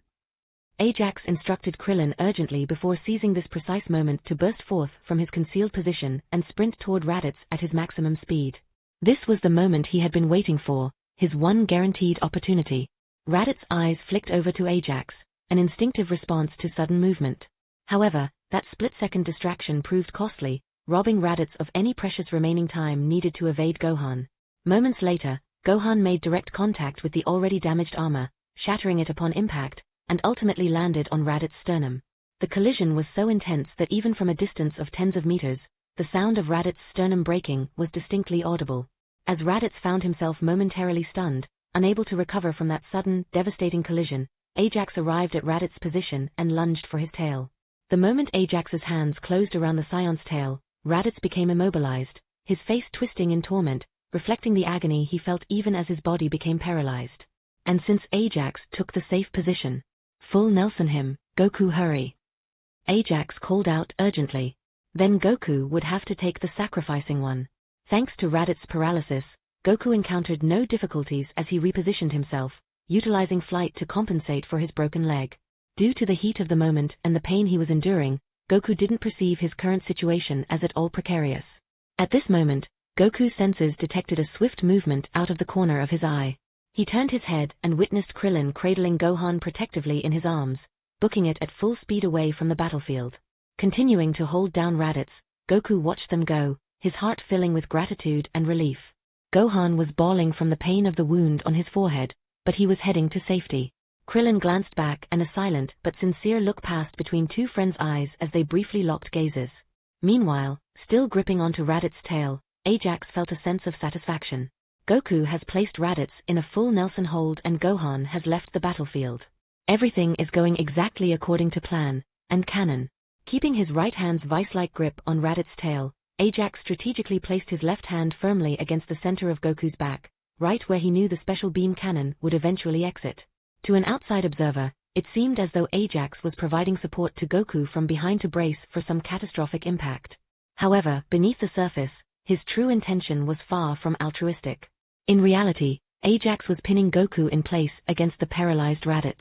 Ajax instructed Krillin urgently before seizing this precise moment to burst forth from his concealed position and sprint toward Raditz at his maximum speed. This was the moment he had been waiting for, his one guaranteed opportunity. Raditz's eyes flicked over to Ajax, an instinctive response to sudden movement. However, that split-second distraction proved costly, robbing Raditz of any precious remaining time needed to evade Gohan. Moments later, Gohan made direct contact with the already damaged armor, shattering it upon impact, and ultimately landed on Raditz's sternum. The collision was so intense that even from a distance of tens of meters, the sound of Raditz's sternum breaking was distinctly audible. As Raditz found himself momentarily stunned, unable to recover from that sudden, devastating collision, Ajax arrived at Raditz's position and lunged for his tail. The moment Ajax's hands closed around the Scion's tail, Raditz became immobilized, his face twisting in torment, reflecting the agony he felt even as his body became paralyzed. And since Ajax took the safe position, "Full Nelson him, Goku, hurry!" Ajax called out urgently. Then Goku would have to take the sacrificing one. Thanks to Raditz's paralysis, Goku encountered no difficulties as he repositioned himself, utilizing flight to compensate for his broken leg. Due to the heat of the moment and the pain he was enduring, Goku didn't perceive his current situation as at all precarious. At this moment, Goku's senses detected a swift movement out of the corner of his eye. He turned his head and witnessed Krillin cradling Gohan protectively in his arms, booking it at full speed away from the battlefield. Continuing to hold down Raditz, Goku watched them go, his heart filling with gratitude and relief. Gohan was bawling from the pain of the wound on his forehead, but he was heading to safety. Krillin glanced back and a silent but sincere look passed between two friends' eyes as they briefly locked gazes. Meanwhile, still gripping onto Raditz's tail, Ajax felt a sense of satisfaction. Goku has placed Raditz in a full Nelson hold and Gohan has left the battlefield. Everything is going exactly according to plan, and canon. Keeping his right hand's vice-like grip on Raditz's tail, Ajax strategically placed his left hand firmly against the center of Goku's back, right where he knew the special beam cannon would eventually exit. To an outside observer, it seemed as though Ajax was providing support to Goku from behind to brace for some catastrophic impact. However, beneath the surface, his true intention was far from altruistic. In reality, Ajax was pinning Goku in place against the paralyzed Raditz.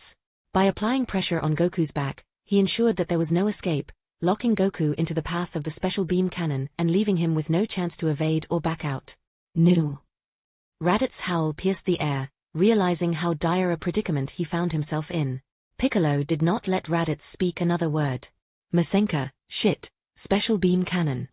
By applying pressure on Goku's back, he ensured that there was no escape, locking Goku into the path of the special beam cannon and leaving him with no chance to evade or back out. No. Raditz's howl pierced the air, realizing how dire a predicament he found himself in. Piccolo did not let Raditz speak another word. Masenka, shit, special beam cannon.